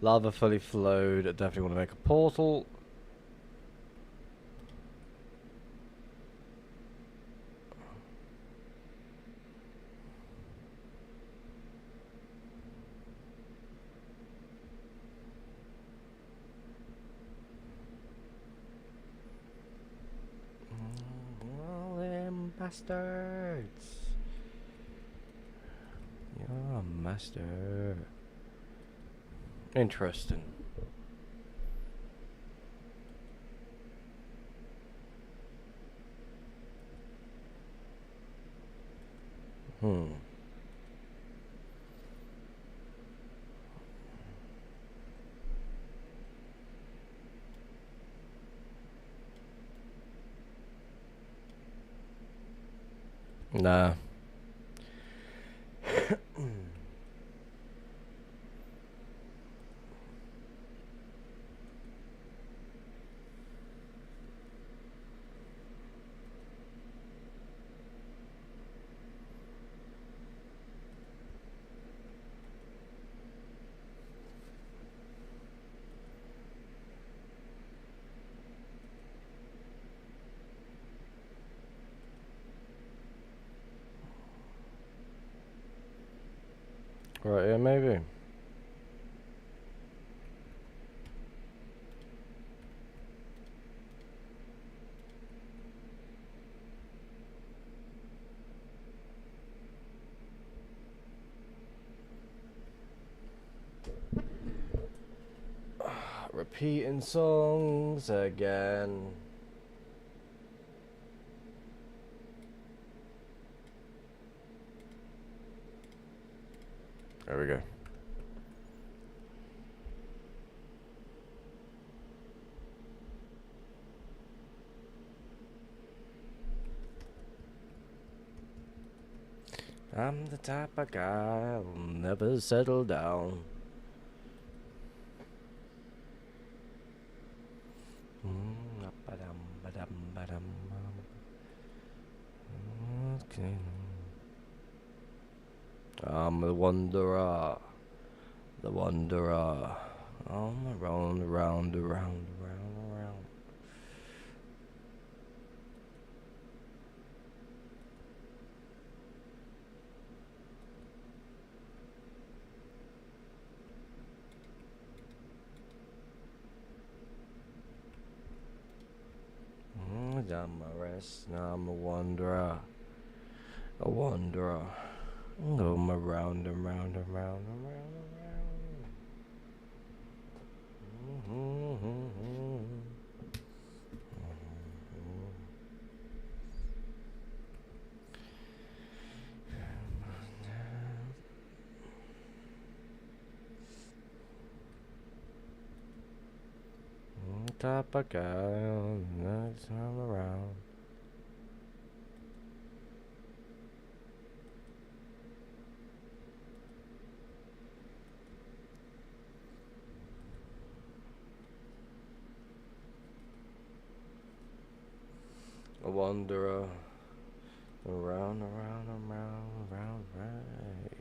[SPEAKER 1] Lava fully flowed. I definitely want to make a portal. All them bastards. You're a master. Interesting. Hmm. Nah. Right, yeah, maybe. Repeating songs again. There we go. I'm the type of guy who'll never settle down. Okay. I'm the wanderer. The wanderer. I'm around, around, around, around, around. I'm a rest, now I'm a wanderer. A wanderer. I'm around and round and round and round and round. Type of guy next time around. A wanderer. Around, around, around, around, right.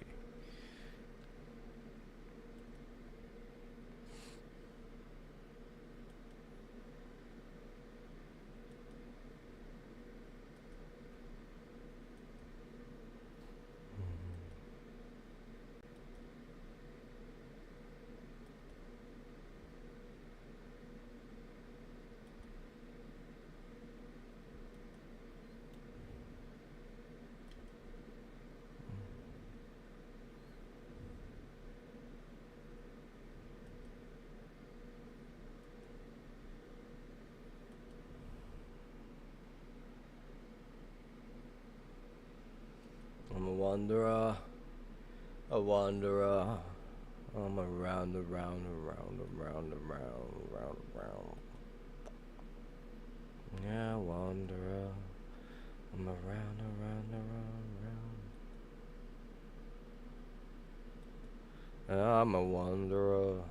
[SPEAKER 1] I'm a wanderer. A wanderer. I'm around, around, around, around, around, around, around. Yeah, wanderer. I'm around, around, around, around. I'm a wanderer.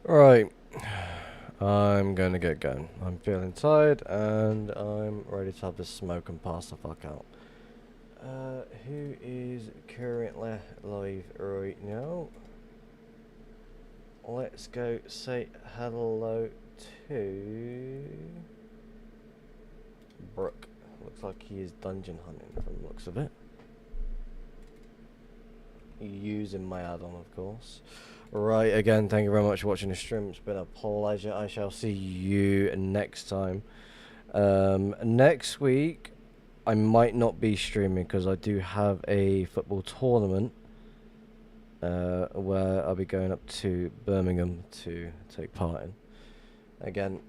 [SPEAKER 1] Right. I'm gonna get going. I'm feeling tired and I'm ready to have this smoke and pass the fuck out. Who is currently live right now? Let's go say hello to Brooke. Looks like he is dungeon hunting from the looks of it. Using my add-on, of course. Right, again, thank you very much for watching the stream. It's been a pleasure. I shall see you next time. Next week, I might not be streaming because I do have a football tournament where I'll be going up to Birmingham to take part in. Again,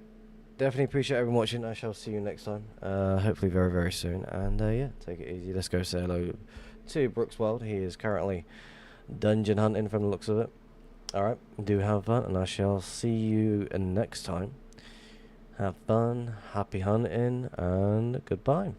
[SPEAKER 1] definitely appreciate everyone watching. I shall see you next time. Hopefully very, very soon. And yeah, take it easy. Let's go say hello to Brooks World. He is currently dungeon hunting from the looks of it. Alright, do have fun, and I shall see you next time. Have fun, happy hunting, and goodbye.